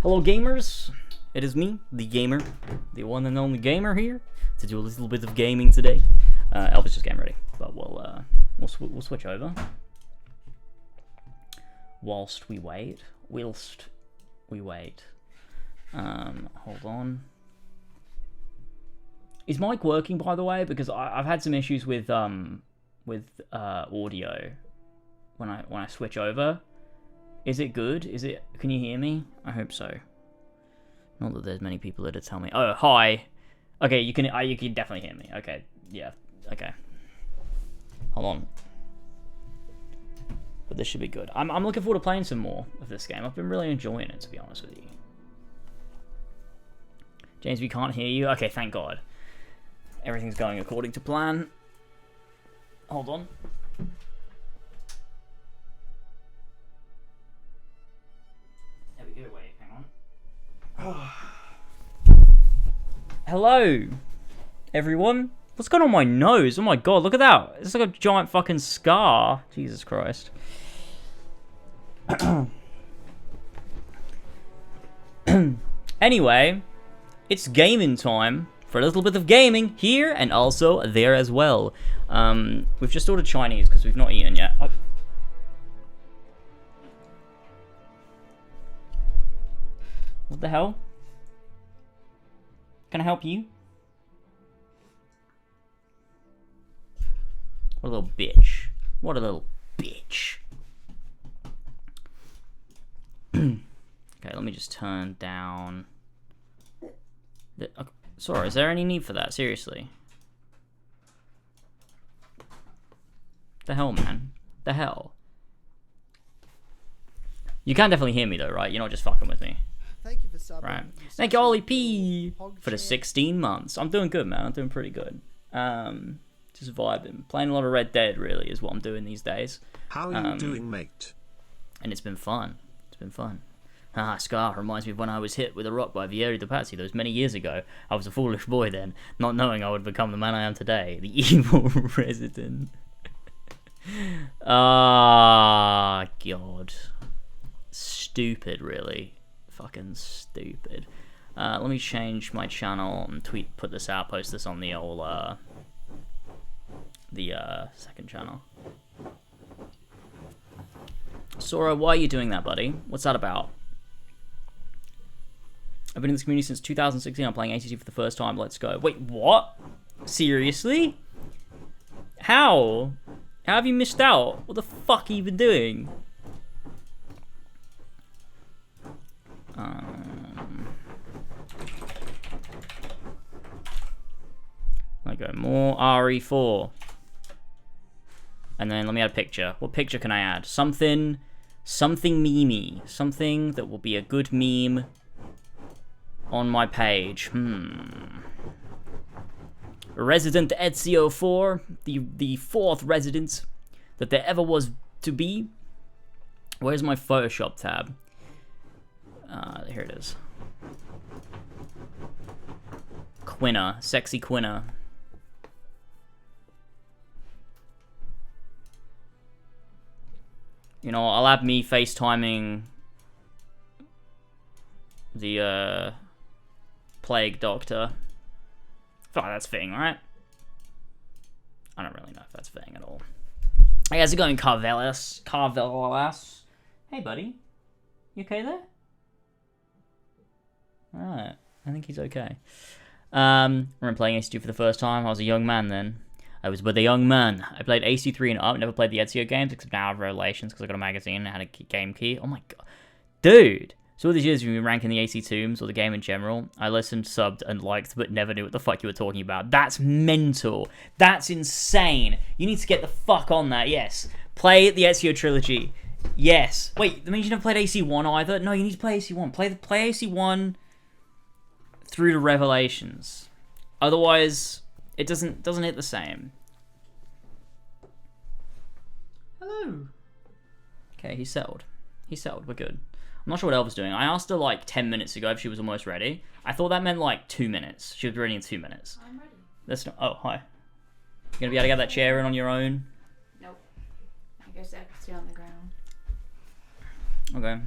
Hello gamers, it is me, the gamer, the one and only gamer here, to do a little bit of gaming today. Elva's just getting ready, but we'll switch over. Whilst we wait. Hold on. Is mic working, by the way? Because I've had some issues with audio when I switch over. Is it good? Can you hear me? I hope so. Not that there's many people that tell me. Oh, hi. Okay, you can definitely hear me. Okay, yeah. Okay. Hold on. But this should be good. I'm looking forward to playing some more of this game. I've been really enjoying it, to be honest with you. James, we can't hear you. Okay, thank God. Everything's going according to plan. Hold on. There we go. Wait, hang on. Hello, everyone. What's going on my nose? Oh my God, look at that. It's like a giant fucking scar. Jesus Christ. Anyway, it's gaming time for a little bit of gaming here and also there as well. We've just ordered Chinese because we've not eaten yet. Oh. What the hell? Can I help you? What a little bitch. What a little bitch. Okay, let me just turn down... Okay, sorry, is there any need for that? Seriously. The hell, man? The hell? You can definitely hear me though, right? You're not just fucking with me. Thank you for subbing. Right. Thank you, Ollie P, for the 16 months. I'm doing good, man. I'm doing pretty good. Just vibing. Playing a lot of Red Dead, really, is what I'm doing these days. How are you doing, mate? And it's been fun. It's been fun. Scar reminds me of when I was hit with a rock by Vieri the Patsy those many years ago. I was a foolish boy then, not knowing I would become the man I am today. The evil resident. Ah, God. Stupid, really. Fucking stupid. Let me change my channel and put this out, post this on the old, second channel. Sora, why are you doing that, buddy? What's that about? I've been in this community since 2016. I'm playing ACT for the first time. Let's go. Wait, what? Seriously? How? How have you missed out? What the fuck have you been doing? I go more RE4. And then let me add a picture. What picture can I add? Something memey. Something that will be a good meme on my page. Resident Ezio 4, the fourth resident that there ever was to be. Where's my Photoshop tab? Here it is. Quinna, sexy Quinna. You know, I'll add me FaceTiming the plague doctor. I feel like that's fitting, right? I don't really know if that's fitting at all. Hey, how's it going, Carvelis? Carvelis? Hey, buddy. You okay there? Alright. I think he's okay. I remember playing AC2 for the first time. I was a young man then. I was but a young man. I played AC3 and up, never played the Ezio games, except now I have Revelations because I got a magazine and had a game key. Oh my God. Dude! So all these years you've been ranking the AC Tombs or the game in general, I listened, subbed, and liked, but never knew what the fuck you were talking about. That's mental. That's insane. You need to get the fuck on that, yes. Play the Ezio trilogy. Yes. Wait, that means you never played AC1 either? No, you need to play AC1. Play AC1 through to Revelations. Otherwise, it doesn't hit the same. Hello. Okay, he's settled. He's settled. We're good. I'm not sure what Elva's doing. I asked her like 10 minutes ago if she was almost ready. I thought that meant like 2 minutes. She was ready in 2 minutes. I'm ready. That's not. Oh, hi. You gonna be able to get that chair in on your own? Nope. I guess I could sit on the ground. Okay.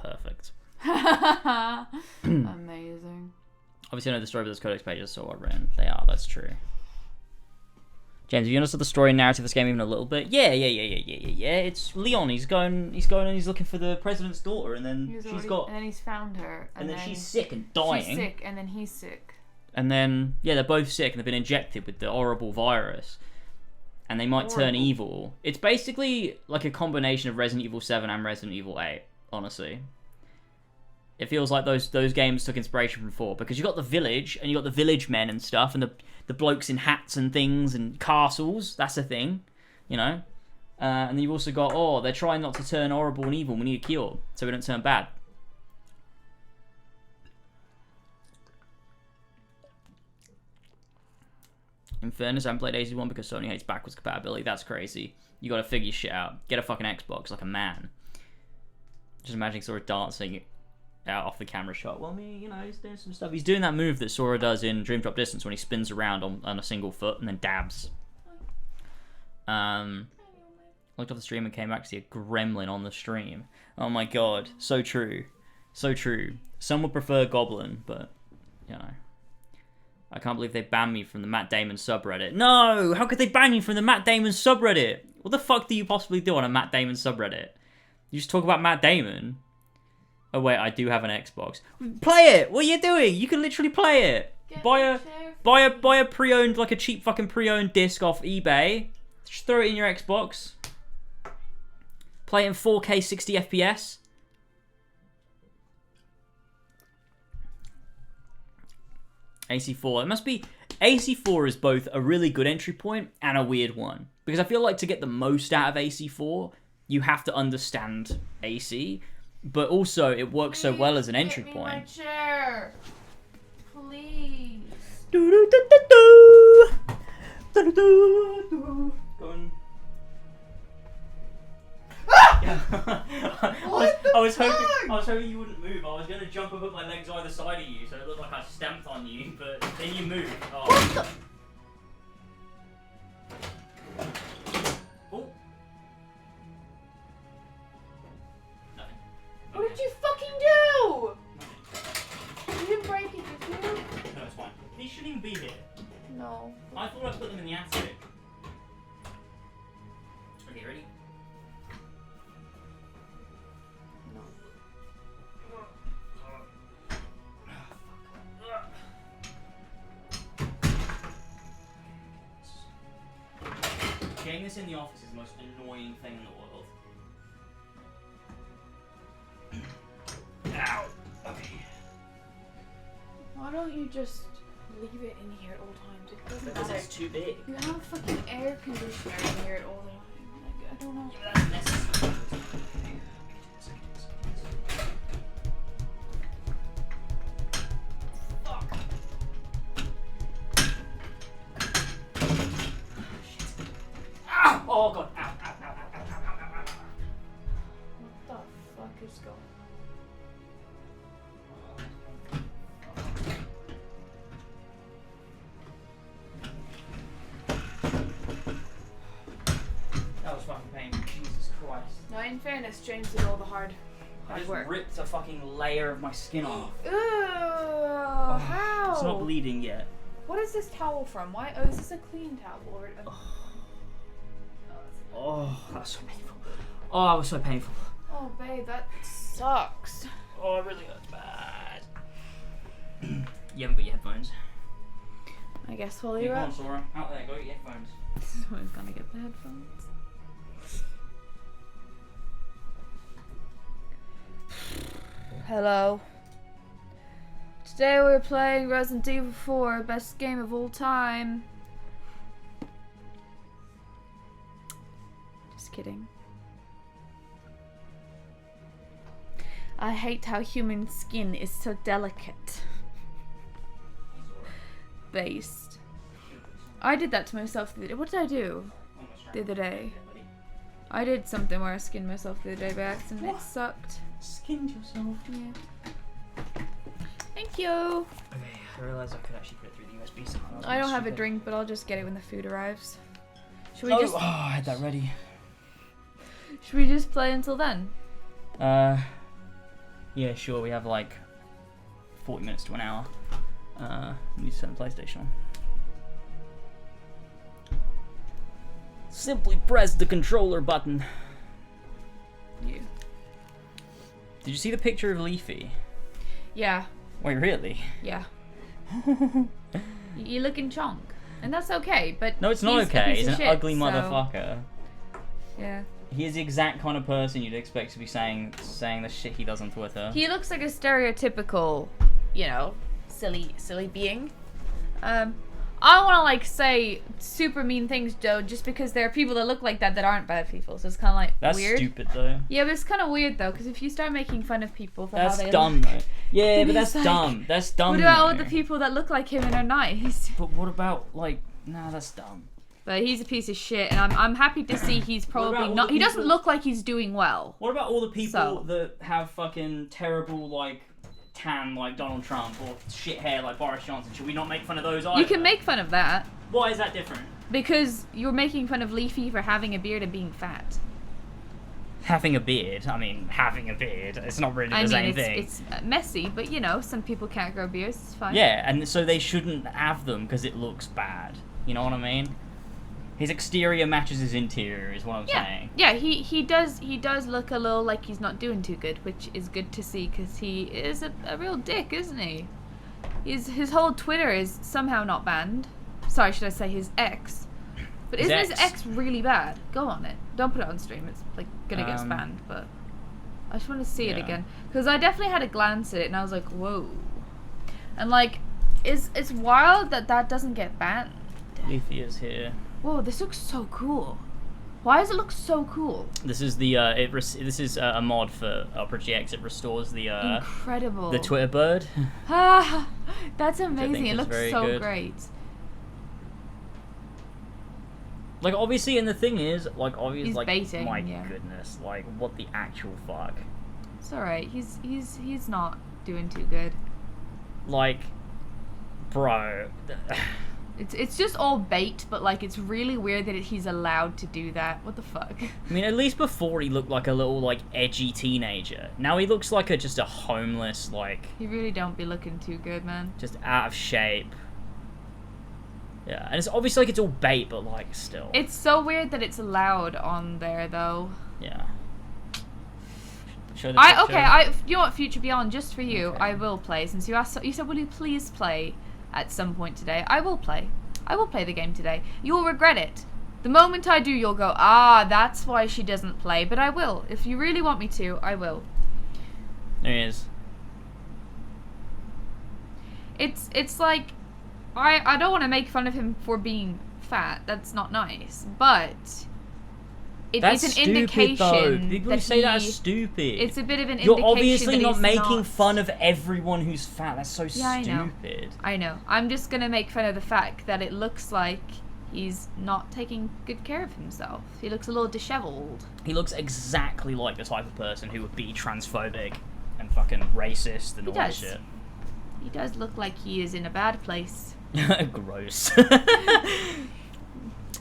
Perfect. Amazing. Obviously, I know the story of those codex pages are so well written. They are, that's true. James, have you understood the story and narrative of this game even a little bit? Yeah. It's Leon. He's going and he's looking for the president's daughter, and then And then he's found her. And then she's sick and dying. She's sick, and then he's sick. And then, yeah, they're both sick, and they've been injected with the horrible virus. And they might turn evil. It's basically like a combination of Resident Evil 7 and Resident Evil 8, honestly. It feels like those games took inspiration from 4, because you got the village, and you got the village men and stuff, and the blokes in hats and things, and castles, that's a thing, you know? And then you've also got, they're trying not to turn horrible and evil, we need a cure, so we don't turn bad. In fairness, I haven't played AC1 because Sony hates backwards compatibility. That's crazy. You gotta figure shit out. Get a fucking Xbox like a man. Just imagining Sora dancing out off the camera shot. Well, he's doing some stuff. He's doing that move that Sora does in Dream Drop Distance when he spins around on a single foot and then dabs. Looked off the stream and came back to see a gremlin on the stream. Oh my god. So true. So true. Some would prefer Goblin, but, you know. I can't believe they banned me from the Matt Damon subreddit. No! How could they ban you from the Matt Damon subreddit? What the fuck do you possibly do on a Matt Damon subreddit? You just talk about Matt Damon? Oh wait, I do have an Xbox. Play it! What are you doing? You can literally play it. Buy a pre-owned, like a cheap fucking pre-owned disc off eBay. Just throw it in your Xbox. Play it in 4K 60 FPS. AC4. It must be... AC4 is both a really good entry point and a weird one. Because I feel like to get the most out of AC4, you have to understand AC. But also, it works so well as an entry point. My chair. Please. Go on. I was hoping you wouldn't move. I was gonna jump and put my legs either side of you, so it looked like I stamped on you, but then you moved. Oh. What the? Oh. Nothing. What did you fucking do? You didn't break it, did you? No, it's fine. These shouldn't even be here. No. I thought I put them in the attic. Okay, ready? Getting this in the office is the most annoying thing in the world. Ow! Okay. Why don't you just leave it in here at all times? It doesn't Because matter. it's too big. You have a fucking air conditioner in here at all times. Like, I don't know. That's necessary. Oh god, ow, ow, ow, ow, ow, ow, ow, ow, ow. What the fuck is going That was fucking painful, Jesus Christ. on? Now, in fairness, James did all the hard I just work. ripped a fucking layer of my skin off. Ew, how? It's not bleeding yet. What is this towel from? Why? Oh, is this a clean towel? Or Oh, that's so painful. Oh, that was so painful. oh, babe, that sucks. Oh, it really hurts bad. You haven't got your headphones. I guess while Come you're on, up, Sora. Out there, go get your headphones. someone's gonna get the headphones. Hello. Today we're playing Resident Evil 4, best game of all time. Just kidding. I hate how human skin is so delicate. Based. I did that to myself the other day. What did I do the other day? I did something where I skinned myself the other day by accident. It sucked. Skinned yourself. Yeah. Thank you. Okay, I realised I could actually put it through the USB somehow. I don't have a drink, but I'll just get it when the food arrives. Should we Oh, I had that ready. Should we just play until then? Yeah, sure. We have like 40 minutes to an hour. We need to turn the PlayStation on. Simply press the controller button. You. Did you see the picture of Leafy? Yeah. Wait, really? Yeah. You're looking chonk. And that's okay, but No, it's not he's a okay. piece He's of an shit, ugly so- motherfucker. Yeah. He is the exact kind of person you'd expect to be saying the shit he does on Twitter. He looks like a stereotypical, you know, silly being. I don't want to like say super mean things, Joe, just because there are people that look like that aren't bad people. So it's kind of like That's weird. stupid though. Yeah, but it's kind of weird though, because if you start making fun of people for how That's they dumb look, though. Yeah, then but it's that's like, dumb. That's dumb. what about all though. the people that look like him and are nice? But what about like? Nah, that's dumb. But he's a piece of shit, and I'm happy to see he's probably about all not. the He doesn't people- look like he's doing well. What about all the people So- that have fucking terrible like tan like Donald Trump or shit hair like Boris Johnson? Should we not make fun of those either? You can make fun of that Why is that different? because you're making fun of Leafy for having a beard and being fat. Having a beard. I mean, having a beard. It's not really the I mean, same thing. it's messy, but you know, some people can't grow beards. It's fine. Yeah, and so they shouldn't have them because it looks bad. You know what I mean? His exterior matches his interior, is what I'm saying. Yeah, he does look a little like he's not doing too good, which is good to see because he is a real dick, isn't he? His whole Twitter is somehow not banned. Sorry, should I say his ex? But His isn't his ex? ex really bad? Go on it. Don't put it on stream. It's like gonna get Um, banned, but I just want to see it yeah. again because I definitely had a glance at it and I was like, whoa. And like, it's wild that doesn't get banned. Leafy is here. Whoa, this looks so cool. Why does it look so cool? This is the this is a mod for Opera GX. It restores the Incredible. the Twitter bird. Ah, that's think amazing. It is looks very so good. great. Like obviously, and the thing is, like obviously, He's like baiting, my yeah. goodness, like what the actual fuck? It's alright. He's not doing too good. Like, bro. It's just all bait, but like it's really weird that he's allowed to do that. What the fuck? I mean, at least before he looked like a little like edgy teenager. Now he looks like just a homeless, like You really don't be looking too good, man. just out of shape. Yeah, and it's obviously like it's all bait, but like still. It's so weird that it's allowed on there though. Yeah. Show the picture. You know what, Future Beyond, just for you, Okay. I will play. Since you asked, you said, will you please play at some point today? I will play. I will play the game today. You will regret it. The moment I do, you'll go, ah, that's why she doesn't play. But I will. If you really want me to, I will. There he is. It's like, I don't want to make fun of him for being fat. That's not nice. But That's it's an stupid, indication though. People that who say that are he- stupid. It's a bit of an You're indication obviously that not he's making not- fun of everyone who's fat. That's so Yeah, I know. stupid. I know. I'm just gonna make fun of the fact that it looks like he's not taking good care of himself. He looks a little disheveled. He looks exactly like the type of person who would be transphobic and fucking racist and He all that does. shit. He does look like he is in a bad place. Gross.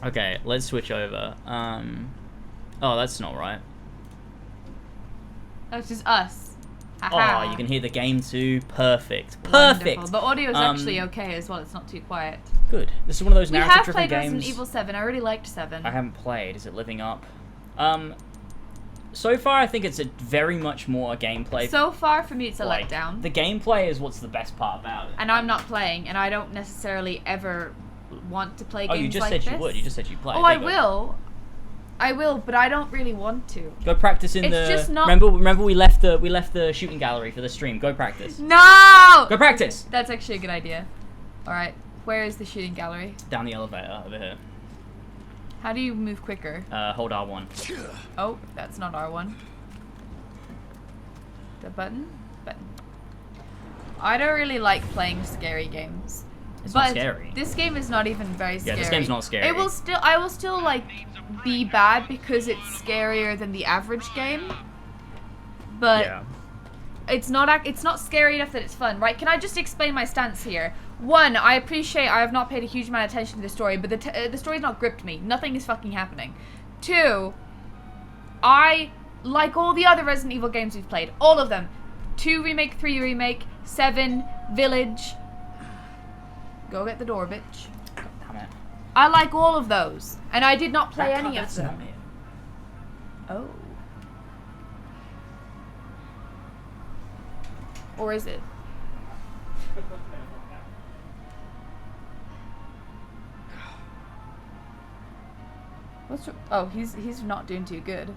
Okay, let's switch over. Oh, that's not right. That's just us. Oh, Aha. you can hear the game too. Perfect. Perfect. Wonderful. The audio's Um, actually okay as well. It's not too quiet. Good. This is one of those We have narrative-driven played games. Resident Evil 7. I really liked 7. I haven't played. Is it living up? So far, I think it's a very much more a gameplay. So far, for me, it's a like, letdown. The gameplay is what's the best part about it. And I'm not playing, and I don't necessarily ever want to play Oh, games you just like said this. you would. You just said you play. Oh, There I you go. will. I will, but I don't really want to. Go practice in It's the. just not- Remember we left the shooting gallery for the stream. Go practice. No! Go practice. That's actually a good idea. Alright, where is the shooting gallery? Down the elevator over here. How do you move quicker? Hold R1. Oh, that's not R1. The button? Button. I don't really like playing scary games. It's but not scary. This game is not even very scary. Yeah, this game's not scary. I will still like be bad because it's scarier than the average game. But Yeah. it's not scary enough that it's fun, right? Can I just explain my stance here? One, I appreciate I have not paid a huge amount of attention to the story, but the story's not gripped me. Nothing is fucking happening. Two, I like all the other Resident Evil games we've played, all of them. 2 remake, 3 remake, 7 village. Go get the door, bitch. Damn it. I like all of those, and I did not play any of them. Oh. Or is it? What's? Oh, he's not doing too good.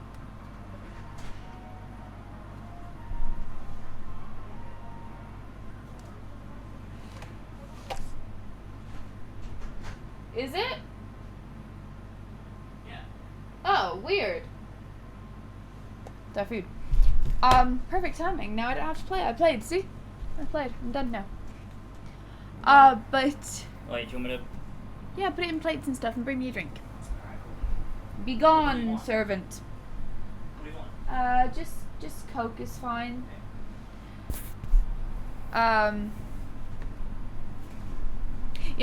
Is it? Yeah. Oh, weird. That food. Perfect timing. Now I don't have to play. I played. See, I played. I'm done now. But Wait, do you want me to? yeah, put it in plates and stuff, and bring me a drink. Be gone, servant. What do you want? Just Coke is fine. Yeah,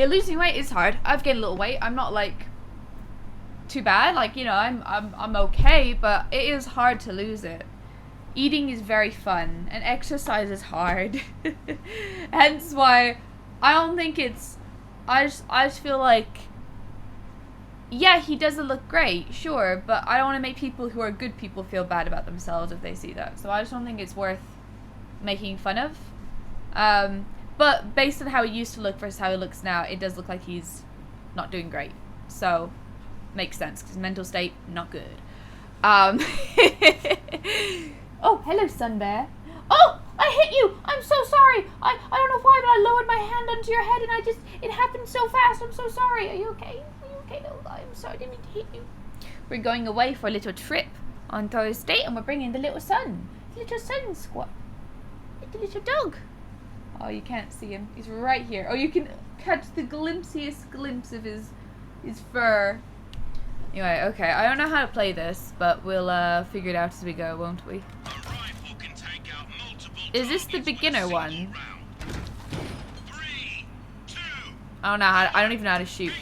losing weight is hard. I've gained a little weight. I'm not like too bad. Like, you know, I'm okay, but it is hard to lose it. Eating is very fun, and exercise is hard. Hence why I don't think it's. I just feel like. Yeah, he doesn't look great, sure, but I don't want to make people who are good people feel bad about themselves if they see that. So I just don't think it's worth making fun of. But based on how he used to look versus how he looks now, it does look like he's not doing great. So, makes sense, because mental state, not good. Oh, hello, Sun Bear. Oh, I hit you! I'm so sorry! I don't know why, but I lowered my hand onto your head and it happened so fast. I'm so sorry. Are you okay? Are you okay? Oh, I'm sorry, I didn't mean to hit you. We're going away for a little trip on Thursday, and we're bringing the little sun. Little sun squat. The little dog. Oh, you can't see him. He's right here. Oh, you can catch the glimpsiest glimpse of his fur. Anyway, okay. I don't know how to play this, but we'll figure it out as we go, won't we? Is this the beginner one? 3, 2, I don't know how. I don't even know how to shoot.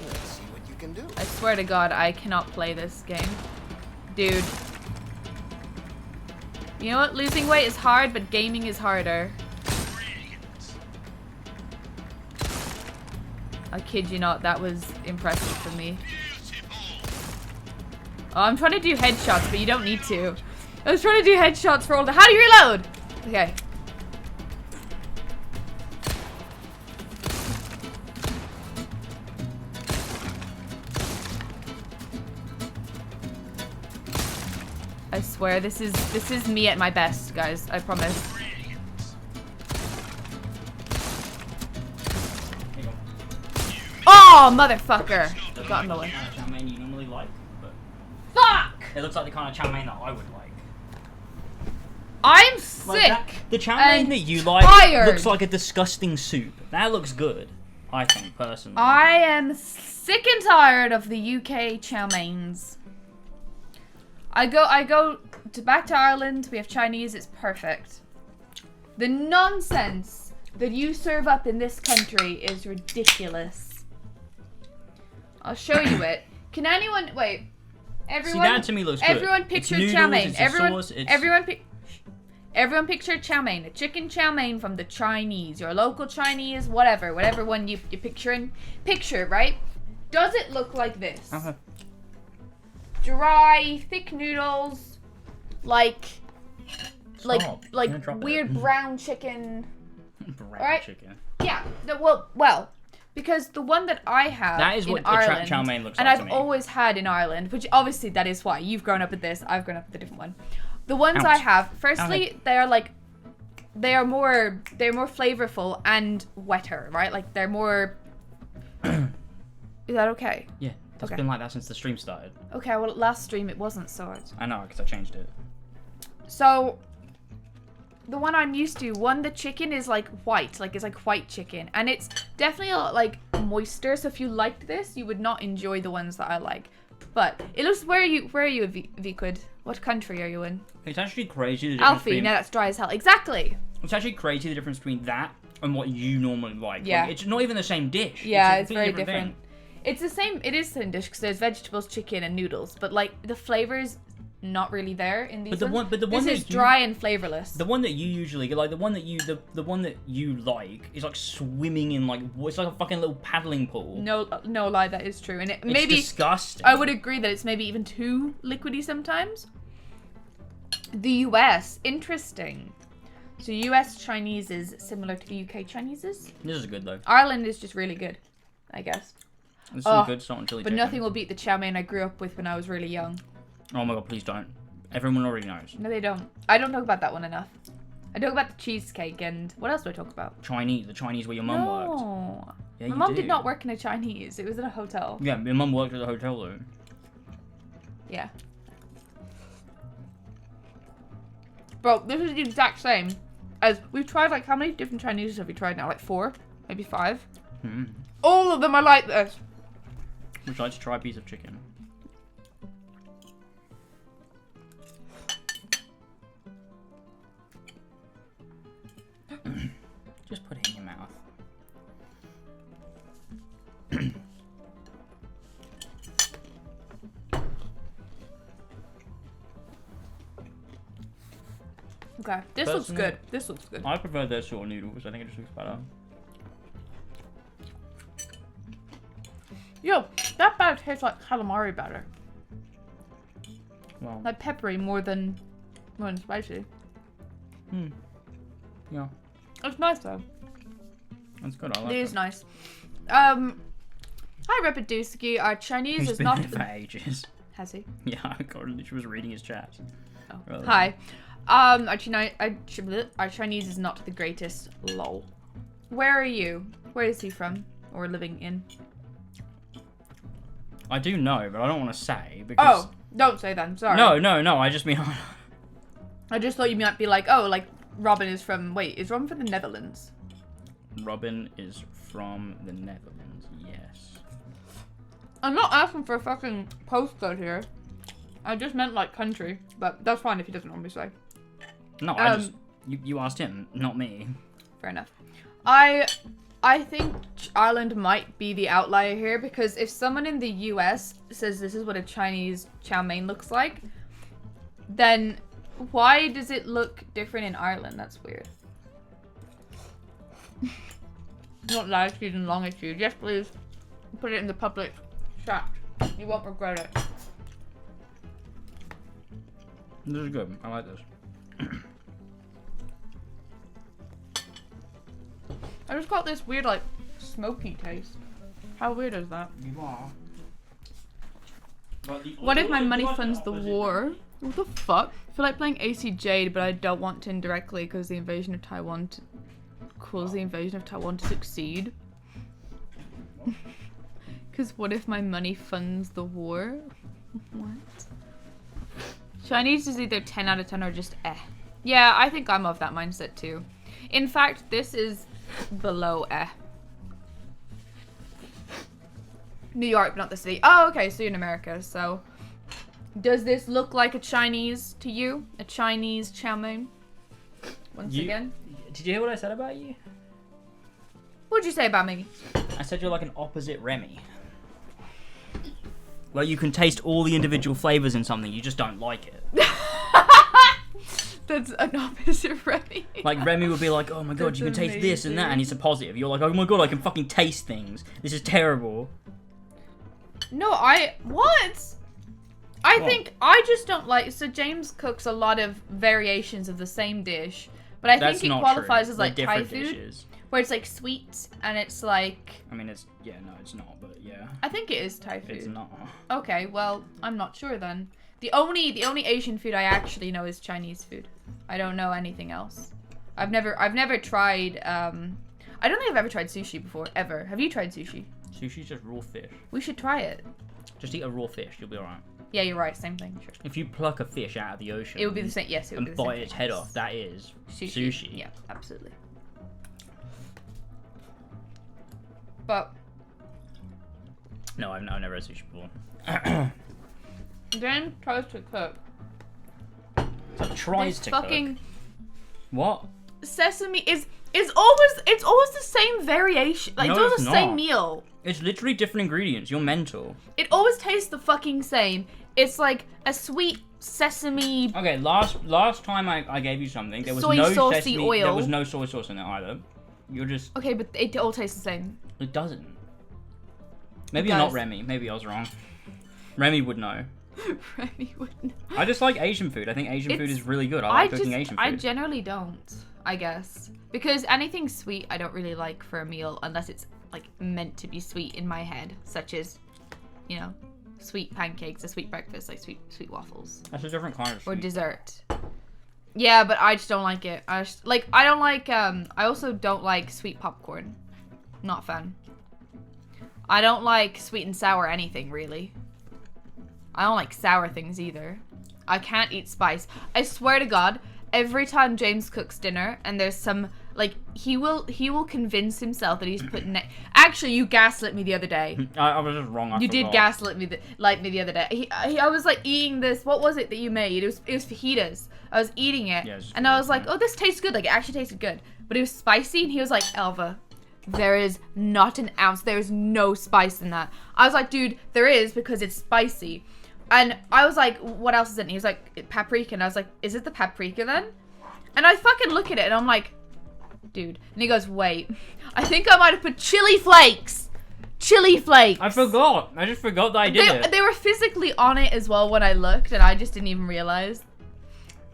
let's see what you can do. I swear to God, I cannot play this game, dude. You know what? Losing weight is hard, but gaming is harder. I kid you not, that was impressive for me. Oh, I'm trying to do headshots, but you don't need to. I was trying to do headshots for all the— How do you reload? Okay. I swear, this is me at my best, guys. I promise. Oh, motherfucker! Got in the way. Chow mein you normally like, but Fuck! it looks like the kind of chow mein that I would like. I'm Like sick. that, the chow mein and that you like tired. looks like a disgusting soup. That looks good, I think, personally. I am sick and tired of the UK chow meins. I go back to Ireland. We have Chinese. It's perfect. The nonsense that you serve up in this country is ridiculous. I'll show you it. Can anyone wait? Everyone, See, that to me looks good. Everyone It's picture noodles, chow mein. it's a Everyone, sauce, it's- everyone picture chow mein. A chicken chow mein from the Chinese, your local Chinese, whatever one you're picturing. Picture, right? Does it look like this? Okay. Dry, thick noodles, like Stop. You're gonna drop weird it. brown chicken. Brown Alright. chicken. Yeah. Well, because the one that I have That is in what the Ireland, chow mein looks and like to I've me. always had in Ireland, which obviously that is why you've grown up with this. I've grown up with a different one. The ones I Ouch. have, firstly, Ouch. they're more flavorful and wetter, right? Like they're more. Is that okay? Yeah, it's Okay. been like that since the stream started. Okay. Well, last stream it wasn't swords. I know, because I changed it. So, the one I'm used to, the chicken is like white, like it's like white chicken, and it's definitely a lot like moister. So if you liked this, you would not enjoy the ones that I like. But it looks. Where are you, Viquid? What country are you in? It's actually crazy the difference Alfie. between... No, that's dry as hell. Exactly. It's actually crazy the difference between that and what you normally like. Yeah. Like, it's not even the same dish. Yeah, a it's very completely different. It's the same. It is the same dish because there's vegetables, chicken, and noodles. But like the flavors not really there in these. But the one this is dry and flavorless. The one that you usually get, like the one that you like, is like swimming in like it's like a fucking little paddling pool. No lie, that is true, and It's maybe disgusting. I would agree that it's maybe even too liquidy sometimes. The US, interesting. So US Chinese is similar to the UK Chinese is. This is good though. Ireland is just really good, I guess. This is good salt and chili But chicken. nothing will beat the chow mein I grew up with when I was really young. Oh my god, please don't. Everyone already knows. No, they don't. I don't talk about that one enough. I talk about the cheesecake and what else do I talk about? The Chinese where your mum worked. No. Yeah, My you mum do. did not work in a Chinese. It was in a hotel. Yeah, your mum worked at the hotel though. Yeah. Bro, this is the exact same as we've tried. Like, how many different Chinese have we tried now? Like 4, maybe 5. All of them are like this. Would you like to try a piece of chicken? Just put it in your mouth. Okay, this looks good. This looks good. I prefer their sort of noodles. I think it just looks better. Yo, that batter tastes like calamari batter. Well, Like peppery more than spicy. yeah, It's nice though. that's good. I like It it. is nice. Hi Repiduski, our Chinese He's is been not there for ages. Has he? Yeah, I literally was reading his chat. Oh. Rather Hi. Our Chinese is not the greatest. Lol. Where are you? Where is he from? Or living in? I do know, but I don't want to say because. Oh, don't say then. Sorry. No. I just mean. I just thought you might be like, oh, like Robin is from. Wait, is Robin from the Netherlands? Robin is from the Netherlands. Yes. I'm not asking for a fucking postcode here. I just meant like country, but that's fine if he doesn't want me to say. No, I just you asked him, not me. Fair enough. I think Ireland might be the outlier here because if someone in the US says this is what a Chinese chow mein looks like, then why does it look different in Ireland? That's weird. Not latitude and longitude. Yes, please. Put it in the public chat. You won't regret it. This is good. I like this. I just got this weird, like, smoky taste. How weird is that? You are. What if my money funds the war? What the fuck? I feel like playing AC Jade, but I don't want to indirectly because the invasion of Taiwan to cause the invasion of Taiwan to succeed. Because what if my money funds the war? What? Chinese is either 10 out of 10 or just eh. Yeah, I think I'm of that mindset too. In fact, this is below eh. New York, not the city. Oh, okay, so you're in America, so... Does this look like a Chinese to you? A Chinese chow mein? Once again? Did you hear what I said about you? What'd you say about me? I said you're like an opposite Remy. Like you can taste all the individual flavors in something, you just don't like it. That's an opposite Remy. Like Remy would be like, oh my god, That's you can taste this and that, amazing. and he's a positive. You're like, oh my god, I can fucking taste things. This is terrible. No, what? I think I just don't like. So James cooks a lot of variations of the same dish, but I That's think it not qualifies true. as They're like Thai different food, dishes. where it's like sweet and it's like. I mean, it's no, it's not, but yeah, I think it is Thai food. it's not. Okay, well, I'm not sure then. The only Asian food I actually know is Chinese food. I don't know anything else. I've never tried. I don't think I've ever tried sushi before. Ever. Have you tried sushi? Sushi's just raw fish. We should try it. Just eat a raw fish, you'll be alright. Yeah, you're right. Same thing. Sure. If you pluck a fish out of the ocean, It would be the same. Yes, it would and be the same. bite its thing. head off, that is sushi. Yeah, absolutely. But No, I've never had sushi before. James tries to cook. So tries This to fucking cook. What? sesame is always the same variation. Like No, it's always it's the same not. meal. It's literally different ingredients. You're mental. It always tastes the fucking same. It's like a sweet sesame. Okay, last time I gave you something, there was Soy no saucy sesame, oil. there was no soy sauce in it either. You're just... Okay, but it all tastes the same. It doesn't. Maybe It you're not does. Remy. Maybe I was wrong. Remy would know. Remy wouldn't. I just like Asian food. I think Asian food is really good. I like cooking Asian food. I generally don't, I guess. Because anything sweet I don't really like for a meal unless it's like meant to be sweet in my head, such as, you know, sweet pancakes, a sweet breakfast, like sweet waffles. That's a different kind of sweet. Or dessert. Yeah, but I just don't like it. I don't like I also don't like sweet popcorn. Not fun. I don't like sweet and sour anything really. I don't like sour things either. I can't eat spice. I swear to God, every time James cooks dinner and there's some, like, he will convince himself that he's putting it. Actually, you gaslit me the other day. I was just wrong. I You forgot. did gaslit me the other day. I was like eating this. What was it that you made? It was fajitas. I was eating it, Yeah, and I was like, oh, this tastes good. Like, it actually tasted good, but it was spicy. And he was like, Elva, there is not an ounce. There is no spice in that. I was like, dude, there is because it's spicy. And I was like, what else is in it? He was like, paprika. And I was like, is it the paprika then? And I fucking look at it and I'm like, dude. And he goes, wait, I think I might have put chili flakes. Chili flakes. I forgot. I just forgot that I did it. They were physically on it as well when I looked, and I just didn't even realize.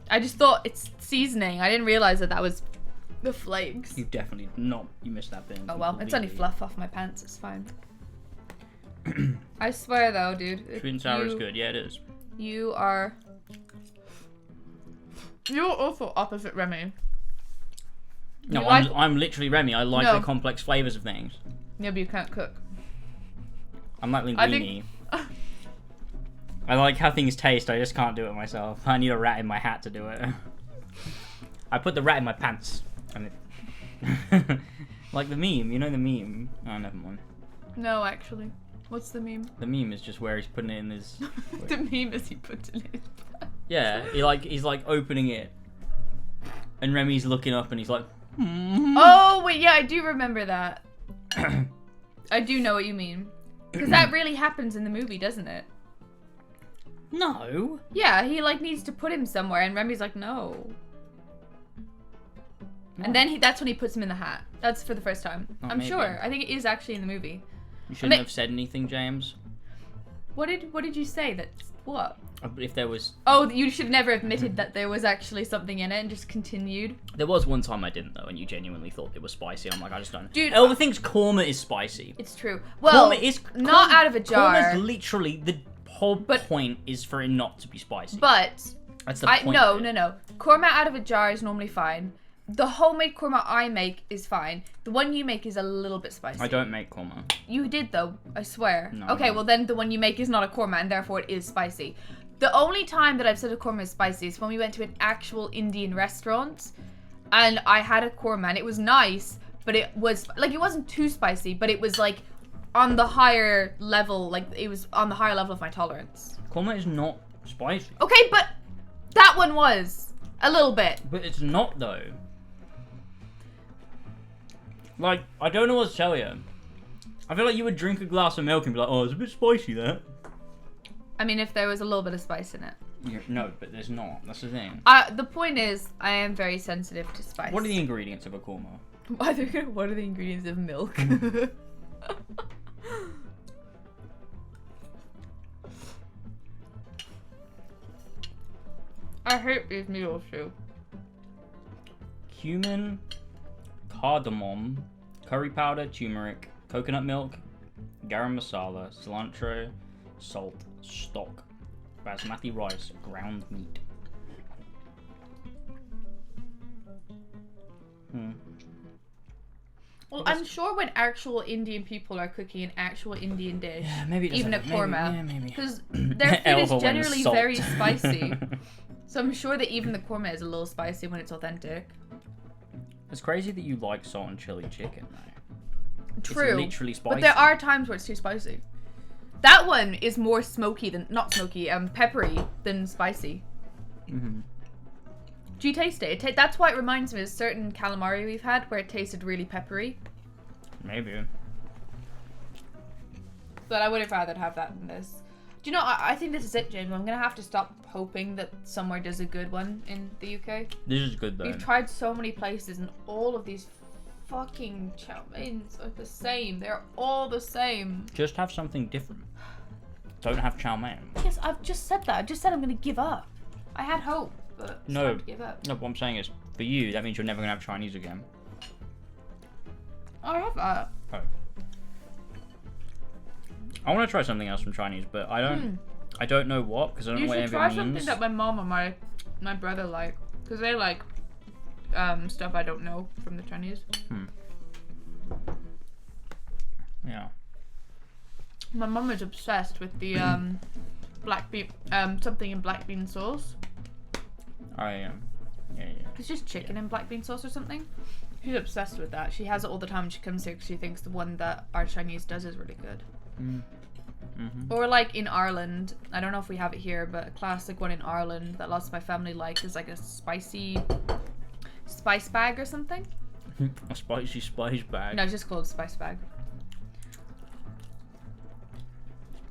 I just thought it's seasoning. I didn't realize that was the flakes. You definitely not. You missed that bit. Oh well, it's only fluff off my pants. It's fine. I swear though, dude. Sweet and sour is good. Yeah, it is. You're also opposite Remy. No, You I'm literally Remy. I like No. the complex flavors of things. Yeah, but you can't cook. I'm like I Linguini. think- I like how things taste. I just can't do it myself. I need a rat in my hat to do it. I put the rat in my pants. And it... like the meme. You know the meme? Oh, never mind. No, actually. What's the meme? The meme is just where he's putting it in his... The meme is he puts it in. Yeah, he's like opening it. And Remy's looking up and he's like... Oh, wait, yeah, I do remember that. I do know what you mean. Because that really happens in the movie, doesn't it? No. Yeah, he, like, needs to put him somewhere, and Remy's like, no. And then that's when he puts him in the hat. That's for the first time. Oh, I'm maybe. sure. I think it is actually in the movie. You shouldn't have said anything, James. What did you say? What? If there was... Oh, you should never have admitted that there was actually something in it and just continued. There was one time I didn't, though, and you genuinely thought it was spicy. I'm like, I just don't... Dude, Elva thinks korma is spicy. It's true. Well, Korma is... not out of a jar. Korma's literally... The whole point is for it not to be spicy. But... That's the point. No. Korma out of a jar is normally fine. The homemade korma I make is fine. The one you make is a little bit spicy. I don't make korma. You did though, I swear. No, okay, no. well then the one you make is not a korma and therefore it is spicy. The only time that I've said a korma is spicy is when we went to an actual Indian restaurant and I had a korma and it was nice, but it was, like, it wasn't too spicy, but it was like on the higher level, like it was on the higher level of my tolerance. Korma is not spicy. Okay, but that one was a little bit. But it's not, though. Like, I don't know what to tell you. I feel like you would drink a glass of milk and be like, oh, it's a bit spicy, that. I mean, if there was a little bit of spice in it. Yeah, no, but there's not. That's the thing. The point is, I am very sensitive to spice. What are the ingredients of a korma? What are the ingredients of milk? I hate these noodles too. Cumin, cardamom, curry powder, turmeric, coconut milk, garam masala, cilantro, salt, stock, basmati rice, ground meat. Well, I'm sure when actual Indian people are cooking an actual Indian dish, Yeah, maybe it doesn't even a have- maybe- korma, yeah, maybe. because their food Elva is went generally salt. very spicy. So I'm sure that even the korma is a little spicy when it's authentic. It's crazy that you like salt and chili chicken, though. True. It's literally spicy. But there are times where it's too spicy. That one is more smoky than, not smoky, peppery than spicy. Mm-hmm. Do you taste it? That's why it reminds me of certain calamari we've had where it tasted really peppery. Maybe. But I would have rather have that than this. Do you know, I think this is it, James. I'm going to have to stop hoping that somewhere does a good one in the UK. This is good, though. We've tried so many places, and all of these fucking chow meins are the same. They're all the same. Just have something different. Don't have chow mein. Yes, I've just said that. I just said I'm going to give up. I had hope, but it's time to give up. No, what I'm saying is, for you, that means you're never going to have Chinese again. I have that. Oh. I want to try something else from Chinese, but I don't know what, because I don't know what You should any of try it something means. that my mom and my brother like, because they like stuff I don't know from the Chinese. Yeah. My mum is obsessed with the black bean, something in black bean sauce. I am. Yeah. It's just chicken and black bean sauce or something. She's obsessed with that. She has it all the time when she comes here because she thinks the one that our Chinese does is really good. Or like in Ireland, I don't know if we have it here, but a classic one in Ireland that lots of my family like is like a spicy spice bag or something. A spicy spice bag. No, it's just called spice bag.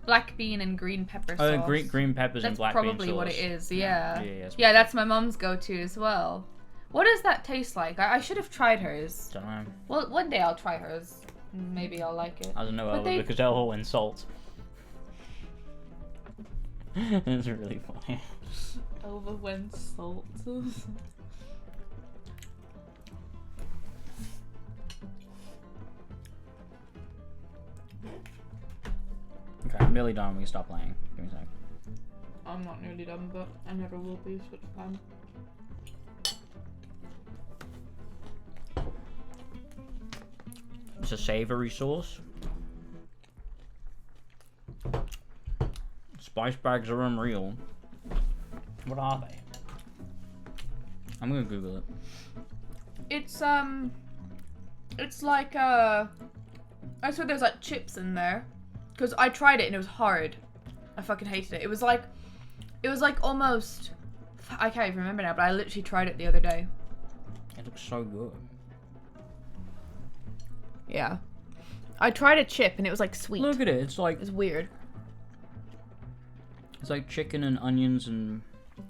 Black bean and green pepper sauce. Oh, green peppers and black bean sauce. That's probably what it is, yeah. Yeah, that's my mum's go-to as well. What does that taste like? I should have tried hers. Don't know. Well, one day I'll try hers. Maybe I'll like it. I don't know, Elva, because they'll all insult. It's really funny. Elva went salt. Okay, I'm nearly done. We can stop playing. Give me a sec. I'm not nearly done, but I never will be, so it's fine. It's a savoury sauce. Spice bags are unreal. What are they? I'm gonna Google it. It's like I swear there's like chips in there, because I tried it and it was hard. I fucking hated it. It was like almost, I can't even remember now, but I literally tried it the other day. It looks so good. Yeah. I tried a chip and it was like sweet. Look at it. It's like It's weird. It's like chicken and onions and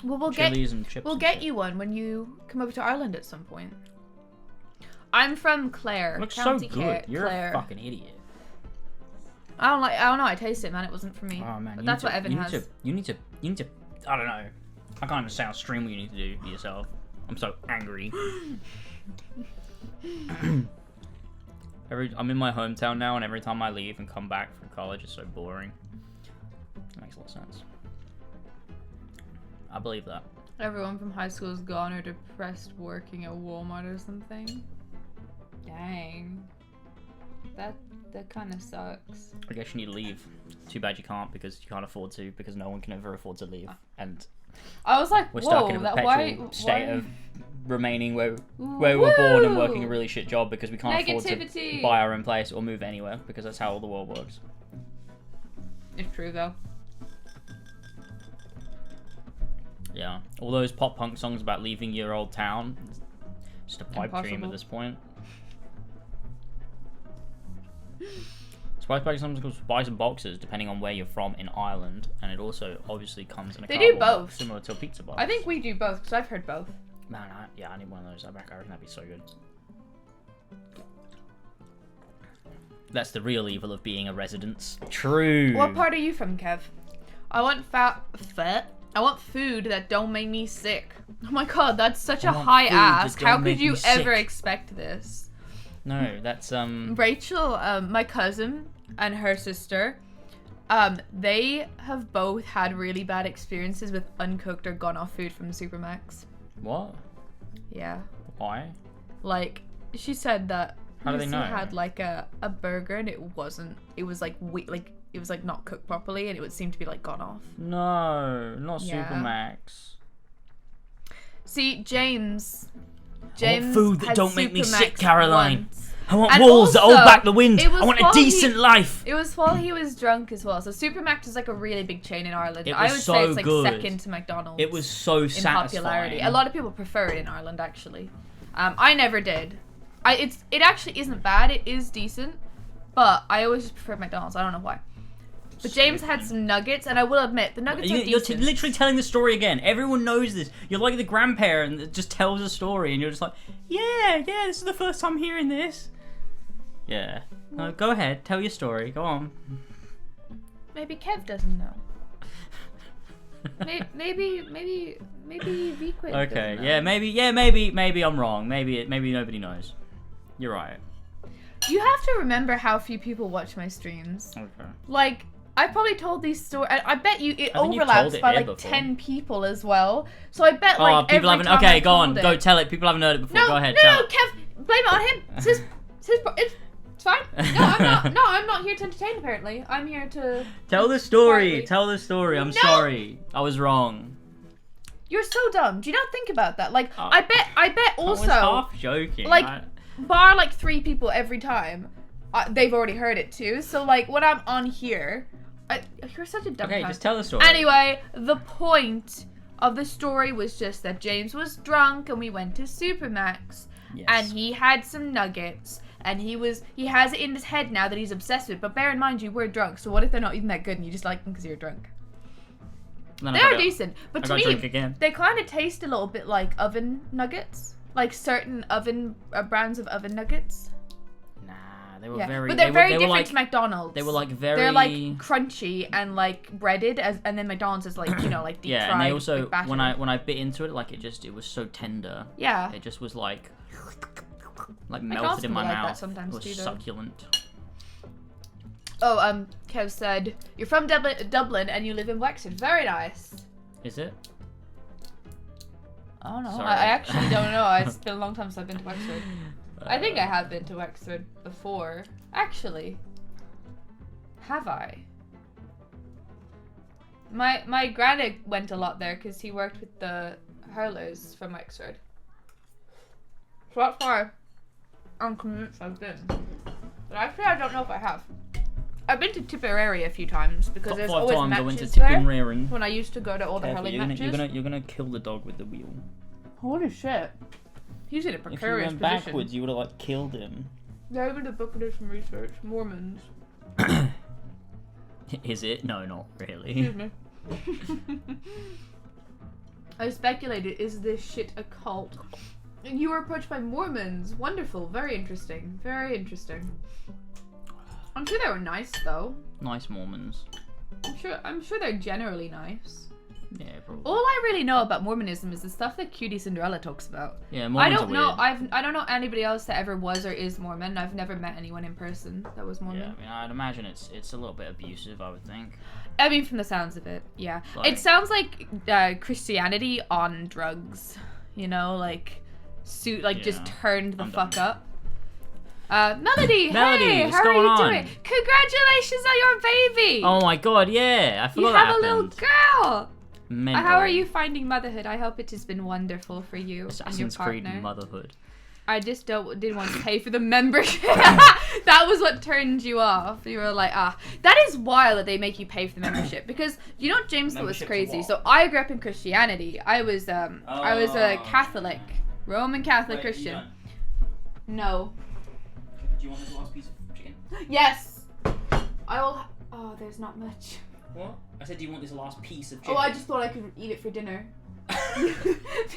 Well, chilies and chips. We'll get you one when you come over to Ireland at some point. I'm from Clare. It looks County so good. You're Clare. a fucking idiot. I don't know. I tasted it, man. It wasn't for me. Oh man, But that's what Evan has. You need to. I don't know. I can't understand how stream what you need to do for yourself. I'm so angry. I'm in my hometown now, and every time I leave and come back from college, it's so boring. It makes a lot of sense. I believe that. Everyone from high school is gone or depressed working at Walmart or something. Dang. That kind of sucks. I guess you need to leave. Too bad you can't, because you can't afford to, because no one can ever afford to leave. And I was like, we're whoa, stuck in a perpetual state of remaining where we were born and working a really shit job because we can't afford to buy our own place or move anywhere, because that's how the world works. It's true though. Yeah, all those pop punk songs about leaving your old town, just a pipe dream Impossible. at this point. Spice bags sometimes called spice boxes, depending on where you're from in Ireland, and it also obviously comes in a They do cardboard both. box, similar to a pizza box. I think we do both, because I've heard both. Man, I need one of those. I reckon that'd be so good. That's the real evil of being a resident. True. What part are you from, Kev? I want I want food that don't make me sick. Oh my god, that's such a high ask. How could you ever expect this? No, that's Rachel, my cousin, and her sister, they have both had really bad experiences with uncooked or gone off food from Supermax. What? Yeah. Why? Like, she said that How do they know? had like a burger and it was like not cooked properly and it would seem to be like gone off. No, not Yeah. Supermax. See, James I want food that had don't make me Supermax sick, Caroline. once. I want And walls that hold also, back the wind. it was I want a while decent life. It was while he was drunk as well. So Supermax is like a really big chain in Ireland. It I was would so say it's like good. second to McDonald's. It was so in satisfying. popularity. A lot of people prefer it in Ireland actually. I never did. It actually isn't bad. It is decent, but I always just prefer McDonald's. I don't know why. But James had some nuggets, and I will admit, the nuggets are You're decent. literally telling the story again. Everyone knows this. You're like the grandparent that just tells a story, and you're just like, yeah, this is the first time hearing this. Yeah. No, go ahead, tell your story. Go on. Maybe Kev doesn't know. maybe V-Quid Okay, doesn't know. maybe I'm wrong. Maybe nobody knows. You're right. You have to remember how few people watch my streams. Okay. Like, I probably told these stories. I bet you it I think you've overlaps told it by here like before. 10 people as well. So I bet like people every haven't. time Okay, I go on. told Go it- tell it. People haven't heard it before. No, Go ahead. no, tell no, it. Kev, blame it on him. It's fine. No, I'm not here to entertain. Apparently, I'm here to. Tell the story. quietly- Tell the story. I'm No. sorry. I was wrong. You're so dumb. Do you not think about that? Like, Oh. I bet also. I was half joking. like, bar like 3 people every time, they've already heard it too. So like when I'm on here, you're such a dumb Okay, cunt. just tell the story. Anyway, the point of the story was just that James was drunk and we went to Supermax, Yes. and he had some nuggets, and he has it in his head now that he's obsessed with. But bear in mind, you were drunk. So what if they're not even that good and you just like them because you're drunk? Then They I are gotta- decent, but I to gotta drink me, again. they kind of taste a little bit like oven nuggets, like certain oven brands of oven nuggets. Nah, they were Yeah, very. but they're very they were different like, to McDonald's. They were like very. They're like crunchy and like breaded, and then McDonald's is like like deep yeah, fried. and they also with batter. when I bit into it, like it was so tender. Yeah. It just was like melted McDonald's in can my be like that mouth. sometimes It was too, though. succulent. Oh, Kev said you're from Dublin and you live in Wexford. Very nice. Is it? I don't know. Sorry. I actually don't know. It's been a long time since I've been to Wexford. I think I have been to Wexford before. Actually, have I? My granddad went a lot there because he worked with the hurlers from Wexford. So that's why I'm convinced I've been. But actually, I don't know if I have. I've been to Tipperary a few times because Top there's 5 always times I went to matches there. Tipperary. When I used to go to all the Careful, hurling you're matches. gonna kill the dog with the wheel. Holy shit. He's in a If you precarious went position. backwards, you would have like killed him. They're able to book it some research. Mormons. Is it? No, not really. Excuse me. I speculated, is this shit a cult? And you were approached by Mormons. Wonderful. Very interesting. Very interesting. I'm sure they were nice though. Nice Mormons. I'm sure they're generally nice. Yeah, probably. All I really know about Mormonism is the stuff that Cutie Cinderella talks about. Yeah, Mormons I don't are know. weird. I don't know anybody else that ever was or is Mormon. I've never met anyone in person that was Mormon. Yeah, I mean, I'd imagine it's a little bit abusive. I would think. I mean, from the sounds of it, yeah. Like- It sounds like Christianity on drugs. You know, like just Yeah, turned the I'm fuck done. up. Melody, Melody, hey, what's how are going you on? doing? Congratulations on your baby. Oh my god, yeah! I forgot you that have a little happened. girl. Mental. How are you finding motherhood? I hope it has been wonderful for you and your Assassin's partner. Creed motherhood. I just didn't want to pay for the membership. That was what turned you off. You were like, that is wild that they make you pay for the membership because you know James thought was Membership to crazy. what? So I grew up in Christianity. I was a Catholic, Roman Catholic Christian. No. Do you want this last piece of chicken? Yes. I will. Oh, there's not much. What? I said, do you want this last piece of chicken? Oh, I just thought I could eat it for dinner.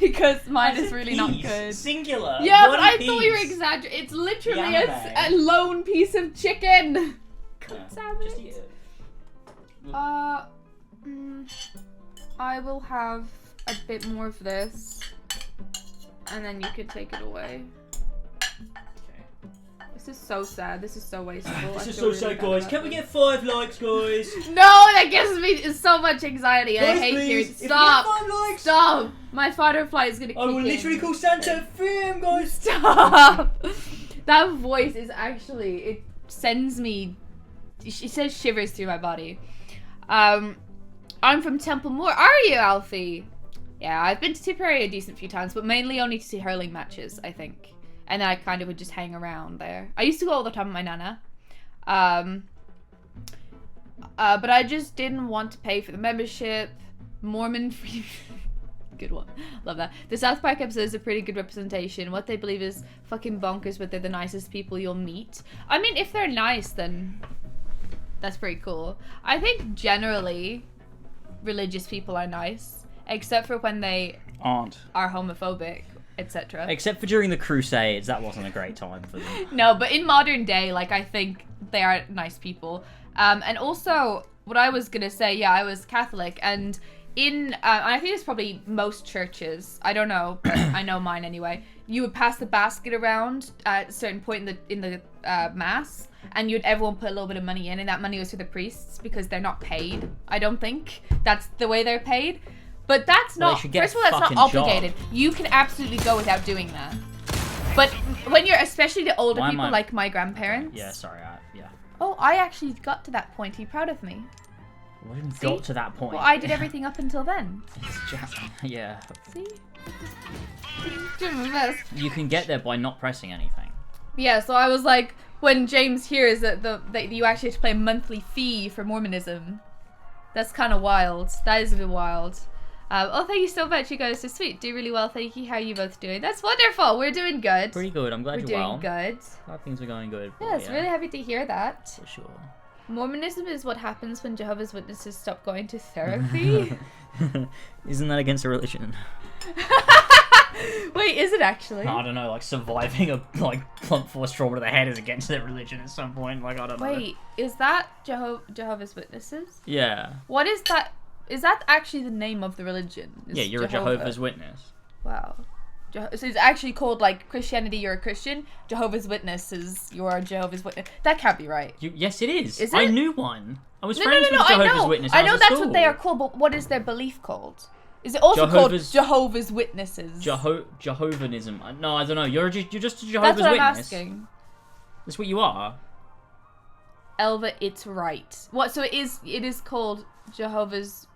Because mine is really not good. Singular. Yeah, One but I piece. thought you were exaggerating. It's literally The a lone piece of chicken. Yeah, Damn just it. eat it. I will have a bit more of this, and then you can take it away. This is so sad. This is so wasteful. This I is feel so really sad, bad guys. about Can we this. get 5 likes, guys? No, that gives me so much anxiety. I Guys, hate please, hearing. if we Stop. get 5 likes, Stop. My fight or flight is gonna kick I will in. literally call Santa for him, guys. Stop. That voice is actually, it sends me, it says shivers through my body. I'm from Templemore. Are you, Alfie? Yeah, I've been to Tipperary a decent few times, but mainly only to see hurling matches, I think. And then I kind of would just hang around there. I used to go all the time with my nana. But I just didn't want to pay for the membership. Mormon free. Good one. Love that. The South Park episode is a pretty good representation. What they believe is fucking bonkers, but they're the nicest people you'll meet. I mean, if they're nice, then That's pretty cool. I think generally religious people are nice, except for when they Aren't. are homophobic, etc. Except for during the Crusades, that wasn't a great time for them. No, but in modern day, like, I think they are nice people. And also, what I was gonna say, yeah, I was Catholic, and I think it's probably most churches, I don't know, but I know mine anyway, you would pass the basket around at a certain point in the mass, and everyone put a little bit of money in, and that money was for the priests, because they're not paid, I don't think. That's the way they're paid. But that's not, first of all, that's not obligated. You can absolutely go without doing that. But when you're, especially the older people, like my grandparents. Yeah, sorry, yeah. Oh, I actually got to that point. Are you proud of me? Well, I didn't got to that point. Well, I did everything up until then. It's just, yeah. See? Doing my best. You can get there by not pressing anything. Yeah, so I was like, when James hears that you actually have to pay a monthly fee for Mormonism, that's kind of wild. That is a bit wild. Oh, thank you so much. You guys are so sweet. Do really well. Thank you. How are you both doing? That's wonderful. We're doing good. Pretty good. I'm glad you're well. We're doing good. Glad things are going good. Yes, really happy to hear that. For sure. Mormonism is what happens when Jehovah's Witnesses stop going to therapy. Isn't that against a religion? Wait, is it actually? I don't know, like surviving a blunt force trauma to the head is against their religion at some point. Like, I don't know. Wait, is that Jehovah's Witnesses? Yeah. What is that? Is that actually the name of the religion? Yeah, you're a Jehovah's Witness. Wow. So it's actually called, like, Christianity, you're a Christian. Jehovah's Witnesses, you're a Jehovah's Witness. That can't be right. Yes, it is. Is it? I knew one. I was friends with I Jehovah's know. Witnesses. I know that's what they are called, but what is their belief called? Is it also called Jehovah's Witnesses? Jehovanism. No, I don't know. You're just a Jehovah's Witness. That's what I'm asking. That's what you are. Elva, it's right. What? So it is called Jehovah's.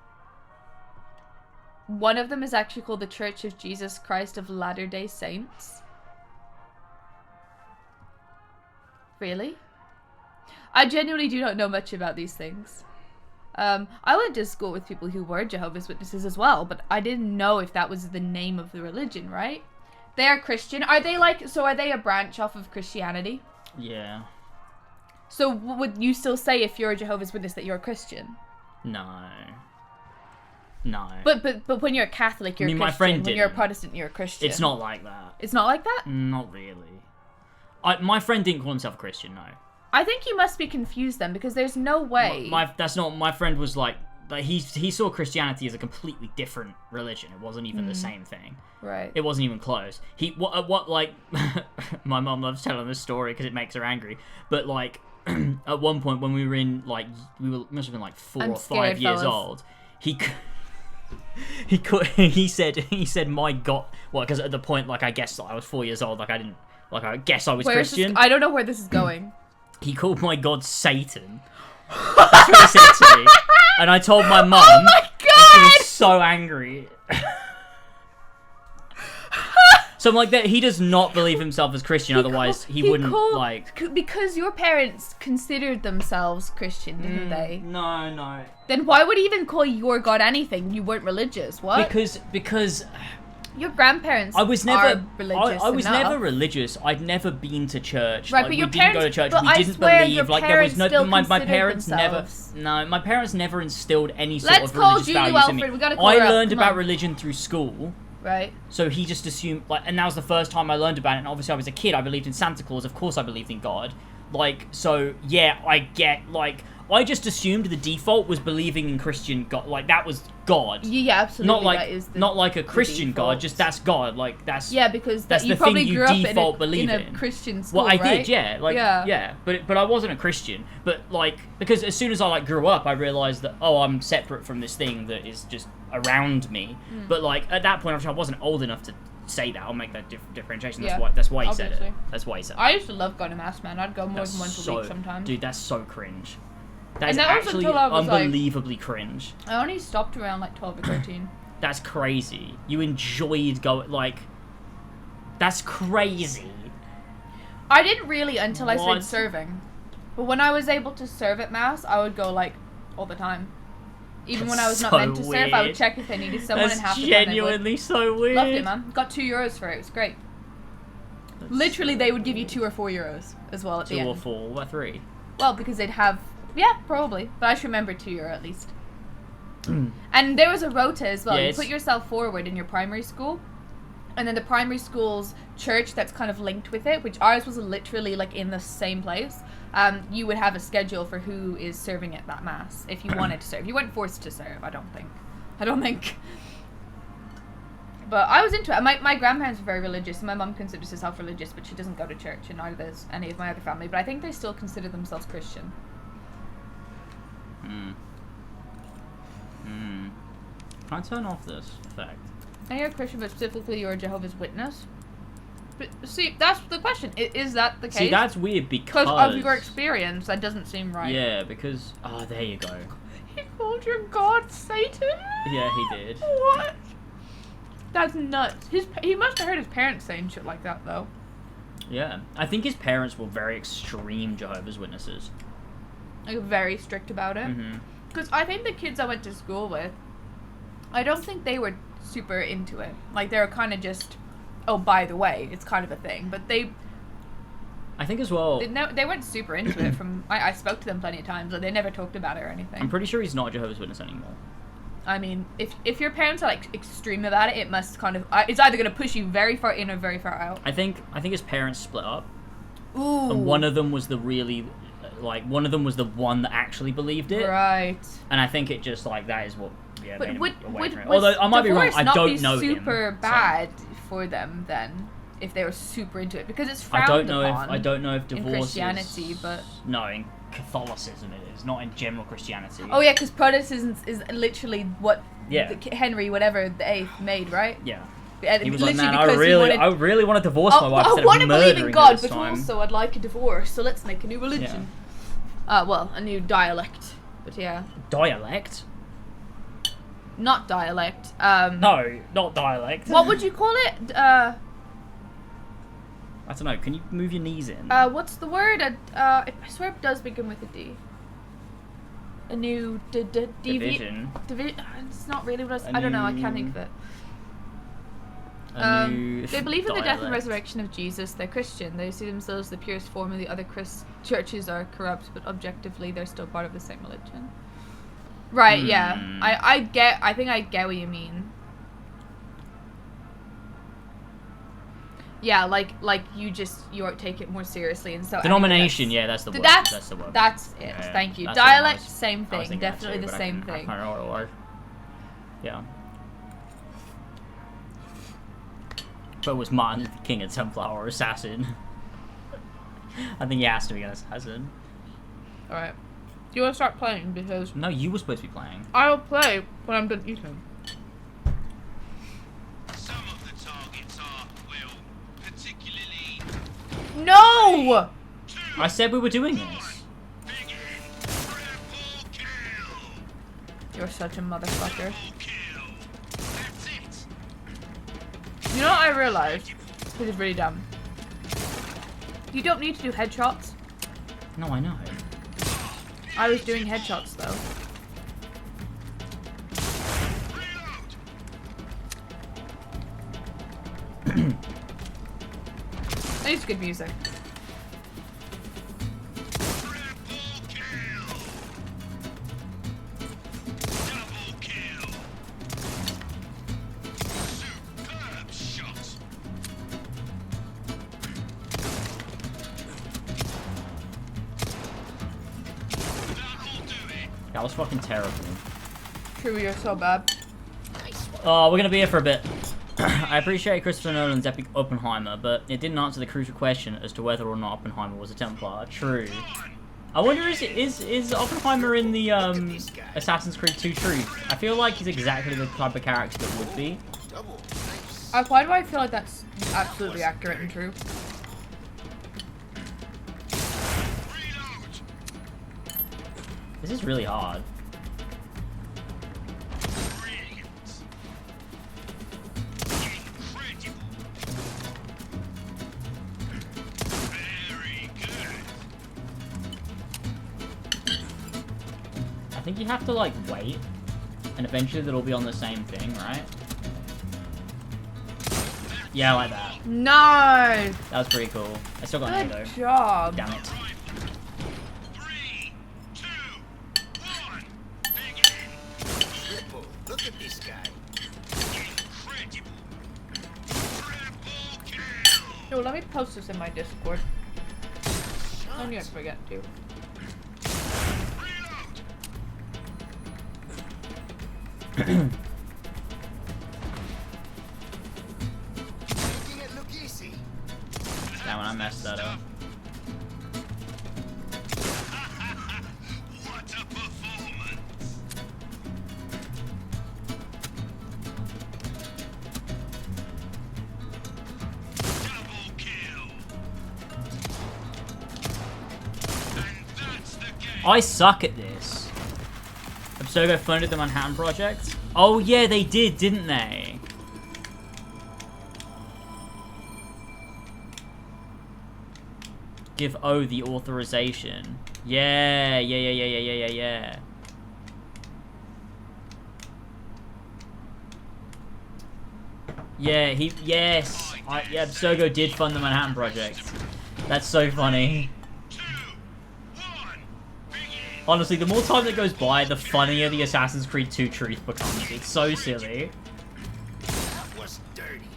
One of them is actually called the Church of Jesus Christ of Latter-day Saints. Really? I genuinely do not know much about these things. I went to school with people who were Jehovah's Witnesses as well, but I didn't know if that was the name of the religion, right? They are Christian. Are they are they a branch off of Christianity? Yeah. So would you still say if you're a Jehovah's Witness that you're a Christian? No. But when you're a Catholic, you're a Christian. My friend when you're a Protestant, you're a Christian. It's not like that. It's not like that? Not really. My friend didn't call himself a Christian, no. I think you must be confused then, because there's no way. My friend was like he saw Christianity as a completely different religion. It wasn't even the same thing. Right. It wasn't even close. My mom loves telling this story because it makes her angry. But like at one point when we were in must have been like 4 or 5 years old, he said my God, because at the point I guess I was 4 years old, I guess I was Christian. I don't know where this is going. He called my God Satan. That's what he said to me. And I told my mum. Oh my God! And she was so angry. So I'm like, that he does not believe himself as Christian, otherwise he wouldn't Because your parents considered themselves Christian, didn't they? No. Then why would he even call your God anything? You weren't religious. What? Because your grandparents are religious. I was never religious. I'd never been to church. Right, but your parents didn't go to church. But we didn't believe. There was no. My parents never. No, my parents never instilled any sort of religious values in me. We gotta call her I up. learned about religion through school. Right. So he just assumed, and that was the first time I learned about it. And obviously, I was a kid. I believed in Santa Claus. Of course, I believed in God. So yeah, I get I just assumed the default was believing in Christian God. That was God. Yeah, absolutely. Not like a Christian God. Just that's God. That's because that's you the probably thing grew you default believe in a Christian school. Well, I right? did, yeah. Yeah. But I wasn't a Christian. But because as soon as I grew up, I realized that I'm separate from this thing that is just around me. But at that point, I wasn't old enough to say that. I'll make that differentiation. That's why he said it. That's why he said it. I used to love going to mass, man. I'd go more than once a week sometimes. Dude, that's so cringe. That is actually unbelievably cringe. I only stopped around 12 or 13. That's crazy. You enjoyed going, that's crazy. I didn't really until I started serving. But when I was able to serve at mass, I would go all the time. Even when I was not meant to serve, I would check if they needed someone and half the time That's genuinely so weird. Loved it, man. Got €2 for it. It was great. Literally, they would give you €2 or €4 as well at the end. 2 or 4, what 3? Well, because they'd have Yeah, probably. But I should remember 2 year at least. And there was a rota as well. Yeah, You put yourself forward in your primary school, and then the primary school's church that's kind of linked with it, which ours was literally like in the same place. You would have a schedule for who is serving at that mass if you wanted to serve. You weren't forced to serve, I don't think. But I was into it. My grandparents were very religious. My mum considers herself religious, but she doesn't go to church, and neither does any of my other family. But I think they still consider themselves Christian. Can I turn off this effect? And you're a Christian, but specifically you're a Jehovah's Witness. But see, that's the question. Is that the case? See, that's weird because of your experience. That doesn't seem right. Yeah, because there you go. He called your god Satan. Yeah, he did. What? That's nuts. He must have heard his parents saying shit like that, though. Yeah, I think his parents were very extreme Jehovah's Witnesses. Like very strict about it. Because I think the kids I went to school with, I don't think they were super into it. Like, they were kind of just, oh, by the way, it's kind of a thing. But I think as well... They weren't super into it. I spoke to them plenty of times, but they never talked about it or anything. I'm pretty sure he's not a Jehovah's Witness anymore. I mean, if your parents are, like, extreme about it, it must kind of... it's either going to push you very far in or very far out. I think his parents split up. Ooh. And one of them was the really... Like, one of them was the one that actually believed it. Right. And I think it just, like, that is what... Yeah, but would although I might be wrong, I don't know him. Super bad for them then, if they were super into it, because it's frowned upon. I don't know if divorce in Christianity, but no, in Catholicism it is, not in general Christianity. Oh yeah, because Protestants is literally what Henry whatever the Eighth made, right? Yeah. And he was like, man, I really want to divorce my wife. I want to believe in God, but time. also I'd like a divorce, so let's make a new religion. Yeah. Well, a new dialect, but yeah. Dialect? Not dialect. No, not dialect. What would you call it? I don't know. Can you move your knees in? What's the word? I swear it does begin with a D. A new division. It's not really what I don't know. I can't think of it. They believe in the death and resurrection of Jesus. They're Christian. They see themselves as the purest form, and the other churches are corrupt, but objectively they're still part of the same religion. Right, yeah. I think I get what you mean. Yeah, like you take it more seriously, and so denomination, yeah, that's the word. That's the word. That's it. Yeah, thank you. that's Dialect, same thing. Definitely the same thing. I don't know. Yeah. But was Martin Luther King a Templar or assassin? I think he has to be an assassin. All right. Do you want to start playing? Because no, you were supposed to be playing. I'll play when I'm done eating. Some of the targets are, well, particularly... No! I said we were doing this. You're such a motherfucker. You know what I realized? This is really dumb. You don't need to do headshots. No, I know. I was doing headshots though. It's good music. That was fucking terrible. True, you're so bad. Oh, we're gonna be here for a bit. I appreciate Christopher Nolan's epic Oppenheimer, but it didn't answer the crucial question as to whether or not Oppenheimer was a Templar. True. I wonder, is Oppenheimer in the Assassin's Creed 2 true? I feel like he's exactly the type of character that would be. Why do I feel like that's absolutely accurate and true? This is really hard. I think you have to, like, wait, and eventually it'll be on the same thing, right? Yeah, like that. No! That was pretty cool. I still got an A, though. Good job. Damn it. 3, 2, Look at this guy. Incredible. Triple kill. Yo, let me post this in my Discord. I knew I'd forget to. Reload. Making it look easy. Now when I messed that up. What a performance. Double kill. And that's the game. I suck at this. Abstergo funded the Manhattan Project. Oh yeah, they did, didn't they? Give O the authorization. Yeah. Yeah, yes. Yeah, Abstergo did fund the Manhattan Project. That's so funny. 2, 1, begin. Honestly, the more time that goes by, the funnier the Assassin's Creed 2 truth becomes. It's so silly. That was dirty.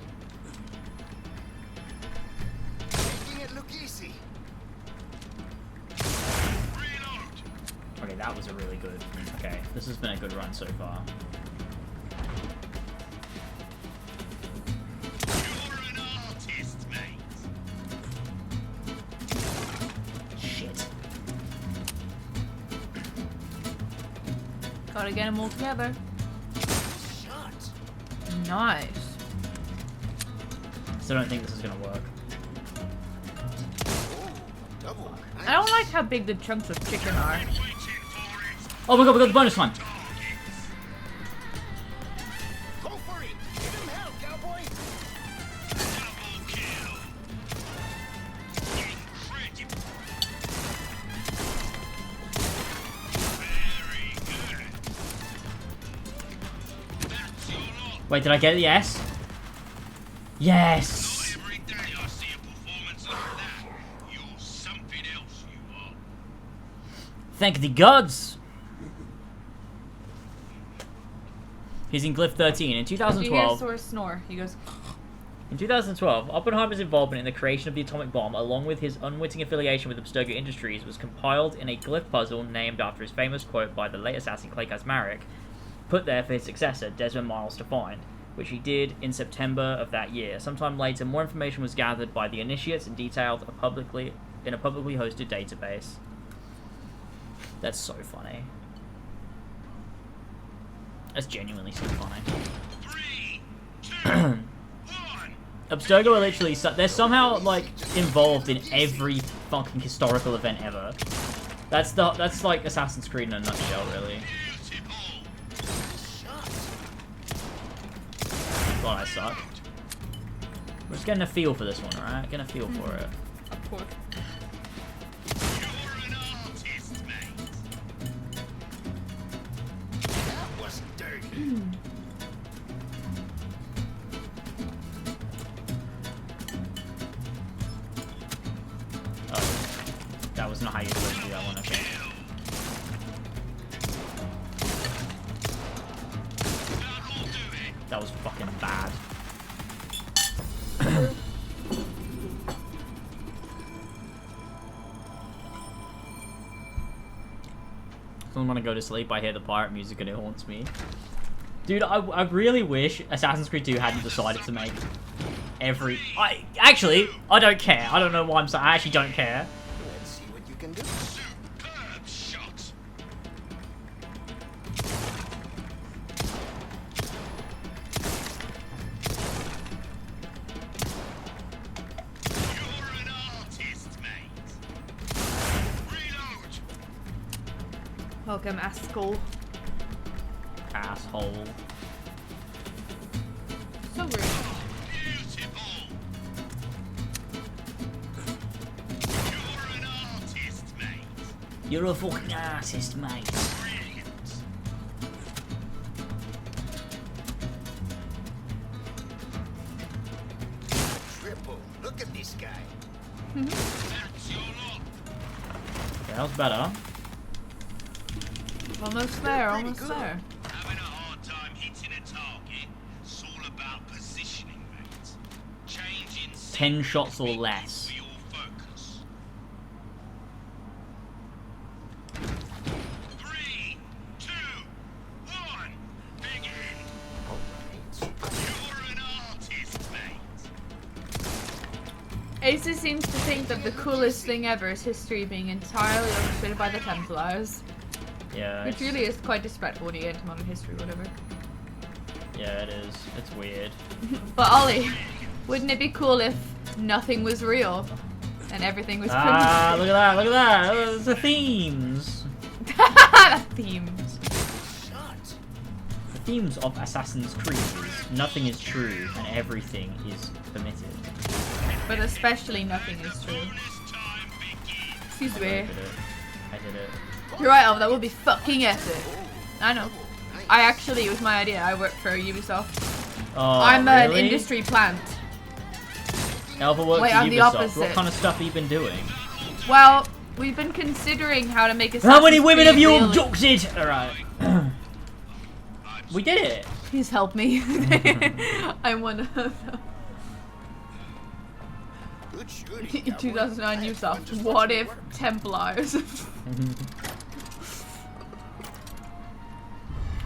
Making it look easy. Reload. Okay, that was a really good... Okay, this has been a good run so far. You're an artist, mate. Shit. Gotta get them all together. Shot. Nice. Still don't think this is gonna work. Oh, double. I don't like how big the chunks of chicken are. Waiting for it. Oh my god, we got the bonus one! Go for it. Give him hell, cowboy. Double kill. Incredible. Very good. That's your lot. Wait, did I get it? Yes? Yes! Not every day I see a performance like that. You're something else, you are. Thank the gods! He's in Glyph 13. In Do you hear 2012, Source snore? He goes, In 2012, Oppenheimer's involvement in the creation of the atomic bomb, along with his unwitting affiliation with Abstergo Industries, was compiled in a glyph puzzle named after his famous quote by the late assassin Clay Kazmarek, put there for his successor, Desmond Miles, to find, which he did in September of that year. Sometime later, more information was gathered by the initiates and detailed in a publicly hosted database. That's so funny. That's genuinely so funny. 3, 2, 1. Abstergo are literally... they're somehow, like, involved in every fucking historical event ever. That's like Assassin's Creed in a nutshell, really. God, I suck. We're just getting a feel for this one, alright? Getting a feel for it. of course. You're an artist, mate. That was dirty. Oh. That was not how you were supposed to do that one, okay. That'll do it. That was fucking bad. Someone want to go to sleep, I hear the pirate music and it haunts me. Dude, I really wish Assassin's Creed 2 hadn't decided to make every... Actually, I don't care. I don't know why I'm saying... I actually don't care. Let's see what you can do. Superb shot. You're an artist, mate. Reload. Welcome, Asshole. Asshole. So rude. Beautiful. You're an artist, mate. You're a fucking artist, mate. Brilliant. Triple. Look at this guy. That's your lot. Okay, that was better. Almost there, Pretty almost good. there. Having a hard time hitting 10 shots or less. For your focus. 3, 2, 1, begin. You're an artist, mate. Asa seems to think that the coolest thing ever is history being entirely orchestrated by the Templars. Yeah. Which really is quite disrespectful when you get into modern history or whatever. Yeah, it is. It's weird. But Ollie, wouldn't it be cool if nothing was real and everything was pretty Look at that, look at that. It's the themes. themes. Shot. The themes of Assassin's Creed is nothing is true and everything is permitted. But especially nothing is true. This time begin. Excuse I me. did it. I did it. You're right, Elva, that would be fucking epic. I know. I actually, it was my idea. I work for Ubisoft. Oh, I'm an really? industry plant. Elva works Wait, at I'm the Ubisoft. opposite. What kind of stuff have you been doing? Well, we've been considering how to make a. How many women have you abducted? Alright. We did it. Please help me. I'm one of them. Good shooting. In 2009 Ubisoft. What if Templars?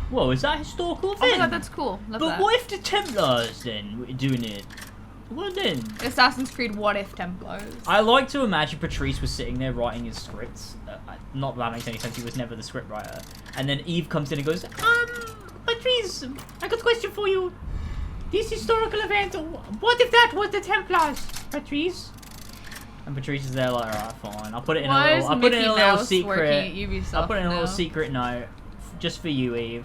Whoa, is that a historical Oh event? my god, that's cool. Love But that. what if the Templars then were doing it? What then? Assassin's Creed What If Templars. I like to imagine Patrice was sitting there writing his scripts. Not that makes any sense, he was never the script writer. And then Eve comes in and goes, Patrice, I got a question for you. This historical event, what if that was the Templars, Patrice? And Patrice is there like, alright, fine. I'll put it in Why a is little, I'll put it in a Mickey little Mouse secret. working at Ubisoft I'll put it in a little now? secret note, just for you, Eve.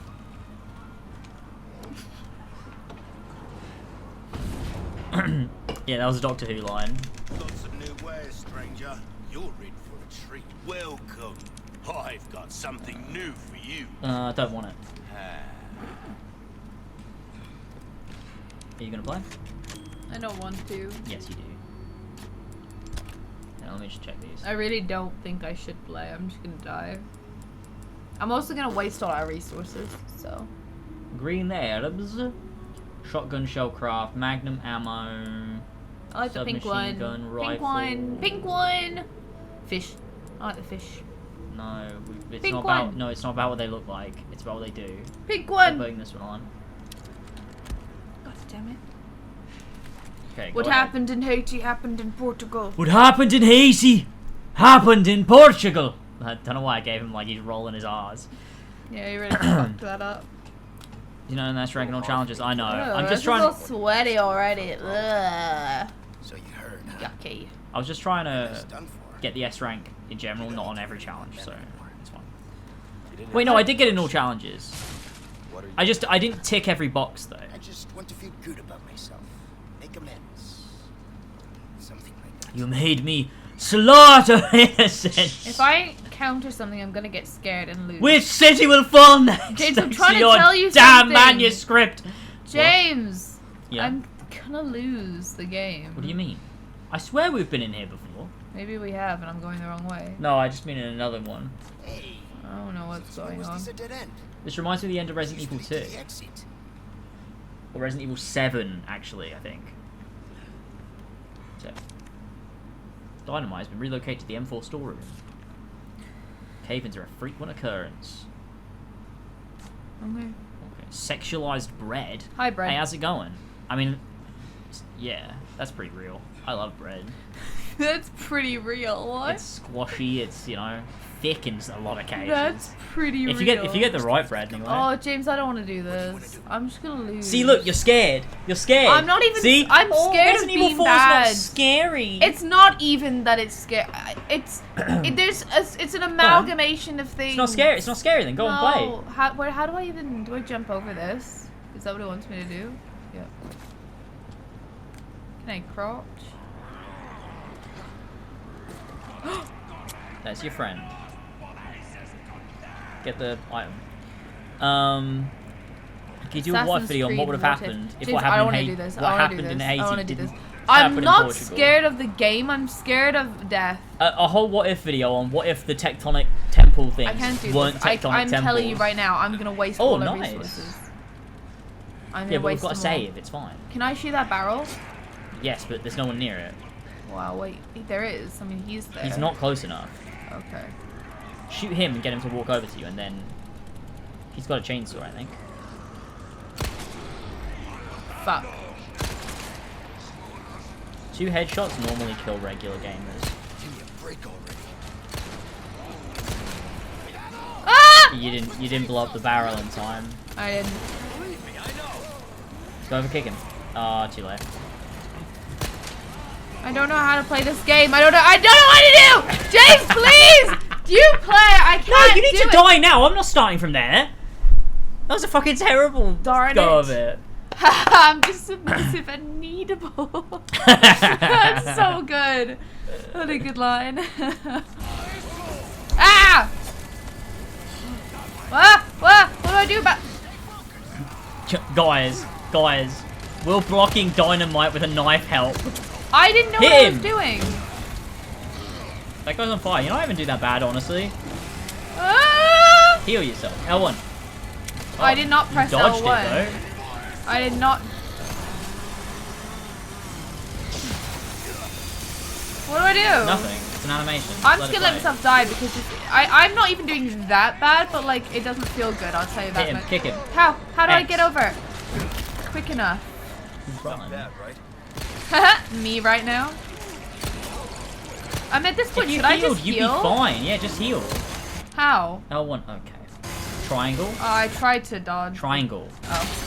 Yeah, that was a Doctor Who line. Got some new wares, stranger. You're in for a treat. Welcome. I've got something new for you. I don't want it. Are you gonna play? I don't want to. Yes, you do. Now, let me just check these. I really don't think I should play. I'm just gonna die. I'm also gonna waste all our resources, so. Green Herbs, shotgun shellcraft, magnum ammo. I like the pink Submachine one. gun, Pink rifle. one. Pink one. Fish. I like the fish. No, it's Pink not about. one. No, it's not about what they look like. It's about what they do. Pink I'm one. putting this one on. God damn it. Okay. What go ahead. happened in Haiti happened in Portugal. What happened in Haiti happened in Portugal. I don't know why I gave him like he's rolling his R's. Yeah, you really fucked that up. You know, and that's ranking all challenges. I know. Ugh, I'm this just is trying. all sweaty already. Ugh. So you heard, huh? Yucky. I was just trying It's to done for. get the S rank in general, not on every challenge. So it's fine. You didn't Wait, have no, I to- did get in all challenges. What are you? I didn't tick every box though. I just want to feel good about myself. Make amends. Something like that. You made me slaughter innocents. If I counter something, I'm gonna get scared and lose. Which city will fall next? James, I'm Thanks trying to your tell you damn something. manuscript. James! Yeah. I'm gonna lose the game. What do you mean? I swear we've been in here before. Maybe we have, and I'm going the wrong way. No, I just mean in another one. Hey. I don't know what's So going was on. this a dead end? This reminds me of the end of Resident Evil Usually 2. the exit. Or Resident Evil 7, actually, I think. So, Dynamite has been relocated to the M4 storeroom. Cave-ins are a frequent occurrence. Okay. Okay. Sexualized bread. Hi, bread. Hey, how's it going? I mean, yeah, that's pretty real. I love bread. That's pretty real. What? It's squashy. It's, you know, thick in a lot of cases. That's pretty if real. you get the right bread anyway. Oh, James, I don't want to do this. I'm just gonna lose. See, look, you're scared. You're scared. I'm not even. See, I'm Oh, scared of Resident Evil being 4 bad. is not scary. It's not even that it's scary. It's an amalgamation of things. It's not scary. It's not scary. Then go and play. No. How do I even do I jump over this? Is that what it wants me to do? Yeah. Can I crouch? That's your friend. Get the item. Can you do a what Assassin's video on what Creed would have What If. happened if James, what I happened wanna in do Haiti? this. What I wanna happened do in this. I Haiti wanna do didn't this. happen I'm in not Portugal. scared of the game. I'm scared of death. A whole what if video on what if the tectonic temple things I can't do weren't this. tectonic I'm temples. telling you right now, I'm gonna waste Oh, all our nice. resources. I'm gonna Yeah, but we've waste got to them all. save. It's fine. Can I shoot that barrel? Yes, but there's no one near it. Wow, wait, there is. I mean, he's there. He's not close enough. Okay. Shoot him and get him to walk over to you, and then he's got a chainsaw, I think. Fuck. 2 headshots normally kill regular gamers. Give me a break already. Ah! You didn't blow up the barrel in time. I didn't. Believe me, I know. Go over, kick him. Ah, too late. I don't know how to play this game. I don't know what to do! James, please! Do you play? I can't No, you need do to it. die now. I'm not starting from there. That was a fucking terrible Darn go it. of it. I'm just submissive and needable. That's so good. What a good line. Ah! What do I do about... Guys, will blocking dynamite with a knife help? I didn't know Hit what I was him. doing. That guy's on fire. You know, I haven't do that bad, honestly. Ah! Heal yourself. L1. Oh, I did not press you dodged L1. it, though. I did not... What do I do? Nothing. It's an animation. I'm Let just it gonna let play. myself die because I'm not even doing that bad, but like it doesn't feel good. I'll tell you that Hit him. much. Kick him. How do I X. get over? Quick enough. Run. Bad, right? Me right now. I'm at this point. If you Should I healed, just you'd heal? be fine. Yeah, just heal. How? L1. Okay. Triangle. Oh, I tried to dodge. Triangle. Oh.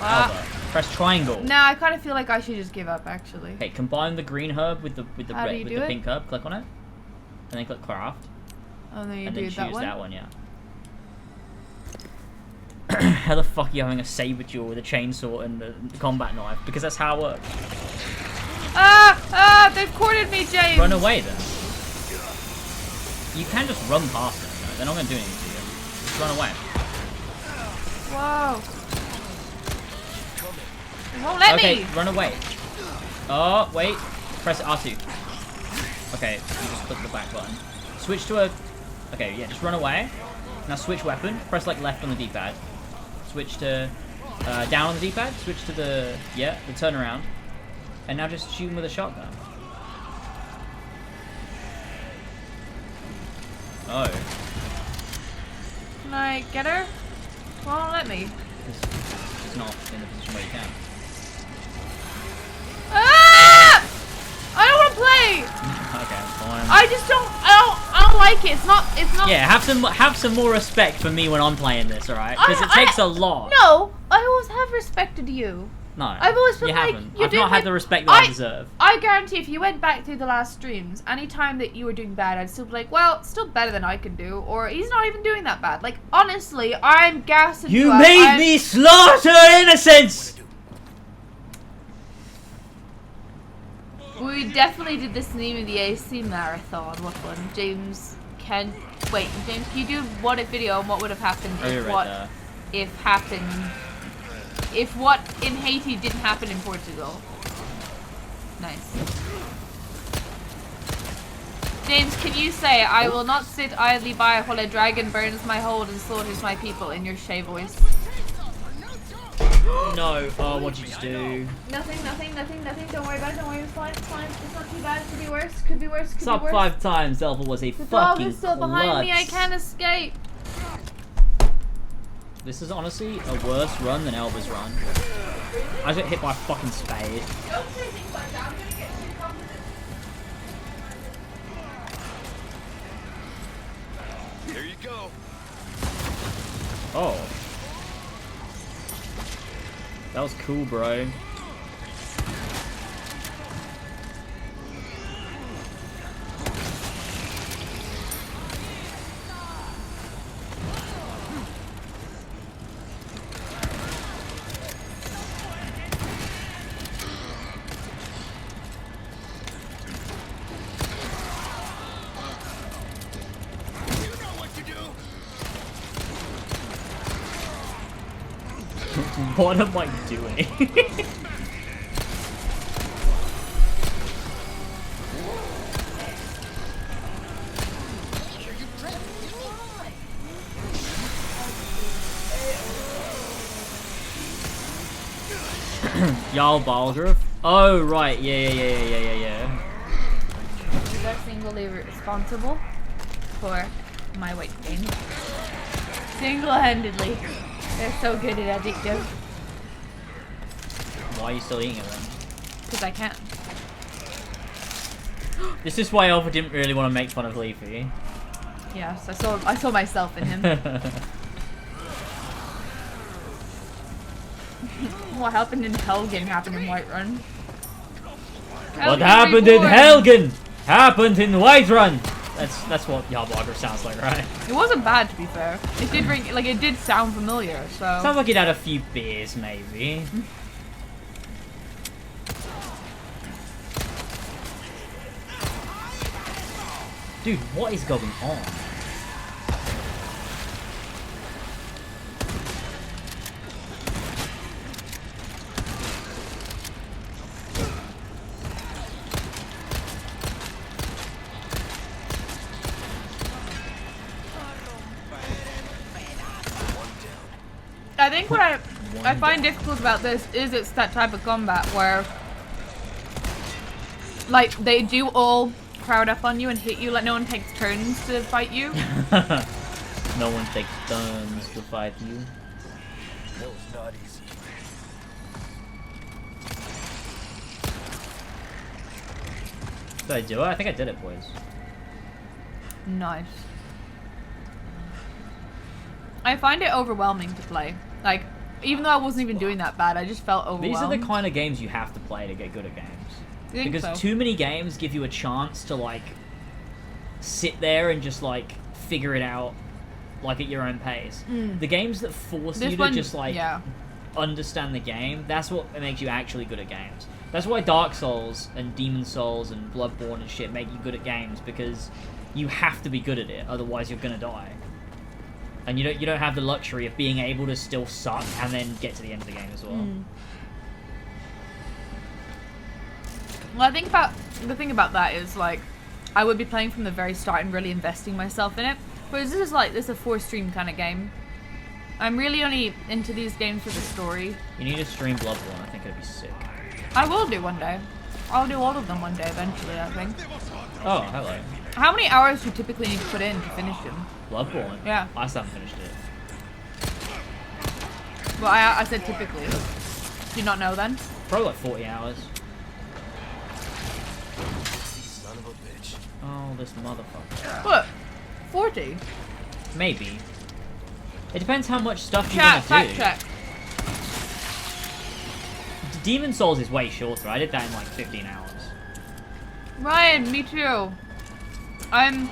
Elva. Press triangle. Nah, I kind of feel like I should just give up actually. Okay, combine the green herb with the How do red you with do the it? pink herb. Click on it, and then click craft, Oh no, you and do then choose that one. Yeah. How the fuck are you having a saber duel with a chainsaw and a combat knife? Because that's how it works. They've cornered me, James. Run away then. You can just run past them. No? They're not gonna do anything to you. Just run away. Whoa. It won't let Okay, me. run away. Oh wait, press R2. Okay, you just click the back button. Switch to a. Okay, yeah, just run away. Now switch weapon. Press like left on the D-pad. Switch to down on the D-pad. Switch to the the turnaround. And now just shoot him with a shotgun. Oh, Can I get her? Won't let me. it's not in the position where you can. Ah! I don't want to play. Okay, fine. I just don't. I don't like it. It's not. Yeah, have some more respect for me when I'm playing this, alright? Because it takes a lot. No, I always have respected you. No, I've always been you like, haven't. you're I've doing not had like- the respect that I deserve. I guarantee if you went back through the last streams, any time that you were doing bad, I'd still be like, well, it's still better than I can do, or he's not even doing that bad. Like, honestly, I'm gassing you You up. made me slaughter innocents! We definitely did this name of the AC marathon. What one? James can wait. James, can you do what if video on what would have happened Oh, you're if right what there. if happened if what in Haiti didn't happen in Portugal? Nice. James, can you say, I will not sit idly by while a dragon burns my hold and slaughters my people in your Shay voice? No. Oh, what did you just do? Nothing. Don't worry about it. Don't worry. It's fine. It's fine. It's not too bad. It could be worse. Could be worse. Could Sub be worse. 5 times, Elva was a The dog fucking is still behind me. I klutz. can't escape. This is honestly a worse run than Elva's run. I got hit by a fucking spade. Don't say things like that. I'm gonna get too confident. There you go. Oh. That was cool, bro. You know what to do. What am I doing? Jarl Balgruuf. Oh, right. Yeah. You are singly responsible for my weight gain. Single-handedly. They're so good at addictive. Why are you still eating it then? Because I can. This is why Elva didn't really want to make fun of Leafy. Yes, I saw myself in him. What happened in Helgen happened in Whiterun. What happened in Helgen happened in Whiterun. That's what Jarlbarger sounds like, right? It wasn't bad, to be fair. It did ring, like, it did sound familiar, so... Sounds like he'd had a few beers, maybe. Dude, what is going on? I think what I find difficult about this is it's that type of combat where, like, they do all crowd up on you and hit you, like no one takes turns to fight you. No one takes turns to fight you. That was not easy. Did I do it? I think I did it, boys. Nice. I find it overwhelming to play. Like, even though I wasn't even doing that bad, I just felt overwhelmed. These are the kind of games you have to play to get good at games. You think Because so? too many games give you a chance to, like, sit there and just, like, figure it out, like, at your own pace. The games that force This you to one, just, like, yeah. understand the game, that's what makes you actually good at games. That's why Dark Souls and Demon Souls and Bloodborne and shit make you good at games, because you have to be good at it, otherwise you're gonna die. And you don't have the luxury of being able to still suck and then get to the end of the game as well. Well, I think the thing about that is, like, I would be playing from the very start and really investing myself in it. Whereas this is a 4-stream kind of game. I'm really only into these games for the story. You need to stream Bloodborne, I think it'd be sick. I will do one day. I'll do all of them one day eventually, I think. Oh, hello. How many hours do you typically need to put in to finish them? Bloodborne? Yeah. I still haven't finished it. Well, I said typically. Do you not know then? Probably like 40 hours. Son of a bitch. Oh, this motherfucker. What? 40? Maybe. It depends how much stuff you Chat, want to fact do. check. Demon Souls is way shorter. I did that in like 15 hours. Ryan, me too. I'm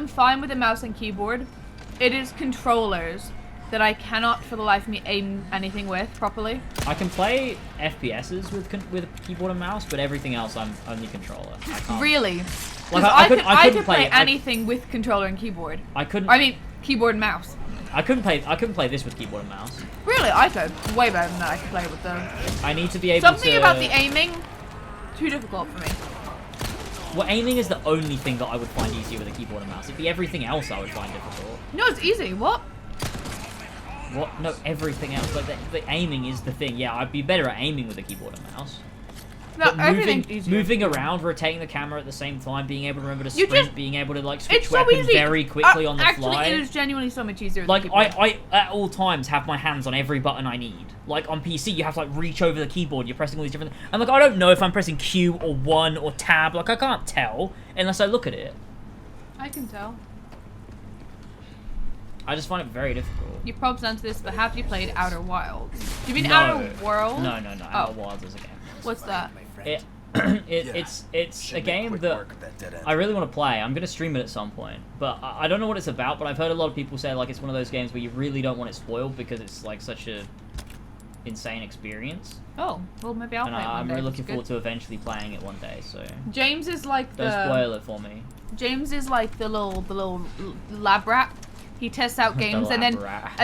fine with the mouse and keyboard. It is controllers that I cannot for the life of me aim anything with properly. I can play FPSs with keyboard and mouse, but everything else I'm only controller. I can't. Really? Like, Because I couldn't could play I- anything with controller and keyboard. I couldn't. I mean, keyboard and mouse. I couldn't play this with keyboard and mouse. Really, I could. Way better than that. I could play with the... I need to be able Something to. about the aiming, too difficult for me. Well, aiming is the only thing that I would find easier with a keyboard and mouse. It'd be everything else I would find difficult. No, it's easy. What? What? No, everything else. Like, the aiming is the thing. Yeah, I'd be better at aiming with a keyboard and mouse. No, But everything's easier. moving around, rotating the camera at the same time, being able to remember to You sprint, just- being able to, like, switch It's so weapons easy. very quickly on the Actually, fly. it is genuinely so much easier. Like, with the keyboard. I at all times have my hands on every button I need. Like, on PC, you have to, like, reach over the keyboard, you're pressing all these different... And, like, I don't know if I'm pressing Q or 1 or tab. Like, I can't tell unless I look at it. I can tell. I just find it very difficult. You probed onto this, but have you played Outer Wilds? Do you mean No. Outer World? No. Outer Oh. Wilds is a game. What's that? My friend. It, it's Should a make game quick that work of that dead end. I really want to play. I'm gonna stream it at some point, but I don't know what it's about. But I've heard a lot of people say like it's one of those games where you really don't want it spoiled because it's like such a insane experience. Oh, well maybe I'll And play it one I'm day. really That's looking good. forward to eventually playing it one day. So James is like don't spoil it for me. James is like the little lab rat. He tests out games and lab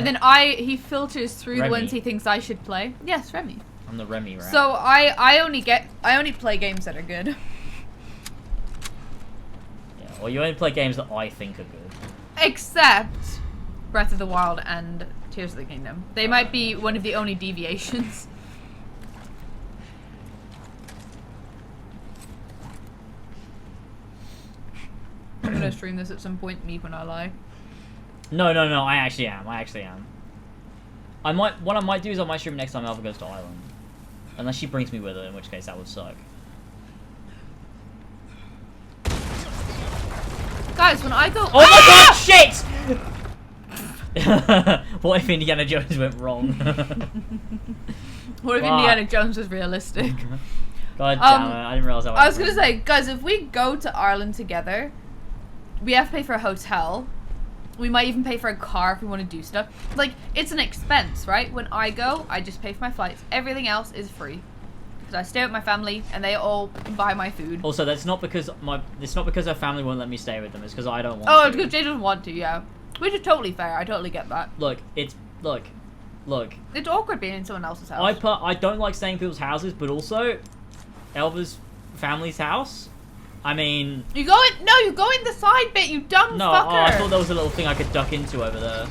then rat. he filters through the Remy. ones he thinks I should play. Yes, Remy. I'm the Remy rat. So I only play games that are good. Yeah, or you only play games that I think are good. Except Breath of the Wild and Tears of the Kingdom. They might be one of the only deviations. I'm gonna stream this at some point, me when I lie. No, I actually am. What I might do is I might stream next time Elva goes to Ireland. Unless she brings me with her, in which case that would suck. Guys, when I go. Oh my god, shit! What if Indiana Jones went wrong? What if Indiana Jones was realistic? God damn it, I didn't realize that. I was gonna say, guys, if we go to Ireland together, we have to pay for a hotel. We might even pay for a car if we want to do stuff. Like, it's an expense, right? When I go, I just pay for my flights. Everything else is free. Because I stay with my family, and they all buy my food. Also, that's not because her family won't let me stay with them. It's because I don't want to. Oh, it's because Jay doesn't want to, yeah. Which is totally fair. I totally get that. Look. It's awkward being in someone else's house. I don't like staying in people's houses, but also, Elva's family's house. I mean... You go in the side bit, you dumb no, fucker! No, I thought there was a little thing I could duck into over there.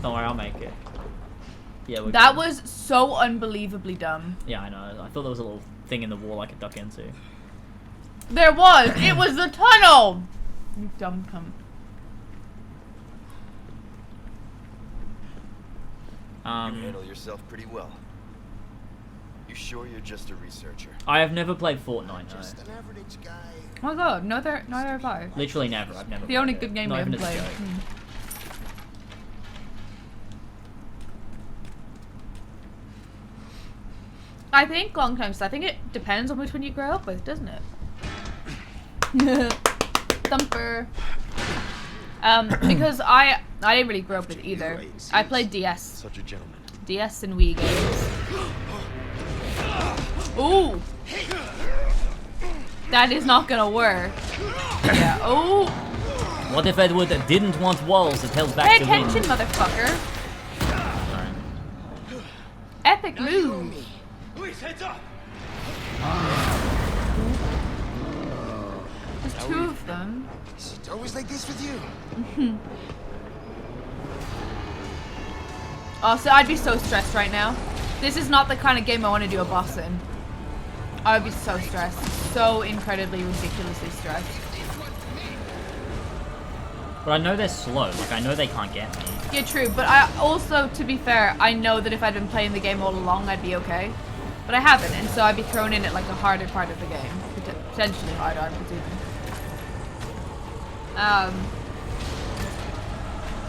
Don't worry, I'll make it. Yeah, that was so unbelievably dumb. Yeah, I know. I thought there was a little thing in the wall I could duck into. There was! It was the tunnel! You dumb cunt. You handle yourself pretty well. You sure you're just a researcher? I have never played Fortnite, no. Just an average guy. Oh my god, neither have I. Literally never. I've never. The only good game we haven't played. I think long time. So I think it depends on which one you grow up with, doesn't it? Thumper. Because I didn't really grow up with either. I played DS. Such a gentleman. DS and Wii games. Ooh. That is not gonna work. Yeah. Oh. What if Edward didn't want walls that held back Pay the wind? attention, motherfucker. Sorry. Epic move. Please, heads up! There's two of them. Is it always like this with you? Oh, so I'd be so stressed right now. This is not the kind of game I want to do a boss in. I would be so stressed. So incredibly, ridiculously stressed. But I know they're slow. Like, I know they can't get me. Yeah, true. But I also, to be fair, I know that if I'd been playing the game all along, I'd be okay. But I haven't, and so I'd be thrown in at like a harder part of the game. Potentially harder, I'm presuming.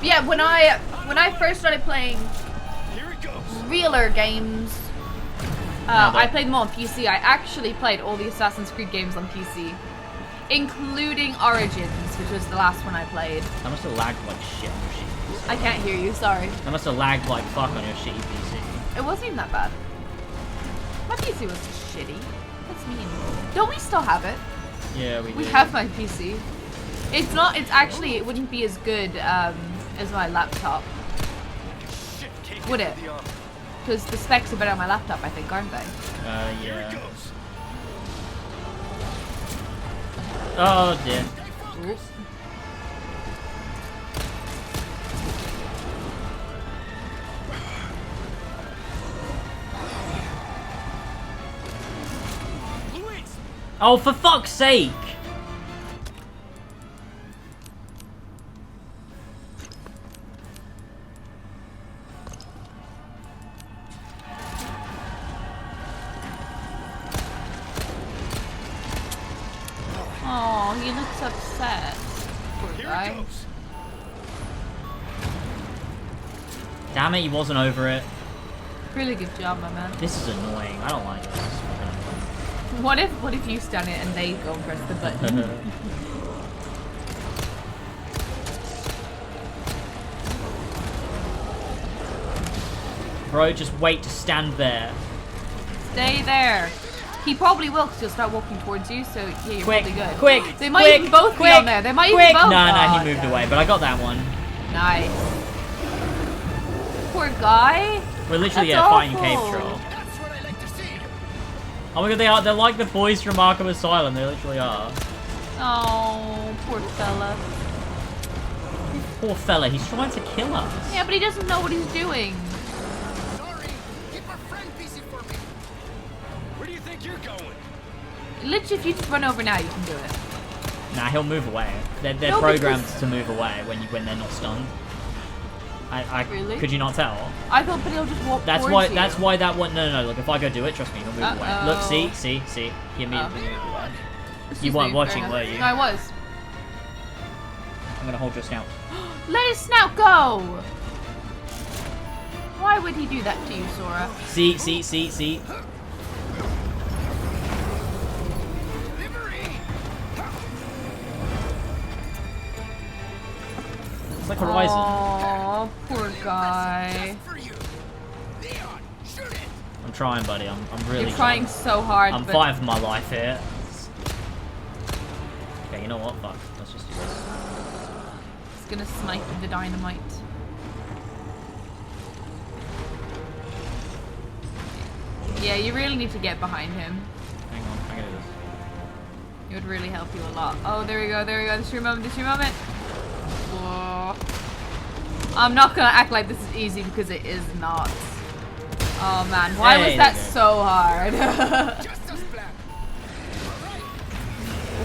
Yeah, when I first started playing realer games, I played them all on PC. I actually played all the Assassin's Creed games on PC, including Origins, which was the last one I played. That must have lagged like shit on your shitty PC. I can't hear you, sorry. That must have lagged like fuck on your shitty PC. It wasn't even that bad. My PC was shitty. That's mean. Don't we still have it? Yeah, we do. We have my PC. It's not, it's actually, it wouldn't be as good as my laptop. Would it? Because the specs are better on my laptop, I think, aren't they? Yeah. Oh dear. Oops. Oh, for fuck's sake! Oh, he looks upset. Poor guy. Damn it, he wasn't over it. Really good job, my man. This is annoying. I don't like this. What if you stun it and they go and press the button? Bro, just wait to stand there. Stay there. He probably will because he'll start walking towards you, so yeah, you're Quick, probably good. quick, They might quick, even both quick, be on there. They might quick. even both. No, Oh, he moved away, but I got that one. Nice. Poor guy. We're literally That's fighting a cave awful. troll. Oh my god, they're like the boys from Arkham Asylum, they literally are. Oh, poor fella. Poor fella, he's trying to kill us. Yeah, but he doesn't know what he's doing. Sorry, keep our friend busy for me. Where do you think you're going? Literally, if you just run over now, you can do it. Nah, he'll move away. They're No, programmed because- to move away when they're not stunned. Really? Could you not tell? I thought, but he'll just walk That's towards why. you. That's why that one. No. Look, if I go do it, trust me, he'll move away. Look, see. He immediately moved away. Excuse You weren't me, watching, fair were enough. you? No, I was. I'm gonna hold your snout. Let his snout go! Why would he do that to you, Sora? See. It's like Horizon. Oh, poor guy. I'm trying, buddy. I'm really. You're trying so hard. I'm but fighting for my life here. Okay, you know what? Fuck. Let's just do this. He's gonna snipe with the dynamite. Yeah, you really need to get behind him. Hang on, I gotta do this. It would really help you a lot. Oh, there we go. This is your moment. Whoa. I'm not gonna act like this is easy because it is not. Oh man, why Hey, was that there you go. so hard?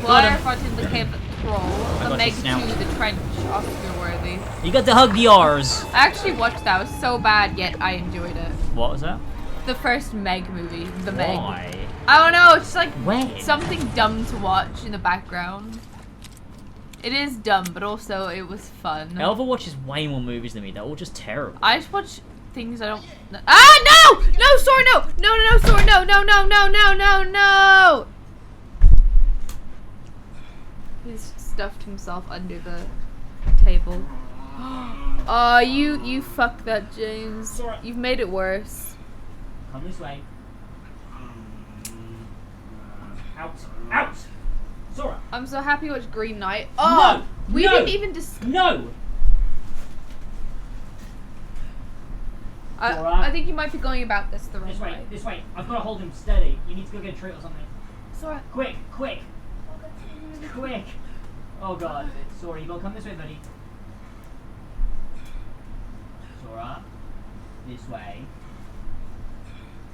Why are fighting the cave troll? got The your Meg snout. 2, the trench, Oscar worthy. You got to hug the R's. I actually watched that. It was so bad, yet I enjoyed it. What was that? The first Meg movie, the Meg. Why? I don't know. It's like When? something dumb to watch in the background. It is dumb, but also it was fun. Elva watches way more movies than me. They're all just terrible. I just watch things I don't. Ah no! No, Sora, no! No, Sora, no! He's stuffed himself under the table. Oh, you fucked that, James. Sora. You've made it worse. Come this way. Out! Sora! I'm so happy you watched Green Knight. Oh, No! we No! didn't even discuss. No! Sora. I think you might be going about this the wrong way. This way. I've got to hold him steady. You need to go get a treat or something. Sora. Quick! Oh god. Sora, you gotta come this way, buddy. Sora. This way.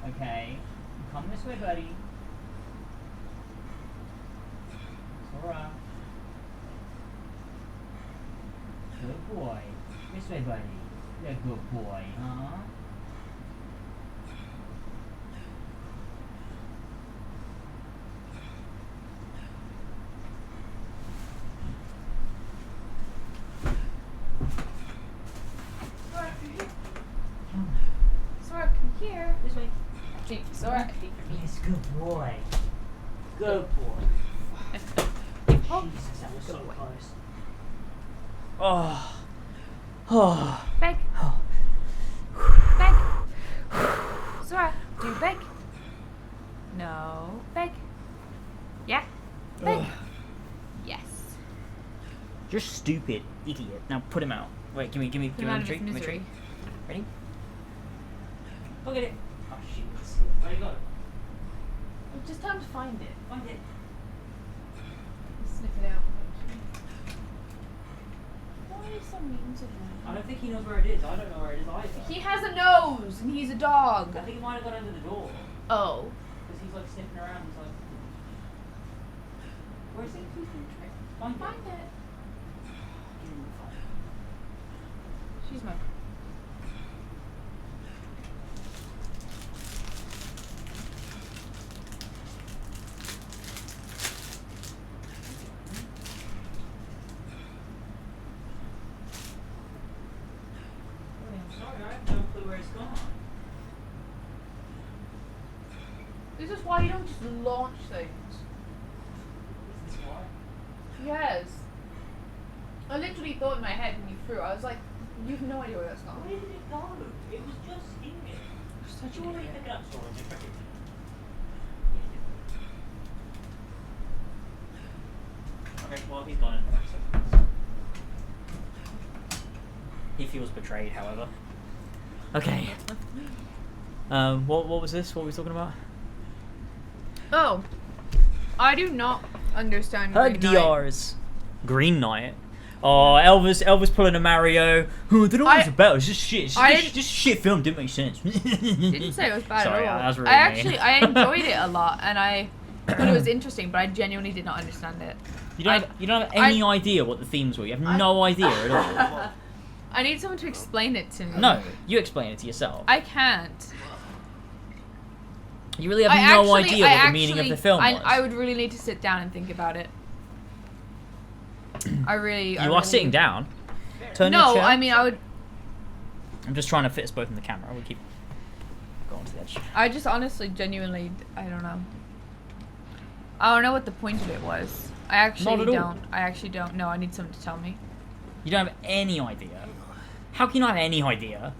Okay. Come this way, buddy. Sora. Good boy. This way, buddy. You're a good boy, huh? Sora, come here. This way. Sora. Yes, good boy. Good boy. Oh, Jesus, that was so Good boy. close. Oh. beg. Beg. Sora, do you beg? No. Beg. Yeah. Beg. Yes. You're stupid, idiot. Now put him out. Wait, give me Come out a of treat. his Give me a misery. treat. Ready? Look at it. Oh shit. Where you go? Just time to find it. Find it. Sniff it out. Why are you so mean to him? I don't think he knows where it is. I don't know where it is either. He has a nose and he's a dog. I think he might have got under the door. Oh. Because he's like sniffing around. He's like, where is it? Find it. Find it. Give him the phone. She's my. I'm sorry, I have no clue where it's gone. This is why you don't just launch things. Is this why? Yes. I literally thought in my head when you threw it, I was like, you have no idea where that's gone. Where did it go? It was just in there. You're such Do you an want me to idiot. pick it up, Sora? Just pick it. Okay, well, he's gone in there, so. He feels betrayed, however. Okay. What was this? What were we talking about? Oh. I do not understand. Hug Green Knight. DRs. Green Knight. Oh, Elvis pulling a Mario. Oh, I don't know what it's about. It's just shit. It's I just, didn't- just shit film. Didn't make sense. Didn't say it was bad Sorry, at all. that was really I mean. actually I enjoyed it a lot, and I but it was interesting. But I genuinely did not understand it. You don't have any idea what the themes were. You have no idea at all. I need someone to explain it to me. No, you explain it to yourself. I can't. You really have no idea what the meaning of the film was. I would really need to sit down and think about it. You are sitting down. Turn your chair. I mean, I would. I'm just trying to fit us both in the camera. We'll keep going to the edge. I just honestly, genuinely, I don't know. I don't know what the point of it was. I actually don't. I actually don't know. I need someone to tell me. You don't have any idea. How can you not have any idea?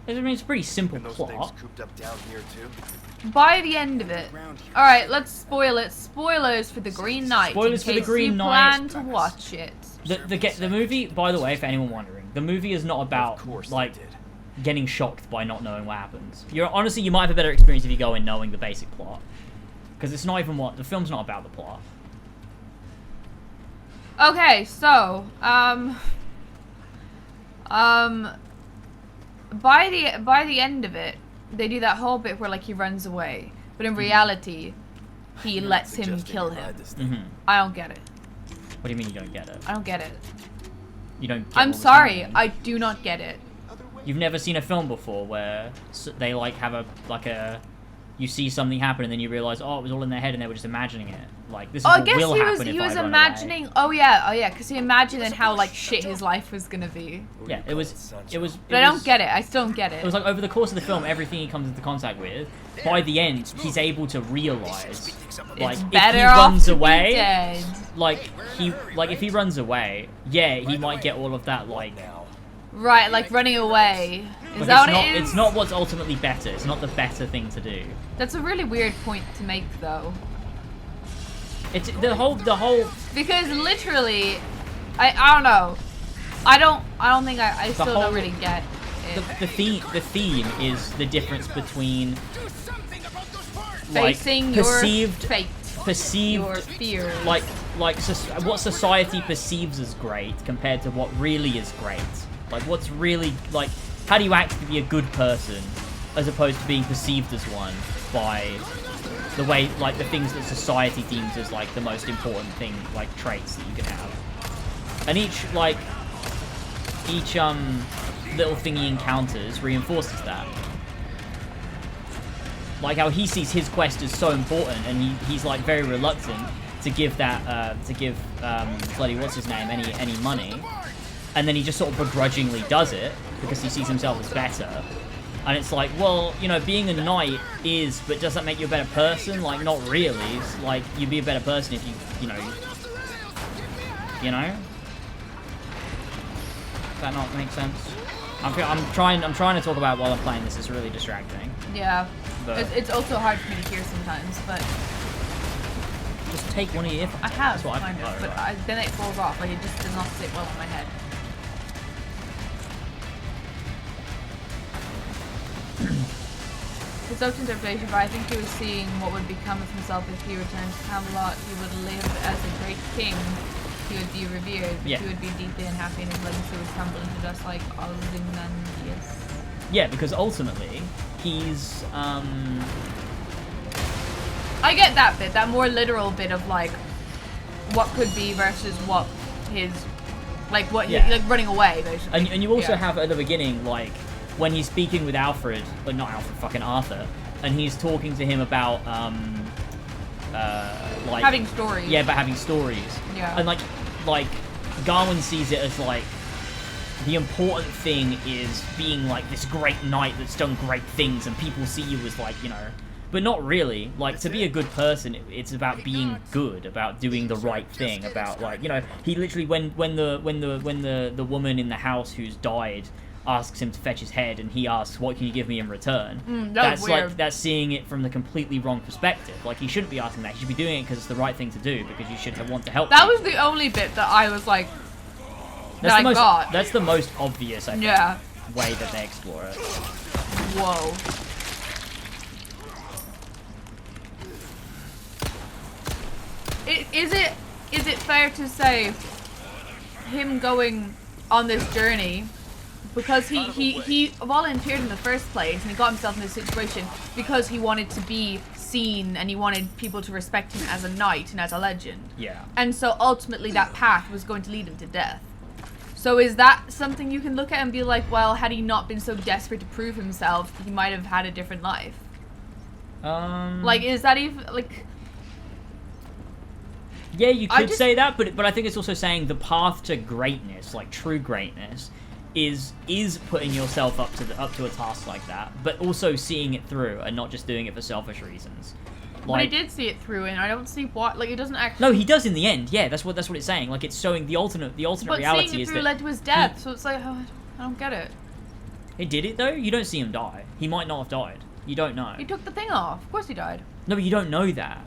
I mean, it's a pretty simple plot. Cooped up down here too. By the end of it, all right, let's spoil it. Spoilers for the Green Knight. Spoilers for the Green Knight. Plan to watch it. The movie, by the way, for anyone wondering, the movie is not about like getting shocked by not knowing what happens. Honestly, you might have a better experience if you go in knowing the basic plot, because it's not even the film's not about the plot. Okay, so by the end of it, they do that whole bit where like he runs away, but in reality, he lets him kill him. I don't get it. What do you mean you don't get it? I don't get it. You don't. Get I'm sorry, I do not get it. You've never seen a film before where they like have a you see something happen and then you realize, oh, it was all in their head and they were just imagining it. Like this is what will happen if he was I run imagining. away. Oh yeah, because he imagined how like shit his life was gonna be. Yeah, it was. But I don't get it. I still don't get it. It was like over the course of the film, everything he comes into contact with, by the end, he's able to realize, like, if he runs away, like if he runs away, yeah, he might get all of that, like. Right, like running away. Is But that what it is? It's not what's ultimately better. It's not the better thing to do. That's a really weird point to make, though. It's the whole. Because literally, I don't know. I don't think I still don't really get it. The theme is the difference between like facing perceived your fate, your fear, like what society perceives as great compared to what really is great. Like what's really like. How do you act to be a good person as opposed to being perceived as one by the way, like the things that society deems as like the most important thing, like traits that you can have. And each little thing he encounters reinforces that. Like how he sees his quest as so important and he's like very reluctant to give that, bloody what's his name, any money. And then he just sort of begrudgingly does it because he sees himself as better. And it's like, well, you know, being a knight is, but does that make you a better person? Like, not really. It's like, you'd be a better person if you know? Does that not make sense? I'm trying to talk about while I'm playing this. It's really distracting. Yeah. But It's also hard for me to hear sometimes, but... Just take one of your earphones. I have, That's what kind of, but then it falls off. Like, it just does not sit well in my head. It's up to interpretation, but I think he was seeing what would become of himself if he returned to Camelot. He would live as a great king. He would be revered. Yeah. He would be deeply unhappy, and his legacy would crumble into dust like Ozymandias. Yeah, because ultimately, he's, I get that bit, that more literal bit of, like, what could be versus what his, like, what, Yeah. like, running away, basically. And you also have at the beginning, like, when he's speaking with Alfred, but not Alfred, fucking Arthur, and he's talking to him about, like... having stories. Yeah, about having stories. Yeah. And, like, Garwin sees it as, like, the important thing is being, like, this great knight that's done great things, and people see you as, like, you know... But not really. Like, to be a good person, it's about being good, about doing the right thing, about, like, you know, he literally, when the woman in the house who's died asks him to fetch his head, and he asks, what can you give me in return? That's weird. like, that's seeing it from the completely wrong perspective. Like, he shouldn't be asking that. He should be doing it because it's the right thing to do, because you should want to help That people. was the only bit that I was like, That's that's the most obvious, I think, yeah. way that they explore it. Whoa. Is it fair to say him going on this journey because he volunteered in the first place and he got himself in this situation because he wanted to be seen and he wanted people to respect him as a knight and as a legend. Yeah. And so ultimately that path was going to lead him to death. So is that something you can look at and be like, well, had he not been so desperate to prove himself, he might have had a different life? Like, is that even, like... Yeah, you could say that, but I think it's also saying the path to greatness, like true greatness, is putting yourself up to a task like that, but also seeing it through and not just doing it for selfish reasons. But he did see it through, and I don't see what, like, it doesn't actually... No, he does in the end. Yeah, that's what it's saying. Like, it's showing the alternate reality but seeing it through led to his death, so it's like, oh, I don't get it. He did it though. You don't see him die. He might not have died. You don't know. He took the thing off. Of course he died. No, but you don't know that.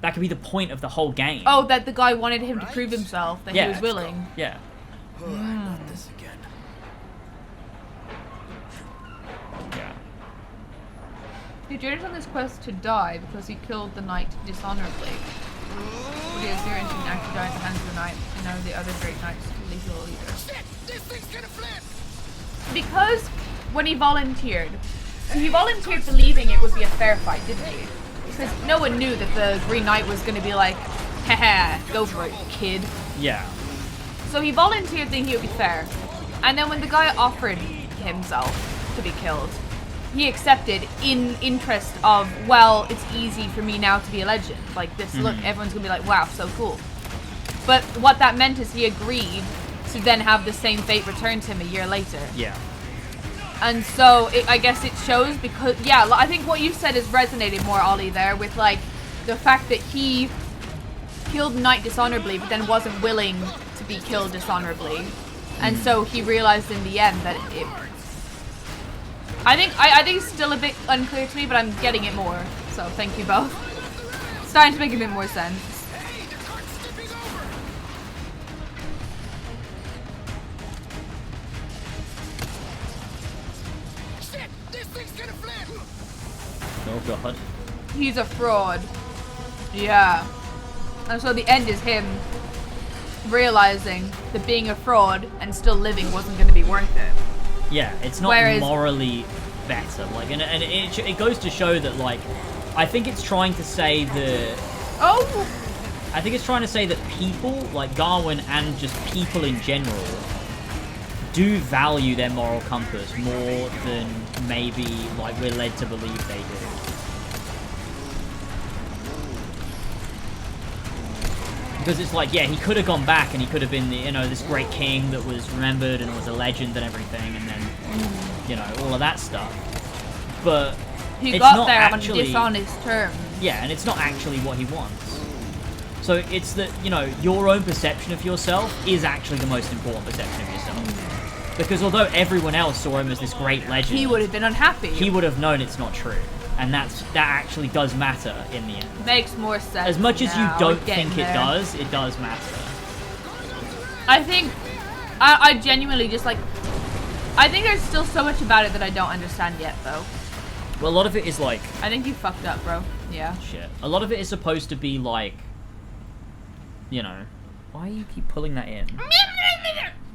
That could be the point of the whole game. Oh, that the guy wanted him to prove himself, that he was willing. Yeah. Oh, not this again. Yeah. He journeys on this quest to die because he killed the knight dishonorably. But he has zero instinct to actually die at the hands of the knight, and none of the other great knights lethal either. Shit! This thing's gonna flip! Because when he volunteered believing it would be a fair fight, didn't he? Because no one knew that the Green Knight was going to be like, haha, go for it, kid. Yeah. So he volunteered thinking it would be fair. And then when the guy offered himself to be killed, he accepted in interest of, well, it's easy for me now to be a legend. Like this, look, everyone's going to be like, wow, so cool. But what that meant is he agreed to then have the same fate returned to him a year later. Yeah. And so, I guess it shows because, yeah, I think what you said has resonated more, Ollie, there, with, like, the fact that he killed Knight dishonorably, but then wasn't willing to be killed dishonorably. And so he realized in the end that it... I think it's still a bit unclear to me, but I'm getting it more. So, thank you both. It's starting to make a bit more sense. Hey, the cart's tipping over! Shit! This thing's gonna flip! Oh god. He's a fraud. Yeah. And so the end is him realizing that being a fraud and still living wasn't going to be worth it. Yeah, it's not morally better. Like, and it goes to show that, like, I think it's trying to say that... Oh! I think it's trying to say that people, like Garwin and just people in general, do value their moral compass more than maybe, like, we're led to believe they do. Because it's like, yeah, he could have gone back and he could have been, the, you know, this great king that was remembered and was a legend and everything, and then, you know, all of that stuff. But he it's got not there actually, on dishonest terms. Yeah, and it's not actually what he wants. So it's that, you know, your own perception of yourself is actually the most important perception of yourself. Because although everyone else saw him as this great legend, he would have been unhappy. He would have known it's not true. And that actually does matter in the end. Makes more sense. As much as you don't think it does matter. I think, I genuinely just like, I think there's still so much about it that I don't understand yet, though. Well, a lot of it is like... I think you fucked up, bro. Yeah. Shit. A lot of it is supposed to be like, you know, why do you keep pulling that in?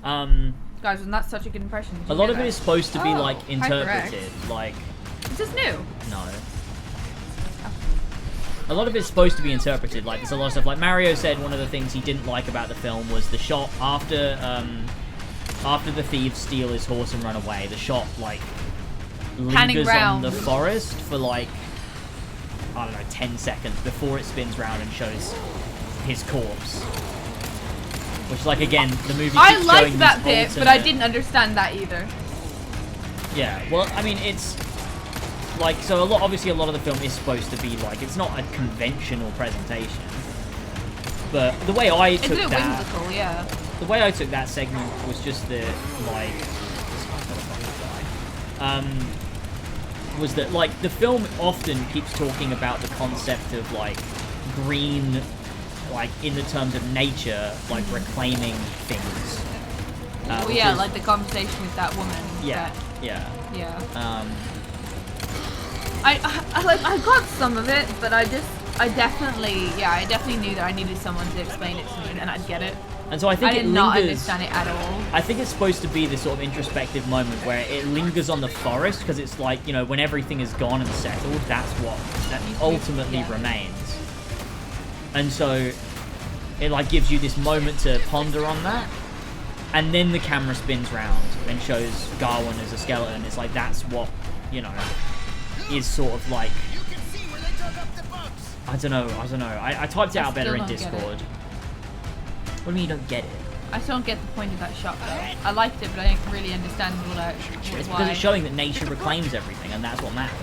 Guys, wasn't that such a good impression? A lot of it is supposed to be like interpreted, like... Is this new? No. A lot of it's supposed to be interpreted, like there's a lot of stuff. Like Mario said, one of the things he didn't like about the film was the shot after the thieves steal his horse and run away. The shot like lingers on the forest for like, I don't know, 10 seconds before it spins round and shows his corpse. Which, like, again, the movie. I liked that bit, but I didn't understand that either. Yeah, well, I mean, it's. Like, so obviously a lot of the film is supposed to be like, it's not a conventional presentation. But the way I took it's that... whimsical, yeah. The way I took that segment was just that, like... was that, like, the film often keeps talking about the concept of, like, green, like, in the terms of nature, like, reclaiming things. Well, yeah, like the conversation with that woman. Yeah, yeah. I got some of it, but I definitely knew that I needed someone to explain it to me, and I'd get it. And so I think I it did not lingers. understand it at all. I think it's supposed to be this sort of introspective moment where it lingers on the forest because it's like, you know, when everything is gone and settled, that ultimately Yeah. remains. And so it like gives you this moment to ponder on that. And then the camera spins round and shows Garwin as a skeleton. It's like that's what, you know, is sort of like, You can see where they dug up the bugs. I don't know. I typed it I out better in still don't get it. Discord. What do you mean you don't get it? I still don't get the point of that shot though. I liked it, but I didn't really understand It's why. because it's showing that nature reclaims everything, and that's what matters.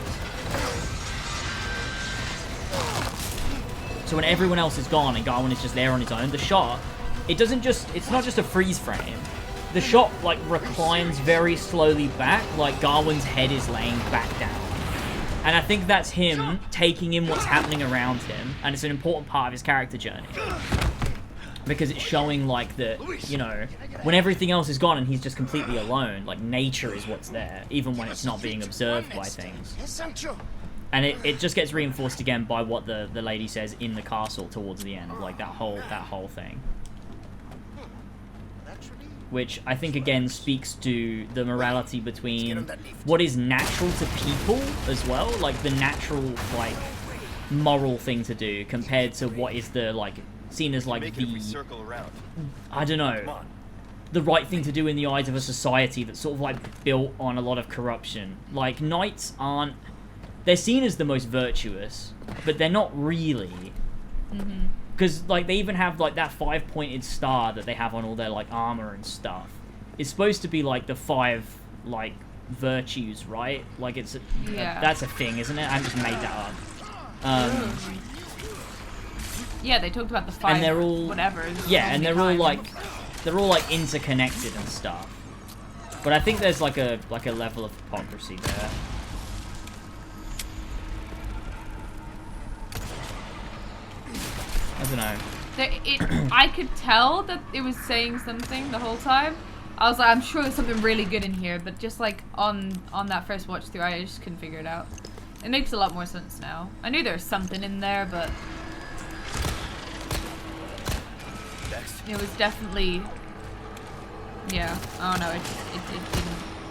So when everyone else is gone and Garwin is just there on his own, the shot, it's not just a freeze frame. The shot, like, reclines very slowly back, like Garwin's head is laying back down. And I think that's him taking in what's happening around him, and it's an important part of his character journey. Because it's showing, like, that, you know, when everything else is gone and he's just completely alone, like, nature is what's there, even when it's not being observed by things. And it just gets reinforced again by what the lady says in the castle towards the end, like, that whole thing. Which I think, again, speaks to the morality between what is natural to people as well, like, the natural, like, moral thing to do, compared to what is the, like, seen as like circle around. I don't know, the right thing to do in the eyes of a society that's sort of like built on a lot of corruption. Like, knights aren't, they're seen as the most virtuous, but they're not really. Because like they even have like that 5-pointed star that they have on all their like armor and stuff. It's supposed to be like the 5 like virtues, right? Like it's that's a thing, isn't it? I just made that up. Yeah, they talked about the 5, and they're all whatever. and they're all like interconnected and stuff. But I think there's like a level of hypocrisy there. I don't know. I could tell that it was saying something the whole time. I was like, I'm sure there's something really good in here, but just like on that first watch through, I just couldn't figure it out. It makes a lot more sense now. I knew there was something in there, but it was definitely, yeah, I don't know, it didn't,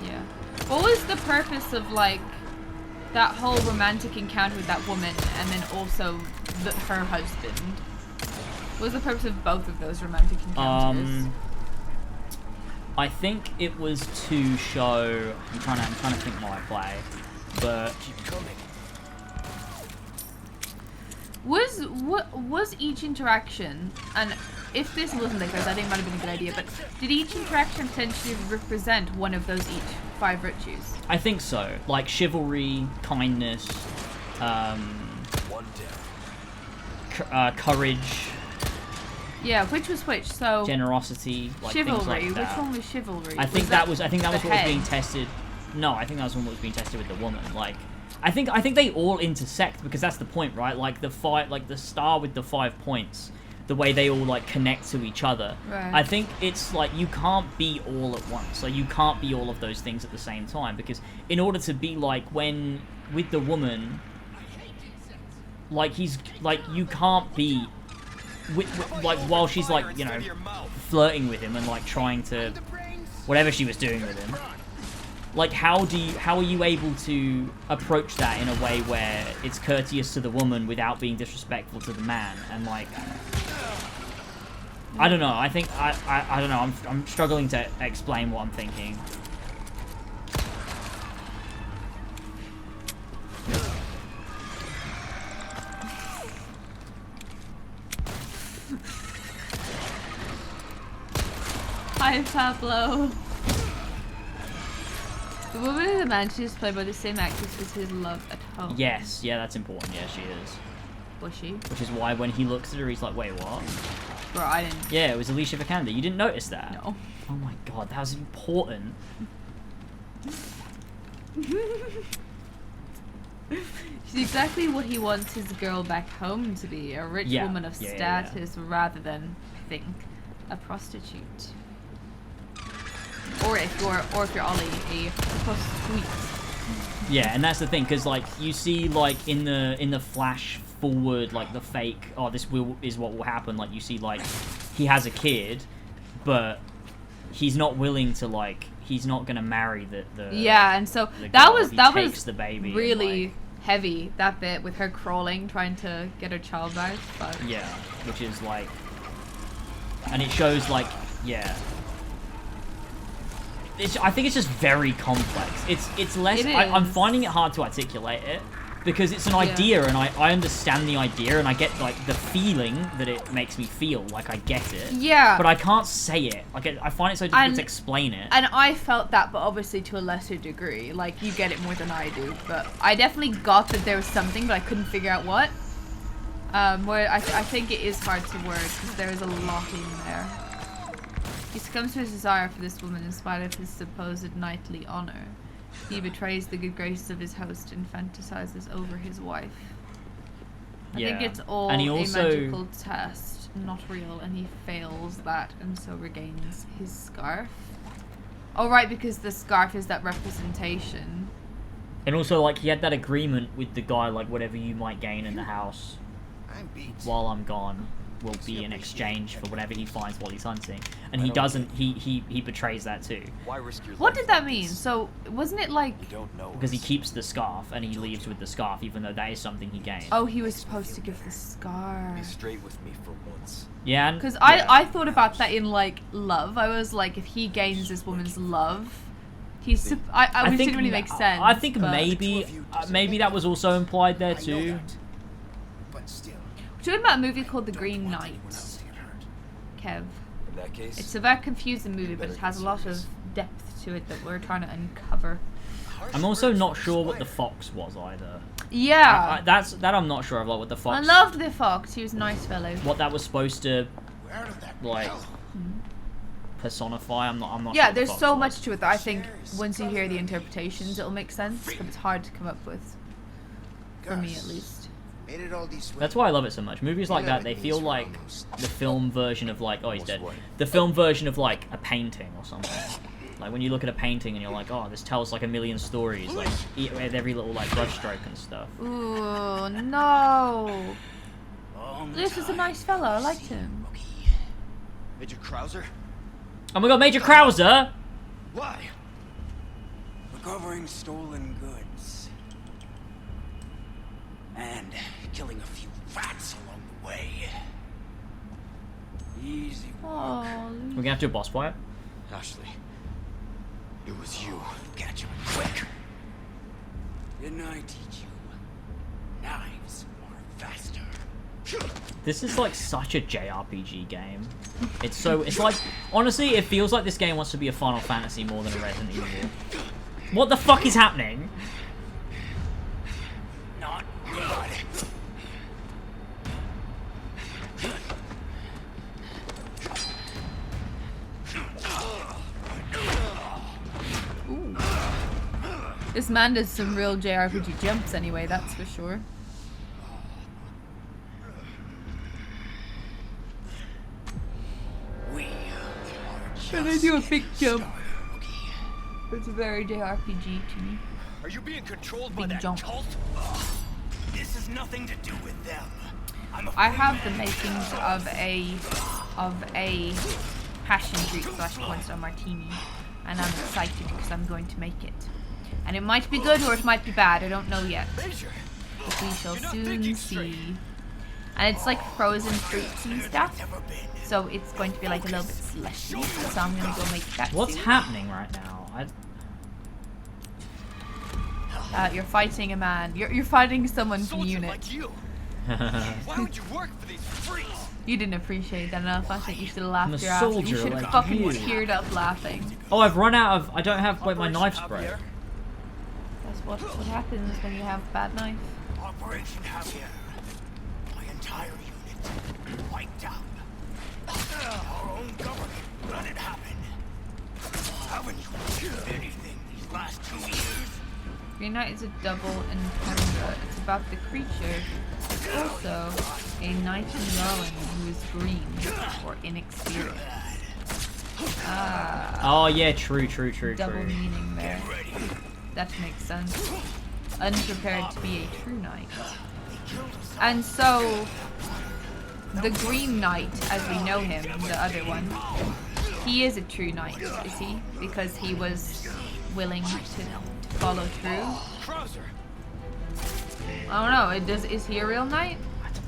yeah. What was the purpose of, like, that whole romantic encounter with that woman, and then also her husband? What was the purpose of both of those romantic encounters? I think it was to show, I'm trying to think while I play, but Keep coming. Was each interaction, and if this wasn't the case, I think it might have been a good idea, but did each interaction potentially represent one of those 5 virtues? I think so. Like chivalry, kindness, courage. Yeah, which was which? So Generosity, like chivalry. things like that. Which one was chivalry? I think that was what was head? being tested. No, I think that was what was being tested with the woman. Like, I think they all intersect because that's the point, right? Like the star with the 5 points, the way they all like connect to each other. Right. I think it's like you can't be all at once. Like you can't be all of those things at the same time because in order to be like when with the woman, like you can't be like while she's like, you know, flirting with him and like trying to whatever she was doing with him. Like how are you able to approach that in a way where it's courteous to the woman without being disrespectful to the man? And like I don't know. I think I don't know. I'm struggling to explain what I'm thinking. Hi, Pablo. The woman in the mansion is played by the same actress as his love at home. Yes, yeah, that's important. Yeah, she is. Was she? Which is why when he looks at her, he's like, wait, what? Bro, I didn't. Yeah, it was Alicia Vikander. You didn't notice that? No. Oh my god, that was important. She's exactly what he wants his girl back home to be. A rich woman of status rather than, I think, a prostitute. Or if you're Ollie, a prostitute. Yeah, and that's the thing, because like you see, like in the flash forward, like the fake, oh, is what will happen. Like you see, like he has a kid, but he's not willing to like. He's not gonna marry the yeah, and so the that girl. was He that takes was the baby really and, heavy, that bit with her crawling trying to get her child out. But like, yeah, which is like, and it shows like I think it's just very complex. It's less. It I'm is. finding it hard to articulate it because it's an idea, and I understand the idea, and I get like the feeling that it makes me feel like I get it. yeah, But I can't say it. Like I find it so difficult And- to explain it. and I felt that, but obviously to a lesser degree. Like, you get it more than I do, but I definitely got that there was something, but I couldn't figure out what. Where I think it is hard to word because there is a lot in there. He succumbs to his desire for this woman in spite of his supposed knightly honor. He betrays the good graces of his host and fantasizes over his wife. I think it's all And he a also- magical test, not real, and he fails that and so regains his scarf. Oh, right, because the scarf is that representation. And also, like, he had that agreement with the guy, like, whatever you might gain in the house I'm beat. while I'm gone will be in exchange for whatever he finds while he's hunting. And he doesn't, he betrays that too. Why risk your What life did that like mean? this? So, wasn't it like... You don't know Because he us. keeps the scarf, and he leaves with the scarf, even though that is something he gained. Oh, he was supposed to give the scar. Be straight with me for once. Yeah, and... Because yeah. I thought about that in, like, love. I was like, if he gains this woman's love, he's... which didn't really make sense. I think but- maybe that was also implied there I know too. that. But still, We're talking about a movie called The Green want Knight, anyone else to get hurt. Kev. In that case, It's a very confusing movie, but it has a lot of depth to it that we're trying to uncover. I'm also not sure what the fox was either. Yeah. That I'm not sure of, like what the I fox. loved the fox. He was a nice fellow. What that was supposed to Where did that like go? personify. I'm not. Yeah, sure what the there's fox so was. much to it that I think once you hear the interpretations, it'll make sense, but it's hard to come up with. For me, at least. Made it all these way. That's why I love it so much. Movies like that, they feel like the film version of like, oh, he's dead. The film version of like a painting or something. Like when you look at a painting and you're like, oh, this tells like a million stories, like with every little like brush stroke and stuff. Ooh, no. Long This is a nice fellow. I liked him. Okay. Major Krauser? Oh my god, Major Krauser! Why? Recovering stolen goods. And killing a few rats along the way. Easy work. Oh, We're gonna have to do a boss fight. Ashley, it was you. Catch him quick. Didn't I teach you? Knives are faster. This is like such a JRPG game. It's like, honestly, it feels like this game wants to be a Final Fantasy more than a Resident Evil. What the fuck is happening? Not good. ooh. This man does some real JRPG jumps anyway, that's for sure. We are Can I just do a getting big jump? started, Wookie. It's very JRPG to me. are you being controlled by Big that jump. cult? This has nothing to do with them. I'm a I free have the man. makings of a passion fruit / cornerstone martini, and I'm excited because I'm going to make it. And it might be good or it might be bad. I don't know yet, Major, but we shall You're not soon thinking see. straight. And it's like frozen fruits and stuff, Never been. so it's going to be like a little bit slushy. So I'm gonna go make that. What's soon. happening right now? You're fighting a man. You're fighting someone from soldier unit. like you. Why would you work for these freaks? You didn't appreciate that enough. I think you should have laughed I'm a your ass off. You soldier should have like fucking you. teared up laughing. Oh, I've run out of. I don't have like my knife's broke. Javier? That's what happens when you have bad knife. Operation Javier. My entire unit wiped out. Our own government let it happen. Haven't you achieved anything these last 2 years? Green Knight is a double entendre. It's about the creature. It's also a knight in Rowan who is green or inexperienced. Ah, Oh yeah, true. double meaning there. That makes sense. Unprepared to be a true knight. And so, the Green Knight, as we know him, the other one, he is a true knight, is he? Because he was willing to follow through. Krauser. I don't know. Is he a real knight?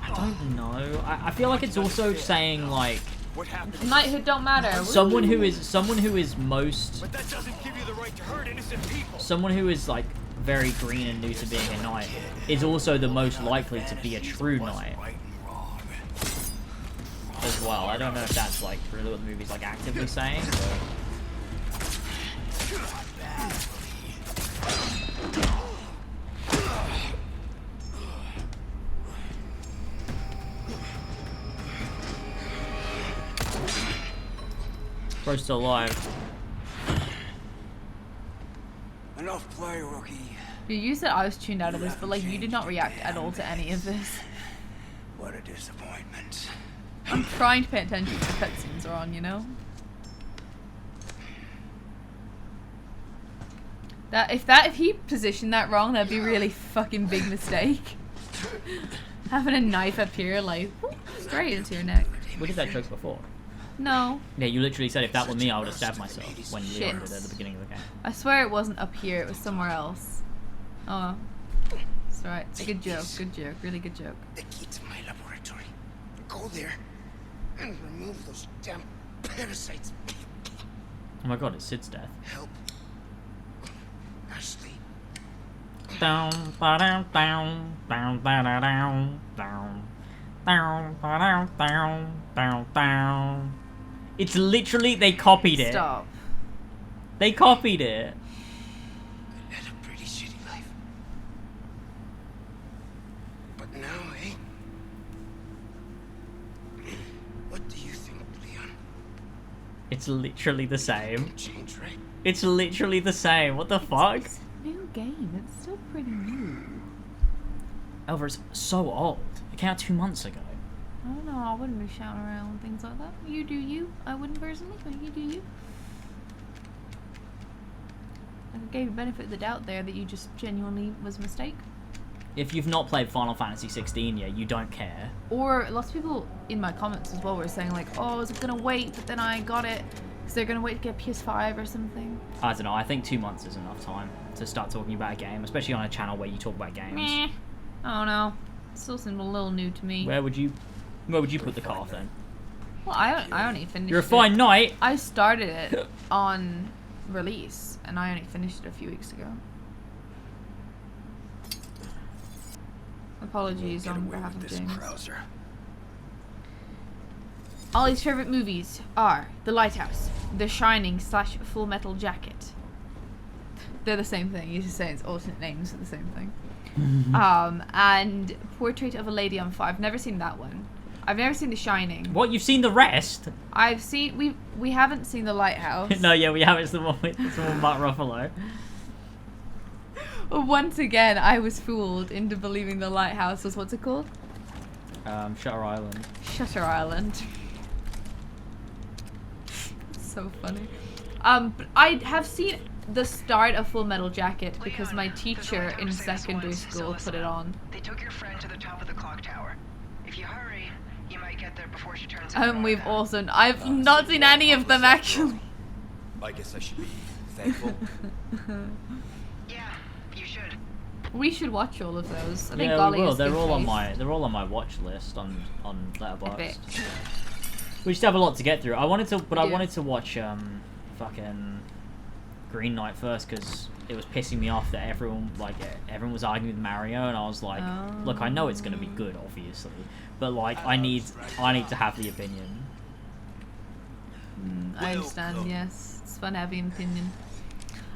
I don't know. I feel like it's also saying like What happened? Knighthood don't matter. someone who is most But that doesn't give you the right to hurt innocent people. someone who is like very green and new to being a knight is also the most likely to be a true knight Right and wrong. as well. I don't know if that's like really what the movie's like actively saying. But... Bro's still alive. Enough play, rookie. You said I was tuned out of this, but like you did not react at all to any of this. What a disappointment. I'm trying to pay attention to the cutscenes are on, you know? If he positioned that wrong, that'd be a really fucking big mistake. Having a knife up here, like, whoop, straight into your neck. We did that joke before. No. Yeah, you literally said if that were me, I would have stabbed myself when Shit. Leon did it at the beginning of the game. I swear it wasn't up here, it was somewhere else. Oh. It's alright. It's a good joke, really good joke. The key to my laboratory. Go there and remove those damn parasites. Oh my god, it's Sid's death. Help Ashley. Down, ba-down, down, down, ba-da, down, down, down, ba-down, down, down, down. It's literally, they copied it. Stop. They copied it. Led a pretty shitty life. But now, eh? What do you think, Leon? It's literally the same. Change, right? It's literally the same. What the fuck? It's a new game, it's still pretty new. Elva is so old. It came out 2 months ago. I don't know, I wouldn't be shouting around and things like that. You do you. I wouldn't personally, but you do you. I gave you benefit of the doubt there that you just genuinely was a mistake. If you've not played Final Fantasy 16 yet, you don't care. Or lots of people in my comments as well were saying like, oh, I was gonna wait, but then I got it. Because they're gonna wait to get PS5 or something. I don't know, I think 2 months is enough time to start talking about a game, especially on a channel where you talk about games. Meh. I don't know. Still seemed a little new to me. Where would you put the car then? Well, I only finished You're a fine it. knight! I started it on release, and I only finished it a few weeks ago. Apologies on behalf of James. Krauser. Ollie's favorite movies are The Lighthouse, The Shining / Full Metal Jacket. They're the same thing. You just say it's alternate names for the same thing. And Portrait of a Lady on Fire. I've never seen that one. I've never seen The Shining. What, you've seen the rest? I've seen we haven't seen The Lighthouse. No, yeah, we have. It's the one with Mark Ruffalo. Once again, I was fooled into believing The Lighthouse was what's it called? Shutter Island. Shutter Island. So funny. But I have seen the start of Full Metal Jacket because my teacher in secondary school put it on. They took your friend to the top of the clock tower. If you hurry, you might get there before she turns. We've also I've not seen any of them actually. I guess I should be thankful. Yeah, you should. We should watch all of those. I think Yeah, Golly we will. is They're good all on taste. my watch list on Letterboxd. Epic. We just have a lot to get through. I wanted to watch fucking Green Knight first because it was pissing me off that everyone was arguing with Mario, and I was like, look, I know it's gonna be good, obviously, but like I need to have the opinion. I understand. Yes, it's fun having an opinion.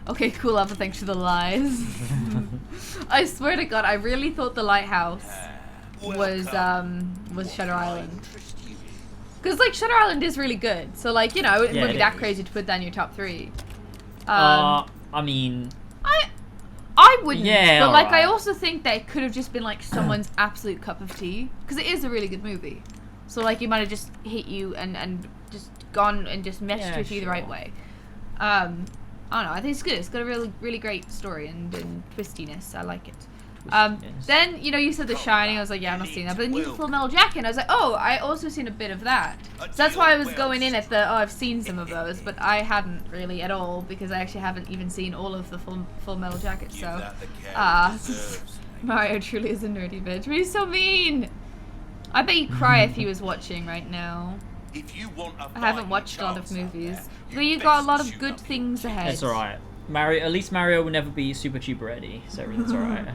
Okay, cool. Alpha, thanks for the lies. I swear to God, I really thought The Lighthouse was Shutter Island. Because like Shutter Island is really good, so like it wouldn't be that crazy to put that in your top 3. I mean, I wouldn't. Yeah, but like I alright. also think that it could have just been like someone's absolute cup of tea because it is a really good movie. So like it might have just hit you and just gone and just meshed with you the right way. I don't know. I think it's good. It's got a really really great story and twistiness. I like it. Yes. Then, you know, you said The Shining. I was like, yeah, I'm not seeing that. But then you said Full Metal Jacket. And I was like, oh, I also seen a bit of that. So that's why I was going in at the, oh, I've seen some of those. But I hadn't really at all because I actually haven't even seen all of the Full Metal Jacket. So, Mario truly is a nerdy bitch. But he's so mean. I bet he'd cry if he was watching right now. If you want a I haven't watched a lot of movies. But you got a lot of good things ahead. It's alright. Mario, at least Mario will never be super cheap ready, so everything's alright.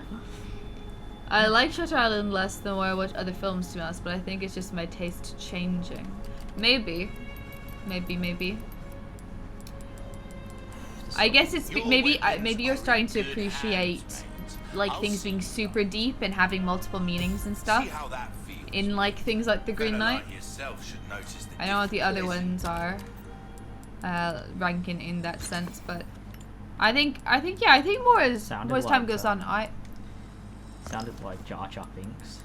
I like Shutter Island less than where I watch other films, to be honest, but I think it's just my taste changing. Maybe. I guess it's maybe you're starting to appreciate like things being super deep and having multiple meanings and stuff in like things like The Green Knight. I don't know what the other ones are ranking in that sense, but I think more as time goes on. Sounded like Jar Jar Binks.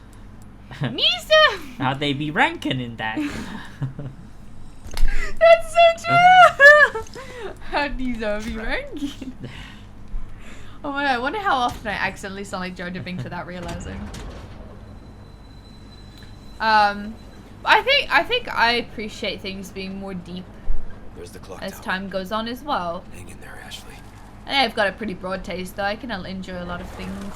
Misa! How'd they be ranking in that? That's so true! How'd these all be ranking? Oh my god, I wonder how often I accidentally sound like Jar Jar Binks without realizing. I think I appreciate things being more deep There's the clock as tower. time goes on as well. Hang in there, Ashley. And I've got a pretty broad taste though. I can enjoy a lot of things.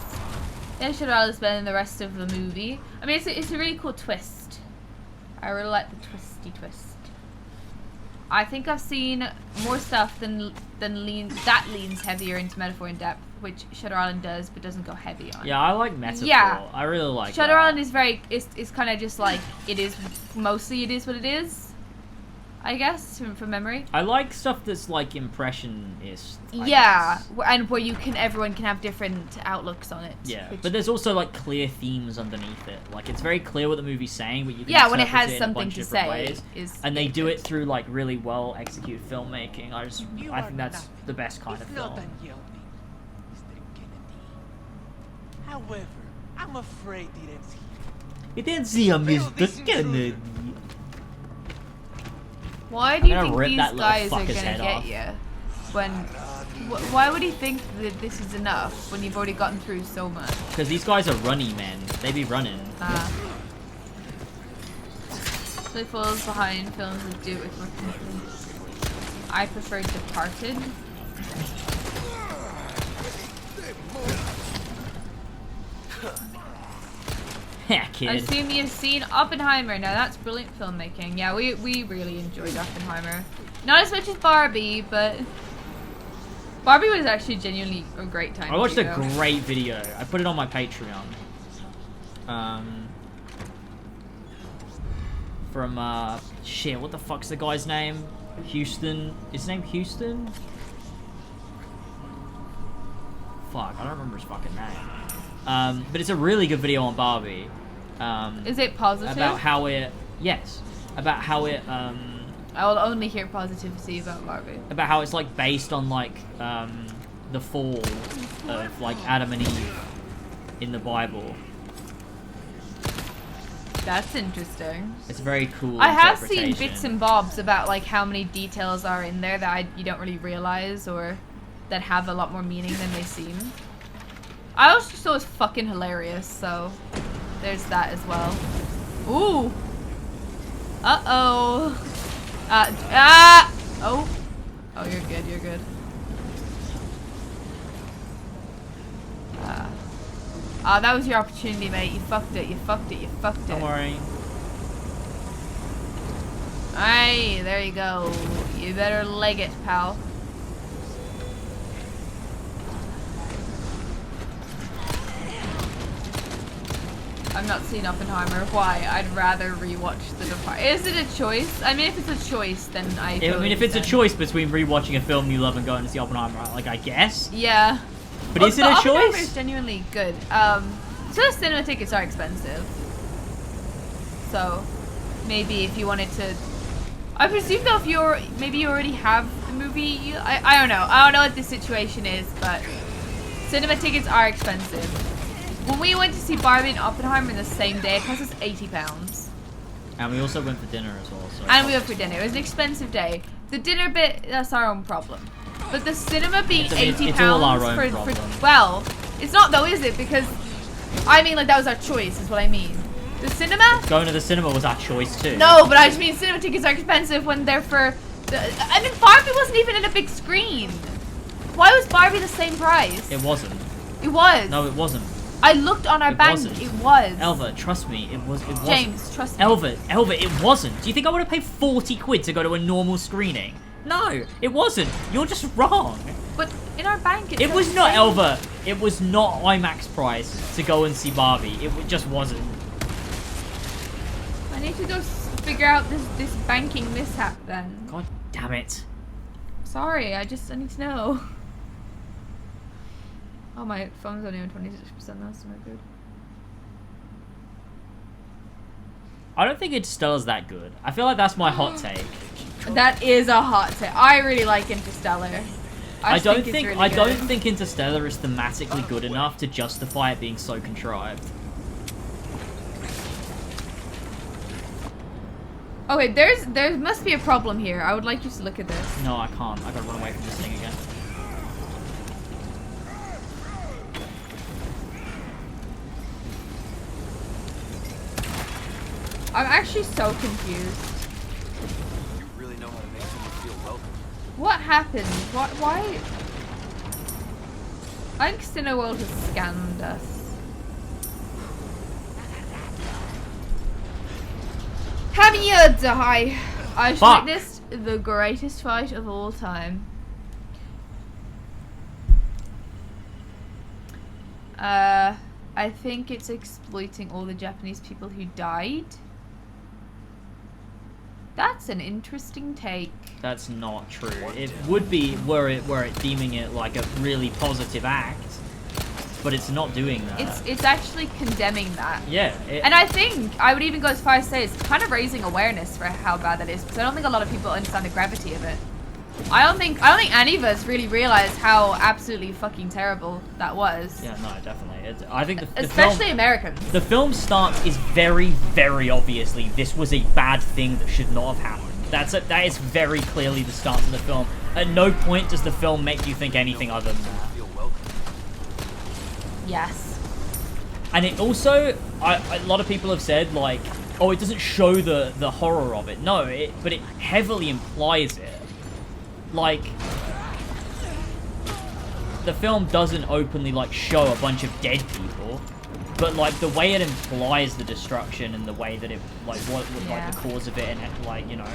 Yeah, I should rather spend the rest of the movie. I mean, it's a really cool twist. I really like the twisty twist. I think I've seen more stuff that leans heavier into metaphor and depth, which Shutter Island does, but doesn't go heavy on. Yeah, I like metaphor. Yeah. I really like Shutter that. Island is very, it's kind of just like, it is what it is, I guess, from memory. I like stuff that's like impressionist. I Yeah, guess. and where everyone can have different outlooks on it. Yeah, which- but there's also like clear themes underneath it. Like it's very clear what the movie's saying, but you can yeah, when it interpret has in a something bunch to of different say, ways. is And they do it through like really well executed filmmaking. I think that's the best kind of film. Mr. Kennedy. However, I'm afraid You didn't see a Mr. Kennedy. Why do you I'm gonna think rip these that little guys are fucker's gonna head get off. you? When, why would he think that this is enough when you've already gotten through so much? Because these guys are runny men. They be running. So he falls behind films that do it with more commitment. I prefer Departed. Yeah, I kid. assume you've seen Oppenheimer. Now that's brilliant filmmaking. Yeah, we really enjoyed Oppenheimer. Not as much as Barbie, but Barbie was actually genuinely a great time. I watched a to go. great video. I put it on my Patreon. From shit, what the fuck's the guy's name? Houston. Is his name Houston? Fuck, I don't remember his fucking name. But it's a really good video on Barbie. Is it positive? About how it, yes, about how it, I will only hear positivity about Barbie. about how it's like based on like the fall of like Adam and Eve in the Bible. That's interesting. It's a very cool. I have seen interpretation. bits and bobs about like how many details are in there that you don't really realize or that have a lot more meaning than they seem. I also just thought it was fucking hilarious, so there's that as well. Ooh. Uh-oh. Oh. Oh, you're good, you're good. That was your opportunity, mate. You fucked it, you fucked it, you fucked it. Don't worry. Aye, there you go. You better leg it, pal. I've not seen Oppenheimer. Why? I'd rather rewatch The Departed. Is it a choice? I mean, if it's a choice, then I I mean, if it's a choice between rewatching a film you love and going to see Oppenheimer, like I guess. Yeah. But is it a Oppenheimer choice? is genuinely good. So the cinema tickets are expensive. So, maybe if you wanted to... I presume though if maybe you already have the movie, I don't know. I don't know what the situation is, but cinema tickets are expensive. When we went to see Barbie and Oppenheimer in the same day, it cost us £80. And we also went for dinner as well. So And we went for dinner. It was an expensive day. The dinner bit, that's our own problem. But the cinema being It's £80 all our own for problem. well, it's not though, is it? Because I mean, like, that was our choice, is what I mean. The cinema? Going to the cinema was our choice too. No, but I just mean cinema tickets are expensive when they're for... I mean, Barbie wasn't even in a big screen. Why was Barbie the same price? It wasn't. It was. No, it wasn't. I looked on our bank. Wasn't. It was. Elva, trust me, it wasn't. James, trust me. Elva, it wasn't. Do you think I would have paid 40 quid to go to a normal screening? No, it wasn't. You're just wrong. But in our bank, It was not, Elva. It was not IMAX price to go and see Barbie. It just wasn't. I need to go figure out this banking mishap then. God damn it. Sorry, I need to know. Oh, my phone's only on 26%. That's not good. I don't think Interstellar's that good. I feel like that's my hot take. That is a hot take. I really like Interstellar. I don't it's think really good. Interstellar is thematically good enough to justify it being so contrived. Okay, there must be a problem here. I would like you to look at this. No, I can't. I gotta run away from this thing again. I'm actually so confused. You really know how to make someone feel welcome. What happened? Why? I think Cineworld has scammed us. Have you die? I should Fuck. make this the greatest fight of all time. I think it's exploiting all the Japanese people who died. That's an interesting take. That's not true. It would be were it deeming it like a really positive act, but it's not doing that. It's actually condemning that. Yeah. And I think I would even go as far as to say it's kind of raising awareness for how bad that is, because I don't think a lot of people understand the gravity of it. I don't think any of us really realize how absolutely fucking terrible that was. Yeah, no, definitely. I think the especially film, Americans. The film's stance is very, very obviously this was a bad thing that should not have happened. That is very clearly the stance of the film. At no point does the film make you think anything other than that. Feel welcome. Yes. And it also, a lot of people have said like, oh, it doesn't show the horror of it. No, but it heavily implies it. Like, the film doesn't openly like show a bunch of dead people, but like the way it implies the destruction and the way that it like what was like the cause of it and like, you know.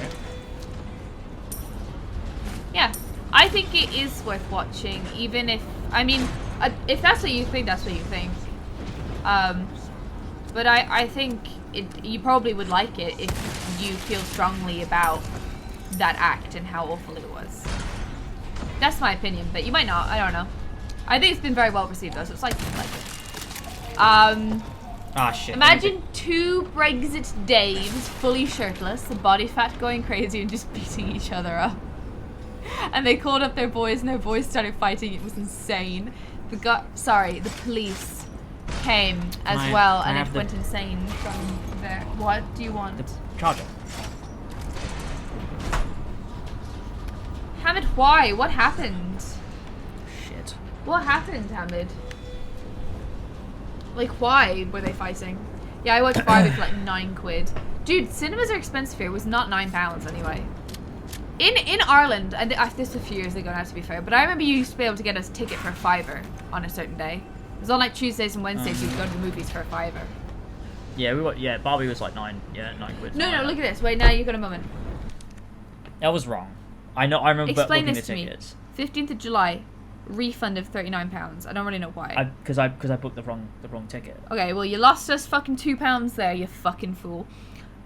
Yeah, I think it is worth watching, even if if that's what you think, that's what you think. But I think you probably would like it if you feel strongly about that act and how awful it was. That's my opinion, but you might not. I don't know. I think it's been very well received though, so it's like it. Ah shit. Imagine two Brexit Daves fully shirtless, the body fat going crazy and just beating each other up. And they called up their boys and their boys started fighting. It was insane. The police came as well and it went insane from there. What do you want? The charger. Hamid, why? What happened? Shit. What happened, Hamid? Like, why were they fighting? Yeah, I watched Barbie for like 9 quid. Dude, cinemas are expensive here. It was not £9 anyway. In Ireland, and this was a few years ago now to be fair, but I remember you used to be able to get a ticket for £5 on a certain day. It was on like Tuesdays and Wednesdays you could go to the movies for £5. Yeah, Barbie was like 9 quid. No, look at this. Wait, now you got a moment. That was wrong. I remember Explain booking this the to me. tickets. 15th of July, refund of £39. I don't really know why. Because I booked the wrong ticket. Okay, well you lost us fucking £2 there, you fucking fool.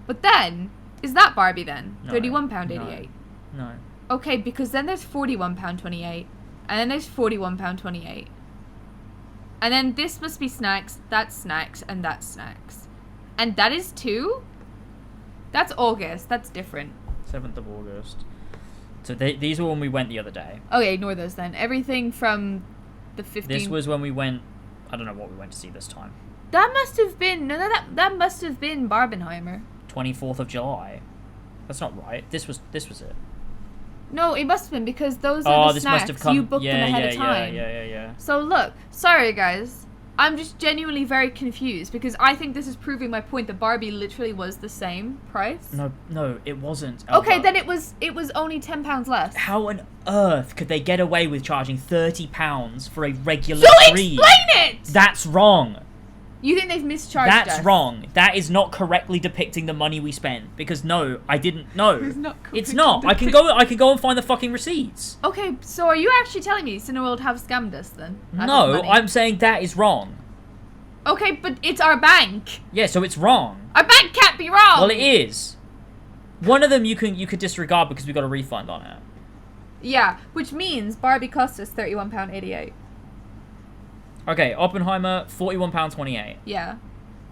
But then, is that Barbie then? No, £31.88. No. Okay, because then there's £41.28, and then there's £41.28, and then this must be snacks, that's snacks, and that's snacks, and that is 2. That's August. That's different. 7th of August. So these were when we went the other day. Okay, ignore those then. Everything from the 15th. This was when we went. I don't know what we went to see this time. That must have been that must have been Barbenheimer. 24th of July. That's not right. This was it. No, it must have been because those are the this snacks. must have come. You booked them ahead of time. Yeah. So look, sorry guys, I'm just genuinely very confused because I think this is proving my point that Barbie literally was the same price. No, it wasn't. Okay, Elva. then it was only £10 less. How on earth could they get away with charging £30 for a regular So screen? explain it! That's wrong. You think they've mischarged That's us? wrong. That is not correctly depicting the money we spent. Because no, I didn't know. It's not. I can go and find the fucking receipts. Okay, so are you actually telling me Cineworld have scammed us then? out of No, money? I'm saying that is wrong. Okay, but it's our bank. Yeah, so it's wrong. Our bank can't be wrong. Well, it is. One of them you could disregard because we got a refund on it. Yeah, which means Barbie cost us £31.88. Okay, Oppenheimer, £41.28. Yeah.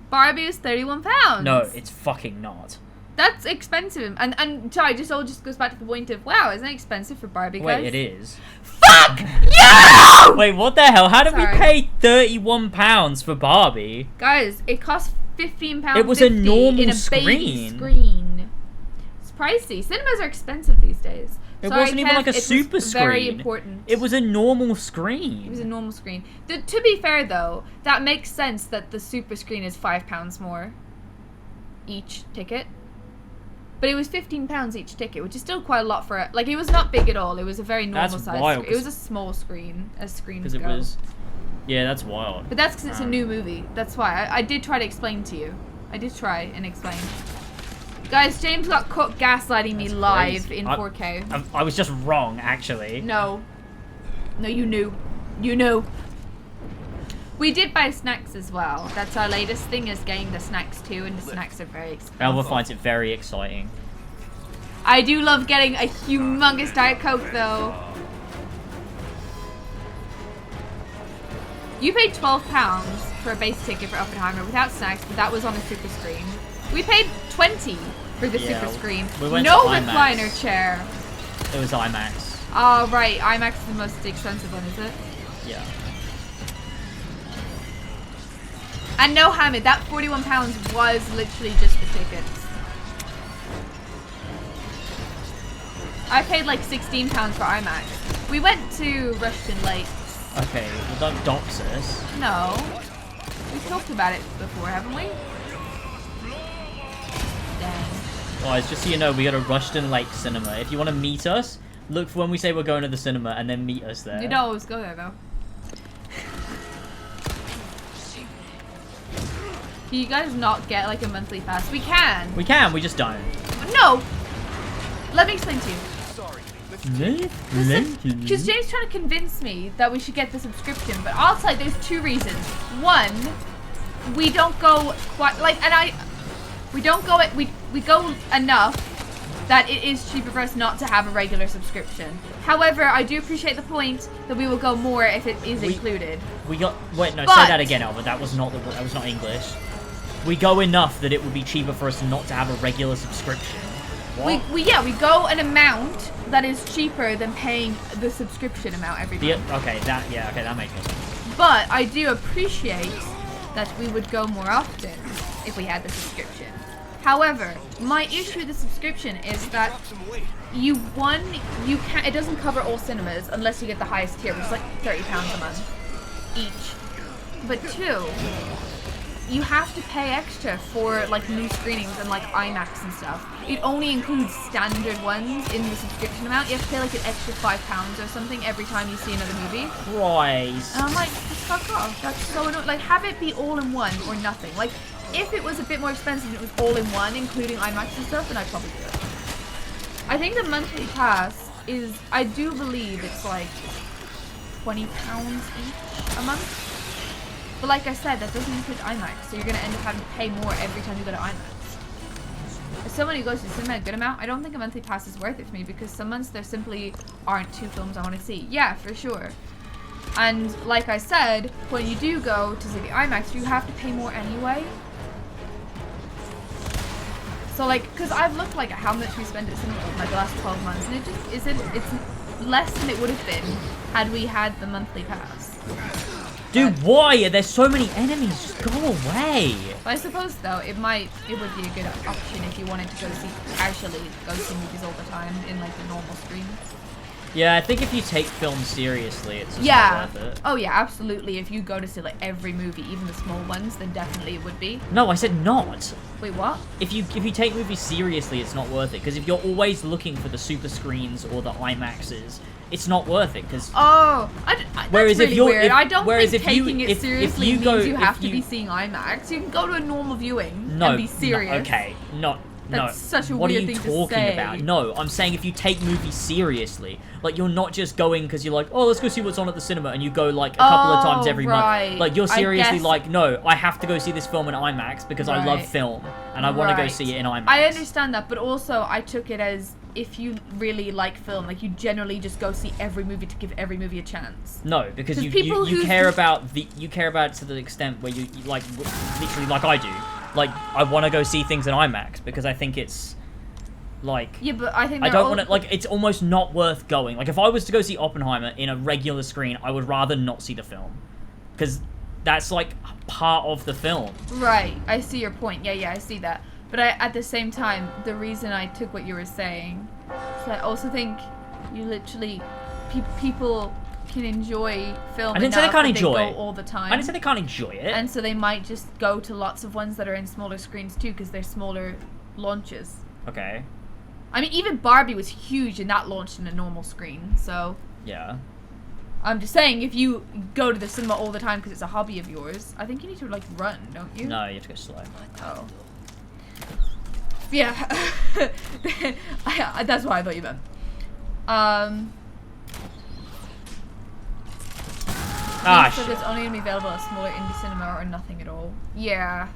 Barbie is £31. No, it's fucking not. That's expensive. And sorry, just goes back to the point of, wow, isn't it expensive for Barbie, guys? Wait, it is. Fuck you! Wait, what the hell? How did Sorry. we pay £31 for Barbie? Guys, it cost £15.50 It was a normal in a screen. baby screen. It's pricey. Cinemas are expensive these days. It Sorry, wasn't even Kev, like a it was super very screen. important. It was a normal screen. It was a normal screen. To be fair, though, that makes sense that the super screen is £5 more each ticket. But it was £15 each ticket, which is still quite a lot for it. Like, it was not big at all. It was a very normal That's size wild, screen. It was a small screen, as screens Because go. it was... Yeah, that's wild. But that's because it's a new movie. That's why. I did try to explain to you. I did try and explain. Guys, James got caught gaslighting me That's live crazy. in 4K. I was just wrong, actually. No. No, you knew. You knew. We did buy snacks as well. That's our latest thing, is getting the snacks too, and the snacks are very expensive. Elva finds it very exciting. I do love getting a humongous Diet Coke, though. You paid £12 for a base ticket for Oppenheimer without snacks, but that was on a super screen. We paid $20 for the Yeah, super screen. we went No to IMAX. recliner chair. It was IMAX. Oh, right. IMAX is the most expensive one, is it? Yeah. And no, Hamid, that £41 was literally just the tickets. I paid like £16 for IMAX. We went to Rushton Lakes. Okay, well, don't dox us. No. We've talked about it before, haven't we? Dang. Guys, just so you know, we got a Rushton Lake cinema. If you want to meet us, look for when we say we're going to the cinema and then meet us there. You don't always go there, though. Can you guys not get like a monthly pass? We can. We can, we just don't. No. Let me explain to you. Because Because James trying to convince me that we should get the subscription, but I'll tell you, there's two reasons. One, we don't go quite like, we don't go at, we go enough that it is cheaper for us not to have a regular subscription. However, I do appreciate the point that we will go more if it is included. We got, wait, no, But- say that again, Elva. That was not English. We go enough that it would be cheaper for us not to have a regular subscription. What? We go an amount that is cheaper than paying the subscription amount every month. Okay, that makes more sense. But I do appreciate that we would go more often if we had the subscription. However, my issue with the subscription is that it doesn't cover all cinemas unless you get the highest tier, which is like £30 a month each. But two, you have to pay extra for like new screenings and like IMAX and stuff. It only includes standard ones in the subscription amount. You have to pay like an extra £5 or something every time you see another movie. Christ. And I'm like, just fuck off. That's so annoying. Like, have it be all in one or nothing. Like, if it was a bit more expensive and it was all in one, including IMAX and stuff, then I'd probably do it. I think the monthly pass is, I do believe it's like £20 each a month. But like I said, that doesn't include IMAX, so you're going to end up having to pay more every time you go to IMAX. As someone who goes to the cinema a good amount, I don't think a monthly pass is worth it for me, because some months there simply aren't two films I want to see. Yeah, for sure. And like I said, when you do go to see the IMAX, you have to pay more anyway. So like, because I've looked like at how much we spend at cinema in like the last 12 months, and it just isn't, it's less than it would have been had we had the monthly pass. Dude, why? There's so many enemies. Just go away. But I suppose though, it would be a good option if you wanted to go casually go see movies all the time in like the normal screen. Yeah, I think if you take film seriously, it's just Yeah. not worth it. Oh yeah, absolutely. If you go to see like every movie, even the small ones, then definitely it would be. No, I said not. Wait, what? If you take movies seriously, it's not worth it. Because if you're always looking for the super screens or the IMAXs, it's not worth it. Because Oh, that's Whereas if really you're- weird. if- I don't whereas think if you- taking it if seriously you go- means you if have to you- be seeing IMAX. You can go to a normal viewing no, and be serious. No, okay, not. No. That's such a what weird are you thing to talking say. about? No, I'm saying if you take movies seriously, like you're not just going because you're like, oh, let's go see what's on at the cinema, and you go like a couple of times every right. month. Like you're I seriously guess- like, no, I have to go see this film in IMAX because I love Right. film and I want to go Right. see it in IMAX. I understand that, but also I took it as if you really like film, like you generally just go see every movie to give every movie a chance. No, because 'Cause you people who- care about it to the extent where you like literally like I do. Like I want to go see things in IMAX because I think it's like Yeah, but I think I they're don't all- want to like it's almost not worth going. Like if I was to go see Oppenheimer in a regular screen, I would rather not see the film because that's like part of the film. Right, I see your point. Yeah, I see that. But at the same time, the reason I took what you were saying is I also think you literally people can enjoy film. I didn't say they enough can't that enjoy go it. all the time. I didn't say they can't enjoy it. And so they might just go to lots of ones that are in smaller screens too, because they're smaller launches. Okay. I mean, even Barbie was huge, and that launched in a normal screen. So Yeah. I'm just saying, if you go to the cinema all the time because it's a hobby of yours, I think you need to like run, don't you? No, you have to go slow. Oh. Yeah. That's what I thought you meant. So Shit. it's only gonna be available at smaller indie cinema or nothing at all. Yeah.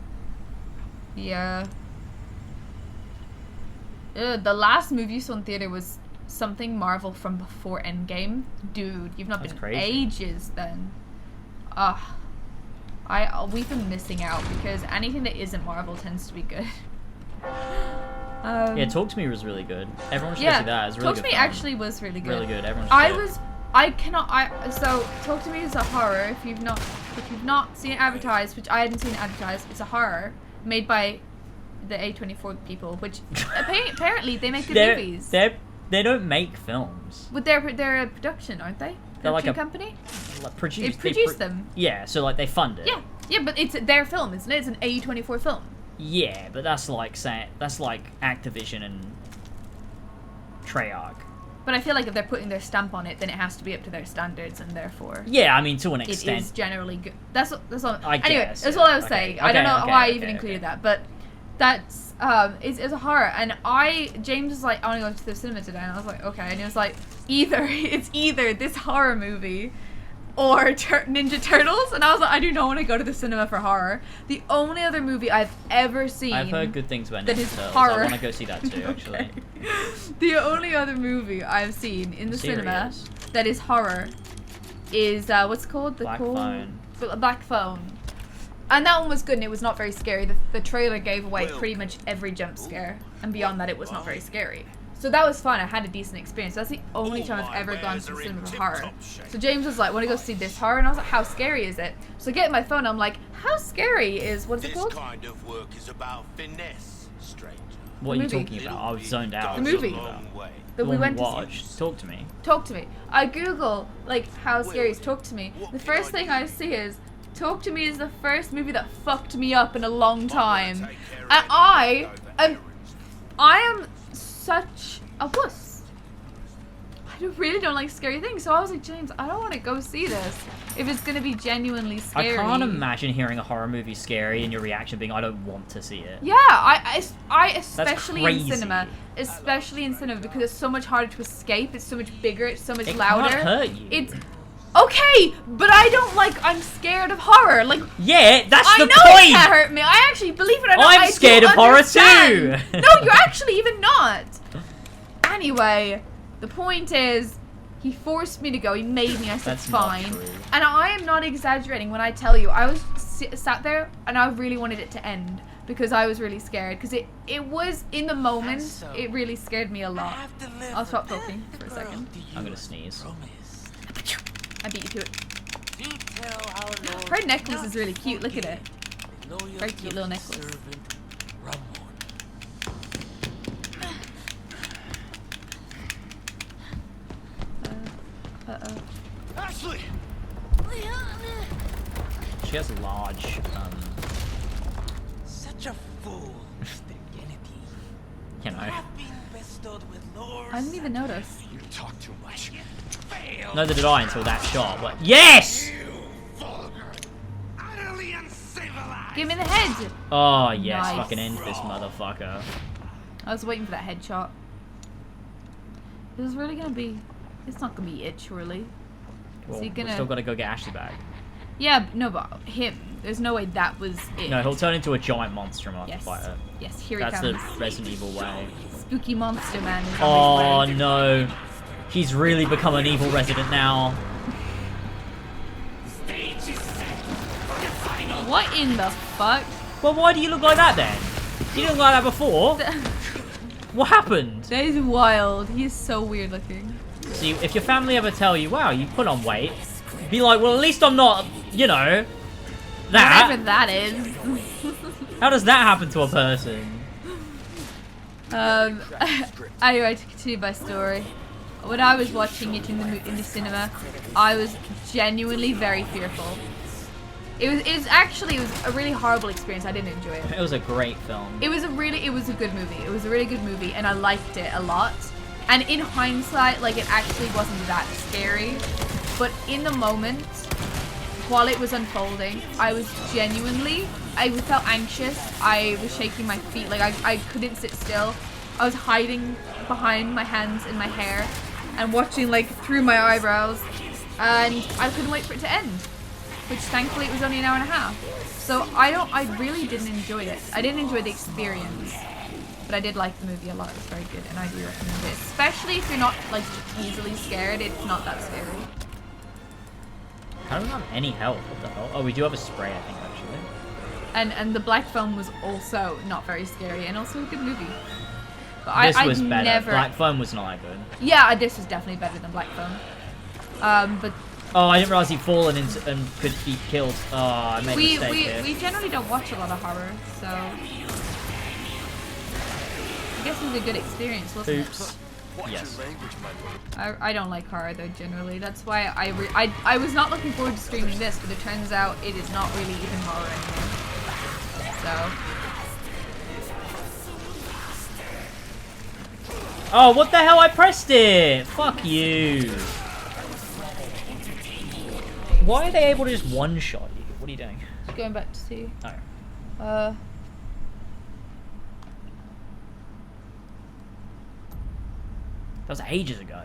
The last movie you saw in theater was something Marvel from before Endgame. Dude, you've not That's been crazy. ages then. We've been missing out because anything that isn't Marvel tends to be good. Yeah, Talk to Me was really good. Everyone should go see that. It's a really Talk good to Me film. actually was really good. Really good. Everyone should see it. So Talk to Me is a horror. If you've not seen it advertised, which I hadn't seen it advertised, it's a horror made by the A24 people, which apparently they make good movies. They don't make films. But they're a production, aren't they? They're like Production a company. Like, They produce them. Yeah, so like they fund it. Yeah, but it's their film, isn't it? It's an A24 film. Yeah, but that's like Activision and Treyarch. But I feel like if they're putting their stamp on it, then it has to be up to their standards, and therefore Yeah, I mean to an it extent. is generally good. That's all. I Anyway, guess, that's yeah. all I was Okay, saying. I don't okay, know okay, why I okay, even included okay. that, but that's it's a horror. And James was like, I want to go to the cinema today, and I was like, okay. And he was like, it's either this horror movie or Ninja Turtles, and I was like, I do not want to go to the cinema for horror. The only other movie I've ever seen I've heard good things about that Ninja is Turtles. horror. I want to go see that too, actually. Okay. The only other movie I've seen in the cinema Serious? that is horror is what's it called? Black Phone. Black Phone. And that one was good, and it was not very scary. The trailer gave away pretty much every jump scare, and beyond that, it was not very scary. So that was fun. I had a decent experience. That's the only time I've ever gone to the cinema for horror. So James was like, "Want to go see this horror?" And I was like, "How scary is it?" So I get my phone. I'm like, "How scary is what's it called?" This kind of work is about finesse, stranger. What are you movie. talking about? I was zoned out. The What are you movie. talking about? Way. That we One went to see. watch. Talk to me. Talk to me. I Google like how scary is Talk to Me. The first thing I see is Talk to Me is the first movie that fucked me up in a long time, and I am such a wuss. I really don't like scary things, so I was like, James, I don't want to go see this if it's gonna be genuinely scary. I can't imagine hearing a horror movie scary and your reaction being, I don't want to see it. Yeah, I especially in crazy. cinema, because it's so much harder to escape. It's so much bigger. It's so much It louder. can't hurt you. It's okay, but I don't like. I'm scared of horror. Like Yeah, that's I the know it point! can't hurt me. I actually believe it or not. I'm I scared do of horror understand. too. No, you're actually even not. Anyway, the point is, he forced me to go. He made me. I said That's not fine. true. And I am not exaggerating when I tell you, I was sat there and I really wanted it to end because I was really scared. Because it was in the moment, so, it really scared me a lot. I've delivered I'll stop talking for a the second. girl to I'm you gonna sneeze. promised. I beat you to it. Do tell our Lord Her necklace not is really to cute. Look at forget it. the loyalty Very cute of little his necklace. servant, Ramon. She has large, Such a fool, Mr. Kennedy. you know. Have been bestowed with lords. I didn't even notice. You talk too much. Neither did I until that shot. But yes! Utterly uncivilized. Give me the head. Oh yes, Nice. fucking end this motherfucker. I was waiting for that headshot. This is really gonna be. It's not gonna be it, surely. Well, he we gonna- still gotta go get Ashley back. Yeah, no, but him. There's no way that was it. No, he'll turn into a giant monster and I'll have Yes. to fight it. Yes, here That's he the comes. Resident Evil way. Spooky monster man. is Oh on his way. no. He's really become an evil resident now. What in the fuck? Well, why do you look like that then? You didn't look like that before. What happened? That is wild. He is so weird looking. See, if your family ever tell you, wow, you put on weight, be like, well, at least I'm not, you know, Whatever that. that is. How does that happen to a person? Anyway, to continue my story. When I was watching it in the cinema, I was genuinely very fearful. It was a really horrible experience. I didn't enjoy it. It was a great film. It was a good movie. It was a really good movie, and I liked it a lot. And in hindsight, like, it actually wasn't that scary. But in the moment, while it was unfolding, I felt anxious. I was shaking my feet. Like, I couldn't sit still. I was hiding behind my hands in my hair and watching, like, through my eyebrows. And I couldn't wait for it to end. Which, thankfully, it was only an hour and a half. So, I really didn't enjoy it. I didn't enjoy the experience. But I did like the movie a lot. It was very good, and I do recommend it. Especially if you're not, like, easily scared. It's not that scary. I don't have any health. What the hell? Oh, we do have a spray, I think, actually. And the Black Phone was also not very scary, and also a good movie. But This was better. never. Black Phone was not that good. Yeah, this was definitely better than Black Phone. But Oh, I didn't realize he'd fallen and could be killed. Oh, I made a mistake here. we generally don't watch a lot of horror, so I guess it was a good experience, wasn't Oops. Watch Yes. your language, my lord. it? I don't like horror though generally. That's why I was not looking forward to streaming this, but it turns out it is not really even horror anymore. So. Oh, what the hell? I pressed it! Fuck you. Why are they able to just one-shot you? What are you doing? Just going back to see. Oh. That was ages ago.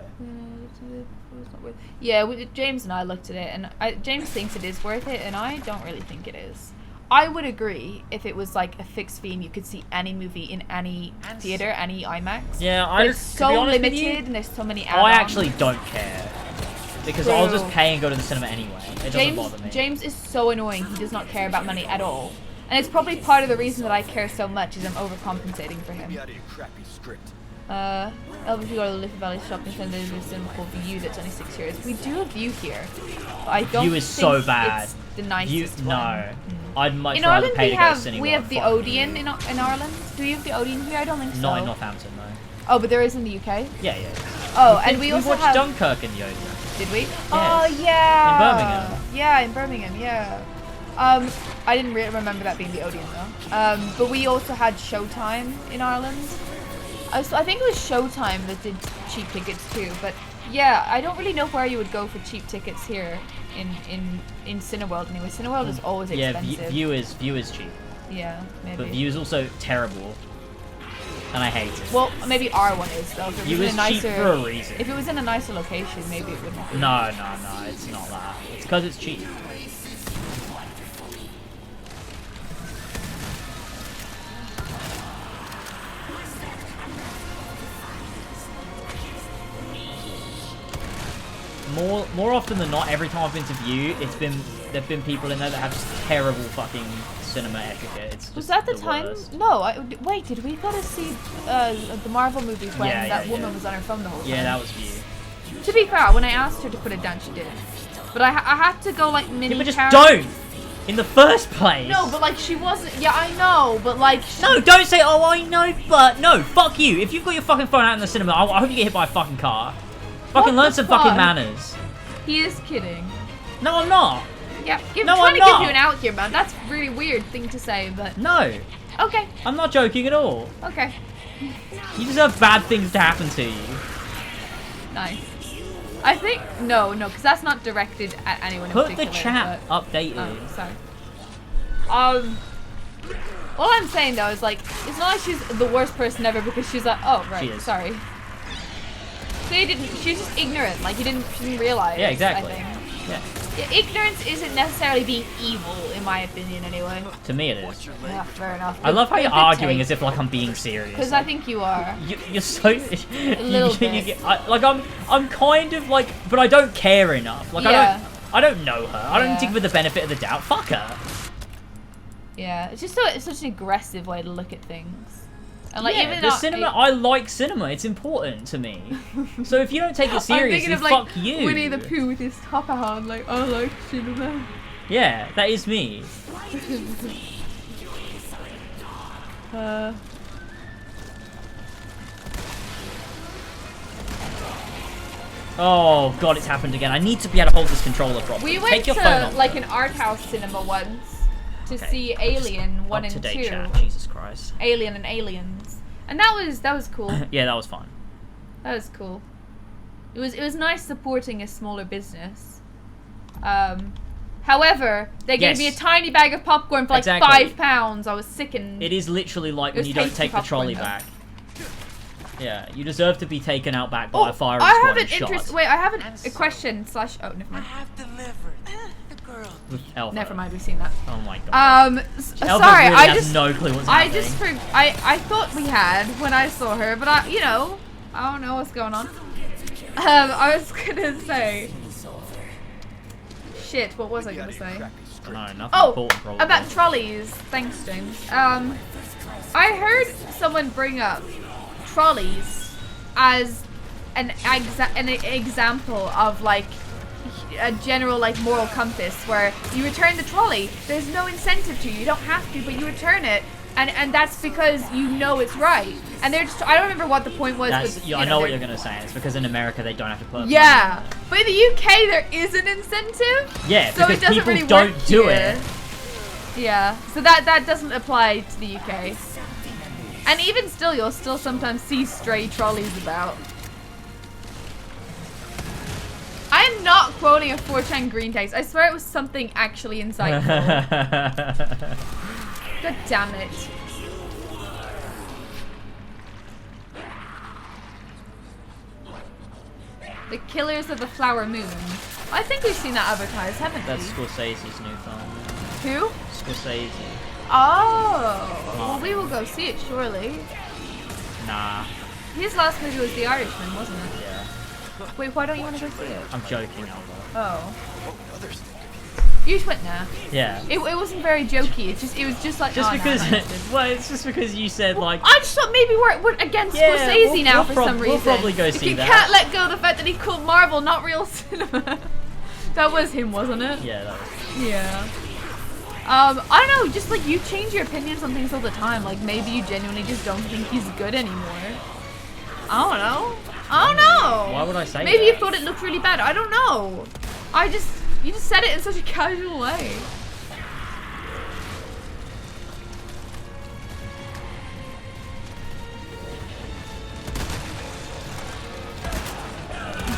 Yeah, James and I looked at it, and James thinks it is worth it, and I don't really think it is. I would agree if it was like a fixed fee and you could see any movie in any theater, any IMAX. Yeah, But it's to so be honest with limited, you, and there's so many add-ons. I actually don't care. Because I'll just True. pay and go to the cinema anyway. It doesn't bother me. James is so annoying. He does not care about money at all, and it's probably part of the reason that I care so much is I'm overcompensating for him. Get me out of your crappy script. Elva, if you go to the Little Valley Shopping Centre, there's a cinema called View that's only €6. We do a View here. But I don't View is think so bad. It's the nicest one. No. I'd much In rather Ireland, pay we to go to have cinema. the Fuck Odeon you. in Ireland. Do you have the Odeon here? I don't think so. Not in Northampton, no. Oh, but there is in the UK. Yeah, yeah. Oh, and we We also watched have. Dunkirk in the Odeon. Did we? Oh Yes. yeah. In Birmingham. Yeah, in Birmingham. Yeah. I didn't really remember that being the Odeon though. But we also had Showtime in Ireland. I think it was Showtime that did cheap tickets too. But yeah, I don't really know where you would go for cheap tickets here in Cineworld anyway. Cineworld is always Yeah, expensive. View is cheap. Yeah, maybe. But View is also terrible. And I hate it. Well, maybe our one is though. If it View was is in a cheap nicer, for a reason. If it was in a nicer location, maybe it wouldn't. Be. No, it's not that. It's because it's cheap. More often than not, every time I've been to View, there've been people in there that have just terrible fucking cinema etiquette. It's just Was that the time? worst. No. Wait, did we go to see the Marvel movies when Yeah, that yeah, woman yeah. was on her phone the whole time? Yeah, that was View. To be fair, when I asked her to put it down, she did. But I had to go like mini. Yeah, but just character- don't! In the first place! No, but like she wasn't. Yeah, I know, but like. No, don't say, oh, I know, but... No, fuck you. If you've got your fucking phone out in the cinema, I hope you get hit by a fucking car. Fucking What learn the some fucking fuck? manners. He is kidding. No, I'm not. Yeah, No, trying I'm to not. give you an out here, man. That's a really weird thing to say, but No, okay, I'm not joking at all. okay, You deserve bad things to happen to you. nice. I think no, because that's not directed at anyone in Put the particular. chat but- updated. Oh, sorry. All I'm saying though is like, it's not like she's the worst person ever because she's like, oh right, She is. sorry. So you didn't. She's just ignorant. Like she didn't realize. Yeah, exactly. I think. Yeah. Yeah, ignorance isn't necessarily being evil, in my opinion, anyway. To me, it is. Yeah, fair enough. I love how you're Good arguing take. as if like I'm being serious. Because I think you are. You're so little bit. I'm kind of like, but I don't care enough. Like Yeah. I don't know her. I don't Yeah. need to give her the benefit of the doubt. Fuck her. Yeah, it's just it's such an aggressive way to look at things. And like yeah, even the though cinema. I like cinema. It's important to me. So if you don't take it I'm seriously, thinking of like fuck you. Winnie the Pooh with his top on, like I like cinema. Yeah, that is me. Oh god, it's happened again. I need to be able to hold this controller properly. We went Take your phone to off, like though. an art house cinema once to Okay. see Alien 1 and 2. Up-to-date chat. Jesus Christ. Alien and Aliens. And that was cool. Yeah, that was fun. That was cool. It was nice supporting a smaller business. However, they gave me a Yes. tiny bag of popcorn for like Exactly. £5. I was sickened. It is literally like It when was you don't tasty take the popcorn, trolley though. back. Yeah, you deserve to be taken out back by a firing I squad have an and shot. interest. Wait, I have a question slash. Oh, never mind. have delivered the girl. With Elva. Never mind. We've seen that. Oh my god. Elva Sorry, really I has just no clue what's I happening. just I thought we had when I saw her, but I don't know what's going on. I was gonna say. Shit, what was I gonna say? No, nothing Oh, important probably. about trolleys. Thanks, James. I heard someone bring up trolleys as an example of like a general like moral compass where you return the trolley. There's no incentive to. You don't have to, but you return it. And that's because you know it's right. And they're just, I don't remember what the point was. That's, but, yeah, I know what you're gonna say. It's because in America they don't have to put. Yeah, but in the UK there is an incentive. Yeah, so because it doesn't people really don't work do here. it. Yeah, so that doesn't apply to the UK. And even still, you'll still sometimes see stray trolleys about. I am not quoting a 4chan green text. I swear it was something actually insightful. God damn it. The Killers of the Flower Moon. I think we've seen that advertised, haven't That's we? Scorsese's new film. Who? Scorsese. Oh. Well, we will go see it, surely. Nah. His last movie was The Irishman, wasn't it? Yeah. Wait, why don't you want to go see it? I'm joking, Elva. Oh. What would others think of You just went nah. Yeah. It wasn't very jokey. It was just like Just oh, because, nah, I'm not interested. well, it's just because you said like. I just thought maybe we're against Yeah, Scorsese we'll- now we'll for prob- some we'll reason. probably go If see you that. can't let go of the fact that he called Marvel not real cinema. That was him, wasn't it? Yeah, that was. Yeah. I don't know, just like you change your opinions on things all the time. Like maybe you genuinely just don't think he's good anymore. I don't know. I don't know. Why would I say Maybe that? you thought it looked really bad. I don't know. You just said it in such a casual way.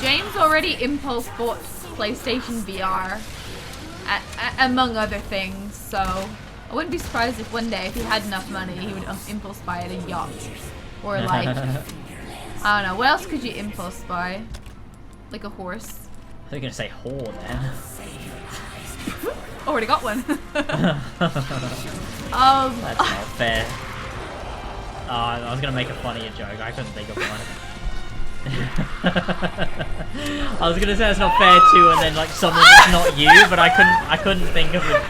James already impulse bought PlayStation VR, among other things, so I wouldn't be surprised if one day, if he had enough money, he would impulse buy a yacht. Or like, I don't know, what else could you impulse buy? Like a horse? I thought you were gonna say whore then. Already got one. That's not fair. I was gonna make a funnier joke. I couldn't think of one. I was gonna say it's not fair too, and then like someone that's not you, but I couldn't think of it.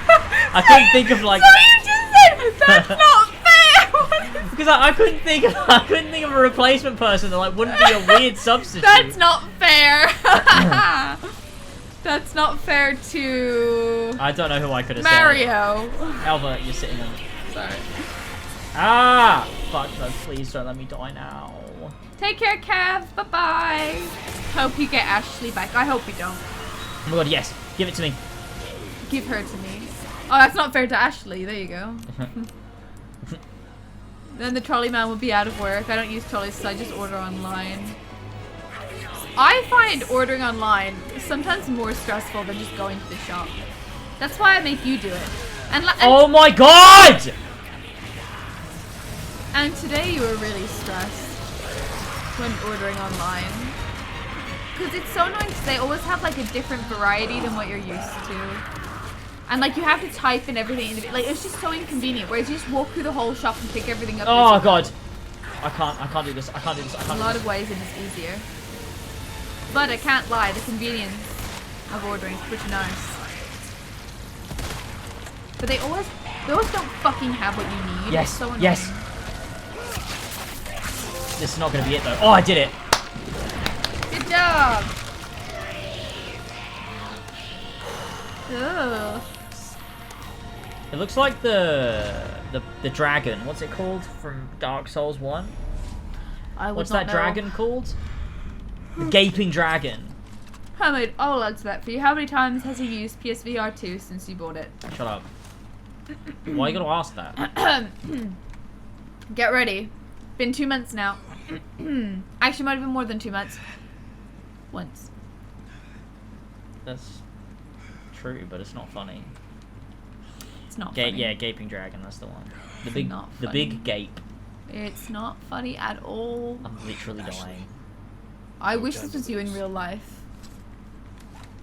I couldn't think of like. So you just said that's not fair. Because I couldn't think of a replacement person that like wouldn't be a weird substitute. That's not fair. That's not fair to I don't know who I could have Mario. said. Elva, you're sitting in. Sorry. Ah! Fuck no, please don't let me die now. Take care, Kev. Bye-bye. Hope you get Ashley back. I hope you don't. Oh my god, yes. Give it to me. Give her to me. Oh, that's not fair to Ashley. There you go. Then the trolley man would be out of work. I don't use trolleys, so I just order online. I find ordering online sometimes more stressful than just going to the shop. That's why I make you do it. And oh my god! And today you were really stressed when ordering online. Because it's so annoying because they always have like a different variety than what you're used to. And like you have to type in everything. Like it's just so inconvenient. Whereas you just walk through the whole shop and pick everything up. Oh god. I can't do this. I can't do this. A lot of ways it is easier. But I can't lie, the convenience of ordering is pretty nice. But they always don't fucking have what you need. Yes, it's so annoying. yes. This is not gonna be it though. Oh, I did it. Good job. Ugh. It looks like the dragon. What's it called from Dark Souls 1? What's that dragon called? The gaping dragon. Hamid, I'll answer that for you. How many times has he used PSVR 2 since you bought it? Shut up. Why are you gonna ask that? Get ready. Been 2 months now. Actually, might have been more than 2 months. Once. That's true, but it's not funny. It's not funny. Yeah, gaping dragon. That's the one. The It's big gape. It's not funny at all. I'm literally dying. I wish this was you in real life.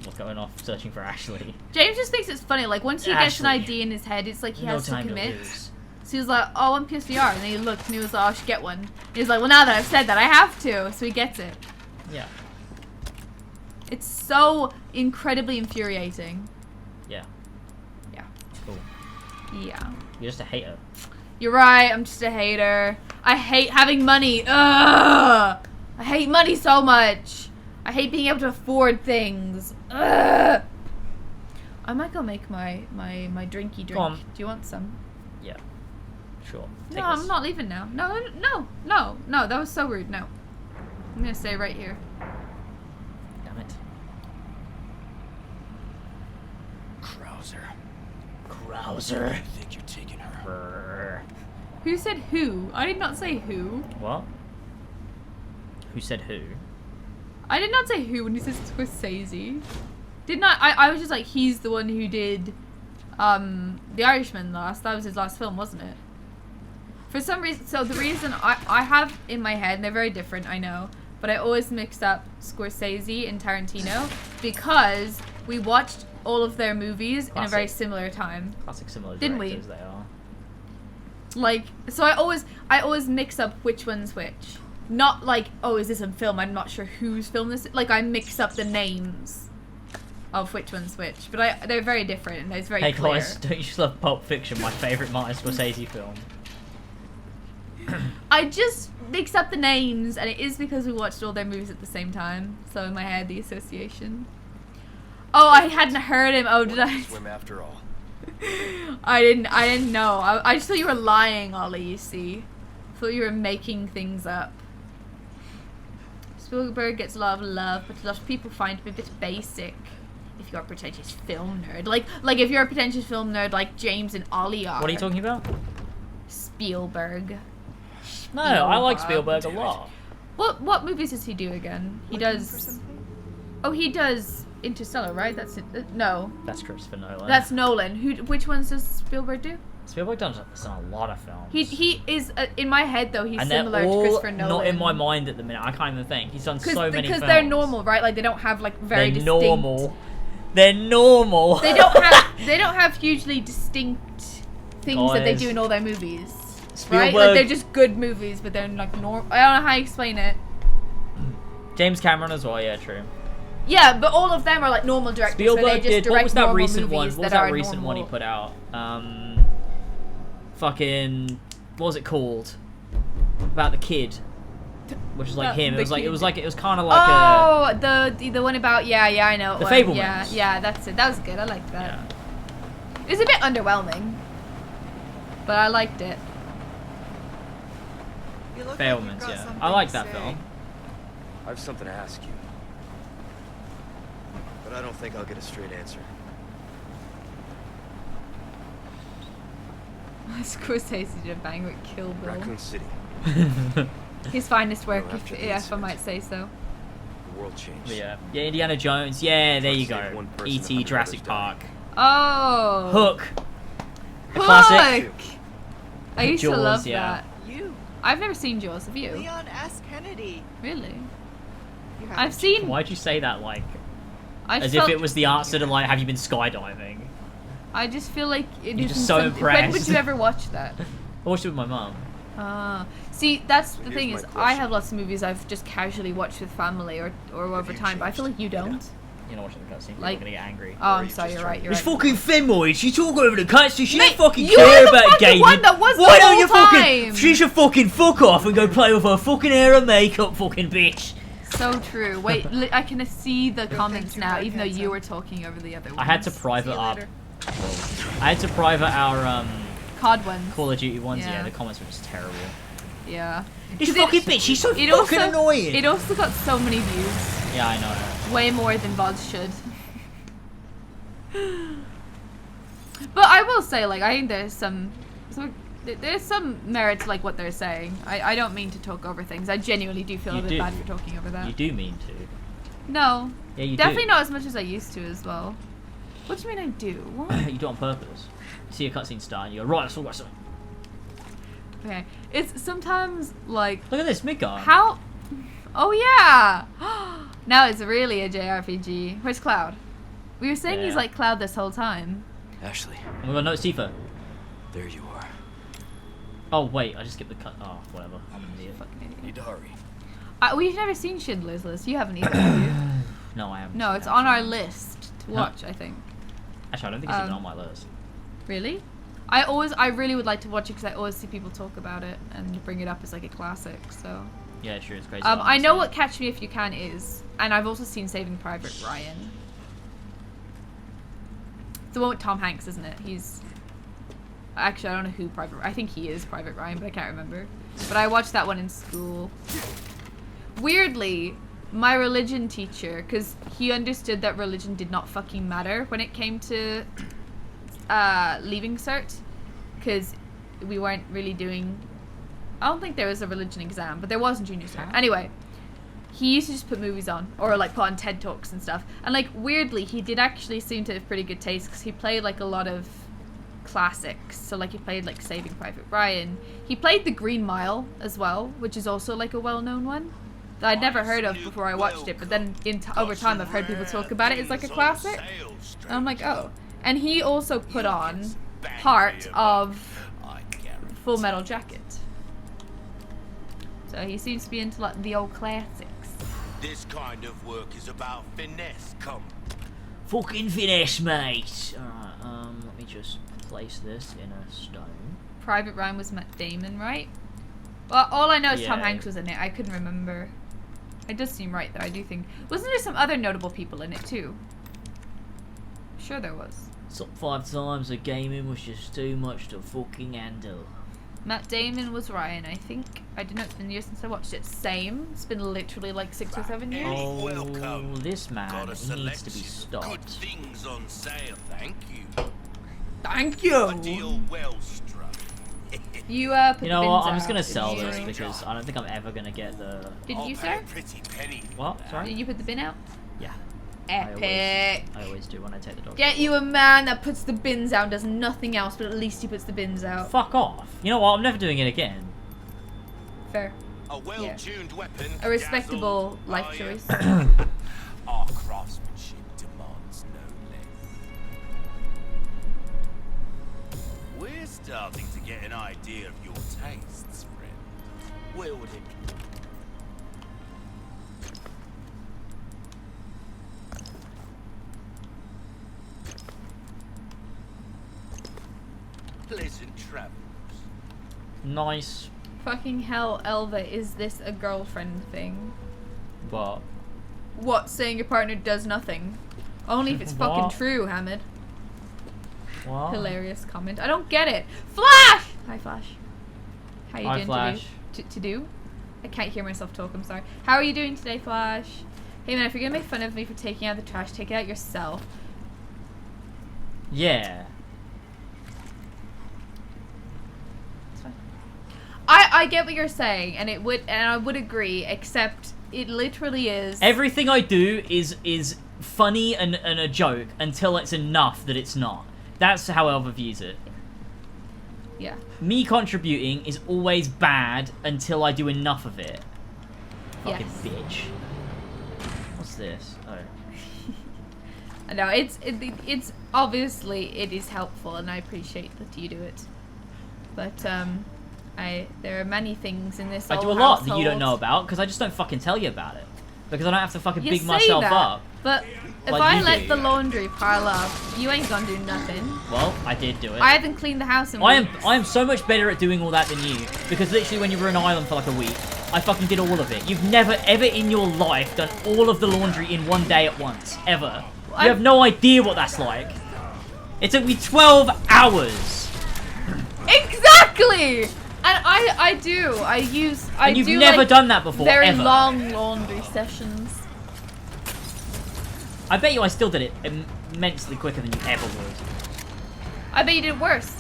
We're going off searching for Ashley. James just thinks it's funny. Like once he gets an idea in his head, it's like he has to commit. So he was like, "Oh, I want PSVR," and then he looked and he was like, "Oh, I should get one." And he was like, "Well, now that I've said that, I have to." So he gets it. Yeah. It's so incredibly infuriating. Yeah. Yeah. Cool. Yeah. You're just a hater. You're right. I'm just a hater. I hate having money. Ugh. I hate money so much. I hate being able to afford things. Ugh. I might go make my drinky drink. Go on. Do you want some? Yeah. Sure. No, I'm not leaving now. No. That was so rude. No. I'm gonna stay right here. Damn it. Krauser. I think you're taking her. Who said who? I did not say who. What? Who said who? I did not say who when you said Scorsese. Did not. I was just like, he's the one who did The Irishman last. That was his last film, wasn't it? For some reason, so the reason I have in my head, and they're very different, I know, but I always mix up Scorsese and Tarantino because we watched all of their movies in a very similar time. Classic similar Didn't we? directors they are. Like, so I always mix up which one's which. Not like, oh, is this a film? I'm not sure whose film this is. Like, I mix up the names of which one's which. But they're very different, and it's very clear. Hey guys, don't you just love Pulp Fiction, my favourite Martin Scorsese film? I just mix up the names, and it is because we watched all their movies at the same time. So in my head, the association. Oh, I hadn't heard him. Oh, did I? Swim after all. I didn't know. I just thought you were lying, Ollie, you see. I thought you were making things up. Spielberg gets a lot of love, but a lot of people find him a bit basic. If you're a pretentious film nerd. Like if you're a pretentious film nerd like James and Ollie are. What are you talking about? Spielberg. No, I like Spielberg a lot. What movies does he do again? He does... Oh, he does Interstellar, right? That's it. No. That's Christopher Nolan. That's Nolan. Which ones does Spielberg do? Spielberg does a lot of films. He is, in my head though, he's and similar to Christopher Nolan. Not in my mind at the minute. I can't even think. He's done so many films. Because they're normal, right? Like they don't have like very distinct... They're normal. They don't have hugely distinct things that they do in all their movies. Spielberg, right? Like they're just good movies, but they're like normal. I don't know how you explain it. James Cameron as well, yeah, true. Yeah, but all of them are like normal directors. Spielberg so they just did. What was that recent one? What was that recent one he put out? Fucking, what was it called? About the kid, which was like him. It was kind of like the one about I know. The Fablemans. Yeah, that's it. That was good. I liked that. Yeah. It was a bit underwhelming, but I liked it. Fablemans, yeah. I like that film. I have something to ask you, but I don't think I'll get a straight answer. Scorsese did a bang with Kill Bill. Raccoon City. His finest work, Well, after the if I might incident. say so. The world changed. But yeah, Indiana Jones. Yeah, there you Save go. one person, E.T. 100 Jurassic others Park. Oh. Hook. A Hook! classic. I used to Jaws, love yeah. that. You, I've never seen Jaws, have you? Leon S. Kennedy. Really? You I've haven't. seen. Why'd you say that like I as felt, if it was the answer to like have you been skydiving? I just feel like it You're isn't just so something- When would impressed. you ever watch that? I watched it with my mum. See, that's the Here's thing my is, I question. have lots of movies I've just casually watched with family or over you time, but I feel like you changed? don't. You're not watching the cutscene. Like- You're gonna get angry. Oh, are I'm you sorry, just you're right, trying you're It's right. fucking femoid. She talk over the cutscene. She Mate, don't fucking you care were the about fucking gaming. one that was the Why don't whole you time. fucking? She should fucking fuck off and go play with her fucking hair and makeup, fucking bitch. So true. Wait, I can see the comments too, now, my even though you handsome. were talking over the other ones. I had to private See you up. later. I had to private our COD ones. Call of Duty ones. Yeah, Yeah. the comments were just terrible. Yeah. This 'Cause fucking bitch. She's so It fucking also, annoying. It also got so many views. Yeah, I know. Way more than VODs should. But I will say, like, I think there's some merit to like what they're saying. I don't mean to talk over things. I genuinely do feel You a bit do. bad for talking over that. You do mean to. No, Yeah, you definitely do. not as much as I used to as well. What do you mean I do? What? You do it on purpose. You see a cutscene start and you go, right, let's talk about something. Okay, it's sometimes like Look at this, Midgard. how. Oh yeah. Now it's really a JRPG. Where's Cloud? We were saying he's Yeah. like Cloud this whole time. Ashley, Oh my god, no, it's Tifa. there you are. Oh wait, I just skipped the cut. Oh, whatever. I'm an idiot. Fucking idiot. Need to hurry. We've never seen Schindler's List. You haven't either, have you? No, I haven't. No, seen it's that, on our actually. list to No. watch, I think. Actually, I don't think it's even Um, on my list. Really? I really would like to watch it because I always see people talk about it and bring it up as like a classic. So, Yeah, sure, it's crazy. I know what Catch Me If You Can is, and I've also seen Saving Private Ryan. It's the one with Tom Hanks, isn't it? He's actually I don't know who I think he is Private Ryan, but I can't remember. But I watched that one in school. Weirdly, my religion teacher, because he understood that religion did not fucking matter when it came to leaving cert, because we weren't really doing. I don't think there was a religion exam, but there was in junior cert. Anyway, he used to just put movies on, or like put on TED Talks and stuff. And like weirdly, he did actually seem to have pretty good taste because he played like a lot of classics. So like he played like Saving Private Ryan. He played The Green Mile as well, which is also like a well-known one that I'd never heard of before I watched it. But then over time, I've heard people talk about it as like a classic. And I'm like, oh. And he also put on part of Full Metal Jacket. So he seems to be into like the old classics. This kind of work is about finesse, come. Fucking finish, mate. Alright, let me just place this in a stone. Private Ryan was Matt Damon, right? Well, all I know is Tom Yeah. Hanks was in it. I couldn't remember. It does seem right, though. I do think. Wasn't there some other notable people in it, too? Sure there was. Top 5 times of gaming was just too much to fucking handle. Matt Damon was Ryan, I think. I don't know, it's been years since I watched it. Same. It's been literally like 6 or 7 years. Oh, Welcome. this man, Got a he needs to be selection of good stopped. things on sale, thank you. Thank A you! deal well struck. You, put You the know what, bins I'm just gonna out, sell didn't this you? because I don't think I'm ever gonna get the... Did I'll you, pay sir? a pretty penny for What? that. Sorry? Did you put the bin out? Yeah. Epic! I always do when I take the dog. Get you a man that puts the bins out and does nothing else, but at least he puts the bins out. Fuck off. You know what, I'm never doing it again. Fair. A well-tuned weapon. A respectable dazzled life by choice. Our craftsmanship demands no less. We're starting to get an idea of your tastes, friend. Where would it be? Pleasant travels. Nice, Fucking hell, Elva, is this a girlfriend thing? but... What, saying your partner does nothing? Only if it's fucking What? true, Hamid. What? Hilarious comment. I don't get it. Flash! Hi, Flash. How you Hi, doing Flash. today? To do? I can't hear myself talk, I'm sorry. How are you doing today, Flash? Hey man, if you're gonna make fun of me for taking out the trash, take it out yourself. Yeah. I get what you're saying, and I would agree, except it literally is. Everything I do is funny and a joke until it's enough that it's not. That's how Elva views it. Yeah. Me contributing is always bad until I do enough of it. Fucking Yes. bitch. What's this? Oh. No, it's obviously it is helpful, and I appreciate that you do it. But there are many things in this. I do a old lot that you don't household. know about because I just don't fucking tell you about it. Because I don't have to fucking You big say myself that, up. But if like I you let do. the laundry pile up, you ain't gonna do nothing. Well, I did do it. I haven't cleaned the house in I weeks. am so much better at doing all that than you. Because literally when you were in Ireland for like a week, I fucking did all of it. You've never ever in your life done all of the laundry in one day at once. Ever. You have no idea what that's like. It took me 12 hours. Exactly! And I do. And you've do never like done that before, very ever. long laundry sessions. I bet you I still did it immensely quicker than you ever would. I bet you did worse.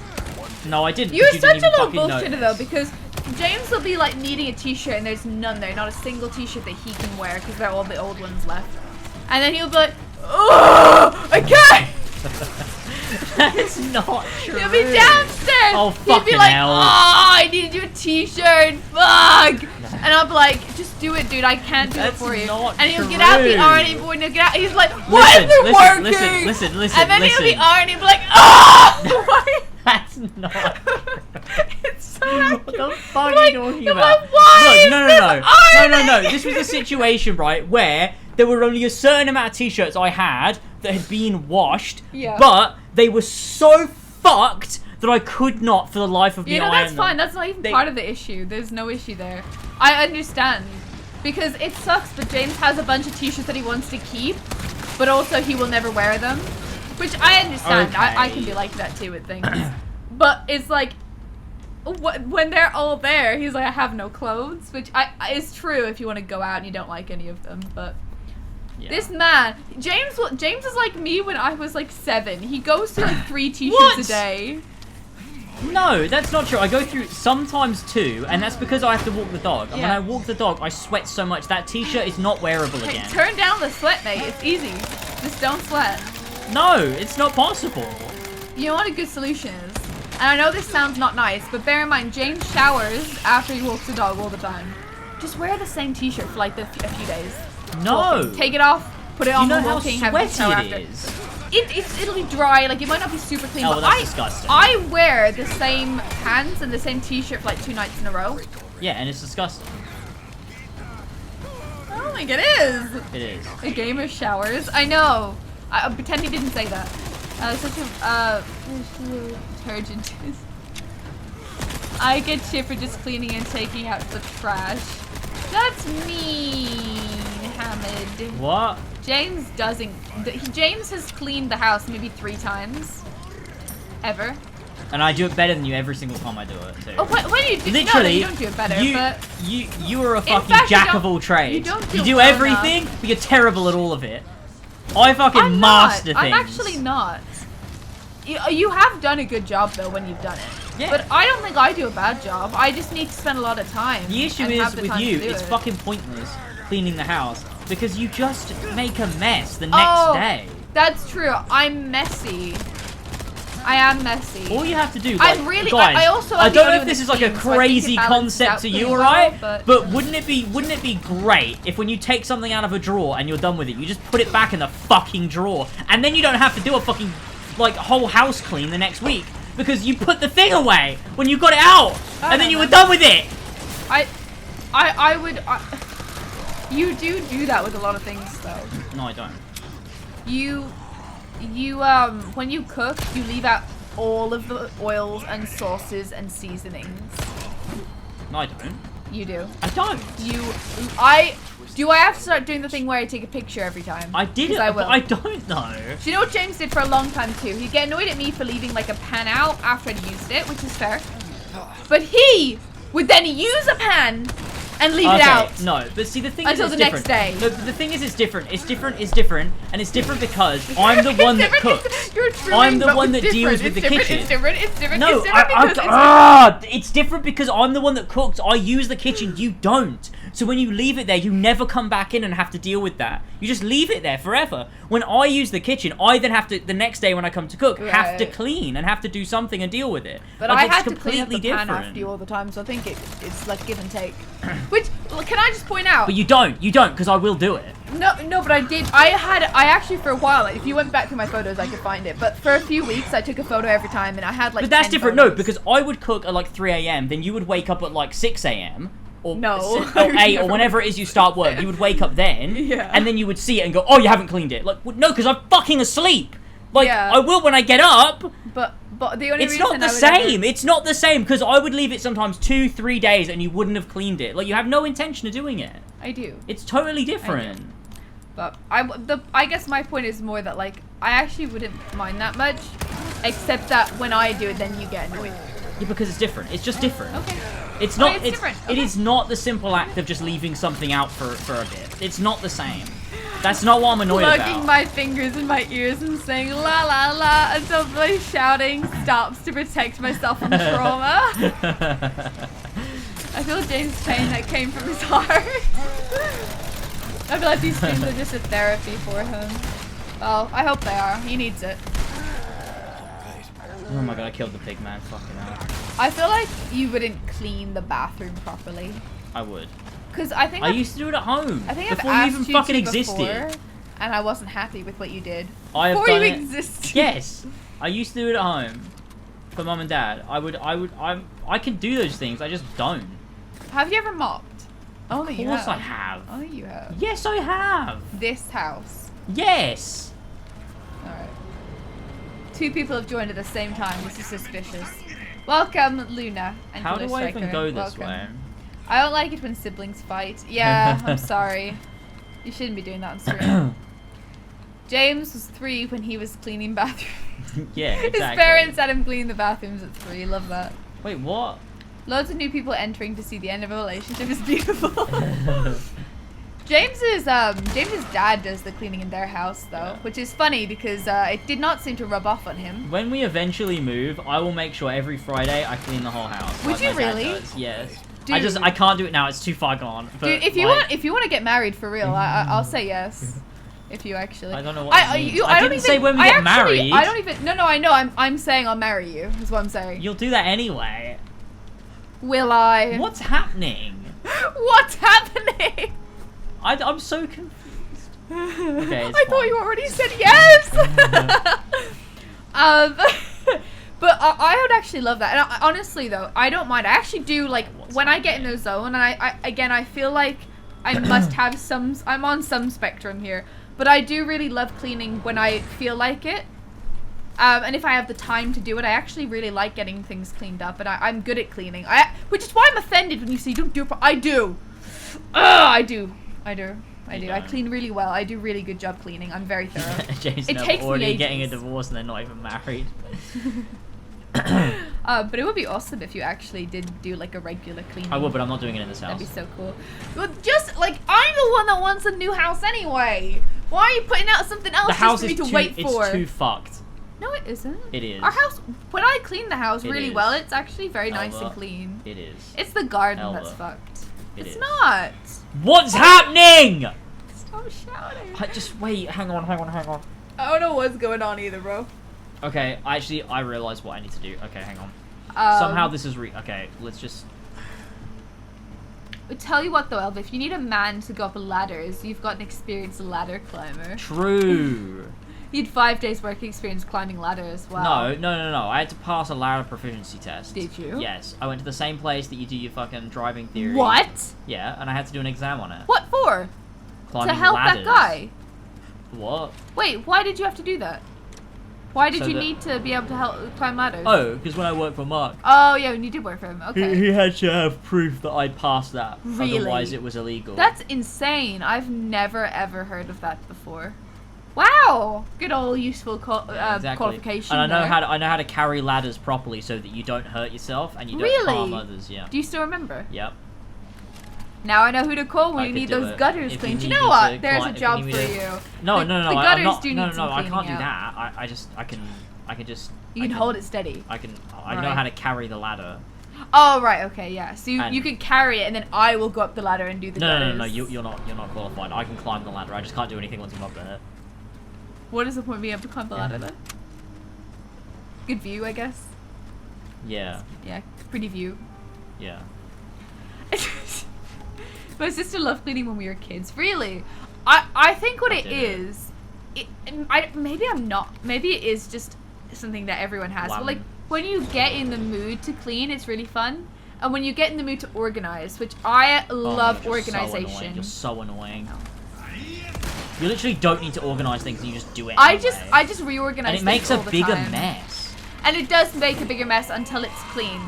No, I didn't. You're 'cause you such a didn't little even fucking bullshitter notice. though, because James will be like needing a t-shirt and there's none there, not a single t-shirt that he can wear because they're all the old ones left. And then he'll be like, oh, I can't! That's not true. He'll be downstairs. Oh, He'd be fucking like, hell. oh, I need you a t-shirt, fuck. And I'll be like, just do it, dude. I can't do That's it for you. not And he'll get out the true. ironing board and he'll get out. He's like, why Listen, is it listen, working? listen, And then he'll be listen. ironing and be like, oh, why? That's not. It's so accurate. What the fuck are Like, you talking I'm about? like, why Look, is no. this No. ironing? This was a situation, right, where there were only a certain amount of t-shirts I had that had been washed, Yeah. but they were so fucked that I could not, for the life of me, You know, iron that's them. fine. That's not even They- part of the issue. There's no issue there. I understand. Because it sucks, but James has a bunch of t-shirts that he wants to keep, but also he will never wear them. Which I understand. I can be like that too with things. But it's like, when they're all there, he's like, I have no clothes. Which is true if you want to go out and you don't like any of them. But Yeah. this man, James is like me when I was like 7. He goes through like 3 t-shirts What? a day. No, that's not true. I go through sometimes 2, and that's because I have to walk the dog. And when Yeah. I walk the dog, I sweat so much that t-shirt is not wearable Hey, again. turn down the sweat, mate. It's easy. Just don't sweat. No, it's not possible. You know what a good solution is? And I know this sounds not nice, but bear in mind, James showers after he walks the dog all the time. Just wear the same t-shirt for like a few days. No. Walking. Take it off, put it Do on you know when how walking, have a shower sweaty after. it is? It'll be dry, like it might not be super clean, Oh, but that's disgusting. I wear the same pants and the same t-shirt for like 2 nights in a row. Yeah, and it's disgusting. I don't think it is. It is. A game of showers. I know. I pretend he didn't say that. Such a detergent. I get shit for just cleaning and taking out the trash. That's mean, Hamid. What? James doesn't. James has cleaned the house maybe 3 times. Ever. And I do it better than you every single time I do it too. Oh, when you do, Literally, no, you don't do it better. but you are a fucking fact, you jack don't- of all trades. you don't do You do well everything, but you're terrible at all of it. I fucking I'm master not. things. I'm actually not. You have done a good job though when you've done it. Yeah. But I don't think I do a bad job. I just need to spend a lot of time. The issue and is have the with time you, to do it's it. fucking pointless cleaning the house because you just make a mess the next Oh, day. That's true. I'm messy. I am messy. All you have to do, like, I'm really. guys, I also. I am the don't know only if one this that is like a cleans, so I think crazy it balances out concept to pretty you, well, alright? but But wouldn't it be great if when you take something out of a drawer and you're done with it, you just put it back in the fucking drawer, and then you don't have to do a fucking like whole house clean the next week because you put the thing away when you got it out, and then you were done with it. I would. You do that with a lot of things though. No, I don't. You when you cook, you leave out all of the oils and sauces and seasonings. No, I don't. You do. I don't. I have to start doing the thing where I take a picture every time? I did it, I but will. I don't know. Do you know what James did for a long time too? He'd get annoyed at me for leaving like a pan out after I'd used it, which is fair. But he would then use a pan and leave it out. No, but see the thing Until is the it's next different. day. No, but the thing is it's different. It's different, and it's different because I'm the one that cooks. You're true, I'm the but one it's that deals different. with the kitchen. It's different. No, it's different because I'm the one that cooks. I use the kitchen, you don't. So when you leave it there, you never come back in and have to deal with that. You just leave it there forever. When I use the kitchen, I then have to, the next day when I come to cook, have to clean and have to do something and deal with it. But like, I it's had to clean up the pan after you all the time, so I think it's like give and take. Which, can I just point out? But you don't, because I will do it. No, but I did. I actually for a while, if you went back through my photos, I could find it. But for a few weeks, I took a photo every time, and I had like. But that's 10 different. photos. No, because I would cook at like 3 a.m. Then you would wake up at like 6 a.m. Or No. or 8 or whenever it is you start work. You would wake up then, Yeah. and then you would see it and go, "Oh, you haven't cleaned it." Like, no, because I'm fucking asleep. Like, Yeah. I will when I get up. But the only It's reason not the same. It's not the same because I would leave it sometimes 2-3 days and you wouldn't have cleaned it. Like, you have no intention of doing it. I do. It's totally different. But I guess my point is more that like I actually wouldn't mind that much, except that when I do it, then you get annoyed. Yeah, because it's different. It's just different. Okay. It's Oh, not. it's different. It Okay. is not the simple act of just leaving something out for a bit. It's not the same. That's not what I'm annoyed Plugging about. my fingers in my ears and saying la la la until my shouting stops to protect myself from trauma. I feel James' pain that came from his heart. I feel like these streams are just a therapy for him. Well, I hope they are. He needs it. Oh my god, I killed the pig man. Fucking hell. I feel like you wouldn't clean the bathroom properly. I would. Because I think I used to do it at home. I think before I've you asked even fucking to existed. before, and I wasn't happy with what you did. I have Before done you it. existed. Yes, I used to do it at home for mum and dad. I can do those things. I just don't. Have you ever mopped? Only you have. Of course I have. Only you have. Yes, I have. This house. Yes. Alright. 2 people have joined at the same time. This is suspicious. Welcome, Luna. And How do I even Striker. go this Welcome. way? I don't like it when siblings fight. Yeah, I'm sorry. You shouldn't be doing that on stream. James was 3 when he was cleaning bathrooms. Yeah, exactly. His parents had him clean the bathrooms at 3. Love that. Wait, what? Loads of new people entering to see the end of a relationship is beautiful. James's dad does the cleaning in their house though, Yeah. which is funny because it did not seem to rub off on him. When we eventually move, I will make sure every Friday I clean the whole house. Would like you my dad really? does. Yes. Dude. I can't do it now. It's too far gone. But Dude, if you like, want to get married for real, I'll say yes. If you actually, I don't know what that means. I don't didn't even say when we I get actually- married. I don't even. No, I know. I'm saying I'll marry you. Is what I'm saying. You'll do that anyway. Will I? What's happening? What's happening? I'm so confused. Okay, it's I thought fine. you already said yes. But I would actually love that. And honestly, though, I don't mind. I actually do like when I get in the zone, and I feel like I must have some. I'm on some spectrum here, but I do really love cleaning when I feel like it. And if I have the time to do it, I actually really like getting things cleaned up, and I'm good at cleaning. Which is why I'm offended when you say you don't do it. I do. I do. I don't. clean really well. I do really good job cleaning. I'm very thorough. Jason, It I'm takes me already ages. getting a divorce and they're not even married. But it would be awesome if you actually did do like a regular cleaning. I would, but I'm not doing it in this That'd house. be so cool. Well, just like I'm the one that wants a new house anyway. Why are you putting out something else The house just for is me to too. wait for? It's too fucked. No, it isn't. It is. Our house. When I clean the house It really is. well, it's actually very nice Elva. and clean. It is. It's the garden Elva. that's fucked. It It's is. not. What's happening? Stop shouting. Just wait. Hang on. I don't know what's going on either, bro. Okay, I realized what I need to do. Okay, hang on. Somehow this is okay, let's just... I tell you what though, Elva, if you need a man to go up ladders, you've got an experienced ladder climber. True. You had 5 days work experience climbing ladder as well. No. I had to pass a ladder proficiency test. Did you? Yes. I went to the same place that you do your fucking driving theory. What? Yeah, and I had to do an exam on it. What for? Climbing To help ladders. that guy? What? Wait, why did you have to do that? Why did So you that- need to be able to help climb ladders? Oh, because when I worked for Mark, Oh, yeah, and you did work for him. Okay. he had to have proof that I'd passed that. Really? Otherwise it was illegal. That's insane. I've never ever heard of that before. Wow, good old useful Exactly. qualification. And I know there. how to carry ladders properly so that you don't hurt yourself and you don't Really? harm others. Yeah. Do you still remember? Yep. Now I know who to call when I you could need do those it. gutters If cleaned. you You need know me what? to There's a climb- if job you for need me to- you. No, The- no, no, the I'm gutters not. do No, need no, some I can't do cleaning out. that. I can just. You can hold it steady. I know Right. how to carry the ladder. Oh right, okay, yeah. So you And- can carry it, and then I will go up the ladder and do the No, no, gutters. no, no, you're not qualified. I can climb the ladder. I just can't do anything once I'm up there. What is the point of being able to climb the ladder then? Good view, I guess. Yeah, Yeah, pretty view. yeah. My sister loved cleaning when we were kids. Really, I think what it did it. is, maybe I'm not. Maybe it is just something that everyone has. But like when you get in the mood to clean, it's really fun. And when you get in the mood to organize, which I love you're so organization. annoying. You're so annoying. You literally don't need to organize things. You just do it. I Anyway. just reorganize. And it makes things a all the bigger time. mess. And it does make a bigger mess until it's clean.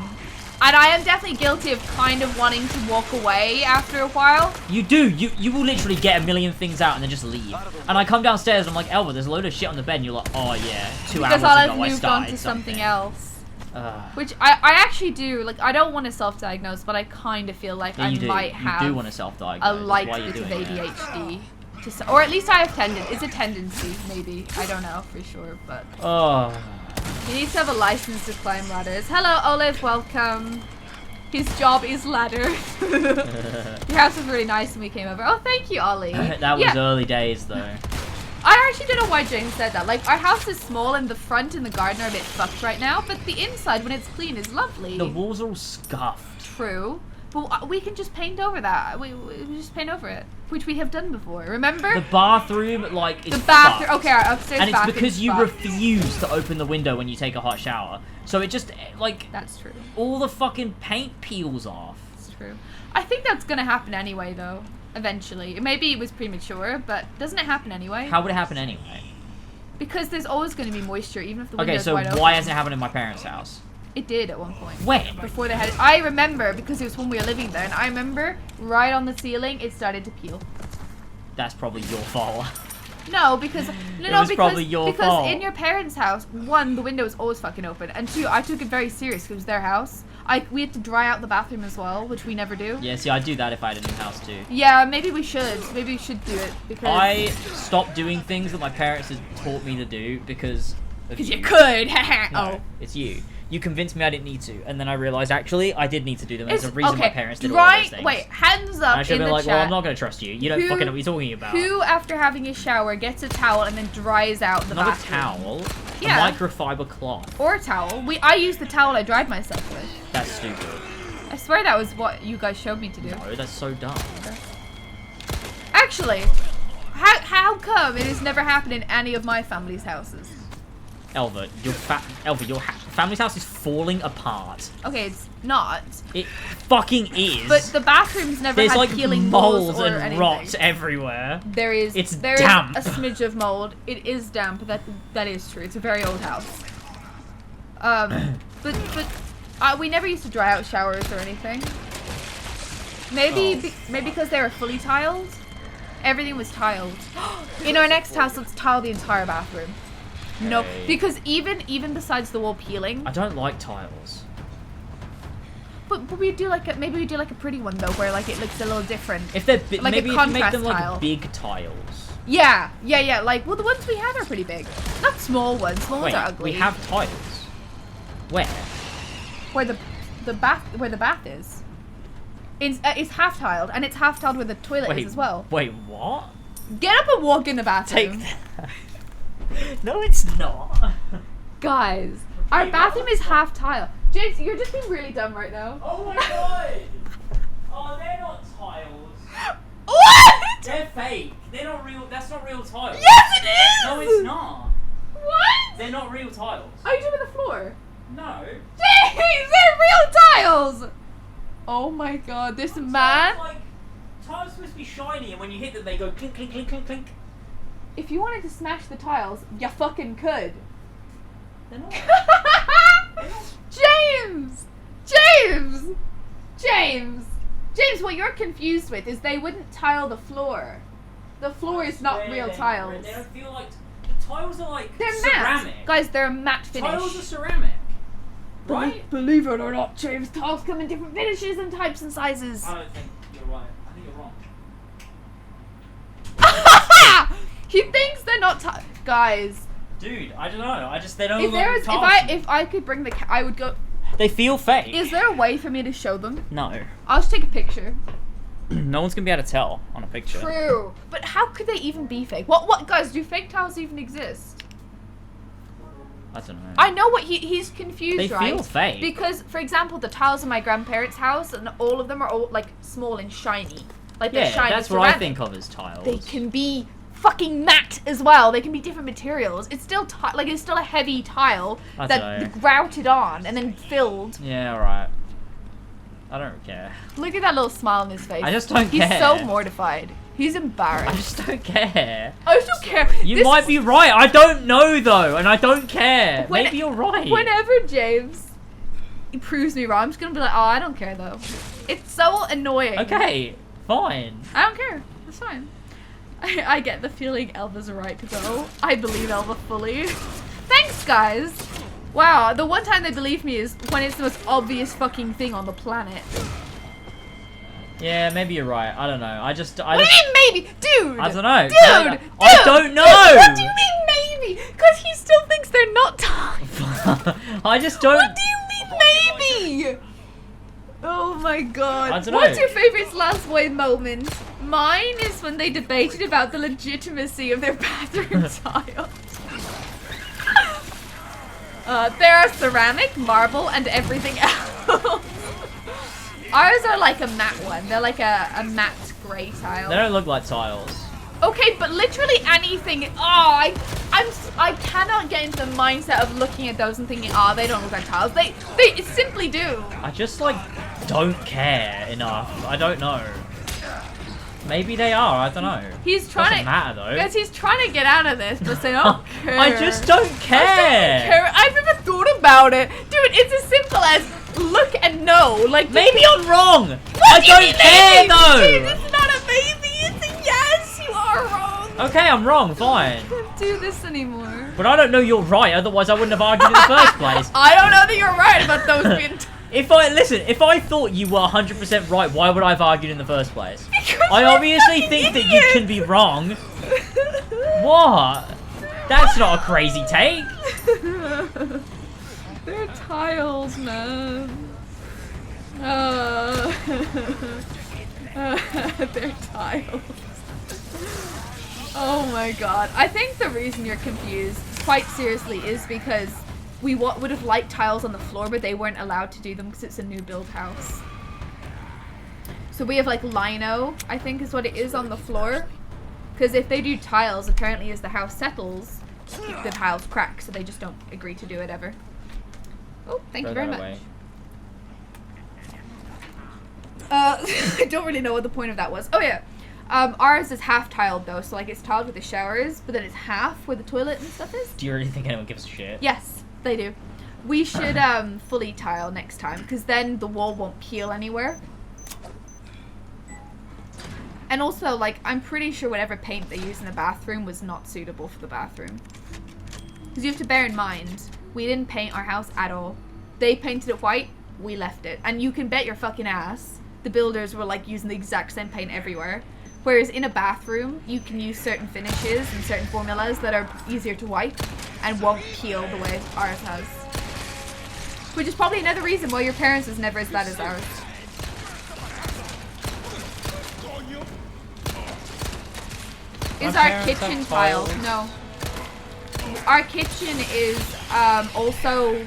And I am definitely guilty of kind of wanting to walk away after a while. You do. You will literally get a million things out and then just leave. And I come downstairs and I'm like, Elva, there's a load of shit on the bed. And you're like, oh yeah, 2 hours Because ago I've I moved started on to something else. Ugh. Which I actually do. Like, I don't want to self-diagnose, but I kind of feel like Yeah, I you do. might have You do want to self-diagnose. a That's light why you're bit of doing it. ADHD. Or at least I have it's a tendency, maybe. I don't know for sure, but... Oh. You need to have a license to climb ladders. Hello, Olive, welcome. His job is ladder. Your house was really nice when we came over. Oh, thank you, Ollie. That was early days, though. I actually don't know why James said that. Like, our house is small and the front and the garden are a bit fucked right now, but the inside, when it's clean, is lovely. The walls are all scuffed. True. But we can just paint over that. We just paint over it, which we have done before. Remember? The bathroom, like, is The bathroom. fucked. Okay, our upstairs And it's bathroom's because you fucked. refuse to open the window when you take a hot shower. So it just, like, That's true. all the fucking paint peels off. That's true. I think that's gonna happen anyway, though. Eventually. Maybe it was premature, but doesn't it happen anyway? How would it happen anyway? Because there's always going to be moisture, even if the Okay, window's so wide open. why hasn't it happened in my parents' house? It did at one point. When? Before they had it. I remember, because it was when we were living there, and I remember right on the ceiling, it started to peel. That's probably your fault. No, because was probably your fault. in your parents' house, one, the window was always fucking open, and two, I took it very serious because it was their house. We had to dry out the bathroom as well, which we never do. Yeah, see, I'd do that if I had a new house too. Yeah, maybe we should. Maybe we should do it because I stopped doing things that my parents had taught me to do because of you could. No, Oh. it's you. You convinced me I didn't need to, and then I realized actually I did need to do them. There's It's- a reason okay, my parents did all those things. Wait, hands And up I in should the be like, chat. well, I'm not gonna trust you. You don't Who- fucking know what you're talking about. Who, after having a shower, gets a towel and then dries out the Not bathroom? a towel. Yeah. A microfiber cloth. Or a towel. I used the towel I dried myself with. That's stupid. I swear that was what you guys showed me to do. No, that's so dumb. Actually, how come it has never happened in any of my family's houses? Elva, your family's house is falling apart. Okay, it's not. It fucking is. But the bathrooms never There's had like peeling mold or and anything. rot everywhere. There is. It's there is damp. a smidge of mold. It is damp. That is true. It's a very old house. But we never used to dry out showers or anything. Maybe maybe because they were fully tiled. Everything was tiled. In our next house, let's tile the entire bathroom. No, Okay. because even besides the wall peeling, I don't like tiles. but we do maybe we do like a pretty one though, where like it looks a little different. If they're Like a maybe if you make contrast them like tile. big tiles. Yeah. Like, well, the ones we have are pretty big. Not small ones. Small Wait, ones are ugly. we have tiles. Where? where the bath is. It's half tiled, and it's half tiled where the toilet is as well. Wait, what? Get up and walk in the Take bathroom. that. No, it's not. Guys, our bathroom is half tile. James, you're just being really dumb right now. Oh my god! Oh, they're not tiles. What? They're fake. They're not real. That's not real tiles. Yes, it is! No, it's not. What? They're not real tiles. Are you doing the floor? No. James, they're real tiles! Oh my god, this man. Like, tiles are supposed to be shiny, and when you hit them, they go clink, clink, clink, clink, clink. If you wanted to smash the tiles, you fucking could. They're not. James, what you're confused with is they wouldn't tile the floor. The floor is not real tiles. They don't feel like. The tiles are like They're ceramic. matte. Guys, they're a matte finish. Tiles are ceramic. Right? Believe it or not, James, tiles come in different finishes and types and sizes. I don't think you're right. not guys. Dude, I don't know. They don't If look there was, if I could bring the, I would go. They feel fake. Is there a way for me to show them? No. I'll just take a picture. No one's gonna be able to tell on a picture. True, but how could they even be fake? What guys? Do fake tiles even exist? I don't know. I know what he's confused, They right? feel fake. Because, for example, the tiles in my grandparents' house, and all of them are all like small and shiny. Like they're Yeah, shiny. that's what I think of as tiles. They can be fucking matte as well. They can be different materials. It's still it's still a heavy tile I that don't know. grouted on and then filled. Yeah, alright. I don't care. Look at that little smile on his face. I just don't He's care. so mortified. He's embarrassed. I just don't care. I just don't care. You might be right. I don't know though, and I don't care. When- Maybe you're right. Whenever James proves me wrong, I'm just gonna be like, oh, I don't care though. It's so annoying. Okay, fine. I don't care. It's fine. I get the feeling Elva's right to go. I believe Elva fully. Thanks, guys. Wow, the one time they believe me is when it's the most obvious fucking thing on the planet. Yeah, maybe you're right. I don't know. I just. What do you mean maybe? Dude! I don't know. Dude! I don't know. What do you mean maybe? Because he still thinks they're not times. I just don't. What do you mean maybe? Oh my god. I don't know. What's your favorite last way moment? Mine is when they debated about the legitimacy of their bathroom tiles. There are ceramic, marble, and everything else. Ours are like a matte one. They're like a matte grey tile. They don't look like tiles. Okay, but literally anything. Oh, I cannot get into the mindset of looking at those and thinking, oh, they don't look like tiles. They simply do. I just like don't care enough. I don't know. Maybe they are. I don't know. He's trying Doesn't matter though. Guys, he's trying to get out of this, but say, I don't care. I just don't care. I've never thought about it, dude. It's as simple as look and know. Like Maybe I'm wrong. What do you I mean don't care maybe? though. Dude, it's not a maybe. It's a yes. You are wrong. Okay, I'm wrong. Fine. I can't do this anymore. But I don't know you're right. Otherwise, I wouldn't have argued in the first place. I don't know that you're right about those being. If I thought you were 100% right, why would I have argued in the first place? Because I you're a obviously fucking think that idiot. you can be wrong. What? That's not a crazy take. They're tiles, man. They're tiles. Oh my god. I think the reason you're confused, quite seriously, is because we would have liked tiles on the floor, but they weren't allowed to do them because it's a new build house. So we have like lino, I think is what it is, on the floor. Because if they do tiles, apparently as the house settles, the tiles crack, so they just don't agree to do it ever. Oh, thank you very much. I don't really know what the point of that was. Oh yeah. Ours is half tiled though, so like it's tiled with the showers, but then it's half where the toilet and stuff is. Do you really think anyone gives a shit? Yes, they do. We should fully tile next time, because then the wall won't peel anywhere. And also, like, I'm pretty sure whatever paint they used in the bathroom was not suitable for the bathroom. Because you have to bear in mind, we didn't paint our house at all. They painted it white, we left it. And you can bet your fucking ass the builders were like using the exact same paint everywhere. Whereas in a bathroom, you can use certain finishes and certain formulas that are easier to wipe and won't peel the way ours has. Which is probably another reason why your parents is never as bad as ours. Is our kitchen tile? No. Our kitchen is also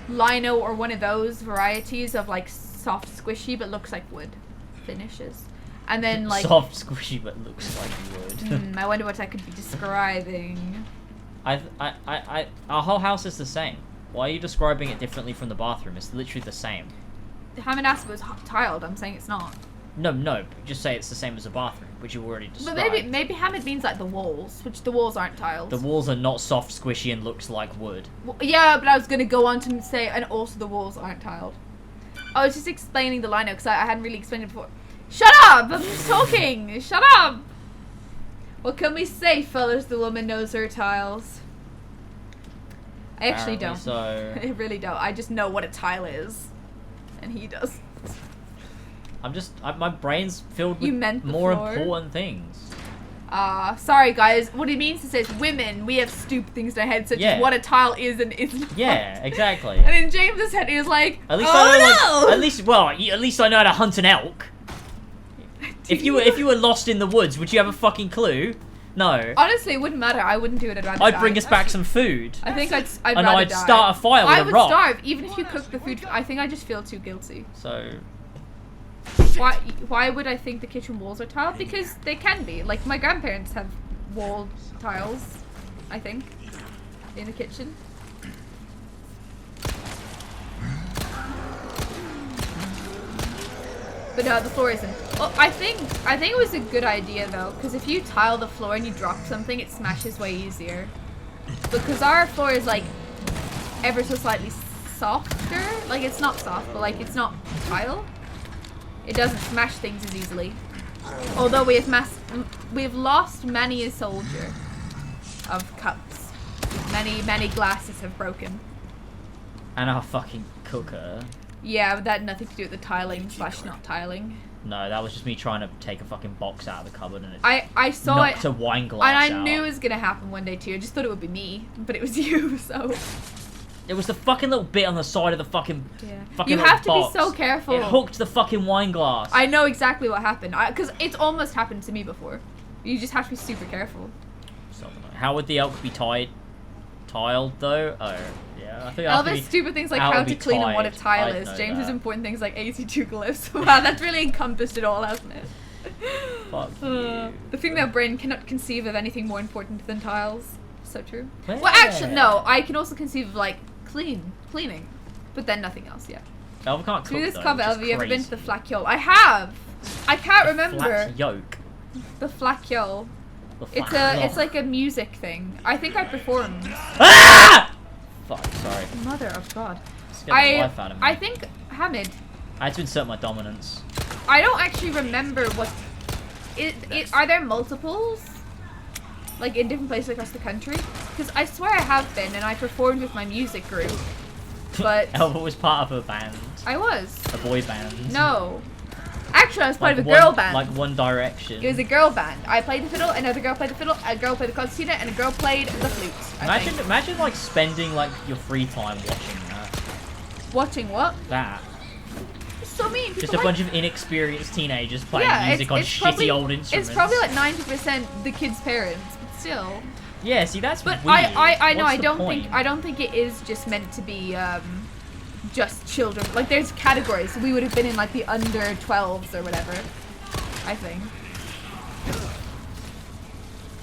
lino or one of those varieties of like soft squishy but looks like wood finishes. And then like soft squishy but looks like wood. I wonder what I could be describing. Our whole house is the same. Why are you describing it differently from the bathroom? It's literally the same. Haven't asked if it was tiled. I'm saying it's not. No. Just say it's the same as the bathroom, which you already described. But maybe Hamid means like the walls, which the walls aren't tiled. The walls are not soft, squishy, and looks like wood. Well, yeah, but I was gonna go on to say, and also the walls aren't tiled. I was just explaining the lino because I hadn't really explained it before. Shut up! I'm just talking. Shut up. What can we say, fellas? The woman knows her tiles. I actually don't. So I really don't. I just know what a tile is, and he does. my brain's filled with You meant the more floor? important things. Sorry guys, what he means to say is women, we have stupid things in our head, such as what a tile is and isn't. Yeah, exactly. And in James's head, he was like, at least oh I know, no! like, at least I know how to hunt an elk. If you were lost in the woods, would you have a fucking clue? No. Honestly, it wouldn't matter. I wouldn't do it. I'd bring us back some food. I think I'd and rather I'd die. start a fire with I a would rock. starve, even if you cook the food. I think I just feel too guilty. So... Why would I think the kitchen walls are tiled? Because they can be. Like, my grandparents have wall tiles, I think, in the kitchen. But no, the floor isn't. Well, I think it was a good idea though, because if you tile the floor and you drop something, it smashes way easier. Because our floor is like ever so slightly softer. Like, it's not soft, but like it's not tile. It doesn't smash things as easily. Although we have lost many a soldier of cups. Many glasses have broken. And our fucking cooker. Yeah, but that had nothing to do with the tiling / not tiling. No, that was just me trying to take a fucking box out of the cupboard and it I saw knocked it, a wine glass and I out. knew it was gonna happen one day too. I just thought it would be me, but it was you. So it was the fucking little bit on the side of the fucking you have to box. be so careful. It hooked the fucking wine glass. I know exactly what happened because it's almost happened to me before. You just have to be super careful. How would the elk be tiled though? Oh. I think Elva's stupid things like how to clean and what a tile is. James's important things like AC2 glyphs. Wow, that's really encompassed it all, hasn't it? Fuck you. The female brain cannot conceive of anything more important than tiles. So true. Well, actually, no. I can also conceive of like cleaning, but then nothing else. Yeah. Elva can't cook. Do this though, cover, Elva. is You ever been to crazy. the Flak Yole? I have. I can't remember. Flat yolk. The Flak Yole. The It's Flak it's like a music thing. I think I performed. Ah! Fuck, sorry. Mother of God. Scared the life out of me. I think Hamid. I had to insert my dominance. I don't actually remember what. Are there multiples? Like in different places across the country? Because I swear I have been, and I performed with my music group. But Elva was part of a band. I was. A boy band. No. Actually, I was part Like of a girl band. Like One Direction. It was a girl band. I played the fiddle, another girl played the fiddle, a girl played the concertina, and a girl played the flute. Imagine like spending like your free time watching that. Watching what? That. It's so mean. Just a bunch of inexperienced teenagers playing music on shitty probably, old instruments. It's probably like 90% the kids' parents, but still. Yeah, see that's But weird. I know What's the I don't think it is just meant to be just children. Like there's categories. So we would have been in like the under 12s or whatever. I think.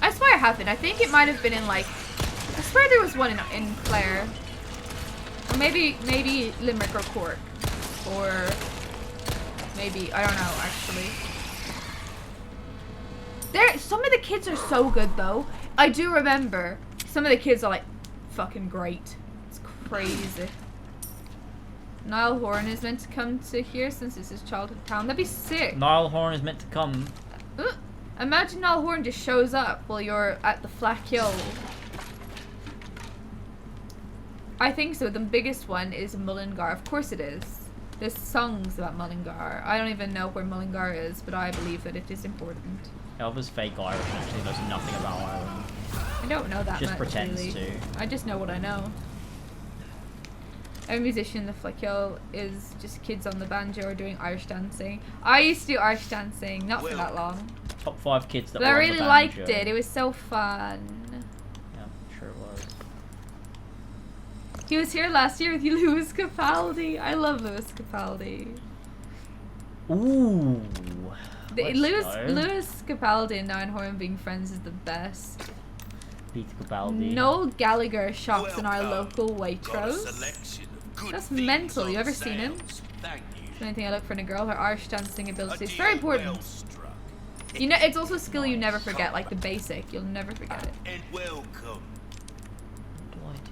I swear I have been. I think it might have been in like. I swear there was one in Clare. Or maybe Limerick or Cork. Or maybe I don't know actually. Some of the kids are so good though. I do remember some of the kids are like fucking great. It's crazy. Niall Horan is meant to come to here since it's his childhood town. That'd be sick. Niall Horan is meant to come. Imagine Niall Horan just shows up while you're at the Flak Yole. I think so. The biggest one is Mullingar. Of course it is. There's songs about Mullingar. I don't even know where Mullingar is, but I believe that it is important. Elva's fake Irish and actually knows nothing about Ireland. I don't know that Just much, pretends really. to. I just know what I know. A musician in the Flak Yole is just kids on the banjo or doing Irish dancing. I used to do Irish dancing, not for that long. Top 5 kids that But were I on really the liked banjo. it. It was so fun. Yeah, sure it was. He was here last year with you, Lewis Capaldi. I love Lewis Capaldi. Ooh. Lewis Capaldi and Niall Horan being friends is the best. Peter Capaldi. Noel Gallagher shops in our local Waitrose. That's mental. You ever seen him? It's the only thing I look for in a girl. Her Irish dancing ability is very important. You know, it's also a skill you never forget, like the basic. You'll never forget it. And welcome. What do I do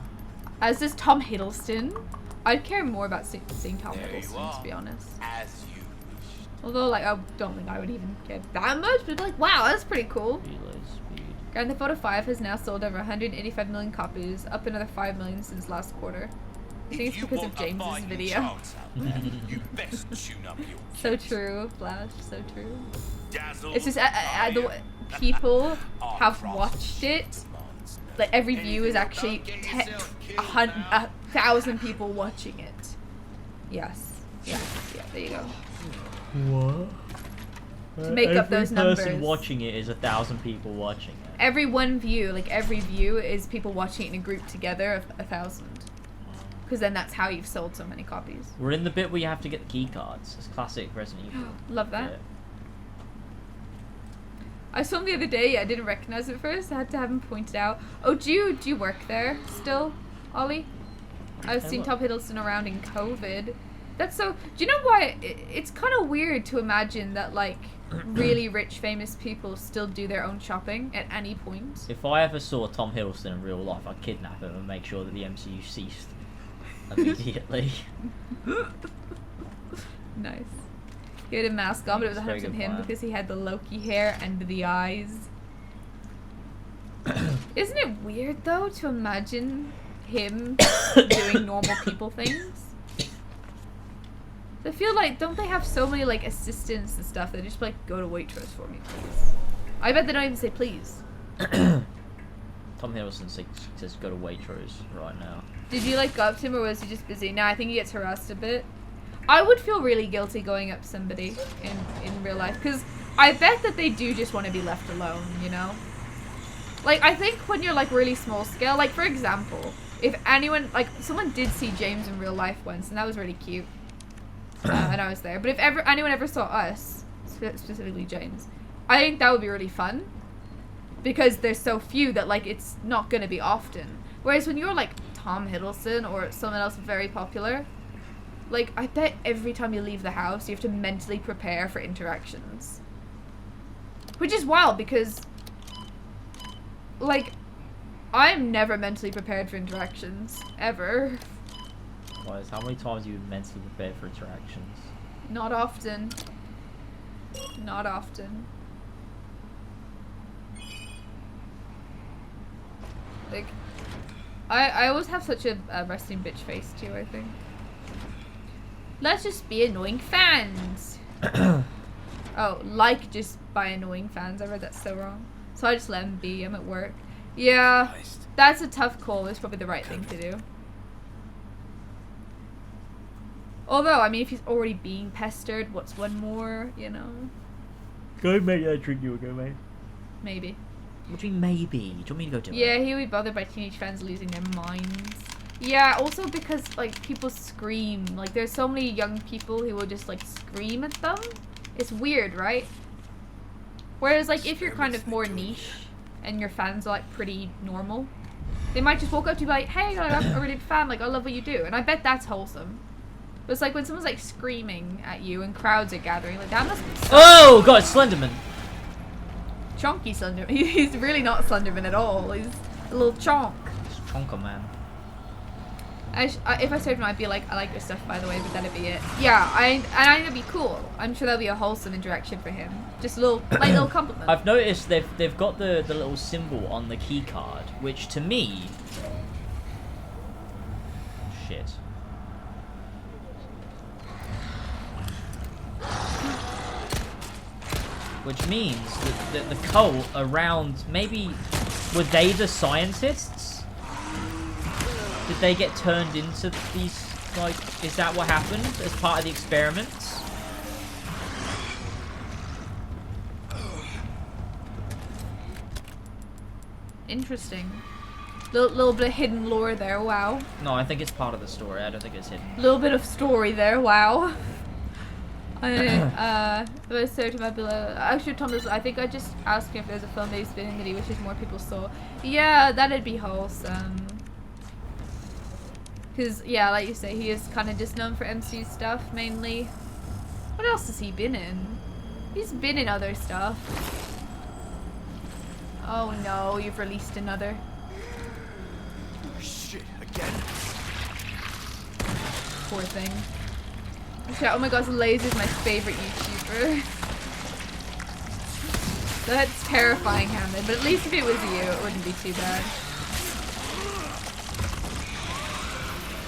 now? As is Tom Hiddleston. I'd care more about seeing Tom Hiddleston, to be honest. As you wish. Although, like, I don't think I would even care that much, but like, wow, that's pretty cool. Grand Theft Auto 5 has now sold over 185 million copies, up another 5 million since last quarter. I think it's because of James's video. You best tune up your So true, Flash. So true. dazzle. It's just the people have watched it. Like every view is actually 1,000 people watching it. Yes. Yeah. There you go. What? To make up those numbers. Every person watching it is 1,000 people watching it. Every one view, like every view, is people watching it in a group together of 1,000. Because then that's how you've sold so many copies. We're in the bit where you have to get the key cards. It's classic Resident Evil. Love that. Yeah. I saw him the other day. I didn't recognize it at first. I had to have him pointed out. Oh, do you work there still, Ollie? I've seen Tom Hiddleston around in COVID. That's so. Do you know why? It's kind of weird to imagine that like really rich, famous people still do their own shopping at any point. If I ever saw Tom Hiddleston in real life, I'd kidnap him and make sure that the MCU ceased immediately. Nice. He had a mask on, but it was Very 100% good him plan. because he had the Loki hair and the eyes. Isn't it weird though to imagine him doing normal people things? I feel like, don't they have so many like assistants and stuff that just like go to waitress for me, please? I bet they don't even say please. Tom Hiddleston says go to Waitrose right now. Did you like go up to him or was he just busy? Nah, I think he gets harassed a bit. I would feel really guilty going up to somebody in real life because I bet that they do just want to be left alone, you know? Like, I think when you're like really small scale, like for example, if anyone, like someone did see James in real life once and that was really cute. And I was there. But if anyone ever saw us, specifically James, I think that would be really fun. Because there's so few that, like, it's not going to be often. Whereas when you're, like, Tom Hiddleston or someone else very popular, like, I bet every time you leave the house, you have to mentally prepare for interactions. Which is wild because, like, I'm never mentally prepared for interactions. Ever. Guys, how many times have you been mentally prepared for interactions? Not often. Not often. Like, I always have such a resting bitch face too, I think. Let's just be annoying fans. Oh, like just by annoying fans. I read that so wrong. So I just let him be. I'm at work. Yeah, that's a tough call. It's probably the right thing to do. Although, I mean, if he's already being pestered, what's one more, you know? Go make that drink you go, mate. Maybe. What do you mean maybe? Do you want me to go do it? Yeah, he would be bothered by teenage fans losing their minds. Yeah, also because, like, people scream. Like, there's so many young people who will just, like, scream at them. It's weird, right? Whereas, like, if you're kind of more niche and your fans are, like, pretty normal, they might just walk up to you like, hey, like, I'm a really big fan, like, I love what you do. And I bet that's wholesome. But it's like when someone's, like, screaming at you and crowds are gathering, like, that must be so Oh, God, Slenderman! chonky Slenderman. He's really not Slenderman at all. He's a little chonk. It's Chonker Man. If I showed him, I'd be like, I like your stuff, by the way, but that'd be it. Yeah, I think it'd be cool. I'm sure that'll be a wholesome interaction for him. Just a little, like, little compliment. I've noticed they've got the little symbol on the key card, which to me... Shit. Which means that the cult around, maybe, were they the scientists? Did they get turned into these, like, is that what happened as part of the experiments? Interesting. Little bit of hidden lore there, wow. No, I think it's part of the story, I don't think it's hidden. Little bit of story there, wow. But so to my below. Actually, Thomas, I think I just asked him if there's a film that he's been in that he wishes more people saw. Yeah, that'd be wholesome. Because, yeah, like you say, he is kind of just known for MCU stuff, mainly. What else has he been in? He's been in other stuff. Oh no, you've released another. Oh, shit, again? Poor thing. Actually, oh my gosh, Laser's my favorite YouTuber. That's terrifying, Hammond, but at least if it was you, it wouldn't be too bad.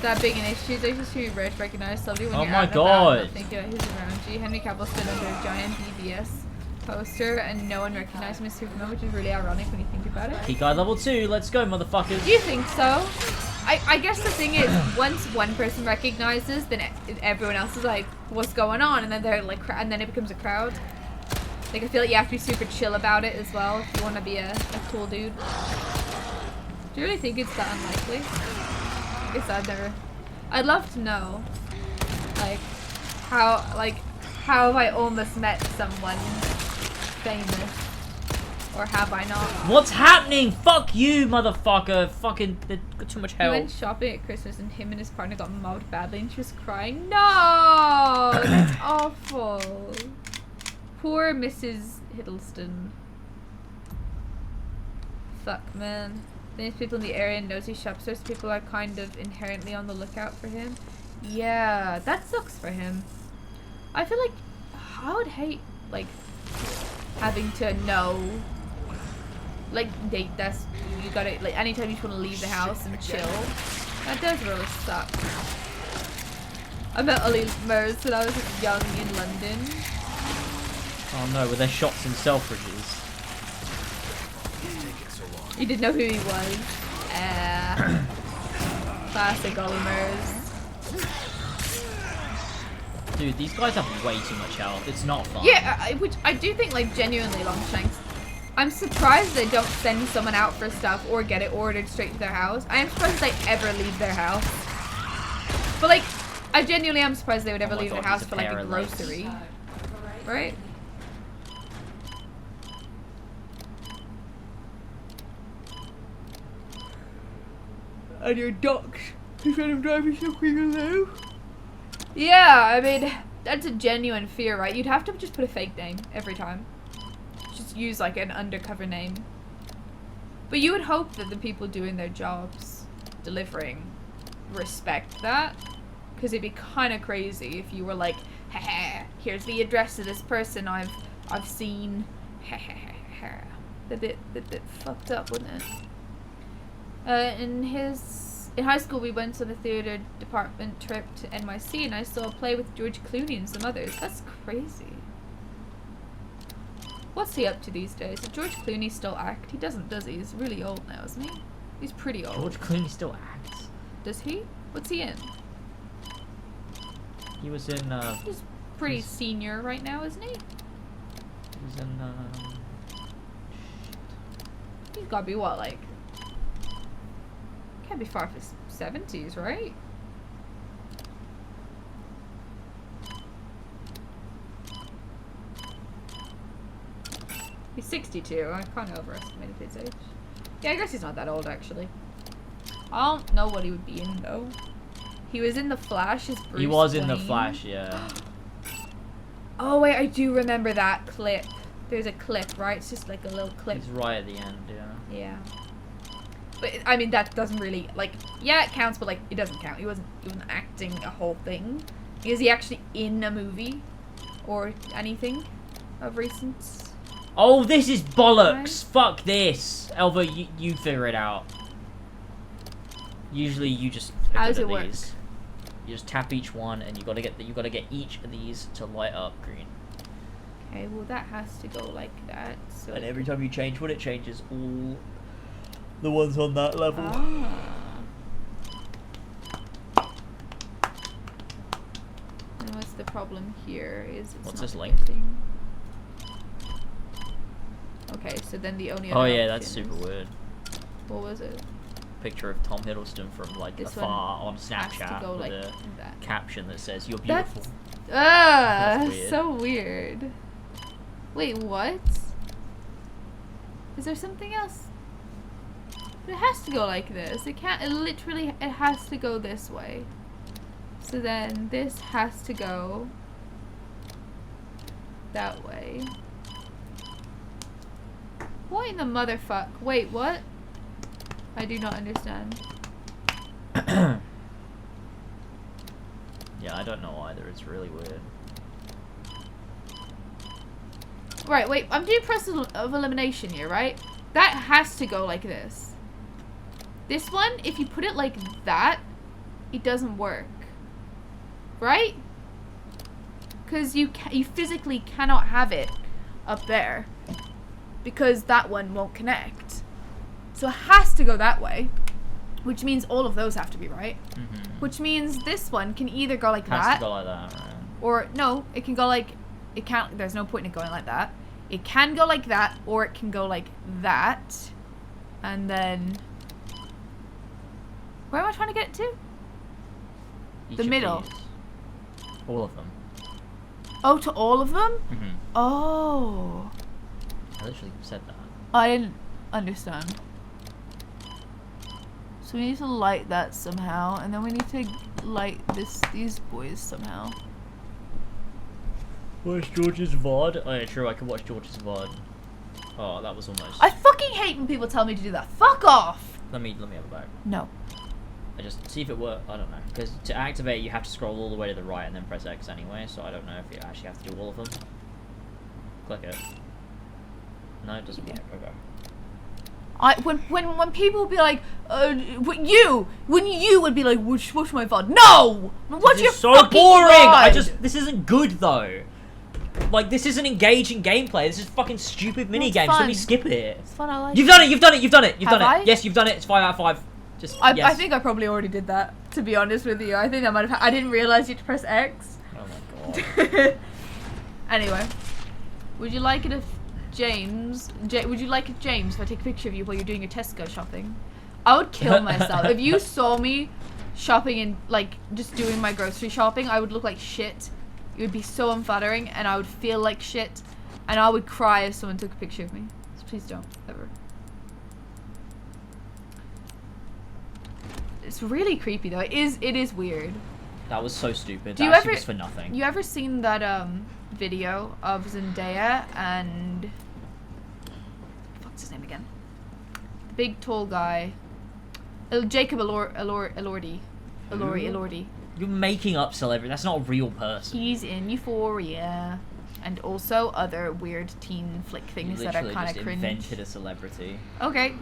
That big in issues, I used to be rare to recognize somebody when Oh you're my out and about God. and not thinking about who's around you. Henry Cavill stood under a giant BBS poster and no one recognized him as Superman, which is really ironic when you think about it. Peak Eye level 2, let's go, motherfuckers. Do you think so? I guess the thing is, once one person recognizes, then everyone else is like, what's going on? And then they're like, and then it becomes a crowd. Like, I feel like you have to be super chill about it as well if you want to be a cool dude. Do you really think it's that unlikely? I guess I'd love to know, like, how have I almost met someone famous? Or have I not? What's happening? Fuck you, motherfucker. Fucking, they've got too much He help. went shopping at Christmas and him and his partner got mobbed badly and she was crying. No! That's awful. Poor Mrs. Hiddleston. Fuck, man. Famous people in the area and nosy shopsters, people are kind of inherently on the lookout for him. Yeah, that sucks for him. I feel like I would hate, like, having to know, like, date this. You gotta, like, anytime you just want to leave the house and chill. That does really suck. I met Ollie Murs when I was young in London. Oh no, were there shots in Selfridges? You didn't know who he was. Classic Ollie Murs. Dude, these guys have way too much health. It's not fun. Yeah, which I do think, like, genuinely, Longshanks. I'm surprised they don't send someone out for stuff or get it ordered straight to their house. I am surprised they ever leave their house. But, like, I genuinely am surprised they would ever leave their house for, like, a grocery. Right? And your ducks. You said I'm driving so quickly now. Yeah, I mean, that's a genuine fear, right? You'd have to just put a fake name every time. Just use, like, an undercover name. But you would hope that the people doing their jobs, delivering, respect that. Because it'd be kind of crazy if you were like, haha, here's the address of this person I've seen. A bit fucked up, wouldn't it? In high school, we went on a theater department trip to NYC, and I saw a play with George Clooney and some others. That's crazy. What's he up to these days? Does George Clooney still act? He doesn't, does he? He's really old now, isn't he? He's pretty old. George Clooney still acts. Does he? What's he in? He was in, He's pretty senior right now, isn't he? he was in, He's gotta be what, like... Can't be far off his 70s, right? He's 62. I kind of overestimated his age. Yeah, I guess he's not that old, actually. I don't know what he would be in, though. He was in The Flash as Bruce he was in The Wayne. Flash, yeah. Oh, wait, I do remember that clip. There's a clip, right? It's just like a little clip. He's right at the end, yeah. Yeah. But, I mean, that doesn't really, like, yeah, it counts, but, like, it doesn't count. He wasn't acting a whole thing. Is he actually in a movie? Or anything of recent? Oh, this is bollocks! Fuck this! Elva, you figure it out. Usually you just How pick does up it work? these. You just tap each one, and you gotta get each of these to light up green. Okay, well, that has to go like that. So And every time you change one, it changes all the ones on that level. And what's the problem here? Is it's What's not this link? getting- Okay, so then the only other Oh yeah, that's option super is- weird. What was it? Picture of Tom Hiddleston from like This afar on Has to Snapchat go with like a that. caption that says "You're That's beautiful." That's weird. so weird. Wait, what? Is there something else? But it has to go like this. It can't. It has to go this way. So then this has to go that way. What in the motherfuck? Wait, what? I do not understand. Yeah, I don't know either. It's really weird. Right, wait. I'm doing process of elimination here, right? That has to go like this. This one, if you put it like that, it doesn't work. Right? Because you physically cannot have it up there. Because that one won't connect. So it has to go that way. Which means all of those have to be right. Which means this one can either go like that. Has to go like that, right? Or, no, it can go like... It can't... There's no point in it going like that. It can go like that, or it can go like that. And then... Where am I trying to get to? Each The of middle. these. All of them. Oh, to all of them? Mm-hmm. Oh. I literally said that. I didn't understand. So we need to light that somehow, and then we need to light these boys somehow. Watch George's VOD? Oh yeah, true, I can watch George's VOD. Oh, that was almost... I fucking hate when people tell me to do that. Fuck off! Let me have a back. No. I just see if it works. I don't know. Because to activate, you have to scroll all the way to the right and then press X anyway, so I don't know if you actually have to do all of them. Click it. No, it doesn't work. Okay. When people would be like, when you would be like, watch my VOD. No! Watch your so fucking boring! VOD! This isn't good though. Like, this isn't engaging gameplay. This is fucking stupid mini it's games. Let me fun. skip it. It's fun, I like You've done it. You've done it. You've done it. You've Have done I? it. Yes, you've done it. It's 5 out of 5. Just I yes. think I probably already did that, to be honest with you. I think I might have... I didn't realize you had to press X. Oh my god. Anyway. Would you like it if James... would you like it, James, if I take a picture of you while you're doing your Tesco shopping? I would kill myself. If you saw me shopping and, like, just doing my grocery shopping, I would look like shit. It would be so unflattering, and I would feel like shit. And I would cry if someone took a picture of me. So please don't, ever. It's really creepy though. It is weird. That was so stupid. Do That you actually ever was for nothing. You ever seen that video of Zendaya and what's his name again? The big tall guy. Jacob Elordi. You're making up celebrity. That's not a real person. He's in Euphoria. And also other weird teen flick things that are kind of cringe. Invented a celebrity. Okay.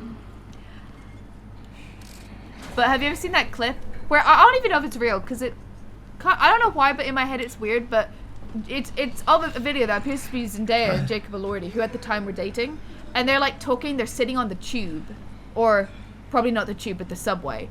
But have you ever seen that clip where I don't even know if it's real because I don't know why, but in my head it's weird. But it's of a video that appears to be Zendaya and Jacob Elordi, who at the time were dating, and they're like talking. They're sitting on the tube, or probably not the tube, but the subway.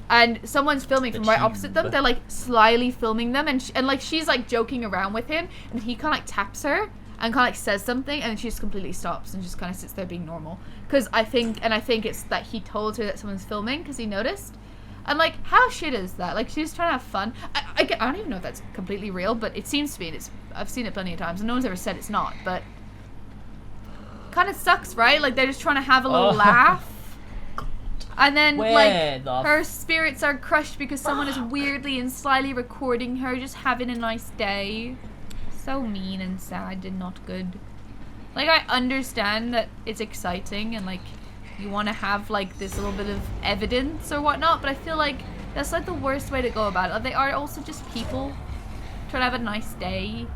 And someone's filming from right opposite them. They're like slyly filming them, and like she's like joking around with him, and he kind of like taps her and kind of like says something, and then she just completely stops and just kind of sits there being normal. Because I think it's that he told her that someone's filming because he noticed. And like, how shit is that? Like, she's trying to have fun. I don't even know if that's completely real, but it seems to be. And I've seen it plenty of times, and no one's ever said it's not. But kind of sucks, right? Like they're just trying to have a little laugh. And then, her spirits are crushed because someone is weirdly and slyly recording her just having a nice day. So mean and sad and not good. Like, I understand that it's exciting and, like, you want to have, like, this little bit of evidence or whatnot, but I feel like that's, like, the worst way to go about it. Like, they are also just people trying to have a nice day.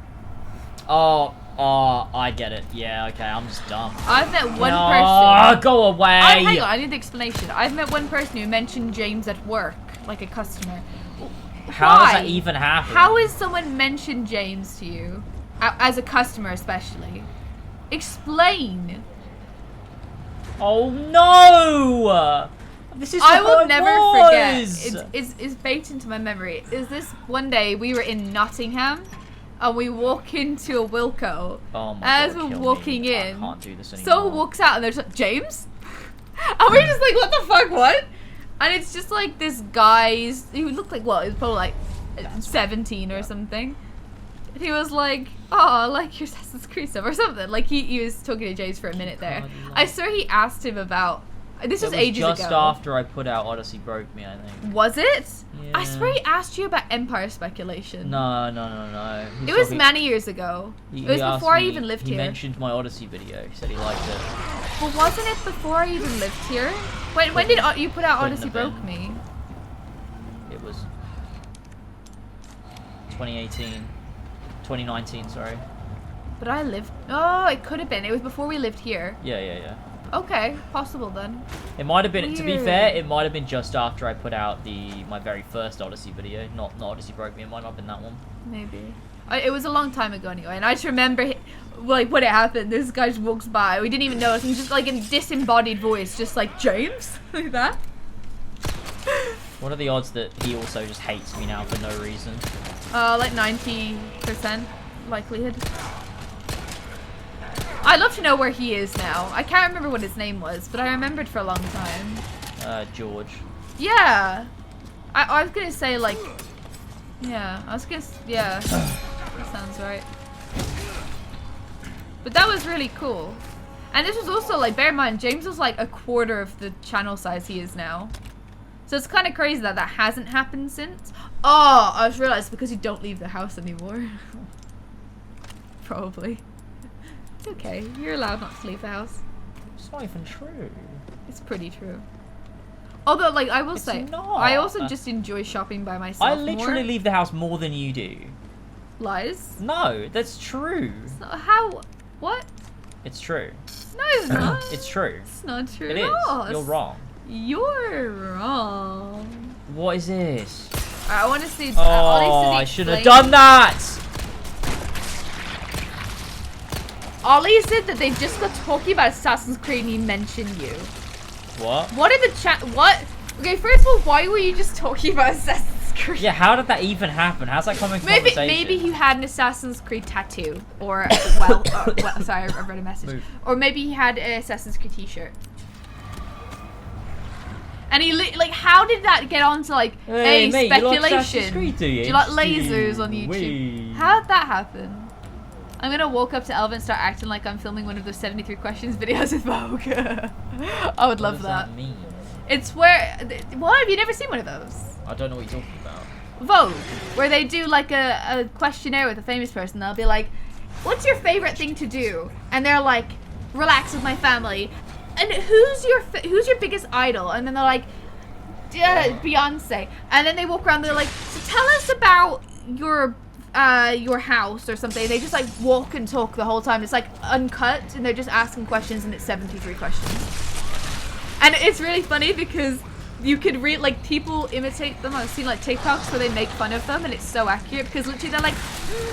Oh, I get it. Yeah, okay, I'm just dumb. I've met one person. Oh, go away! Hang on, I need the explanation. I've met one person who mentioned James at work, like a customer. How does that even happen? How has someone mentioned James to you? As a customer, especially. Explain. Oh, no! This is I will never was. forget. It's baked into my memory. Is this one day we were in Nottingham and we walk into a Wilco. Oh my As God, we're kill walking me. in, I can't do this anymore. someone walks out and there's like, James? And we're just like, what the fuck, what? And it's just like this guy who looked like, what, he was probably like 17 or something. And he was like, oh, I like your Assassin's Creed stuff or something. Like he was talking to James for a minute there. I swear he asked him about, this was ages ago. Just after I put out Odyssey Broke Me, I think. Was it? Yeah. I swear he asked you about Empire speculation. No. It was many years ago. It was before I even lived here. He mentioned my Odyssey video. He said he liked it. But wasn't it before I even lived here? When did you put out Odyssey Broke Me? It was 2019, sorry. But I lived... Oh, it could have been. It was before we lived here. Yeah. Okay, possible then. It might have been, to be Weird. fair, it might have been just after I put out my very first Odyssey video. Not Odyssey Broke Me, it might not have been that one. Maybe. It was a long time ago anyway, and I just remember, like, when it happened, this guy just walks by, we didn't even notice, and just, like, in disembodied voice, just like, James? Like that? What are the odds that he also just hates me now for no reason? Like 90% likelihood. I'd love to know where he is now. I can't remember what his name was, but I remembered for a long time. George. Yeah. I was gonna say, like... Yeah, I was gonna... Yeah. That sounds right. But that was really cool. And this was also, like, bear in mind, James was, like, a quarter of the channel size he is now. So it's kind of crazy that that hasn't happened since. Oh, I just realized because you don't leave the house anymore. Probably. It's okay. You're allowed not to leave the house. It's not even true. It's pretty true. Although, like, I will say, not. I also just enjoy shopping by myself I literally more. leave the house more than you do. Lies? No, that's true. So how? What? It's true. No, it's not. It's true. It's not true It at is. all. You're wrong. You're wrong. What is this? I want to see. Oh, I shouldn't have done that! Ollie said that they just got talking about Assassin's Creed and he mentioned you. What? What in the chat? What? Okay, first of all, why were you just talking about Assassin's Creed? Yeah, how did that even happen? How's that coming from conversation? Maybe he had an Assassin's Creed tattoo, or well, sorry, I read a message. Move. Or maybe he had an Assassin's Creed T-shirt. And he like, how did that get onto like Hey, mate, speculation? you like Assassin's Creed, do you? Do you like lasers on YouTube? Wee. How did that happen? I'm gonna walk up to Elva and start acting like I'm filming one of those 73 questions videos with Vogue. I would love What does that. mean? It's where what? Have you never seen one of those? I don't know what you're talking about. Vogue, where they do like a questionnaire with a famous person. They'll be like, "What's your favorite thing to do?" And they're like, "Relax with my family." And who's your biggest idol? And then they're like, Beyonce. And then they walk around. They're like, "So tell us about your house or something." They just like walk and talk the whole time. It's like uncut, and they're just asking questions, and it's 73 questions. And it's really funny because you could read, like, people imitate them. I've seen, like, TikToks where they make fun of them, and it's so accurate because literally they're like,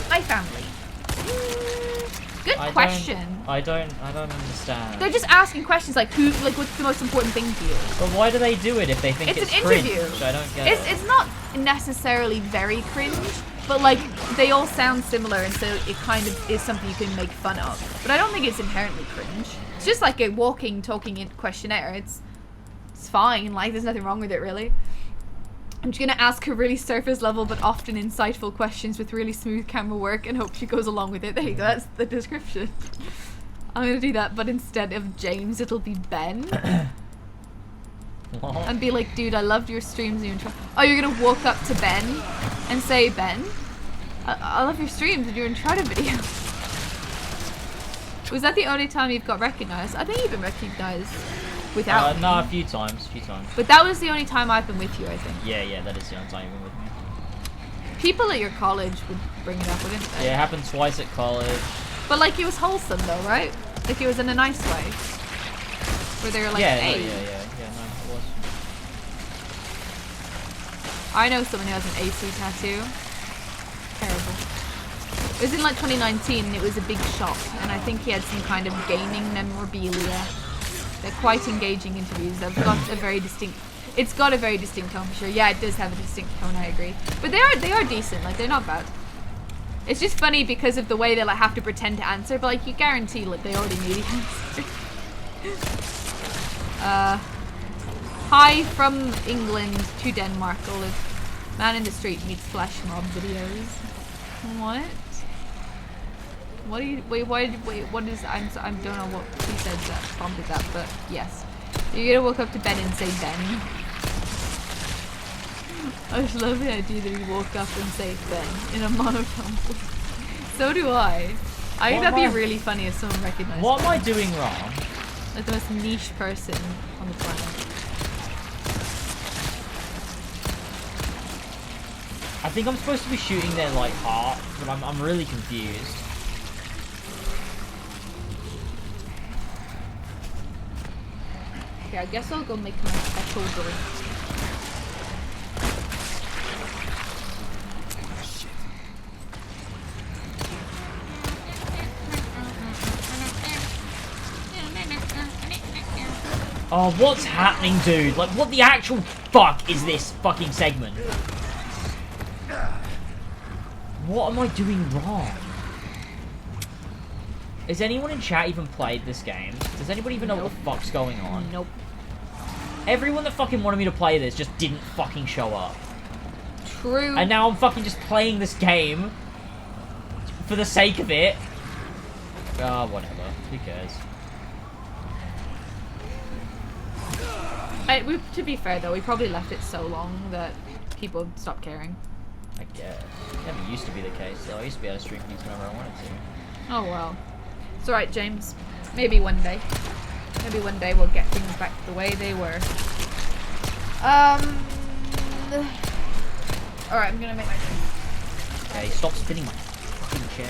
my family. Good question. I don't understand. They're just asking questions like, what's the most important thing to you? But why do they do it if they think it's It's an cringe? interview. I don't get it. It's not necessarily very cringe, but, like, they all sound similar, and so it kind of is something you can make fun of. But I don't think it's inherently cringe. It's just like a walking, talking questionnaire. It's fine. Like, there's nothing wrong with it, really. I'm just gonna ask her really surface level but often insightful questions with really smooth camera work and hope she goes along with it. There you go, that's the description. I'm gonna do that, but instead of James, it'll be Ben. And be like, dude, I loved your streams and your intro. Oh, you're gonna walk up to Ben and say, Ben, I love your streams and your intro video. Was that the only time you've got recognized? I think you've been recognized without me. No, a few times. But that was the only time I've been with you, I think. Yeah, that is the only time you've been with me. People at your college would bring it up, wouldn't they? Yeah, it happened twice at college. But like it was wholesome though, right? Like it was in a nice way. Where they were like, Yeah, hey. no, it was. I know someone who has an AC tattoo. Terrible. It was in like 2019 and it was a big shop and I think he had some kind of gaming memorabilia. They're quite engaging interviews. They've got a very distinct... It's got a very distinct tone for sure. Yeah, it does have a distinct tone, I agree. But they are decent, like they're not bad. It's just funny because of the way they like have to pretend to answer, but like you guarantee like they already knew the answer. Hi from England to Denmark, Olive. Man in the street meets flash mob videos. What? What do you wait? What is? I don't know what he said that prompted that, but yes, you're gonna walk up to Ben and say Ben. I just love the idea that you walk up and say Ben in a monotone. So do I. I think that'd be really funny if someone recognized. What am I doing wrong? Like the most niche person on the planet. I think I'm supposed to be shooting their like heart, but I'm really confused. Okay, I guess I'll go make my special drink. Oh, what's happening, dude? Like, what the actual fuck is this fucking segment? What am I doing wrong? Has anyone in chat even played this game? Does anybody even know what the fuck's going on? Nope. Everyone that fucking wanted me to play this just didn't fucking show up. True. And now I'm fucking just playing this game for the sake of it. Ah, whatever. Who cares? To be fair though, we probably left it so long that people stopped caring. I guess. Never used to be the case though. I used to be able to stream things whenever I wanted to. Oh well. It's alright, James. Maybe one day. Maybe one day we'll get things back to the way they were. Alright, I'm gonna make my drink. Okay, stop spinning my fucking chair.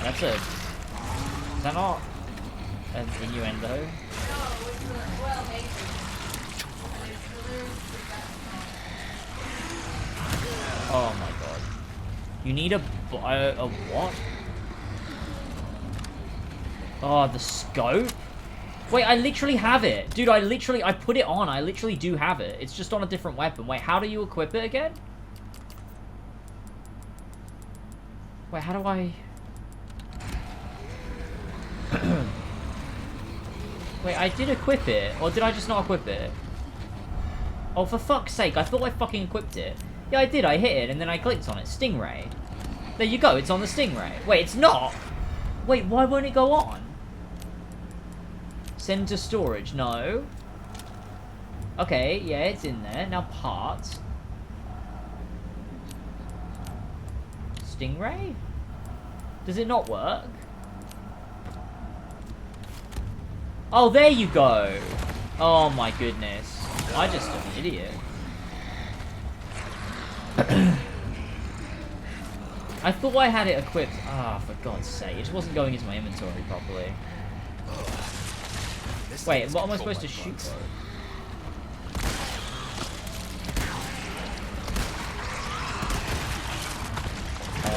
That's a... Is that not an innuendo? Oh my god. You need a what? Oh, the scope? Wait, I literally have it. Dude, I put it on. I literally do have it. It's just on a different weapon. Wait, how do you equip it again? Wait, how do I... Wait, I did equip it. Or did I just not equip it? Oh, for fuck's sake. I thought I fucking equipped it. Yeah, I did. I hit it, and then I clicked on it. Stingray. There you go. It's on the Stingray. Wait, it's not. Wait, why won't it go on? Send to storage. No. Okay, yeah, it's in there. Now parts. Stingray? Does it not work? Oh, there you go. Oh my goodness. I just am an idiot. I thought I had it equipped. Ah, for God's sake. It just wasn't going into my inventory properly. Wait, what am I supposed to shoot for?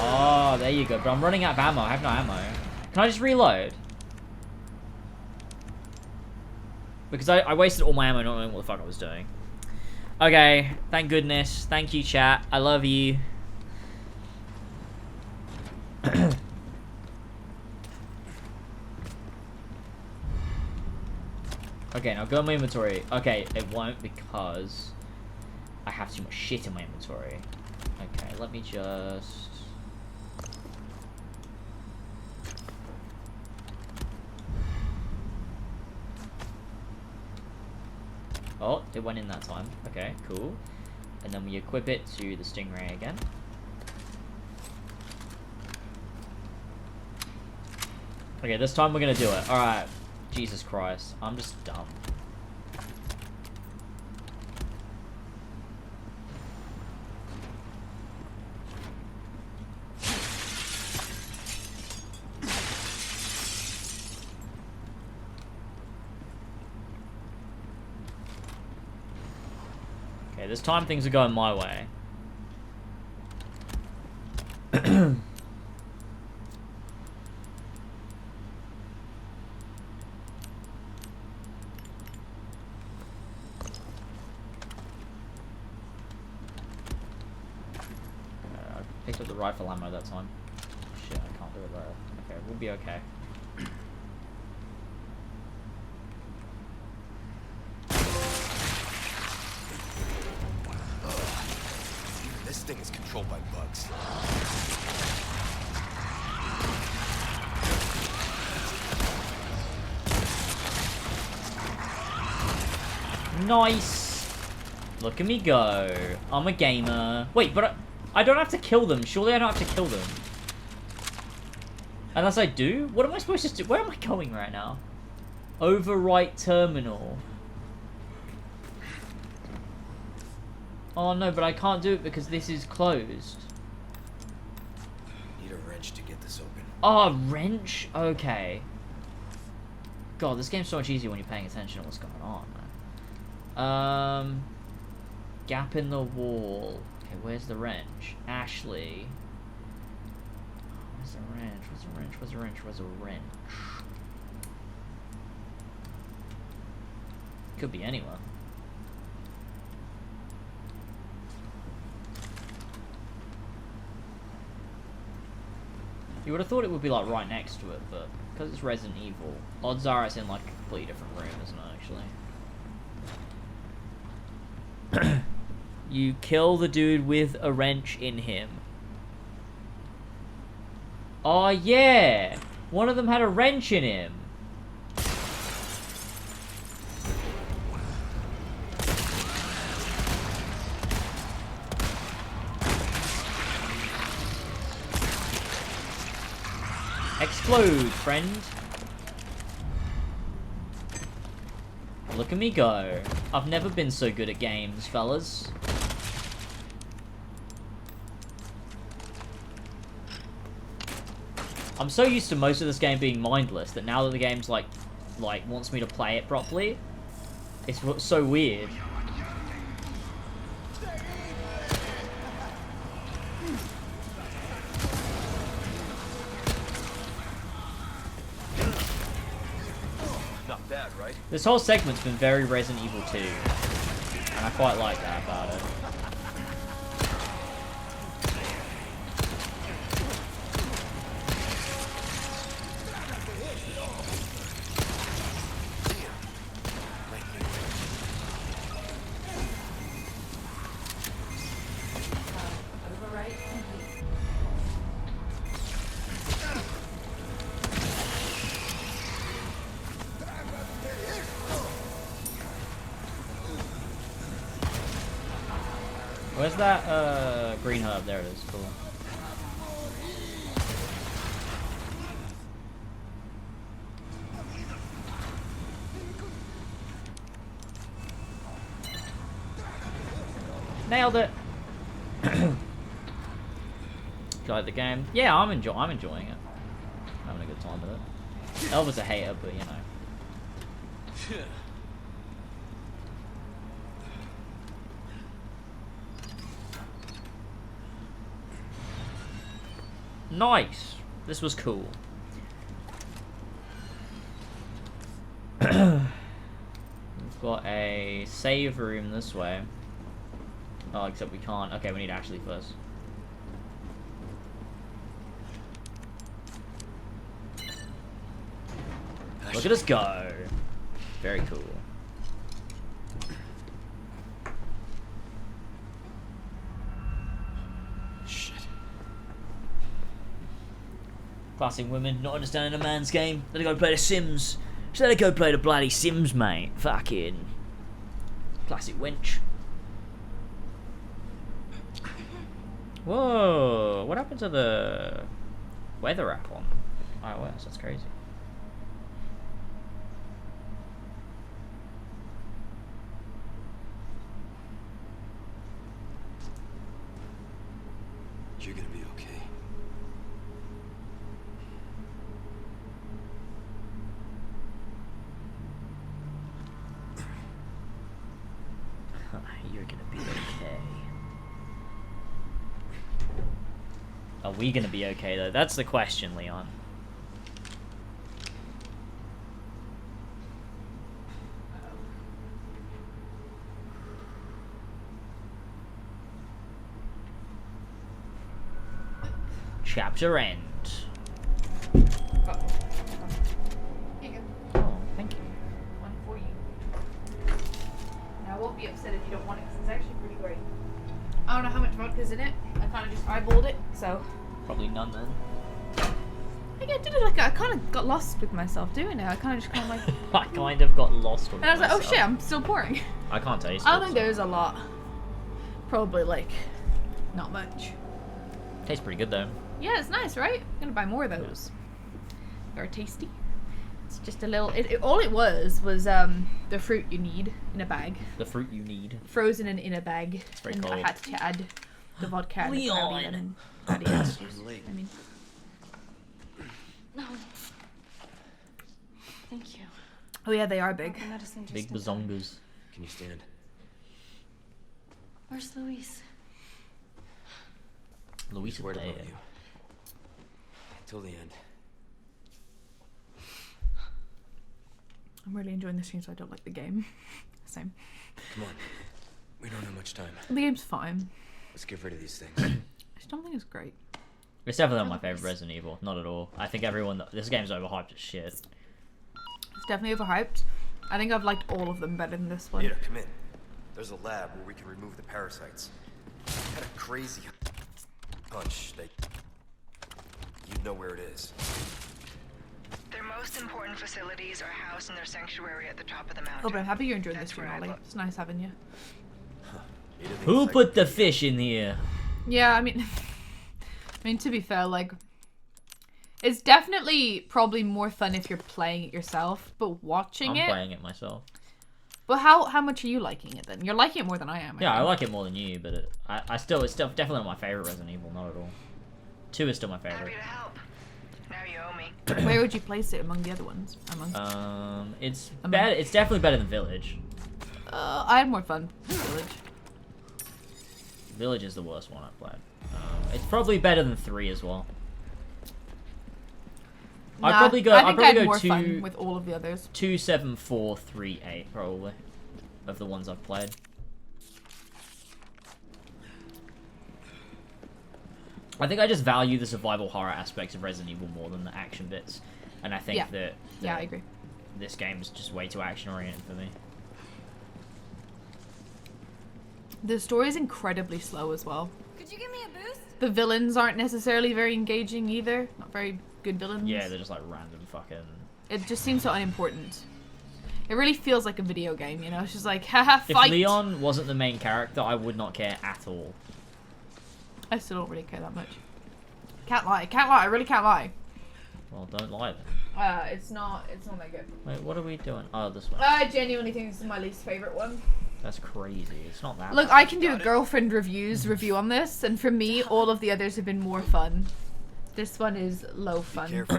Oh, there you go. But I'm running out of ammo. I have no ammo. Can I just reload? Because I wasted all my ammo not knowing what the fuck I was doing. Okay, thank goodness. Thank you, chat. I love you. Okay, now go in my inventory. Okay, it won't because I have too much shit in my inventory. Okay, let me just... Oh, it went in that time. Okay, cool. And then we equip it to the Stingray again. Okay, this time we're gonna do it. Alright. Jesus Christ. I'm just dumb. Okay, this time things are going my way. Picked up the rifle ammo that time. Shit, I can't do it though. Okay, we'll be okay. This thing is controlled by bugs. Nice! Look at me go. I'm a gamer. Wait, but I don't have to kill them. Surely I don't have to kill them. Unless I do? What am I supposed to do? Where am I going right now? Overwrite terminal. Oh no, but I can't do it because this is closed. Need a wrench to get this open. Oh, a wrench? Okay. God, this game's so much easier when you're paying attention to what's going on, man. Gap in the wall. Okay, where's the wrench? Ashley. Where's the wrench? Where's the wrench? Where's the wrench? Where's the wrench? Could be anywhere. You would have thought it would be like right next to it, but because it's Resident Evil, odds are it's in like a completely different room, isn't it, actually? You kill the dude with a wrench in him. Oh yeah! One of them had a wrench in him. Explode, friend. Look at me go. I've never been so good at games, fellas. I'm so used to most of this game being mindless that now that the game's like wants me to play it properly, it's so weird. Not bad, right? This whole segment's been very Resident Evil 2, and I quite like that about it. Where's that green herb? There it is. Cool. Nailed it. Do you like the game? Yeah, I'm enjoying it. Having a good time with it. Elva's a hater, but you know. Nice. This was cool. We've got a save room this way. Oh, except we can't. Okay, we need Ashley first. Look at us go. Very cool. Classic women not understanding a man's game. Let her go play the Sims. Just let her go play the bloody Sims, mate. Fucking classic wench. Whoa! What happened to the weather app on iOS? That's crazy. You're gonna be okay. You're gonna be okay. Are we gonna be okay though? That's the question, Leon. Chapter end. Here you go. Oh, thank you. One for you. Now, I won't be upset if you don't want it, because it's actually pretty great. I don't know how much vodka's in it. I kind of just eyeballed it, so. Probably none then. I did it like I kind of got lost with myself doing it. I kind of just kind of like. I kind of got lost with And I was like, oh myself. shit, I'm still pouring. I can't taste it. I don't think so- there's a lot. Probably like, not much. Tastes pretty good though. Yeah, it's nice, right? I'm gonna buy more of those. Very tasty. It's just a little. All it was the fruit you need in a bag, The fruit you need. frozen and in a bag, very and I cold. had to add the vodka and the Leon. caramelin and adios juice. I mean, No. Thank you. Oh yeah, they are big. Medicine just Big in time. bazongas. Can you stand? Where's Luis? Luis Swear to there. love you. Till the end. I'm really enjoying this game, so I don't like the game. Same. Come on. We don't have much time. The game's fine. Let's get rid of these things. I just don't think it's great. It's definitely not my favorite Resident Evil. Not at all. I think everyone... This game's overhyped as shit. It's definitely overhyped. I think I've liked all of them better than this one. Ada, come in. There's a lab where we can remove the parasites. Had a crazy hunch that you'd know where it is. Their most important facilities are housed in their sanctuary at the top of the mountain. Oh, but I'm happy you're enjoying That's this stream, where I Ollie. look. It's nice having you. Ada thinks Who I put could the be- fish in here? Yeah, I mean... to be fair, like... It's definitely probably more fun if you're playing it yourself, but watching I'm it... playing it myself. But how much are you liking it then? You're liking it more than I am. Yeah, I think. like it more than you, but it's still definitely not my favorite Resident Evil, not at all. 2 is still my Happy favorite. to help. Now you owe me. Where would you place it among the other ones? It's better. It's definitely better than Village. I had more fun with Village. Village is the worst one I've played. It's probably better than 3 as well. I'd Nah, probably go. I I'd think probably I had go more 2, fun with all of the others. 2, 7, 4, 3, 8 probably of the ones I've played. I think I just value the survival horror aspects of Resident Evil more than the action bits, and I think Yeah. that Yeah, I agree. this game is just way too action oriented for me. The story is incredibly slow as well. Could you give me a boost? The villains aren't necessarily very engaging either. Not very good villains. Yeah, they're just like random fucking. It just seems so unimportant. It really feels like a video game, you know? It's just like, haha, If fight! Leon wasn't the main character, I would not care at all. I still don't really care that much. Can't lie. Can't lie. I really can't lie. Well, don't lie then. It's not that good. Wait, what are we doing? Oh, this one. I genuinely think this is my least favorite one. That's crazy. It's not that. Look, bad. I can do a girlfriend review on this, and for me, all of the others have been more fun. This one is low fun. Careful.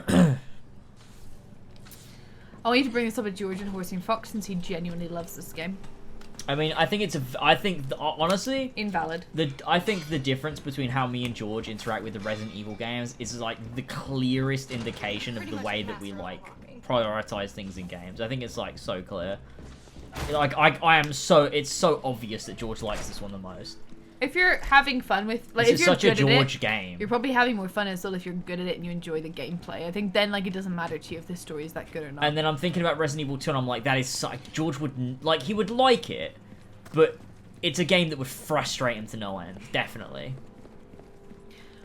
I need to bring this up with George and Horsey and Fox since he genuinely loves this game. I mean, I think honestly, Invalid. I think the difference between how me and George interact with the Resident Evil games is like the clearest indication of the way that we like prioritize things in games. I think it's like so clear. Like it's so obvious that George likes this one the most. If you're having fun with, like, This if is you're such a good at George it, game. you're probably having more fun as well if you're good at it and you enjoy the gameplay. I think then, like, it doesn't matter to you if the story is that good or not. And then I'm thinking about Resident Evil 2 and I'm like, that is George would like, he would like it, but it's a game that would frustrate him to no end, definitely.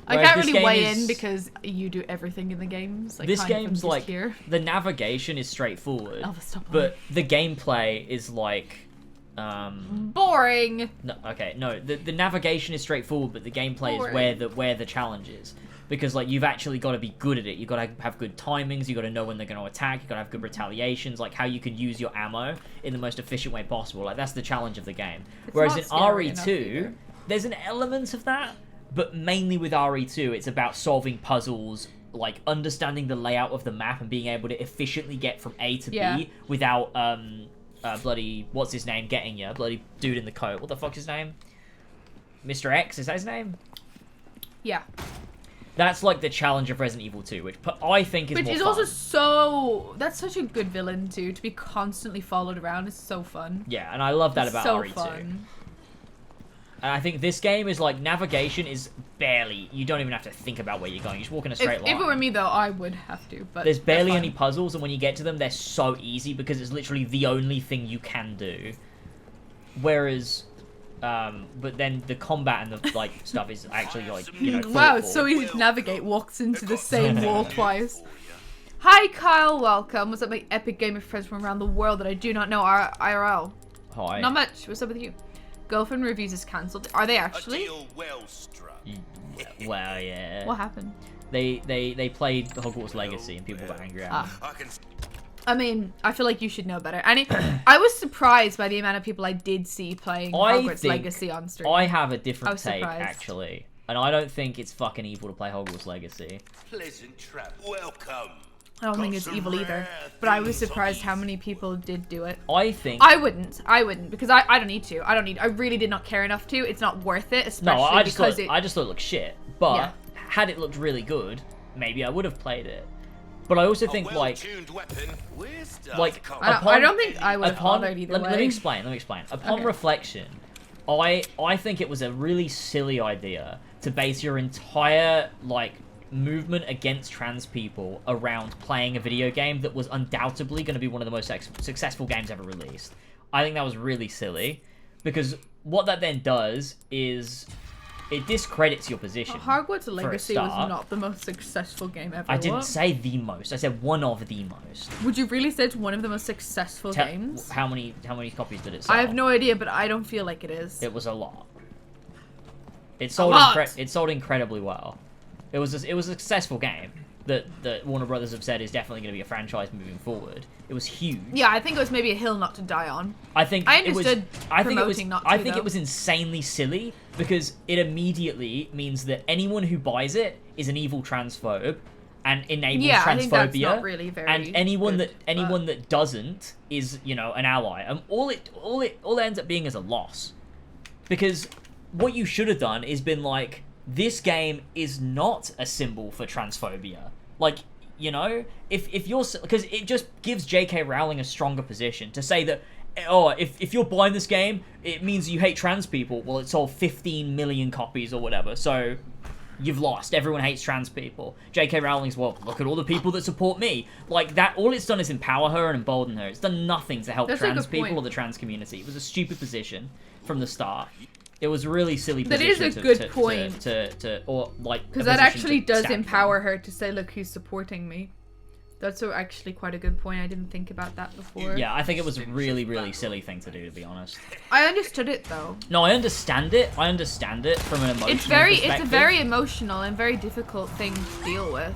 I Whereas can't this really game weigh is- in because you do everything in the games. Like, This kind of, I'm game's just like, here. the navigation is straightforward, Elva, stop but the gameplay is like, boring. no, okay, no, the navigation is straightforward, but the gameplay is where the challenge is. Because, like, you've actually got to be good at it. You've got to have good timings. You've got to know when they're going to attack. You've got to have good retaliations. Like, how you can use your ammo in the most efficient way possible. Like, that's the challenge of the game. It's Whereas not in scary enough RE2, either. there's an element of that. But mainly with RE2, it's about solving puzzles, like, understanding the layout of the map and being able to efficiently get from A to Yeah. B without, bloody, what's his name, getting you. Bloody dude in the coat. What the fuck's his name? Mr. X, is that his name? Yeah. That's like the challenge of Resident Evil 2, which I think is Which more is fun. also so... That's such a good villain, too. To be constantly followed around is so fun. Yeah, and I love that It's about so RE2. fun. And I think this game is like, navigation is barely... You don't even have to think about where you're going. You just walk in a straight line. If it were me, though, I would have to. But There's barely they're any fun. puzzles, and when you get to them, they're so easy because it's literally the only thing you can do. Whereas... but then the combat and the, like, stuff is actually, like, you know, Wow, it's thoughtful. so easy to navigate. Walks into the same wall twice. Hi, Kyle. Welcome. What's up, my epic gamer friends from around the world that I do not know are IRL? Hi. Not much. What's up with you? Girlfriend reviews is cancelled. Are they A actually? deal well struck. Well, yeah. What happened? They played Hogwarts Legacy and people got angry at them. Ah. I can I mean, I feel like you should know better. And I was surprised by the amount of people I did see playing Hogwarts think Legacy on stream. I have a I different was take, surprised. actually. And I don't think it's fucking evil to play Hogwarts Legacy. pleasant trap. Welcome. I don't think it's evil either. But I was surprised how many people did do it. I think... I wouldn't, because I don't need to. I really did not care enough to. It's not worth it, especially No, I just because thought it looked shit. But Yeah. had it looked really good, maybe I would have played it. But I also think, like, I don't think I would have bothered either way. Let me explain. Upon Okay. reflection, I think it was a really silly idea to base your entire, like, movement against trans people around playing a video game that was undoubtedly going to be one of the most successful games ever released. I think that was really silly, because what that then does is it discredits your position. Hogwarts for a Legacy was start. not the most successful game ever. I didn't What? say the most. I said one of the most. Would you really say it's one of the most successful games? How many copies did it sell? I have no idea, but I don't feel like it is. It was a lot. It sold lot. It sold incredibly well. It was a successful game that Warner Brothers have said is definitely going to be a franchise moving forward. It was huge. Yeah, I think it was maybe a hill not to die on. I think I understood promoting not to, I think though. it was insanely silly because it immediately means that anyone who buys it is an evil transphobe and enables Yeah, transphobia. I think that's not really very and anyone good, that doesn't is, you know, an ally. And all it ends up being is a loss. Because what you should have done is been like, this game is not a symbol for transphobia. Like, you know, if you're, because it just gives J.K. Rowling a stronger position to say that, oh, if you're buying this game, it means you hate trans people. Well, it sold 15 million copies or whatever, so you've lost. Everyone hates trans people. J.K. Rowling's, well, look at all the people that support me. Like, that, all it's done is empower her and embolden her. It's done nothing to help That's a trans good people point. or the trans community. It was a stupid position from the start. It was a really silly That position. is a good point. Because that actually does empower her to say, look who's supporting me. That's actually quite a good point. I didn't think about that before. Yeah, I think it was a really, really silly thing to do, to be honest. I understood it though. No, I understand it. I understand it from an emotional perspective. It's a very emotional and very difficult thing to deal with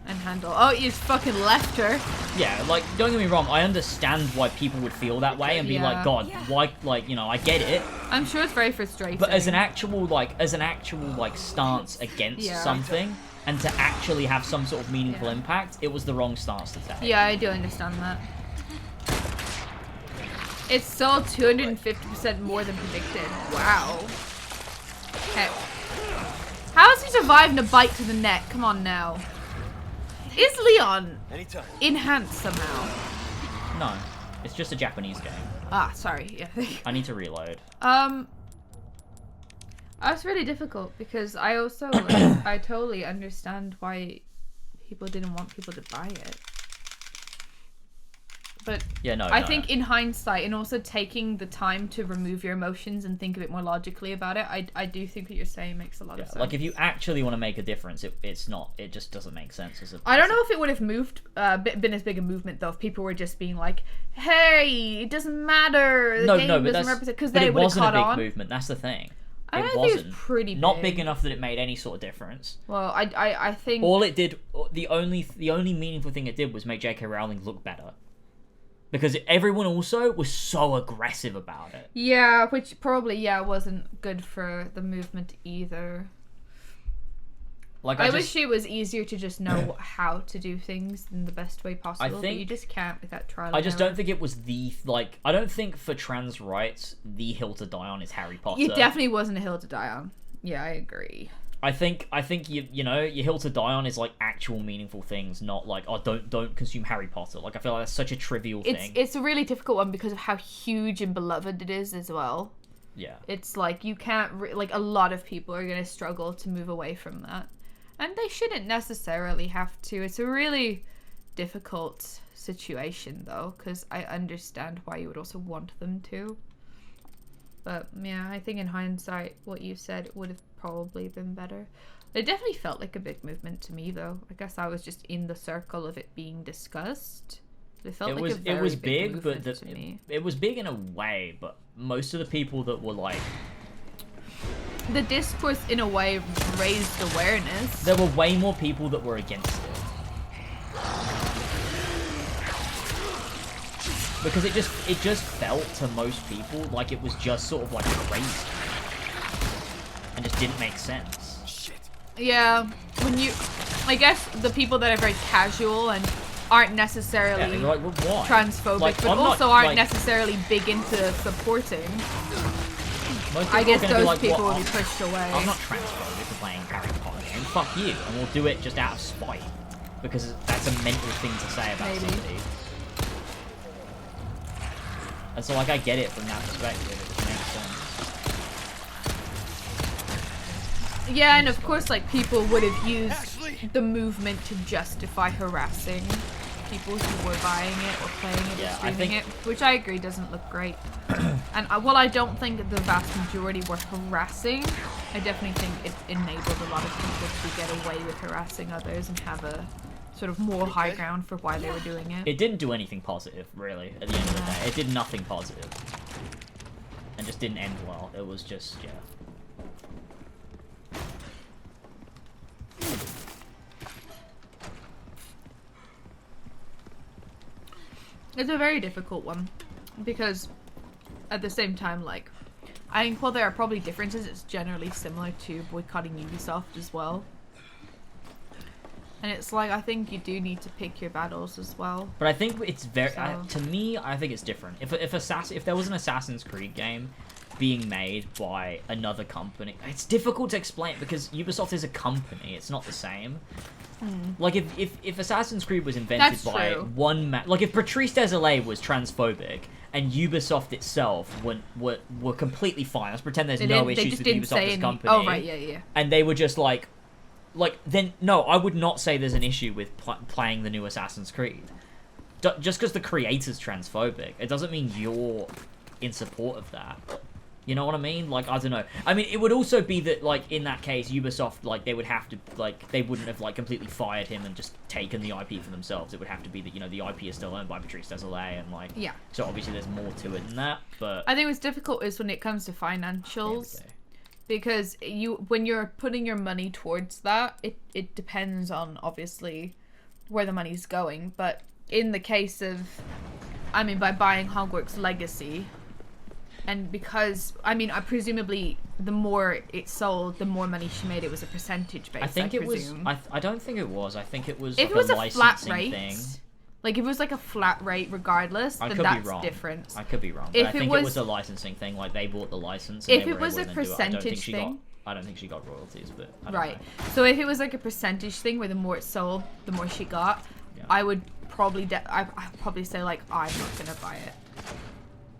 and handle. Oh, you fucking left her. Yeah, like, don't get me wrong, I understand why people would feel that way and be Yeah. like, God, why, like, you know, I get it. I'm sure it's very frustrating. But as an actual stance against something, and to actually have some sort of meaningful impact, it was the wrong stance to take. Yeah, I do understand that. It's sold 250% more than predicted. Wow. Okay. How is he surviving a bite to the neck? Come on now. Is Leon enhanced somehow? No, it's just a Japanese game. Ah, sorry. Yeah. I need to reload. That's really difficult because I also I totally understand why people didn't want people to buy it. But yeah, no, I think in hindsight, and also taking the time to remove your emotions and think of it more logically about it, I do think what you're saying makes a lot of sense. Like, if you actually want to make a difference, it just doesn't make sense as a... I don't know if it would have been as big a movement though if people were just being like, "Hey, it doesn't matter. The game doesn't represent," because they would have caught on. It wasn't a big movement. That's the thing. I It think wasn't. it was pretty big. Not big enough that it made any sort of difference. Well, I think all it did, the only meaningful thing it did was make J.K. Rowling look better. Because everyone also was so aggressive about it. Yeah, which probably wasn't good for the movement either. Like, I wish it was easier to just know how to do things in the best way possible, but you just can't with that trial. I just don't think it was I don't think for trans rights, the hill to die on is Harry Potter. It definitely wasn't a hill to die on. Yeah, I agree. I think you know, your hill to die on is like actual meaningful things, not like, oh, don't consume Harry Potter. Like, I feel like that's such a trivial thing. It's a really difficult one because of how huge and beloved it is as well. Yeah. It's like you can't like a lot of people are going to struggle to move away from that. And they shouldn't necessarily have to. It's a really difficult situation though, because I understand why you would also want them to. But yeah, I think in hindsight, what you said would have probably been better. It definitely felt like a big movement to me, though. I guess I was just in the circle of it being discussed. It felt like a very big movement to me. It was big in a way, but most of the people that were like... The discourse, in a way, raised awareness. There were way more people that were against it. Because it just felt to most people like it was just sort of like crazy. And just didn't make sense. Yeah, when you... I guess the people that are very casual and aren't Yeah, necessarily they're like, well, why? transphobic, Like, but I'm not, also aren't like- necessarily big into supporting. Most I people are guess gonna those be like, people what? will be pushed away. I'm not transphobic for playing Harry Potter game. Fuck you, and we'll do it just out of spite. Because that's a mental thing to say about Maybe. somebody. And so, like, I get it from that perspective. It just makes sense. Yeah, and of course, like, people would have used the movement to justify harassing people who were buying it or playing it Yeah, or I streaming think- it, which I agree doesn't look great. And while I don't think the vast majority were harassing, I definitely think it enabled a lot of people to get away with harassing others and have a sort of more high ground for why they were doing it. It didn't do anything positive, really, at the end of the day. It did nothing positive. And just didn't end well. It was just, yeah. It's a very difficult one because at the same time, like, I think while there are probably differences, it's generally similar to boycotting Ubisoft as well. And it's like, I think you do need to pick your battles as well. But I think it's very, So- to me, I think it's different. If there was an Assassin's Creed game being made by another company, it's difficult to explain because Ubisoft is a company. It's not the same. Like if Assassin's Creed was invented That's by true. one man, like if Patrice Désilets was transphobic and Ubisoft itself were completely fine. Let's pretend there's no they issues just with didn't Ubisoft say as a any. company. Oh right, yeah. And they were just like then no, I would not say there's an issue with playing the new Assassin's Creed. Just because the creator's transphobic, it doesn't mean you're in support of that. You know what I mean? Like, I don't know. I mean, it would also be that, like, in that case, Ubisoft, like, they would have to, like, they wouldn't have, like, completely fired him and just taken the IP for themselves. It would have to be that, you know, the IP is still owned by Patrice Désilets and, like, Yeah. so obviously there's more to it than that, but... I think what's difficult is when it comes to financials. Okay. Because when you're putting your money towards that, it depends on, obviously, where the money's going. But in the case of, I mean, by buying Hogwarts Legacy, and because, I mean, presumably the more it sold, the more money she made. It was a percentage base, I think it was... presume. I don't think it was. I think it was, If like, it was a a flat licensing rate, thing. like if it was like a flat rate regardless, I then could that's be wrong. different. I could be wrong. But If I it think was- it was a licensing thing. Like, they bought the license and If they it were was able a to then do it. I don't think percentage she thing- I don't think she got royalties, but I don't Right. know. So if it was like a percentage thing where the more it sold, the more she got, Yeah. I would probably I'd probably say like I'm not gonna buy it.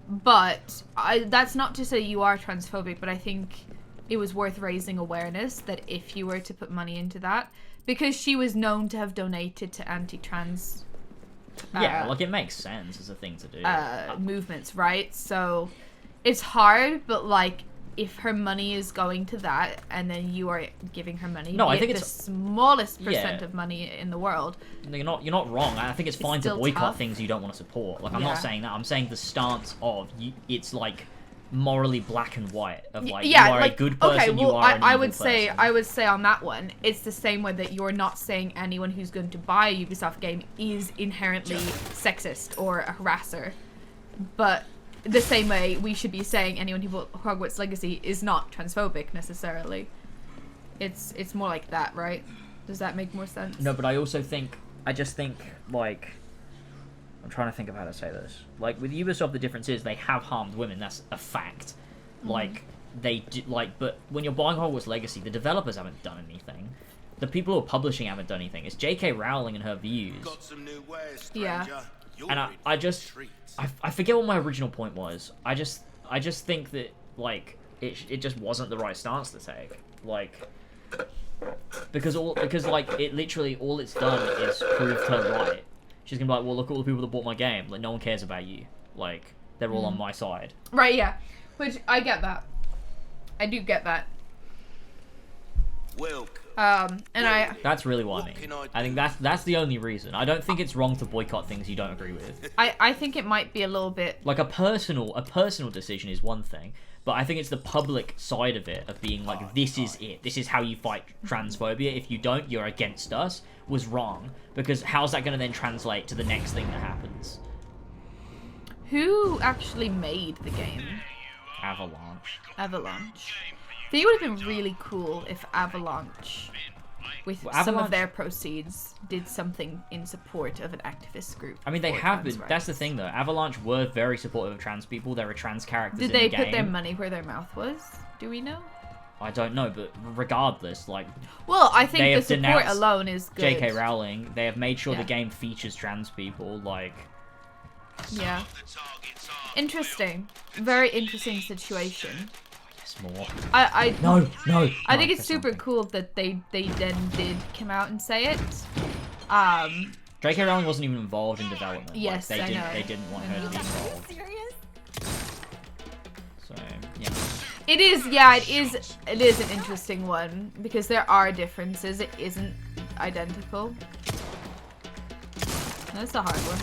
But that's not to say you are transphobic, but I think it was worth raising awareness that if you were to put money into that, because she was known to have donated to anti-trans Yeah, like, it makes sense as a thing to do. movements, right? So it's hard, but like if her money is going to that and then you are giving her money, No, be I it think the it's- smallest percent Yeah. of money in the world. You're not wrong. I think it's fine to still boycott tough. things you don't want to support. Like, I'm Yeah. not saying that. I'm saying the stance of it's like morally black and white. Of like, Yeah, you are like, a good person, okay, well, you are an I evil would say person. I would say on that one, it's the same way that you're not saying anyone who's going to buy a Ubisoft game is inherently sexist or a harasser, but the same way we should be saying anyone who bought Hogwarts Legacy is not transphobic necessarily. It's more like that, right? Does that make more sense? No, but I just think, like, I'm trying to think of how to say this. Like, with Ubisoft, the difference is they have harmed women. That's a fact. Like, they do, like, but when you're buying Hogwarts Legacy, the developers haven't done anything. The people who are publishing haven't done anything. It's J.K. Rowling and her views. Got some new wares, Yeah. stranger. You're And in I for just, a treat. I forget what my original point was. I just think that, like, it just wasn't the right stance to take. Like, because like, it literally, all it's done is proved her right. She's gonna be like, well, look at all the people that bought my game. Like, no one cares about you. Like, they're all on my side. Right, yeah. Which I get that. I do get that. Welcome. And I That's really what I What mean. can I I think that's the only reason. I don't think it's wrong to boycott things you don't agree with. I think it might be a little bit. Like, a personal decision is one thing, but I think it's the public side of it, of being like, this is it. This is how you fight transphobia. If you don't, you're against us, was wrong. Because how's that going to then translate to the next thing that happens? Who actually made the game? Avalanche. Avalanche. I think it would have been really cool if Avalanche with Well, some of Avalanche- their proceeds, did something in support of an activist group. I mean, they for have trans been. That's the rights. thing, though. Avalanche were very supportive of trans people. There were trans characters Did in they the put game. their money where their mouth was? Do we know? I don't know, but regardless, like, Well, I They think the have support denounced alone is good. J.K. Rowling, they have made sure Yeah. the game features trans people, like... Yeah. Interesting. Very interesting situation. Yes, more. I No! I think it's that's super something. cool that they then did come out and say it. J.K. Rowling wasn't even involved in development. Like, Yes, they I didn't, know. They didn't want her to be involved. So, yeah. It is an interesting one because there are differences. It isn't identical. That's a hard one.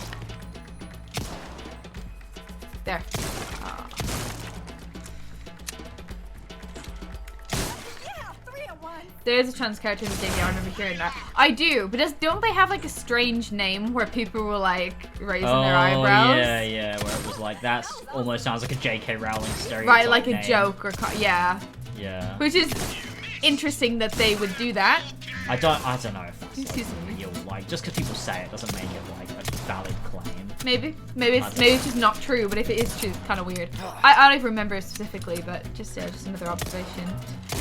There. Aw. There's a trans character in the game. Yeah, I remember hearing that. I do, but don't they have like a strange name where people were like raising their eyebrows? yeah, where it was like, that almost sounds like a J.K. Rowling stereotype Right, like a name. joke or yeah. Yeah. Which is interesting that they would do that. I don't know if that's Excuse like, me. real. Like, just because people say it doesn't make it like a valid claim. Maybe it's just not true, but if it is true, it's kind of weird. I don't even remember specifically, but just another observation.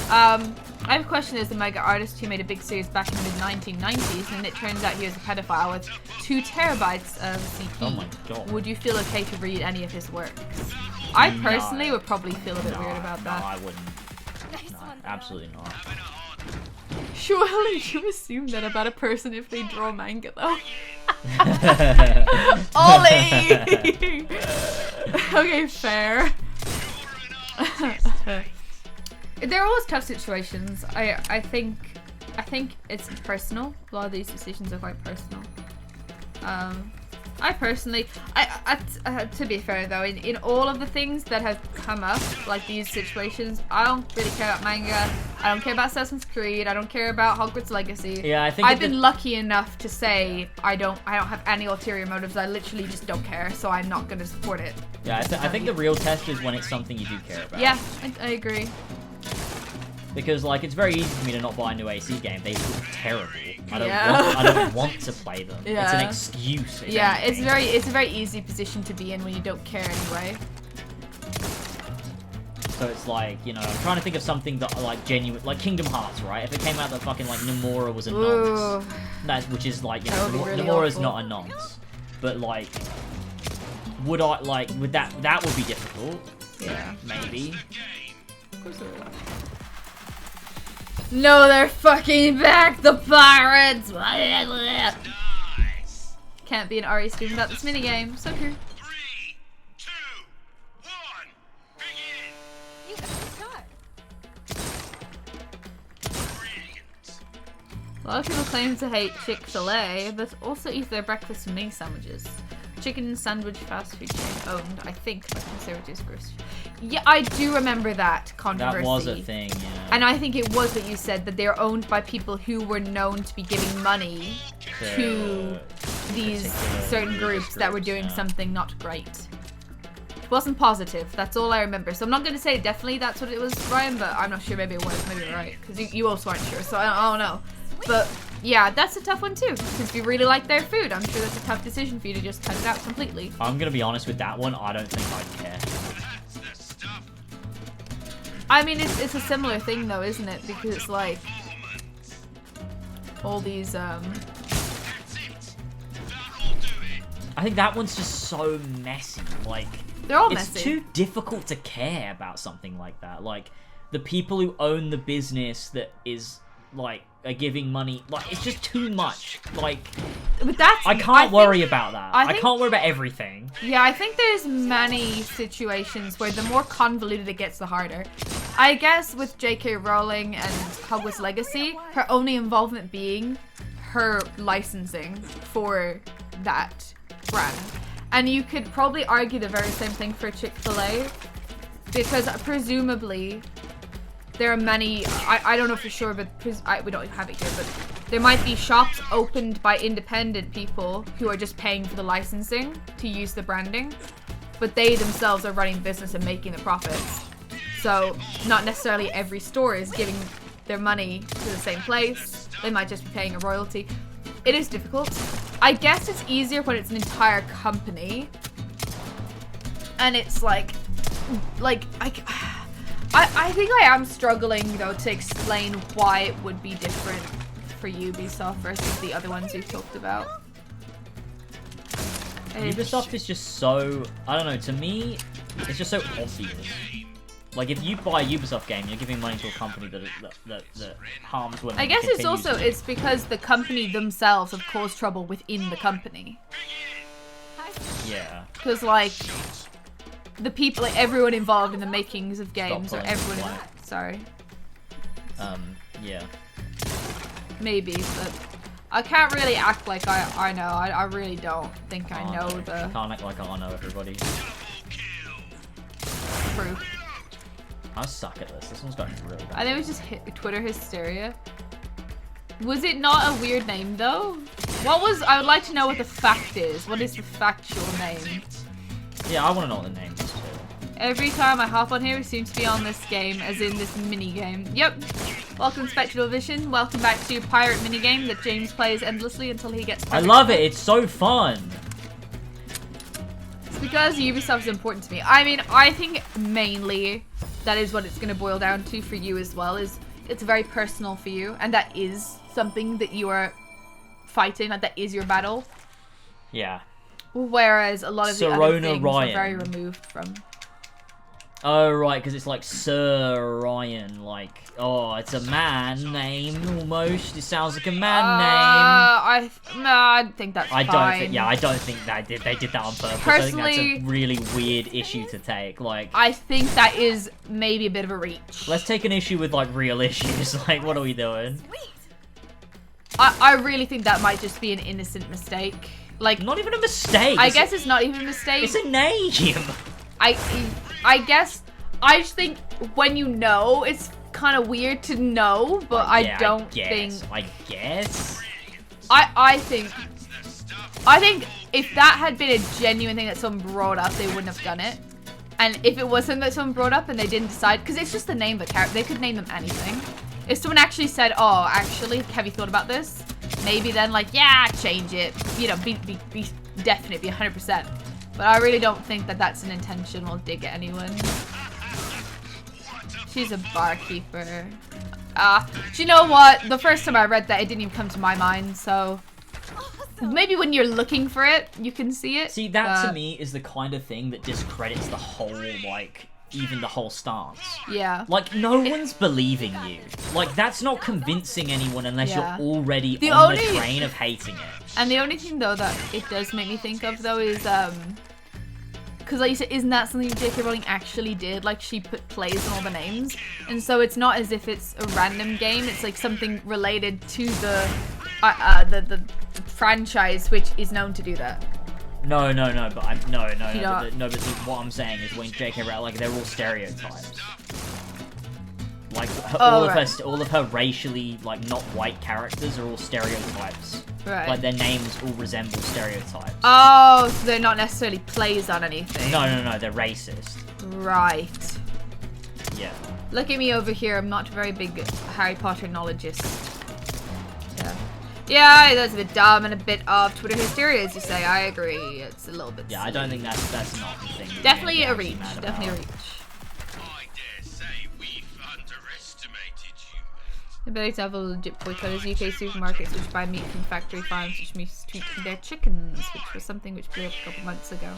I have a question. There's a mega artist who made a big series back in the mid-1990s, and it turns out he was a pedophile with 2 terabytes of CP. Oh my god. Would you feel okay to read any of his works? I personally would probably feel a bit weird about that. No, I wouldn't. No, absolutely not. Surely you assume that about a person if they draw manga, though. Ollie! Okay, fair. They're always tough situations. I think it's personal. A lot of these decisions are quite personal. I personally, to be fair though, in all of the things that have come up, like these situations, I don't really care about manga. I don't care about Assassin's Creed. I don't care about Hogwarts Legacy. Yeah, I think I've been lucky enough to say I don't have any ulterior motives. I literally just don't care, so I'm not gonna support it. Yeah, I think the real test is when it's something you do care about. Yeah, I agree. Because like it's very easy for me to not buy a new AC game. They look terrible. I don't want to play them. Yeah. It's an excuse. if Yeah, anything. it's a very easy position to be in when you don't care anyway. So it's like, you know, I'm trying to think of something that like genuine, like Kingdom Hearts, right? If it came out that fucking like Nomura was a nonce, which is like, you That know, would be really Nomura's awful. not a nonce, but like, would that would be difficult? Yeah. Maybe. No, they're fucking back, the pirates! Can't be an RE student without this minigame. So true. 3, 2, 1, begin! You got the start. Brilliant. A lot of people claim to hate Chick-fil-A, but also eat their breakfast mini sandwiches. Chicken sandwich fast food chain owned, I think, by conservatives. Yeah, I do remember that controversy. That was a thing, yeah. And I think it was what you said, that they're owned by people who were known to be giving money to these certain groups that were doing something not great. It wasn't positive, that's all I remember. So I'm not going to say definitely that's what it was, Ryan, but I'm not sure, maybe it was, maybe you're right. Because you also aren't sure, so I don't know. But yeah, that's a tough one too, because if you really like their food, I'm sure that's a tough decision for you to just cut it out completely. I'm gonna be honest with that one, I don't think I'd care. I mean, it's a similar thing though, isn't it? Because it's like all these I think that one's just so messy. Like, they're all it's messy. too difficult to care about something like that. Like, the people who own the business that is like are giving money, like it's just too much. Like, But that's I can't think- worry about that. I I think- can't worry about everything. Yeah, I think there's many situations where the more convoluted it gets, the harder. I guess with J.K. Rowling and Hogwarts Legacy, her only involvement being her licensing for that brand. And you could probably argue the very same thing for Chick-fil-A, because presumably there are many, I don't know for sure, but we don't have it here, but there might be shops opened by independent people who are just paying for the licensing to use the branding, but they themselves are running the business and making the profits. So not necessarily every store is giving their money to the same place. They might just be paying a royalty. It is difficult. I guess it's easier when it's an entire company. And it's like I think I am struggling though to explain why it would be different for Ubisoft versus the other ones we've talked about. Ubisoft is just so, I don't know, to me, it's just so obvious. Like, if you buy a Ubisoft game, you're giving money to a company that harms women. I guess it's also, it's because the company themselves have caused trouble within the company. Yeah. Because, like, the people, like, everyone involved in the makings of games, or everyone, sorry. Yeah. Maybe, but I can't really act like I know. I really don't think I know the... Can't act like I know everybody. True. I suck at this. This one's going really bad. I think it was just Twitter hysteria. Was it not a weird name though? What was? I would like to know what the fact is. What is the factual name? Yeah, I want to know what the name is too. Every time I hop on here, we seem to be on this game, as in this mini game. Yep. Welcome, Spectral Vision. Welcome back to Pirate Minigame that James plays endlessly until he gets. I love it. It's so fun. It's because Ubisoft is important to me. I mean, I think mainly that is what it's going to boil down to for you as well. Is it's very personal for you, and that is something that you are fighting. Like that is your battle. Yeah. Whereas a lot of the other things are very removed from. Oh, right, because it's like Sir Ryan, like, oh, it's a man name, almost. It sounds like a man name. I think that's fine. I don't think they did that on purpose. Personally, I think that's a really weird issue to take, like. I think that is maybe a bit of a reach. Let's take an issue with, like, real issues. Like, what are we doing? I really think that might just be an innocent mistake. Like, not even a mistake. I guess it's not even a mistake. It's a name. I guess, I just think when you know, it's kind of weird to know, but I think if that had been a genuine thing that someone brought up, they wouldn't have done it. And if it was something that someone brought up and they didn't decide, because it's just the name of the character, they could name them anything. If someone actually said, oh, actually, have you thought about this? Maybe then, like, yeah, change it. You know, be definite, be 100%. But I really don't think that that's an intentional dig at anyone. She's a barkeeper. Do you know what? The first time I read that, it didn't even come to my mind, so... Maybe when you're looking for it, you can see it. See, that to me is the kind of thing that discredits the whole, like... even the whole stance. Yeah. Like, no one's believing you. Like, that's not convincing anyone unless you're already on the train of hating it. And the only thing, though, that it does make me think of, though, is, because, like you said, isn't that something J.K. Rowling actually did? Like, she put plays on all the names. And so it's not as if it's a random game. It's, like, something related to the franchise, which is known to do that. No, but but what I'm saying is when J.K. Rowling, like, they're all stereotypes. Like, all of her racially, like, not white characters are all stereotypes. Right. Like, their names all resemble stereotypes. Oh, so they're not necessarily plays on anything. No, they're racist. Right. Yeah. Look at me over here, I'm not a very big Harry Potter knowledgeist. Yeah, that's a bit dumb and a bit of Twitter hysteria, as you say. I agree. It's a little bit silly. I don't think that's not the thing. Definitely a reach. Definitely a reach. I dare say we've underestimated you. The better example of legit boycott is UK supermarkets which buy meat from factory farms which mistreat their chickens, which was something which blew up a couple months ago.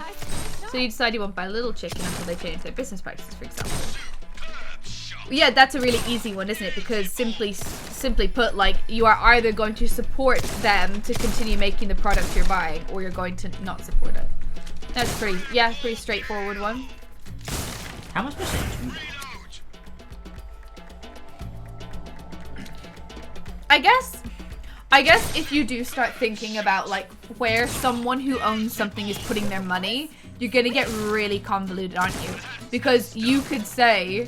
So you decide you won't buy a little chicken until they change their business practices, for example. Yeah, that's a really easy one, isn't it? Because simply put, like, you are either going to support them to continue making the product you're buying, or you're going to not support it. That's pretty straightforward one. How much percentage? I guess if you do start thinking about, like, where someone who owns something is putting their money, you're gonna get really convoluted, aren't you? Because you could say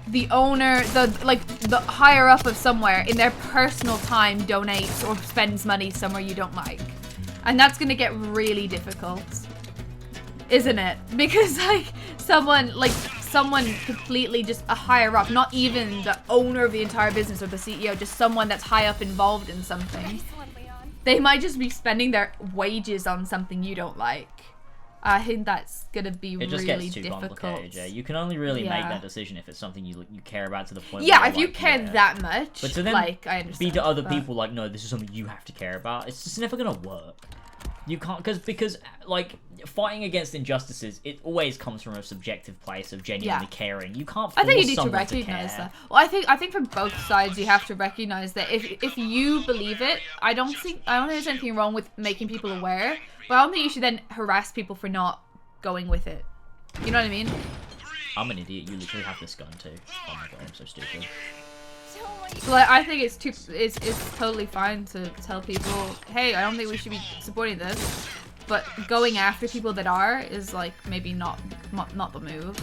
the owner, the higher up of somewhere in their personal time donates or spends money somewhere you don't like. And that's gonna get really difficult, isn't it? Because, like, someone someone completely just a higher up, not even the owner of the entire business or the CEO, just someone that's high up involved in something. They might just be spending their wages on something you don't like. I think that's gonna be It just really gets too difficult. complicated, Jay. You can only really make Yeah. that decision if it's something you care about to the point Yeah, where if you're you like, care yeah. that much, But to then like, I understand. be to other but- people like, no, this is something you have to care about. It's just never gonna work. You can't, because like fighting against injustices, it always comes from a subjective place of genuinely caring. You can't. I think you force need to someone recognize care. that. Well, I think from both sides you have to recognize that if you believe it, I don't think there's anything wrong with making people aware, but I don't think you should then harass people for not going with it. You know what I mean? I'm an idiot. You literally have this gun too. Oh my god, I'm so stupid. So like, I think it's totally fine to tell people, hey, I don't think we should be supporting this, but going after people that are is like maybe not the move.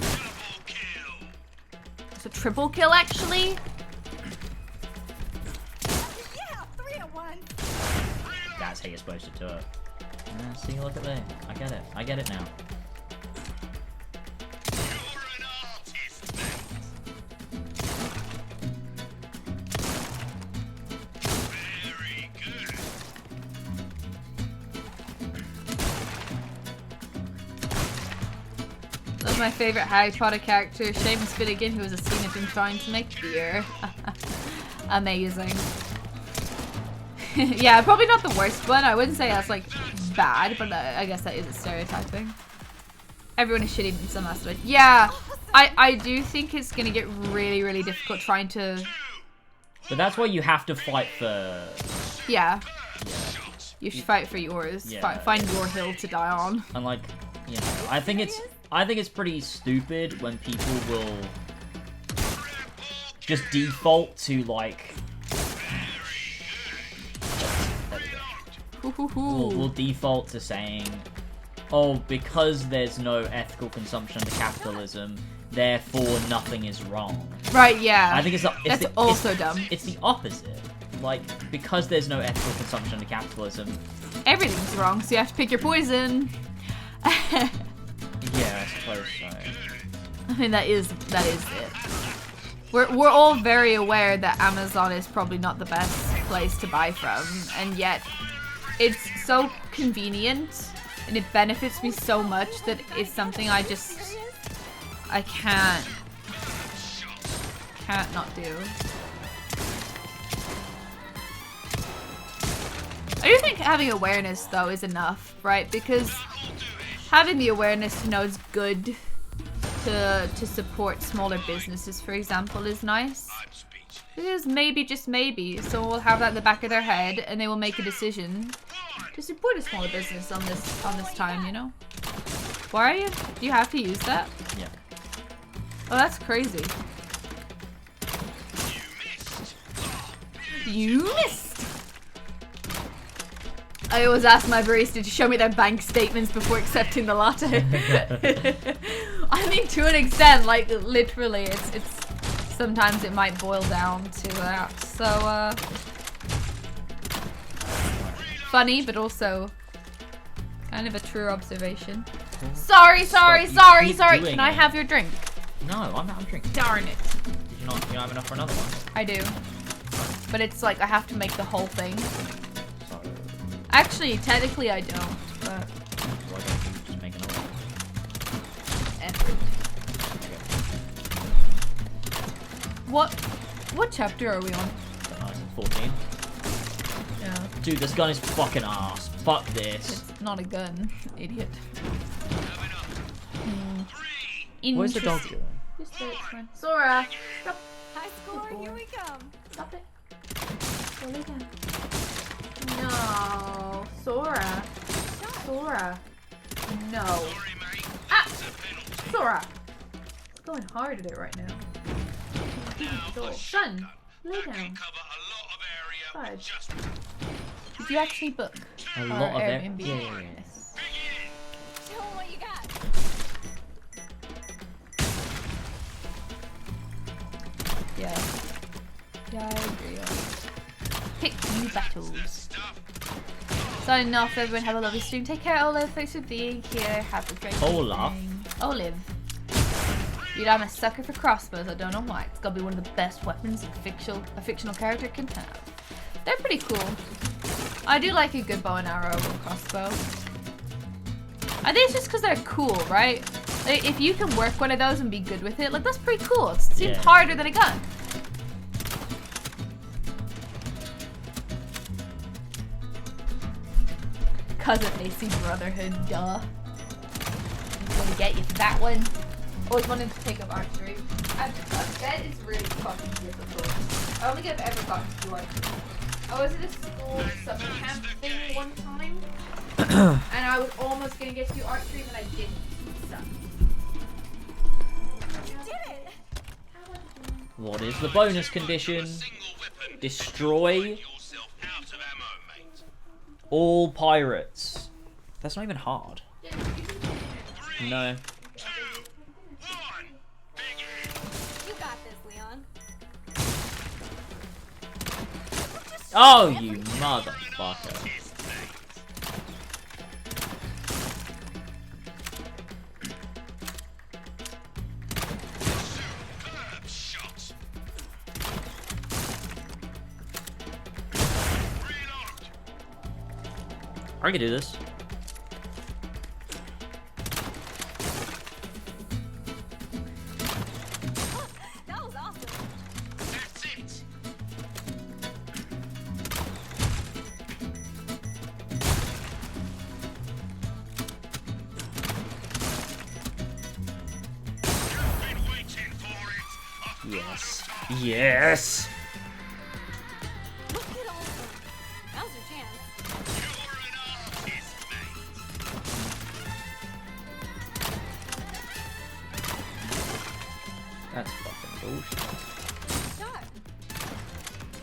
It's a triple kill actually. Yeah, 3 to 1. That's how you're supposed to do it. See, look at there. I get it. I get it now. That was my favorite Harry Potter character, Seamus Finnegan, who was a seen trying to make beer. Amazing. Yeah, probably not the worst one. I wouldn't say that's like bad, but I guess that is a stereotyping. Everyone is shitty in some aspect. Yeah, I do think it's gonna get really, really difficult trying to. But that's why you have to fight for. Yeah. You should fight for yours. Yeah. Find your hill to die on. And like, you know, I think it's pretty stupid when people will just default to like. We'll default to saying, oh, because there's no ethical consumption under capitalism, therefore nothing is wrong. Right, yeah. I think That's also dumb. It's the opposite. Like, because there's no ethical consumption under capitalism, everything's wrong, so you have to pick your poison. yeah, I suppose so. I mean, that is it. We're all very aware that Amazon is probably not the best place to buy from, and yet it's so convenient and it benefits me so much that it's something I can't not do. I do think having awareness though is enough, right? Because having the awareness to know it's good to support smaller businesses, for example, is nice. Because maybe, just maybe, someone will have that in the back of their head and they will make a decision to support a smaller business on this time, you know? Why are you? Do you have to use that? Yeah. Oh, that's crazy. You missed! I always ask my barista to show me their bank statements before accepting the latte. I mean, to an extent, like, literally, it's sometimes it might boil down to that. So, funny, but also kind of a true observation. Sorry. Can I have your drink? No, I'm drinking. Darn it. Did you not have enough for another one? I do. But it's like I have to make the whole thing. So, Actually, technically I don't, but why don't you just make another one? effort. What chapter are we on? 14. Yeah. Dude, this gun is fucking ass. Fuck this. It's not a gun, idiot. Where's the dog Interesting. doing? Just there, it's fine. Sora! Stop. High score, boy. here we come. Stop it. Go lay down. No. Sora. Sora. No. Ah! Sora! It's going hard at it right now. Son, lay down. Fudge. Did you actually book? A our lot of it. Airbnb? Yeah. Yes. Show 'em what you got. Yeah, I agree. Pick new battles. Signing off, everyone. Have a lovely stream. Take care, Olive. Thanks for being here. Have a great Olaf? evening. Olive. Dude, I'm a sucker for crossbows. I don't know why. It's gotta be one of the best weapons a fictional character can have. They're pretty cool. I do like a good bow and arrow and crossbow. I think it's just because they're cool, right? Like, if you can work one of those and be good with it, like, that's pretty cool. It seems harder than a gun. Cousin AC Brotherhood, duh. I'm gonna get you for that one. Always wanted to take up archery. I bet it's really fucking difficult. I don't think I've ever gotten to do archery. I was at a school summer camp thing one time, and I was almost gonna get to do archery, but I didn't. So. You did it! What is the bonus condition? Destroy all pirates. That's not even hard. No. You got this, Leon. Oh, you motherfucker. I can do this. That was awesome. That's it. You've been waiting for it. Yes. Yes. Look at all of them. Now's your chance. You're an artist, mate. That's fucking bullshit. Shot.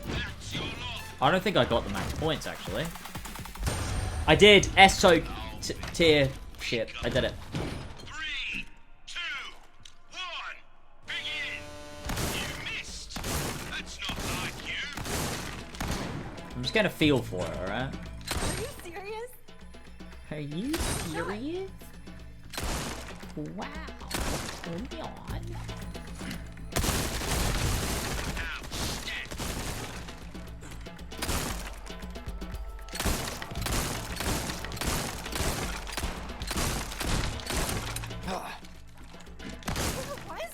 That's your lot. I don't think I got the max points, actually. I did. S-Soak tier shit. I did it. 3, 2, 1, begin. You missed. That's not like you. I'm just getting a feel for it, alright? Are you serious? Are you serious? Wow. Hold on. What?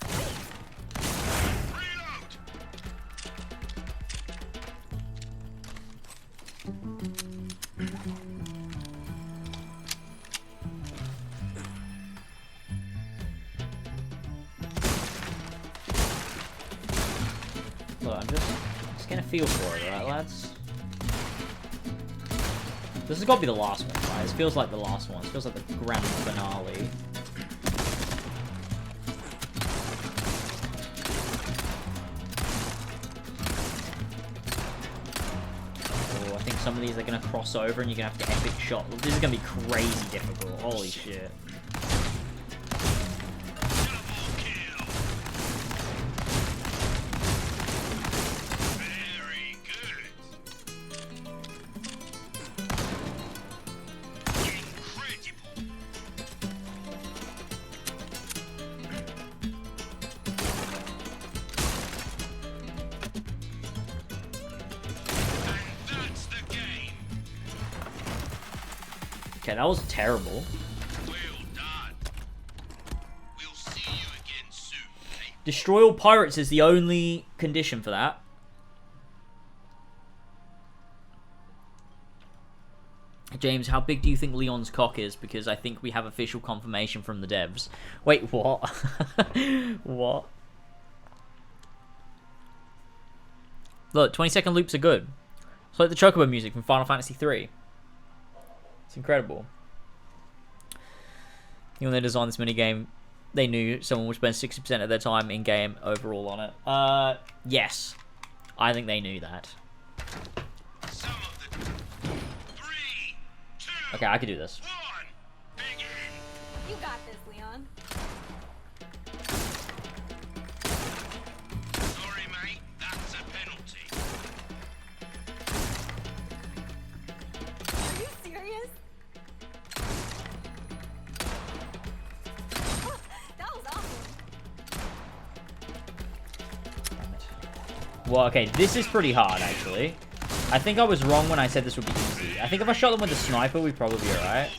Sweet. Reload. Look, I'm just getting a feel for it, alright, lads? This has got to be the last one, right? It feels like the last one. It feels like the grand finale. Oh, I think some of these are going to cross over and you're going to have to get epic shot. This is going to be crazy difficult. Holy shit. Very good. Incredible. And that's the game. Okay, that was terrible. Well done. We'll see you again soon, mate. Destroy all pirates is the only condition for that. James, how big do you think Leon's cock is? Because I think we have official confirmation from the devs. Wait, what? What? Look, 20-second loops are good. It's like the Chocobo music from Final Fantasy 3. It's incredible. When they designed this minigame, they knew someone would spend 60% of their time in-game overall on it. Yes. I think they knew that. Some of the 3, 2, Okay, I could do this. 1, begin. You got this, Leon. Sorry, mate. That's a penalty. Are you serious? That was awesome. Well, okay, this is pretty hard, actually. I think I was wrong when I said this would be easy. I think if I shot them with a sniper, we'd probably be alright.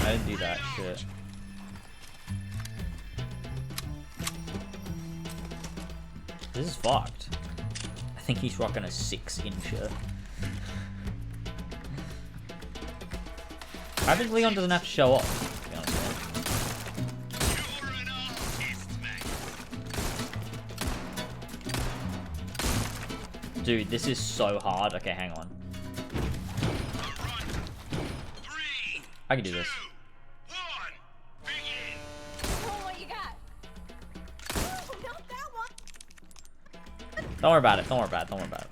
I didn't do that shit. This is fucked. I think he's rocking a 6-incher. I think Leon doesn't have to show off, to be honest with you. Dude, this is so hard. Okay, hang on. I can do this. Oh, what you got? Oh, not that one. Don't worry about it. Don't worry about it. Don't worry about it.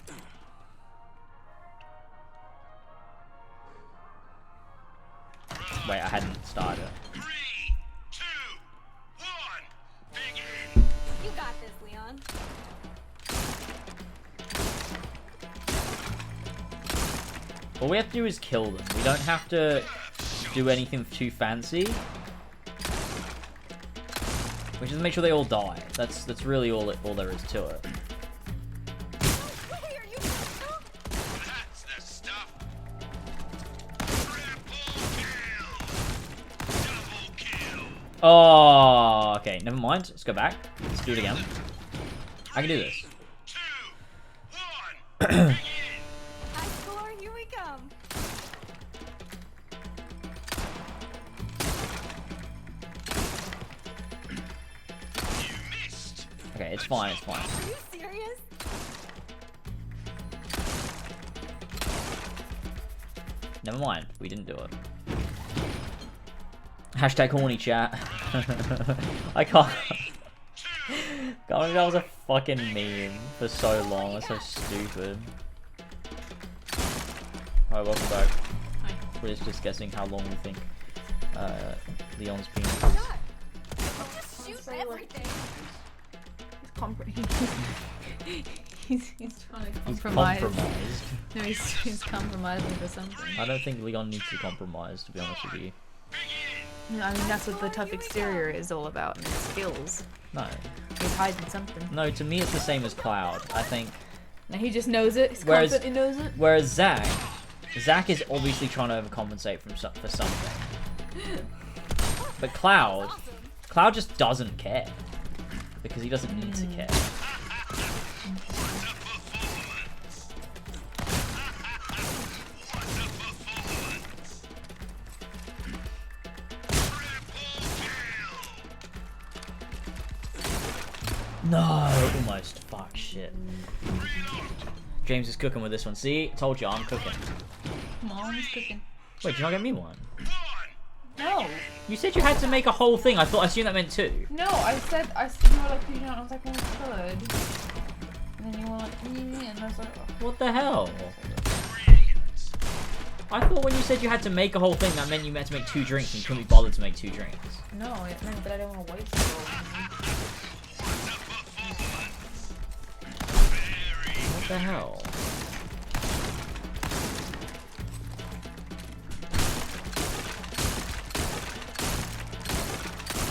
Wait, I hadn't started. 3, 2, 1, begin. You got this, Leon. All we have to do is kill them. We don't have to do anything too fancy. We just make sure they all die. That's really all there is to it. Wait, are you? That's the stuff. Triple kill. Double kill. Oh, okay. Never mind. Let's go back. Let's do it again. I can do this. 2, 1, begin. High score, here we come. You missed. Okay, it's fine. It's fine. Are you serious? Never mind. We didn't do it. Hashtag horny chat. I can't. God, that was a fucking meme for so long. That's so stupid. Alright, welcome back. We're just guessing how long we think Leon's penis is. God. Just shoot everything. He's trying to He's compromise. compromised. No, he's compromising for something. I don't think Leon needs to compromise, to be honest with you. No, I mean, that's what the tough exterior is all about, and his skills. No. He's hiding something. No, to me it's the same as Cloud. I think. Now he just knows it. He's Whereas- confident he knows it. Whereas Zach is obviously trying to overcompensate for something. But Cloud just doesn't care. Because he doesn't need to care. No, almost. Fuck, shit. James is cooking with this one. See? Told you, I'm cooking. Mom's cooking. Wait, did you not get me one? No, You said you had to make a whole thing. I assumed that meant 2. no, I said you were like, you know, I was like, well, good. And then you were like, and I was like, oh. What the hell? I thought when you said you had to make a whole thing, that meant you had to make 2 drinks and you couldn't be bothered to make 2 drinks. No, it meant that I didn't want to waste it all. What the hell?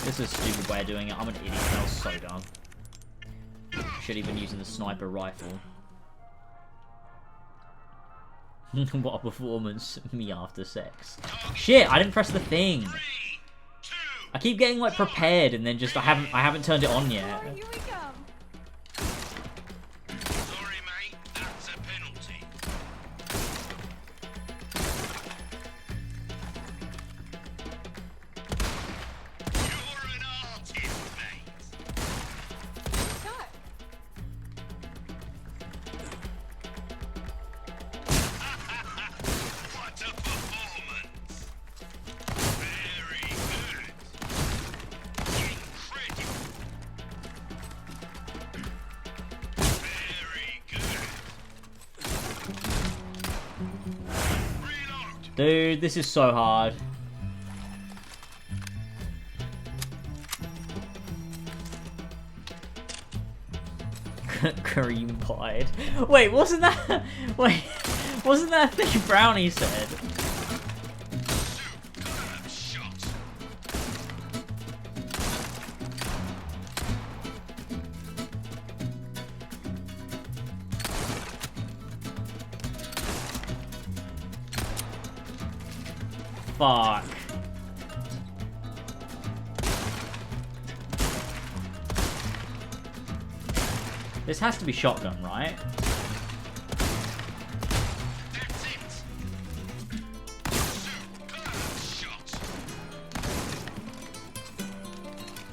This is a stupid way of doing it. I'm an idiot. That was so dumb. Should have been using the sniper rifle. What a performance. Me after sex. Shit, I didn't press the thing. I keep getting like prepared and then just I haven't turned it on yet. Here we come. Sorry, mate. That's a penalty. You're an artist, mate. Shot. What a performance. Very good. Incredible. Very good. Reload. Dude, this is so hard. Cream pied. Wait, wasn't that? Wait, Wasn't that a thing Brownie said? Fuck. This has to be shotgun, right?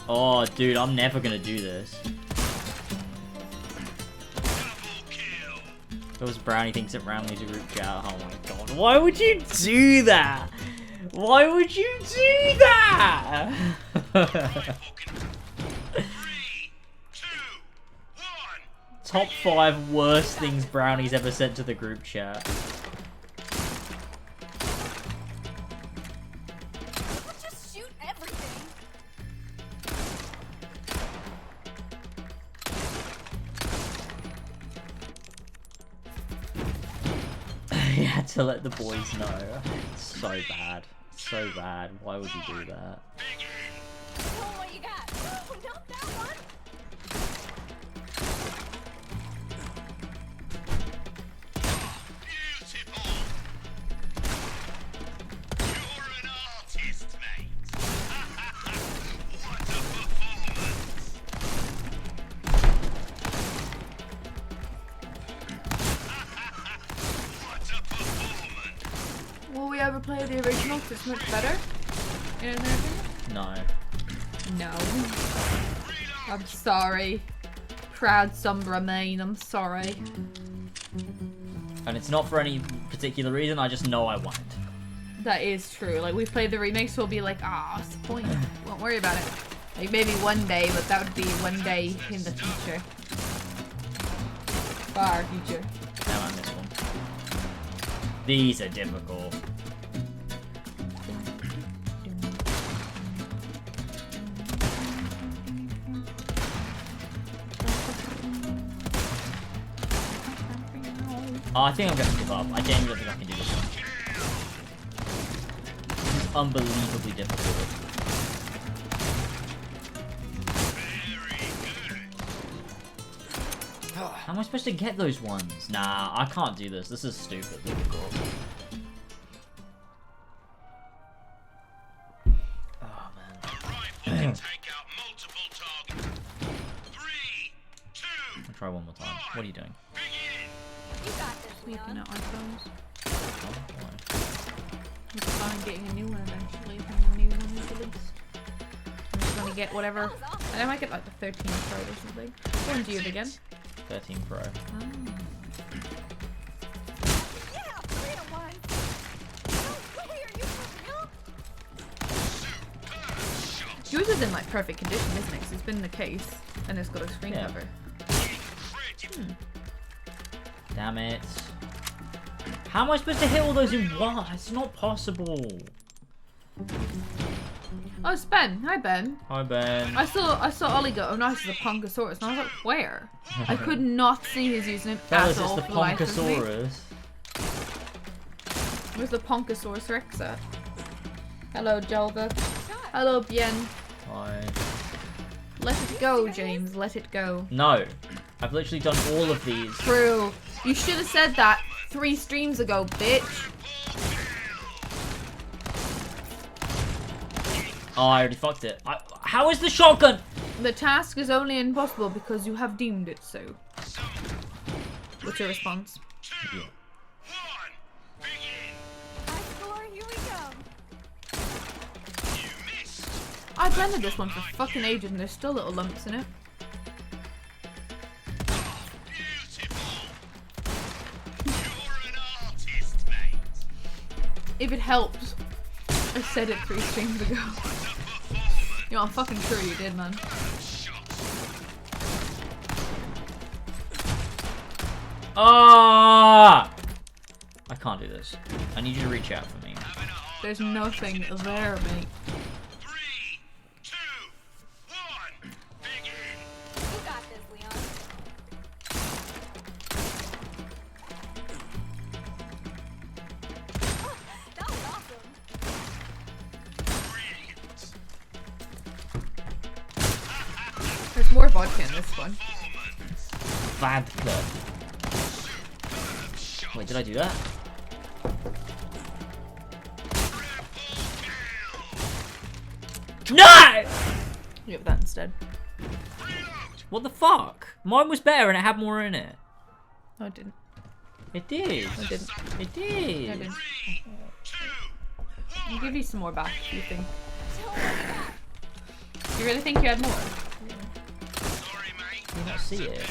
Oh, dude, I'm never gonna do this. Those Brownie thinks that Brownlee's a group chat. Oh my god. Why would you do that? Why would you do that? Top 5 worst things Brownie's ever said to the group chat. Let's just shoot everything. You had to let the boys know. So bad. So bad. Why would you do that? Oh, what you got? Oh, not that one. Will we ever play the original? 'Cause it's much better. In everything? No. No. I'm sorry. Proud Sombra main, I'm sorry. And it's not for any particular reason, I just know I want it. That is true. Like, we've played the remakes, we'll be like, ah, what's the point? Won't worry about it. Like, maybe one day, but that would be one day in the future. Far future. Damn, I missed one. These are difficult. Oh, I think I'm going to give up. I genuinely don't think I can do this one. This is unbelievably difficult. How am I supposed to get those ones? Nah, I can't do this. This is stupid. Oh, man. I'll try one more time. What are you doing? You got this, Sleeping Leon. at our phones. Oh, why? We're fine getting a new one eventually when the new one is released. I'm just gonna get whatever. I might get like the 13 Pro or something. What one do you have again? 13 Pro. Yeah, 3 at once. No way, are you for real? Yours is in like perfect condition, isn't it? 'Cause it's been in the case and it's got a screen Yeah. cover. Damn it. How am I supposed to hit all those in one? It's not possible. Oh, it's Ben. Hi, Ben. Hi, Ben. I saw Ollie go, oh nice, it's a Ponkosaurus. And I was like, where? I could not see his username Fellas, at all it's the for the life of me. Ponkosaurus. Where's the Ponkosaurus Rex at? Hello, Jelva. Hello, Bien. Hi. Let it go, James. Let it go. No. I've literally done all of these. True. You should have said that 3 streams ago, bitch. Oh, I already fucked it. How is the shotgun? The task is only impossible because you have deemed it so. What's your response? Yeah. High score, here we go. I blended this one for fucking ages and there's still little lumps in it. If it helps, I said it 3 streams ago. You know, I'm fucking sure you did, man. Ah! I can't do this. I need you to reach out for me. There's nothing there, mate. You got this, Leon. vodka in this one. Vodka. Wait, did I do that? No! You have that instead. What the fuck? Mine was better and it had more in it. No, I didn't. It did. I didn't. It did. I didn't. I'll give you some more back if you think. You really think you had more? Do you not see it?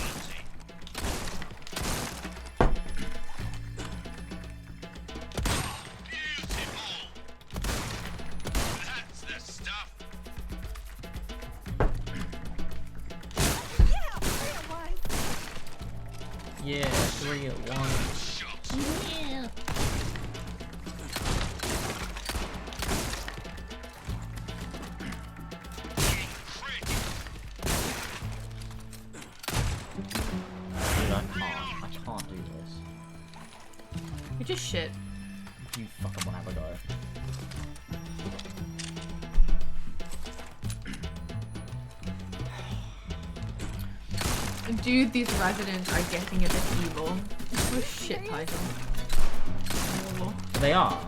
Yeah, 3 at once. Yeah. Dude, I can't do this. You're just shit. You fucking wanna have a go. Dude, these residents are getting a bit evil. What a shit title. Oh. They are.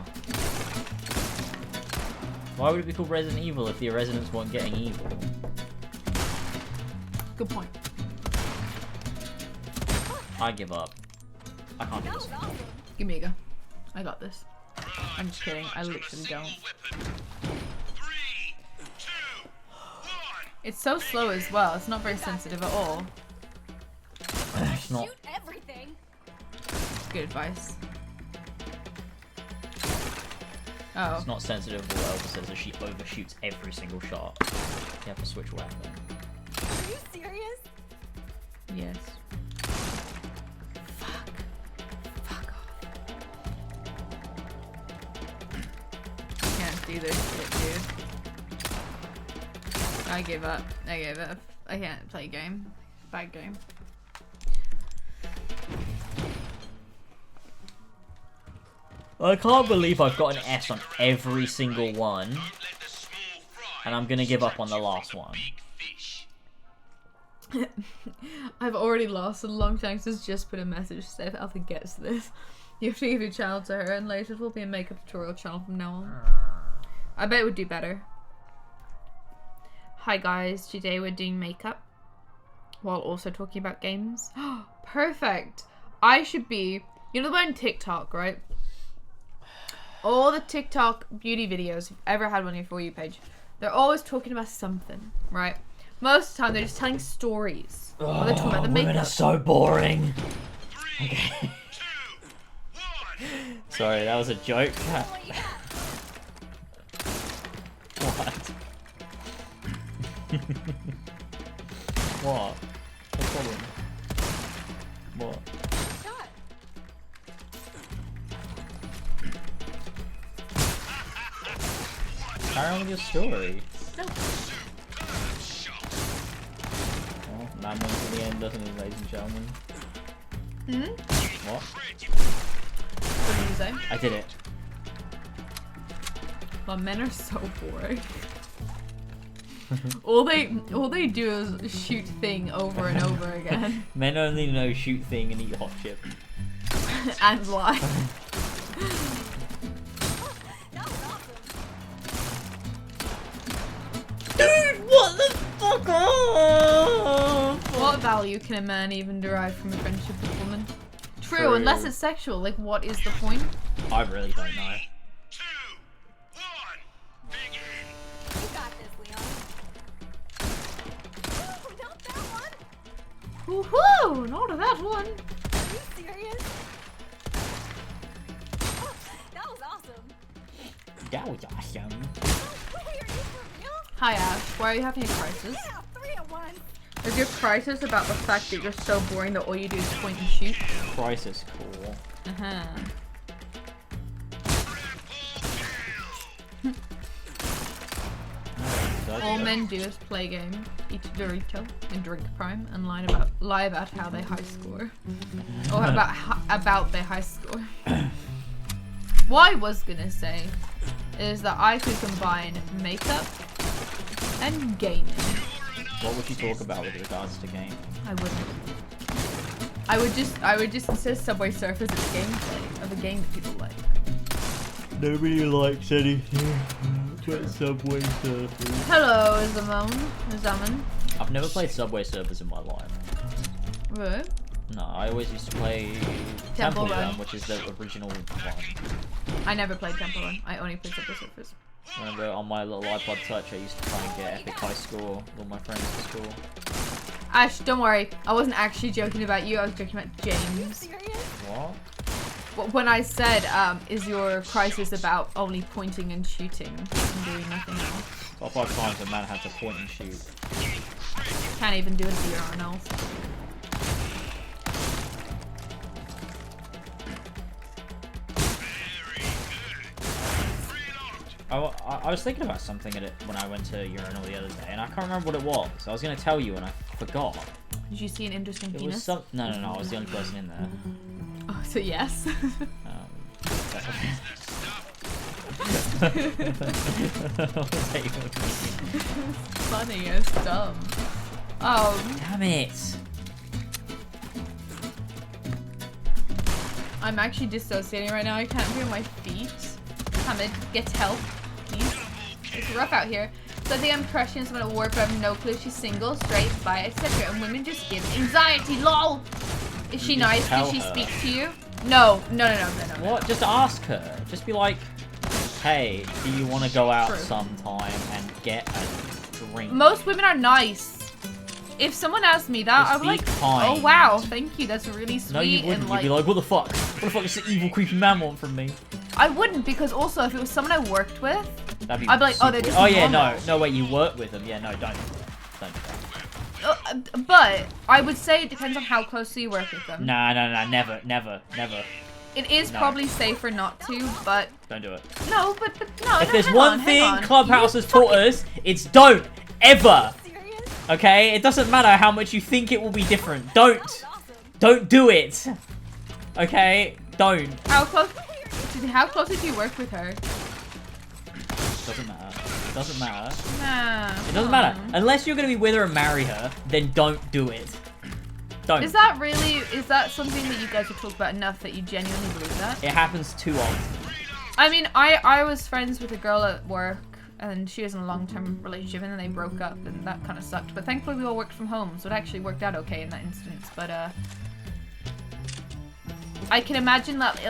Why would it be called Resident Evil if the residents weren't getting evil? Good point. I give up. I can't do this. Give me a go. I got this. I'm just kidding. I literally don't. It's so slow as well. It's not very sensitive at all. It's not. Shoot everything. Good advice. Oh. It's not sensitive. What Elva says is she overshoots every single shot. You have to switch weapon. Are you serious? Yes. Fuck off. Can't do this shit, dude. I give up. I gave up. I can't play game. Bad game. I can't believe I've got an S on every single one. And I'm gonna give up on the last one. I've already lost a long time since just put a message to say if Alpha gets this. You have to give your channel to her and later it will be a makeup tutorial channel from now on. I bet it would do better. Hi guys, today we're doing makeup while also talking about games. Perfect! I should be, you know the one on TikTok, right? All the TikTok beauty videos, if you've ever had one on your For You page, they're always talking about something, right? Most of the time they're just telling stories. Or they're talking about the makeup. Women are so boring. Okay. Sorry, that was a joke. What? What? What's the problem? What? Shot. Carry on with your story. No. Well, man wins in the end, doesn't he, ladies and gentlemen? Hmm? What? What did you say? I did it. Well, men are so boring. all they do is shoot thing over and over again. Men only know shoot thing and eat hot chip. And lie. That was awesome. Dude, what the fuck off? What value can a man even derive from a friendship with a woman? True, unless it's sexual. Like, what is the point? I really don't know. You got this, Leon. Ooh, not that one. Woohoo! Not that one. Are you serious? Oh, that was awesome. That was awesome. Wait, are you for real? Hi Ash, why are you having a crisis? Yeah, 3 at once. Is your crisis about the fact that you're so boring that all you do is point and shoot? Crisis cool. Uh-huh. All men do is play game, eat Dorito, and drink Prime, and lie about how they high score. Or about their high score. What I was gonna say is that I could combine makeup and gaming. What would you talk about with regards to game? I wouldn't. I would just insist Subway Surfers is gameplay of a game that people like. Nobody likes anything but Subway Surfers. Hello, Zaman. I've never played Subway Surfers in my life. Right. No, I always used to play Temple Temple Run. Run, which is the original one. I never played Temple Run. I only played Subway Surfers. Remember on my little iPod Touch, I used to try and get Epic High Score with all my friends at school. Ash, don't worry. I wasn't actually joking about you. I was joking about James. Serious? What? When I said, is your crisis about only pointing and shooting and doing nothing else? Top 5 times a man had to point and shoot. Can't even do it to your Arnold. I was thinking about something when I went to urinal the other day, and I can't remember what it was. I was going to tell you, and I forgot. Did you see an interesting It penis? was some. No, I was the only person in there. Oh, so yes. Funny as dumb. Oh, Damn it! I'm actually dissociating right now. I can't feel my feet. Hamid, get help, please. It's rough out here. So I think I'm crushing someone at work, but I have no clue if she's single, straight, bi, etc. And women just give anxiety, lol! Is she nice? Did she speak to you? No. What? Just ask her. Just be like, hey, do you want to go out True. sometime and get a drink? Most women are nice. If someone asked me that, Just I would be like, kind. oh wow, thank you, that's really sweet. No, you wouldn't. And like, You'd be like, what the fuck? What the fuck does the evil creepy man want from me? I wouldn't, because also if it was someone I worked with, That'd be I'd be like, oh, super they're weird. just Oh yeah, normal. no, wait, you work with them. Yeah, no, don't do that. But I would say it depends on how closely you work with them. Nah, never. It is No. probably safer not to, but Don't do it. no, but no. If no, there's hang one on, hang thing on. Clubhouse You has taught us, it's don't ever. Serious? Okay, it doesn't matter how much you think it will be different. Don't do it. Okay, don't. How close? How closely do you work with her? Doesn't matter. Doesn't matter. Nah. It doesn't matter. Unless you're gonna be with her and marry her, then don't do it. Don't. Is that something that you guys have talked about enough that you genuinely believe that? It happens too often. I mean, I was friends with a girl at work, and she was in a long-term relationship, and then they broke up, and that kind of sucked. But thankfully, we all worked from home, so it actually worked out okay in that instance. But I can imagine that,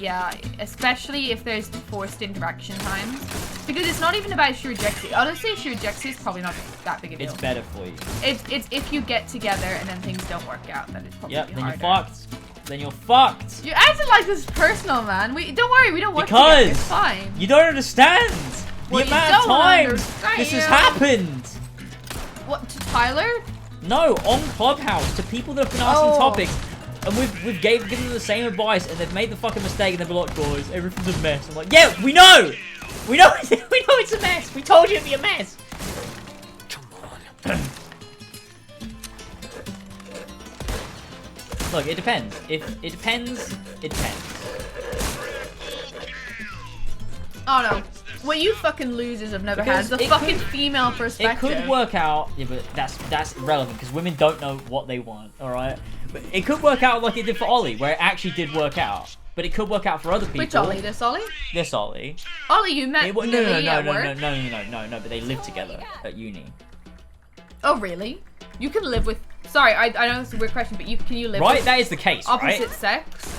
yeah, especially if there's forced interaction times, because it's not even about if she rejects it. Honestly, if she rejects it, it's probably not that big a deal. It's better for you. It's if you get together and then things don't work out, then it's probably Yep, then harder. you're fucked. Then you're fucked. You acted like this is personal, man. Don't worry, we don't work Because together. It's fine. you don't understand the Well, you amount of don't times understand. this has happened. What, to Tyler? No, on Clubhouse to people that have been asking Oh. topics, and we've given them the same advice, and they've made the fucking mistake, and they've been like, guys, everything's a mess. I'm like, yeah, we know, we know it's a mess. We told you it'd be a mess. Come on. Look, it depends. If it depends, it depends. Oh no. What you fucking losers have never had Because is the it fucking could- female It perspective. could work out, yeah, but that's irrelevant because women don't know what they want. All right, but it could work out like it did for Ollie, where it actually did work out. But it could work out for other people. Which Ollie? This Ollie? This Ollie. Ollie, you met No, Lily at work? no. But they live together at uni. Oh really? You can live with. Sorry, I know this is a weird question, but can you live Right, with that is the case, opposite right? sex?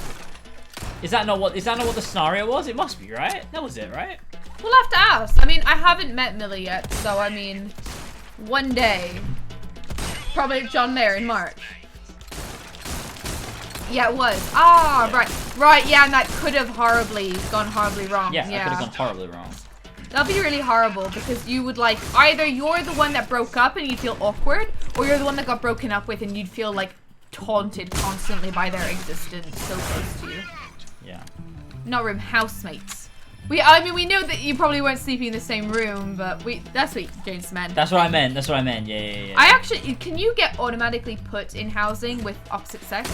Is that not what the scenario was? It must be, right? That was it, right? We'll have to ask. I mean, I haven't met Millie yet, so I mean, one day, probably at John Mayer in March. Yeah, it was. Ah, Yeah. right. Yeah, and that could have gone horribly wrong. Yeah, that could have gone horribly wrong. That'd be really horrible because you would like either you're the one that broke up and you'd feel awkward, or you're the one that got broken up with and you'd feel like taunted constantly by their existence so close to you. Yeah. Not room, housemates. I mean, we know that you probably weren't sleeping in the same room, but that's what James meant. That's what I meant. Yeah. I actually, can you get automatically put in housing with opposite sex?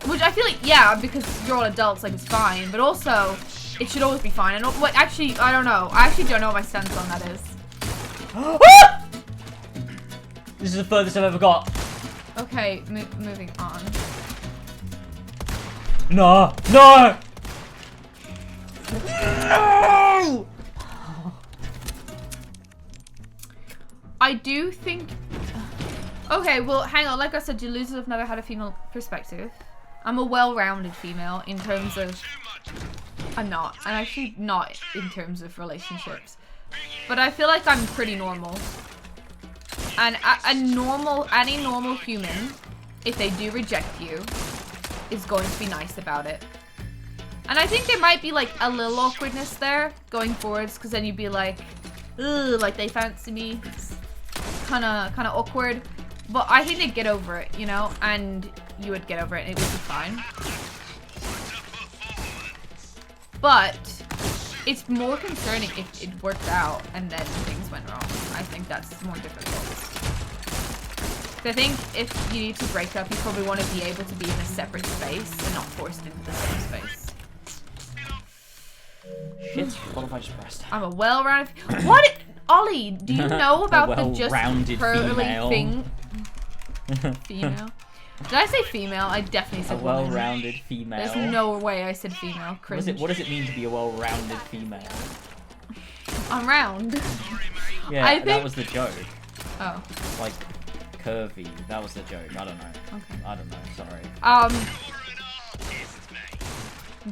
Which I feel like, yeah, because you're all adults, like it's fine, but also, it should always be fine. And actually, I don't know. I actually don't know what my stance on that is. This is the furthest I've ever got. Okay, moving on. No! No! No! I do think... Okay, well, hang on. Like I said, Deluzes have never had a female perspective. I'm a well-rounded female in terms of... I'm not. I'm actually not in terms of relationships. But I feel like I'm pretty normal. And any normal human, if they do reject you, is going to be nice about it. And I think there might be like a little awkwardness there going forwards, because then you'd be like, ugh, like they fancy me. It's kind of awkward. But I think they'd get over it, you know, and you would get over it and it would be fine. But it's more concerning if it worked out and then things went wrong. I think that's more difficult. I think if you need to break up, you probably want to be able to be in a separate space and not forced into the same space. Shit, what have I just pressed? I'm a well-rounded... What? Ollie, do you know about the just pearly female. thing? Female? Did I say female? I definitely said A well-rounded female. There's no way I said female. Cringe. What does it mean to be a well-rounded female? I'm round. Yeah, that was the joke. Oh. Like, curvy. That was the joke. I don't know. Okay. I don't know. Sorry.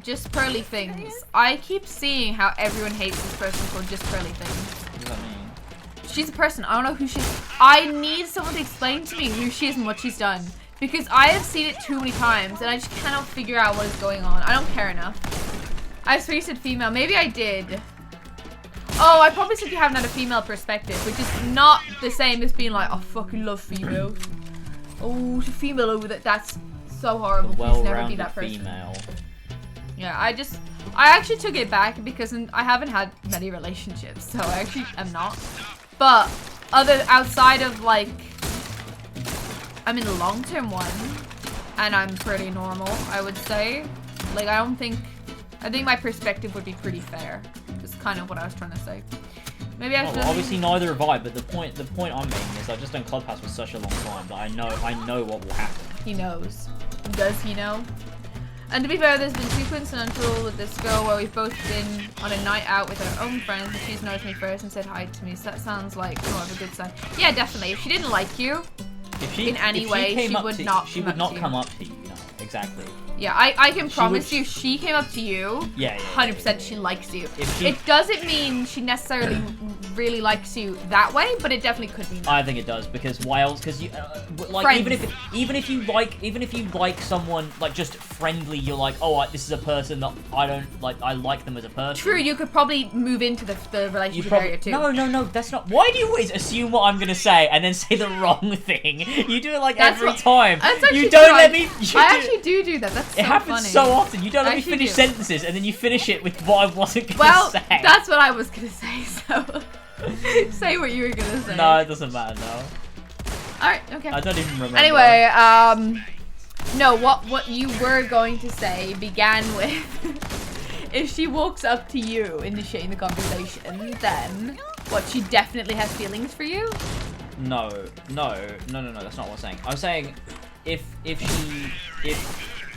Just pearly things. I keep seeing how everyone hates this person called Just Pearly Things. What does that mean? She's a person. I don't know who she is. I need someone to explain to me who she is and what she's done. Because I have seen it too many times and I just cannot figure out what is going on. I don't care enough. I swear you said female. Maybe I did. Oh, I probably said you haven't had a female perspective, which is not the same as being like, oh, fucking love females. Oh, she's female over that. That's so horrible. Please never be that person. Female. Yeah, I actually took it back because I haven't had many relationships, so I actually am not. But outside of like, I'm in a long-term one, and I'm pretty normal, I would say. Like, I think my perspective would be pretty fair. Is kind of what I was trying to say. Maybe I should. Well, obviously neither have I, but the point I'm making is I've just done Clubhouse for such a long time that I know what will happen. He knows. Does he know? And to be fair, there's been 2 coincidental with this girl where we've both been on a night out with our own friends and she's noticed me first and said hi to me, so that sounds like more of a good sign. Yeah, definitely. If she didn't like you in any way, she would not come up to you. No, exactly. Yeah, I can promise you, she came up to you. Yeah. 100% she likes you. It doesn't mean she necessarily really likes you that way, but it definitely could be. I think it does, because why else? Because you like Friends. even if you like someone like just friendly, you're like, oh, this is a person that I don't like. I like them as a person. True, you could probably move into the relationship area too. No, that's not. Why do you always assume what I'm gonna say and then say the wrong thing? You do it like every time. You don't let me. I actually do that. That's so it happens funny. so often. You don't let me finish sentences and then you finish it with what I wasn't gonna say. Well, that's what I was gonna say. So say what you were gonna say. No, it doesn't matter now. Alright, okay. I don't even remember. Anyway, no, what you were going to say began with if she walks up to you initiating the conversation, then what, she definitely has feelings for you? No, that's not what I'm saying. I'm saying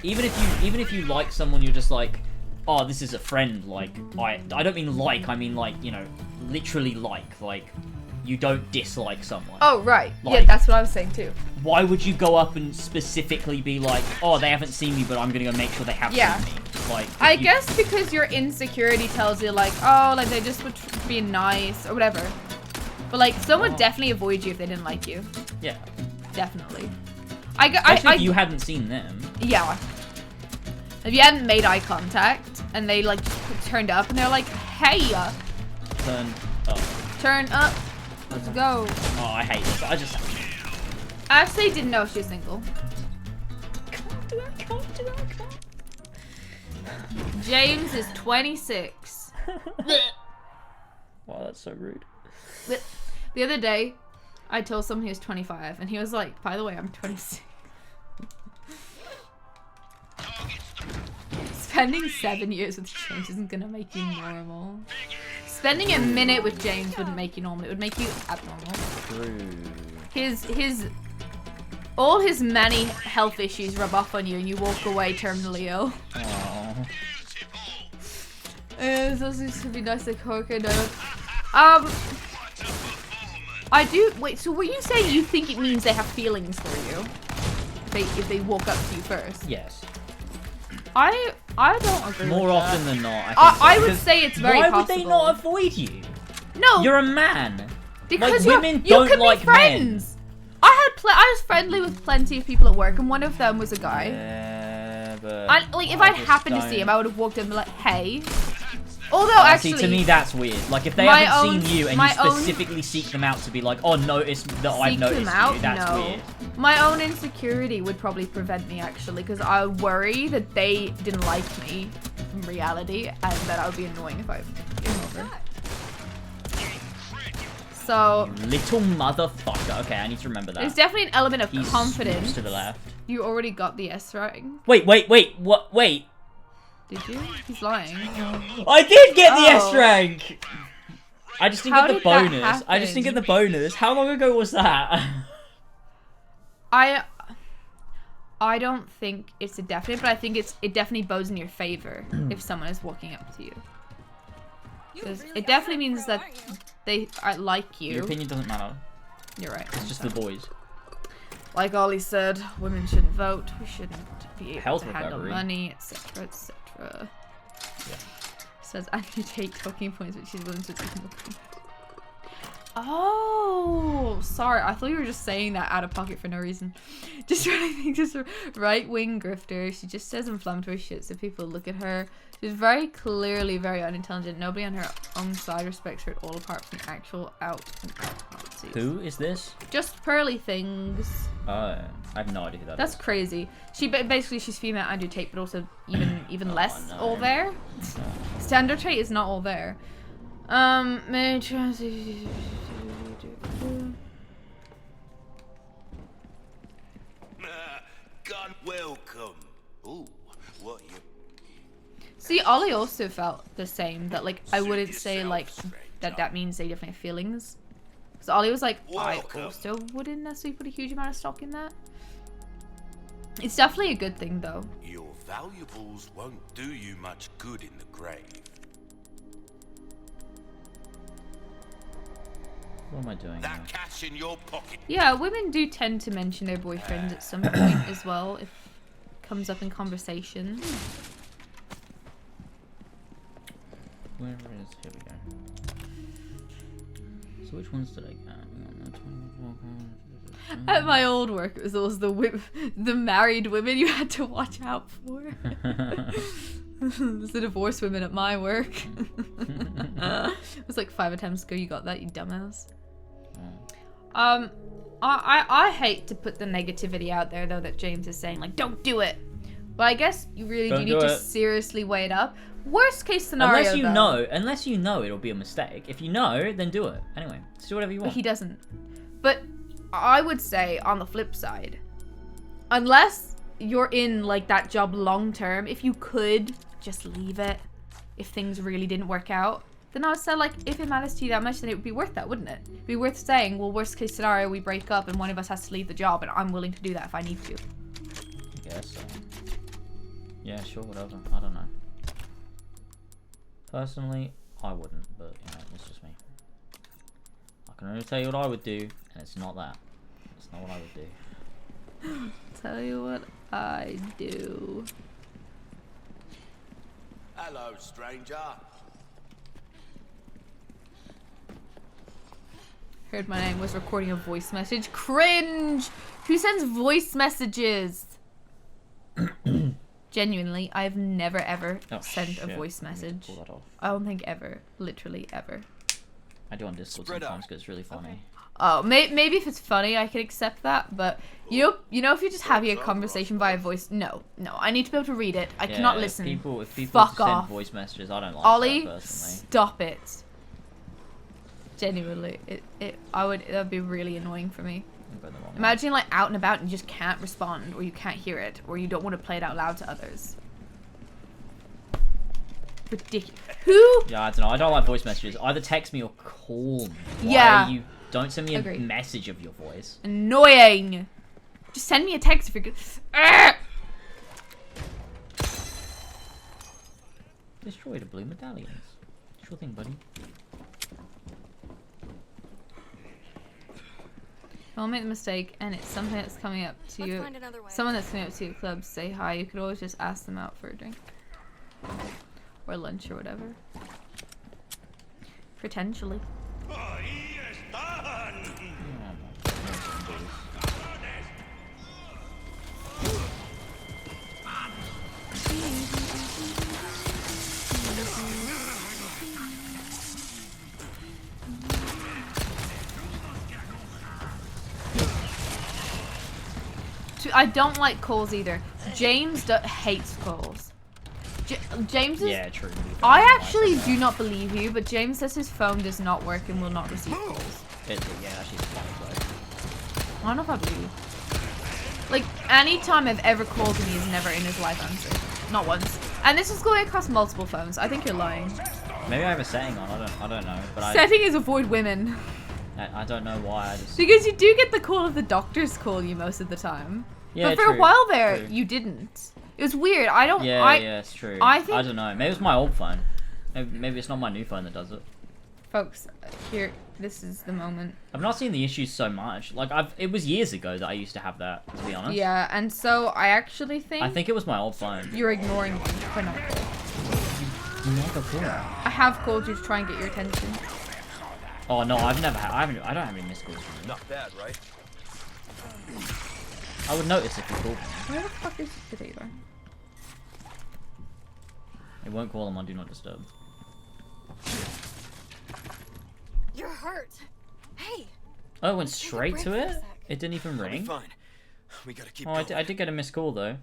even if you like someone, you're just like, oh, this is a friend, like, I don't mean like, I mean like, you know, literally like you don't dislike someone. Oh, right. Like, yeah, that's what I was saying too. Why would you go up and specifically be like, oh, they haven't seen me, but I'm gonna go make sure they have seen me? Like, I guess because your insecurity tells you like, oh, like they just would be nice or whatever. But like, someone would definitely avoid you if they didn't like you. Yeah. Definitely. Especially if you hadn't seen them. Yeah. If you hadn't made eye contact and they like just turned up and they're like, hey, turn up, let's go. Oh, I hate this. I actually didn't know she was single. Can't do that. James is 26. Wow, that's so rude. The other day, I told someone he was 25 and he was like, by the way, I'm 26. Spending 7 years with James isn't gonna make you normal. Spending a minute with James wouldn't make you normal. It would make you abnormal. True. All his many health issues rub off on you and you walk away terminally ill. Aww. It's also used to be nice like Jorge, no. I do. Wait, so were you saying you think it means they have feelings for you? If they walk up to you first? Yes. I don't agree More with often that. than not, I would because say it's very why possible. would they not avoid you? No. You're a man. Because like, women you don't can like be friends. I was friendly with plenty of people at work, and one of them was a guy. Yeah, but If I'd happened to see him, I would have walked in and be like, "Hey." Although actually, see, to me that's weird. Like if they haven't seen you and you specifically seek them out to be like, "Oh, notice that I've noticed you," that's weird. My own insecurity would probably prevent me actually, because I worry that they didn't like me in reality, and that I would be annoying if I came over. So Little motherfucker. Okay, I need to remember that. there's definitely an element of He confidence. swoops to the left. You already got the S rank. Wait. What? Wait. Did you? He's lying. I did get the S Oh. rank. I just didn't How get the did that bonus. I just didn't get happen? the bonus. How long ago was that? I don't think it's a definite, but I think it definitely bodes in your favor if someone is walking up to you. Because it definitely means that they like you. Your opinion doesn't matter. You're right. It's just the boys. Like Ollie said, women shouldn't vote. We shouldn't be able Health to handle recovery. money, etc., etc. Yeah. Says Andy take talking points, but she's willing to take them. Oh, sorry. I thought you were just saying that out of pocket for no reason. Just right-wing grifter. She just says inflammatory shit, so people look at her. She's very clearly very unintelligent. Nobody on her own side respects her at all, apart from the actual out and out Nazis. Who is this? Just pearly things. Oh, I have no idea who that That's is. crazy. Basically she's female Andrew Tate, but also even less no. all there. Standard Tate is not all there. May God welcome. Ooh, what you... See, Ollie also felt the same. That like I wouldn't say like that means they definitely have feelings. So Ollie was like, I also wouldn't necessarily put a huge amount of stock in that. It's definitely a good thing though. Your valuables won't do you much good in the grave. What am I doing? That Now? cash in your pocket. Yeah, women do tend to mention their boyfriends at some point as well if it comes up in conversation. Where is? Here we go. So which ones did I get? At my old work, it was always the married women you had to watch out for. It's the divorced women at my work. It was like 5 attempts ago you got that, you dumbass. I hate to put the negativity out there though that James is saying like don't do it. But I guess you really do need to seriously weigh it up. Worst case scenario Unless you know it'll be a mistake. If you know, then do it. Anyway, just do whatever you want. But he doesn't. But I would say on the flip side, unless you're in like that job long term, if you could just leave it if things really didn't work out, then I would say like if it matters to you that much, then it would be worth that, wouldn't it? It'd be worth saying, well, worst case scenario, we break up and one of us has to leave the job and I'm willing to do that if I need to. I guess so. Yeah, sure, whatever. I don't know. Personally, I wouldn't, but you know, it's just me. I can only tell you what I would do, and it's not that. It's not what I would do. Tell you what I do. Hello, stranger. Heard my name, was recording a voice message. Cringe! Who sends voice messages? Genuinely, I've never ever sent a voice message. Pull that off. I don't think ever. Literally ever. I do on Discord sometimes because it's really funny. Oh, maybe if it's funny, I can accept that. But you know, if you're just having a conversation via voice, no, I need to be able to read it. I cannot listen. If people Fuck send off. voice messages, I don't like Ollie, that personally. stop it. Genuinely, that'd be really annoying for me. Imagine like out and about and you just can't respond, or you can't hear it, or you don't want to play it out loud to others. ridiculous. Who? Yeah, I don't know. I don't like voice messages. Either text me or call me. Why Yeah. You don't send me a Agreed. message of your voice. Annoying. Just send me a text if you're good. Destroy the blue medallions. Sure thing, buddy. Don't make the mistake, and it's something that's coming up to Let's you. find another way. Someone that's coming up to your club, say hi. You could always just ask them out for a drink. Or lunch or whatever. Potentially. I don't like calls either. James hates calls. James is... Yeah, true. I actually do not believe you, but James says his phone does not work and will not receive calls. Yeah, actually, it's fine. I don't know if I believe you. Like, any time I've ever called him, he's never in his life answered. Not once. And this is going across multiple phones. I think you're lying. Maybe I have a setting on. I don't know. But Setting is avoid women. I don't know why. I just. Because you do get the call if the doctors call you most of the time. Yeah, but for true, a while there, true. you didn't. It was weird. I don't... Yeah, yeah, it's true. I think... I don't know. Maybe it's my old phone. Maybe it's not my new phone that does it. Folks, here, this is the moment. I've not seen the issues so much. Like, it was years ago that I used to have that, to be honest. Yeah, and so I actually think... I think it was my old phone. You're ignoring me for not calling. You never call. I have called you to try and get your attention. Oh no, I've never had. I don't have any missed calls from you. Not bad, right? I would notice if you called me. Where the fuck is the potato? It won't call them on Do Not Disturb. You're hurt. Hey. Oh, it went Take a straight break to for a it? sec. It didn't even I'll be ring? fine. We gotta keep Oh, going. I did get a missed call though.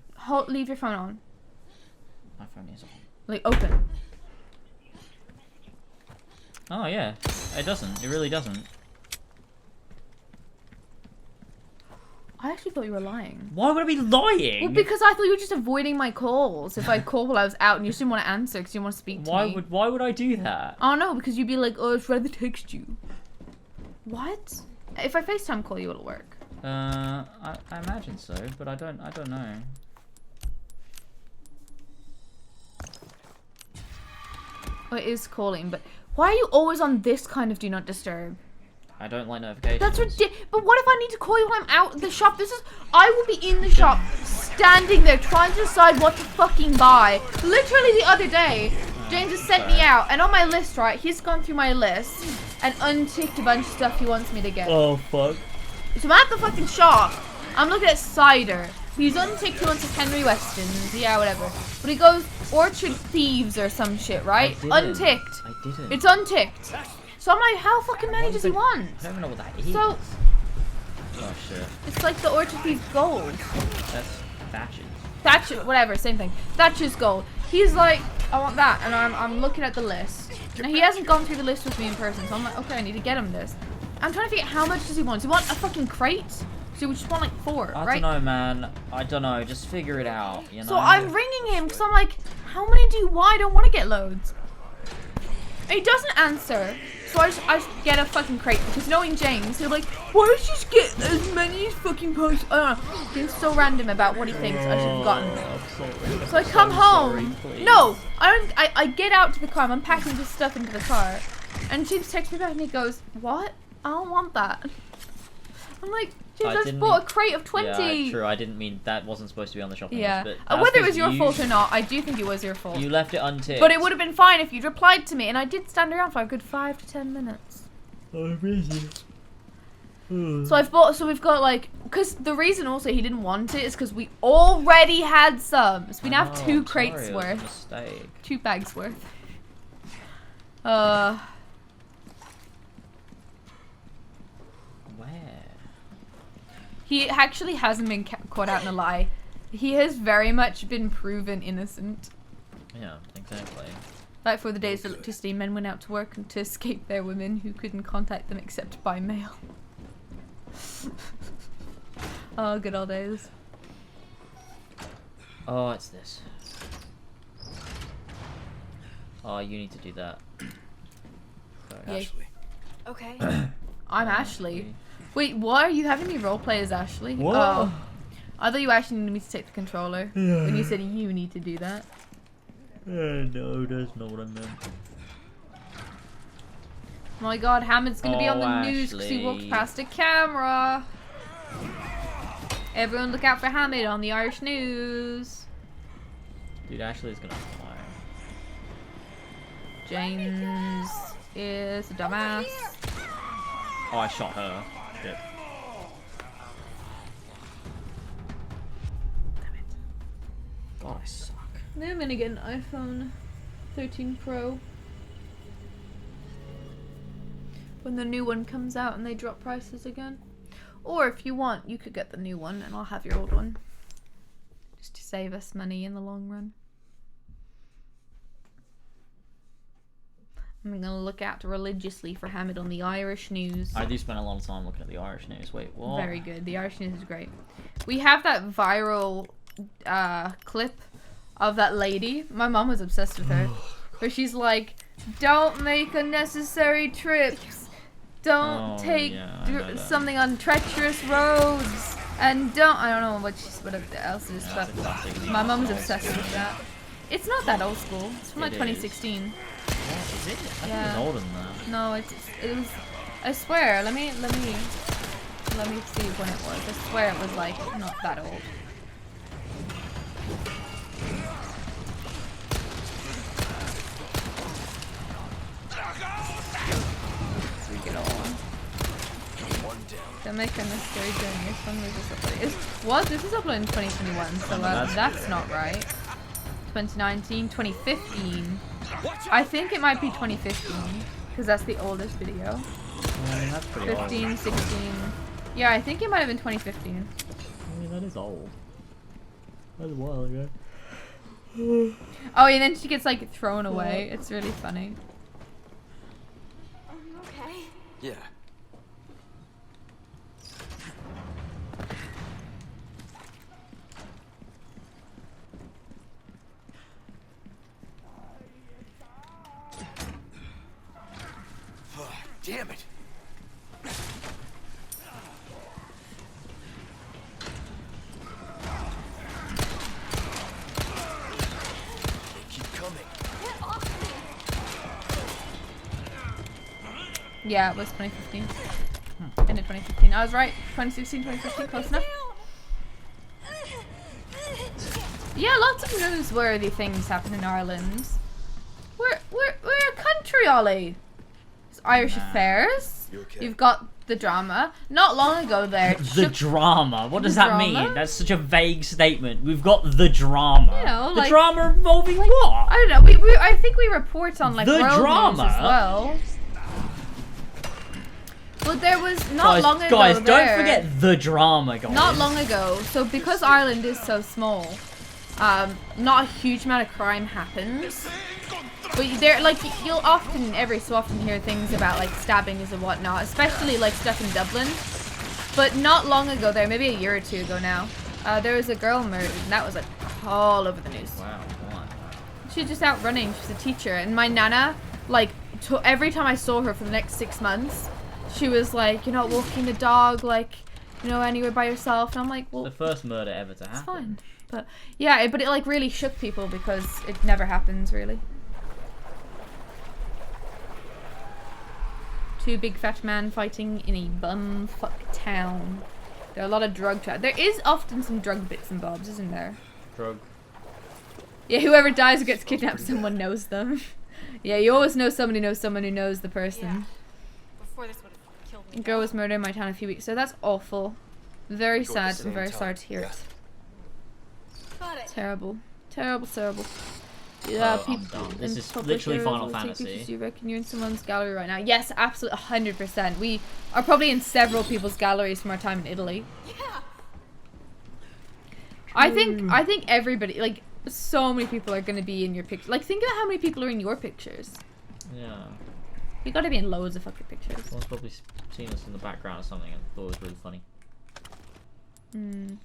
Leave your phone on. My phone is on. Like, open. Oh yeah, it doesn't. It really doesn't. I actually thought you were lying. Why would I be lying? Well, because I thought you were just avoiding my calls. If I called while I was out and you just didn't want to answer because you didn't want to speak to me. Why would I do that? Oh no, because you'd be like, oh, I'd rather text you. What? If I FaceTime call you, it'll work. I imagine so, but I don't know. Oh, it is calling, but why are you always on this kind of do not disturb? I don't like notifications. That's ridiculous. But what if I need to call you when I'm out in the shop? I will be in the shop, standing there, trying to decide what to fucking buy. Literally the other day, James has sent me out, and on my list, right, he's gone through my list and unticked a bunch of stuff he wants me to get. Oh fuck. So I'm at the fucking shop. I'm looking at cider. He's unticked, he wants a Henry Weston's. Yeah, whatever. But he goes Orchard Thieves or some shit, right? Unticked. I didn't. It's unticked. So I'm like, how fucking many does he want? I don't even know what that is. So, Oh shit. it's like the Orchard Thieves gold. That's Thatcher's. Thatcher, whatever, same thing. Thatcher's gold. He's like, I want that, and I'm looking at the list. Now he hasn't gone through the list with me in person, so I'm like, okay, I need to get him this. I'm trying to figure out how much does he want. Does he want a fucking crate? So we just want like 4, I right? don't know, man. I don't know. Just figure it out, you know? So I'm ringing him because I'm like, how many do you want? I don't want to get loads. And he doesn't answer. So I just get a fucking crate because knowing James, he'll be like, why don't you just get as many as fucking posts? I don't know. He's so random about what he thinks. I should have gotten. So I come home. No, I get out to the car. I'm unpacking this stuff into the car. And James texts me back and he goes, what? I don't want that. I'm like, James, I just bought a crate of 20. Yeah, true. I didn't mean that wasn't supposed to be on the shopping Yeah. list. But Whether it was your fault or not, I do think it was your fault. You left it unticked. But it would have been fine if you'd replied to me, and I did stand around for a good 5 to 10 minutes. Oh, busy. So we've got like, because the reason also he didn't want it is because we already had some. So we now have 2 crates worth. Mistake. 2 bags worth. Where? He actually hasn't been caught out in a lie. He has very much been proven innocent. Yeah, exactly. Like for the days of electricity, men went out to work and to escape their women who couldn't contact them except by mail. Oh, good old days. Oh, it's this. Oh, you need to do that. Yeah. Ashley. Okay. I'm Ashley. Wait, what? Are you having me roleplay as Ashley? What? Oh. I thought you actually needed me to take the controller. When you said you need to do that. No, that's not what I meant. Oh my god, Hammond's gonna be on the Oh, news because he walked Ashley. past a camera. Everyone look out for Hammond on the Irish news. Dude, Ashley's gonna fly. James is a dumbass. Oh, I shot her. Shit. God, I suck. Then I'm gonna get an iPhone 13 Pro. When the new one comes out and they drop prices again. Or if you want, you could get the new one and I'll have your old one. Just to save us money in the long run. I'm gonna look out religiously for Hamid on the Irish news. I do spend a lot of time looking at the Irish news. Wait, what? Very good. The Irish news is great. We have that viral clip of that lady. My mom was obsessed with her. Where she's like, don't make unnecessary trips. Don't Oh, take yeah, I know that. something on treacherous roads. And don't, I don't know what else it is, Yeah, but that's a classic. my mom's obsessed with that. It's not that old school. It's from like It is. 2016. What is it? I think Yeah. it was older than that. No, it was. I swear. Let me see when it was. I swear it was like not that old. We get all on. Don't make unnecessary journey. This one was just uploaded. What? This is uploaded in 2021, so that's not right. 2019, 2015. I think it might be 2015 because that's the oldest video. I mean, that's pretty 15, 16. Yeah, I think it might have been 2015. I mean, that is old. That was a while ago. Oh, and then she gets like thrown away. It's really funny. Okay. Yeah. Damn it! They keep coming. Get off me. Yeah, it was 2015. End of 2015. I was right. 2016, 2015, close enough. Yeah, lots of newsworthy things happen in Ireland. We're a country, Ollie. It's Irish affairs. You okay? You've got the drama. Not long ago there. it The shook- drama. What does The that drama? mean? That's such a vague statement. We've got the drama. You know, the like- drama involving what? I don't know. I think we report on like The world drama? news as well. But there was not long ago. Guys, don't there- forget the drama, guys. Not long ago. So because Ireland is so small, not a huge amount of crime happens. But there, like, you'll often, every so often, hear things about like stabbings and whatnot, especially like stuff in Dublin. But not long ago, there, maybe a year or two ago now, there was a girl murdered, and that was like all over the news. Wow, come on. She was just out running. She was a teacher, and my nana, like, every time I saw her for the next 6 months, she was like, you're not walking the dog, like, you know, anywhere by yourself. And I'm like, well, The first murder ever to it's happen. fine. But yeah, but it like really shook people because it never happens really. Two big fat men fighting in a bumfuck town. There are a lot of drug there is often some drug bits and bobs, isn't there? Drug. Yeah, whoever dies or gets kidnapped, someone knows them. Yeah, you always know somebody knows someone who knows the person. Before this would have killed A me. girl was murdered in my town a few weeks ago. That's awful. Very Go at the sad. I'm same very time. sorry to hear Yeah. it. Got it. Terrible. Terrible, terrible. Yeah, Oh, I'm people. done. This and is public literally heroes Final will take Fantasy. pictures. You reckon you're in someone's gallery right now? Yes, absolutely, 100%. We are probably in several people's galleries from our time in Italy. Yeah. I think everybody, like, so many people are gonna be in your picture. Like, think about how many people are in your pictures. Yeah. You gotta be in loads of fucking pictures. Someone's probably seen us in the background or something and thought it was really funny. Hmm.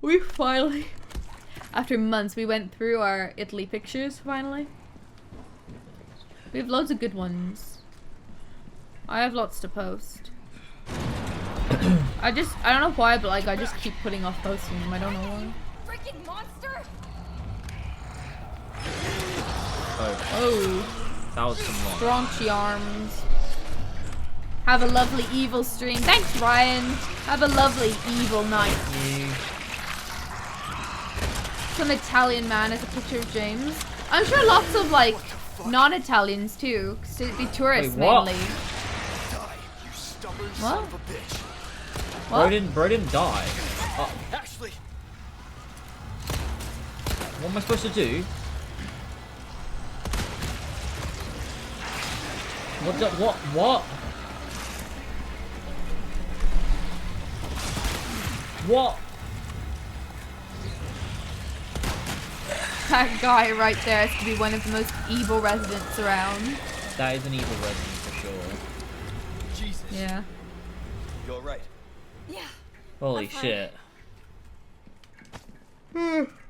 We finally, after months, we went through our Italy pictures, finally. We have loads of good ones. I have lots to post. I don't know why, but like I just keep putting off posting them. I don't know why. Freaking monster! Oh, That was some long. Straunchy arms. Have a lovely evil stream. Thanks, Ryan. Have a lovely evil night. Some Italian man is a picture of James. I'm sure lots of like non-Italians too, because it'd be tourists Wait, what? mainly. Die, you stubborn What? son of a bitch. What? Bro didn't die. Ashley, What am I supposed to do? What? What? That guy right there is to be one of the most evil residents around. That is an evil resident for sure. Jesus. Yeah. You all right? Yeah. Holy I'm fine. shit.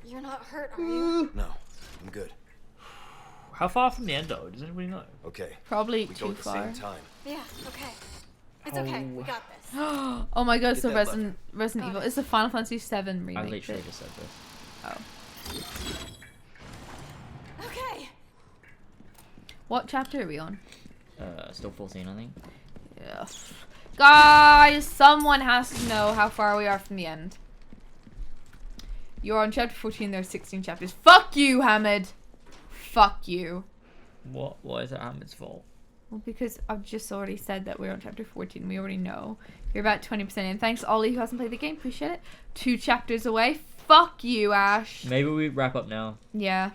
You're not hurt, are you? No, I'm good. How far from the end though? Does anybody know? Okay. Probably We go too at the far. same time. Yeah, okay. It's okay. We got this. Oh my god, Get so that Resident Got Evil. it. It's the Final Fantasy VII I remake. literally bit. just said this. Oh. Okay. What chapter are we on? Still 14, I think. Yeah. Guys, someone has to know how far we are from the end. You're on chapter 14, there are 16 chapters. Fuck you, Hamid! Fuck you. What is it Ahmed's fault? Well, because I've just already said that we're on chapter 14. We already know. You're about 20% in. Thanks, Ollie, who hasn't played the game. Appreciate it. 2 chapters away. Fuck you, Ash. Maybe we wrap up now. Yeah.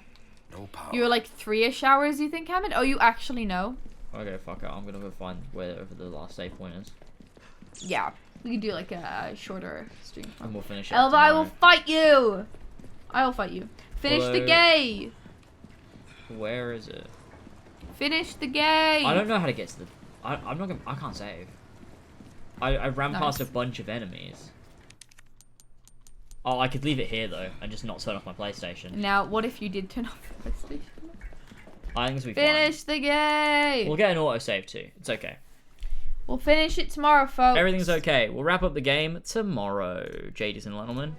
No power. You're like 3-ish hours, you think, Hamid? Oh, you actually know? Okay, fuck it. I'm gonna go find wherever the last save point is. Yeah. We can do like a shorter stream. And we'll finish it. Elva, I will tomorrow. fight you! I will fight you. Finish the Although- gay! Where is it? Finish the gay! I don't know how to get to the. I'm not gonna. I can't save. I ran past a Nice. bunch of enemies. Oh, I could leave it here though, and just not turn off my PlayStation. Now, what if you did turn off the PlayStation? I think this will be fine. Finish the gay! We'll get an autosave too. It's okay. We'll finish it tomorrow, folks. Everything's okay. We'll wrap up the game tomorrow, Jadies and gentlemen.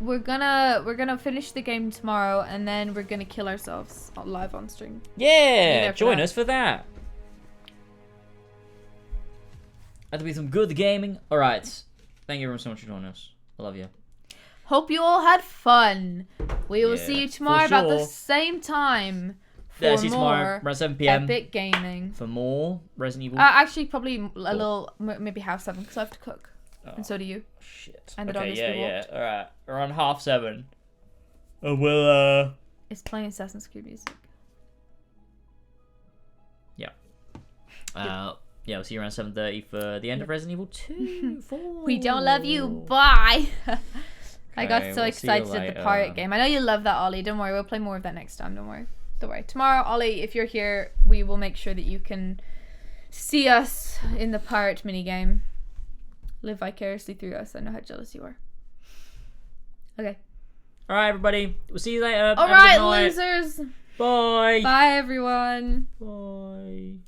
We're gonna finish the game tomorrow, and then we're gonna kill ourselves live on stream. Yeah, there for join that. us for that. That'll be some good gaming. All right. Thank you everyone so much for joining us. I love you. Hope you all had fun. We will Yeah, see you for tomorrow about the sure. same time for Yeah, see you tomorrow more around 7 p.m. epic gaming. for more Resident Evil. Actually, probably a little, maybe half 7, because I have to cook, Oh. and so do you. Shit. And the dog Okay, is yeah, revolved. yeah. All right. Around 7:30. And we'll It's playing Assassin's Creed music. yeah, we'll see you around 7:30 for the end of Resident Evil 2. 4. We don't love you. Bye. I got Okay, so we'll see you excited at the later. pirate game. I know you love that, Ollie. Don't worry. We'll play more of that next time. Don't worry. Don't worry. Tomorrow, Ollie, if you're here, we will make sure that you can see us in the pirate minigame. Live vicariously through us. I know how jealous you are. Okay. All right, everybody. We'll see you later. All Have a right, good night. losers. Bye. Bye, everyone. Bye.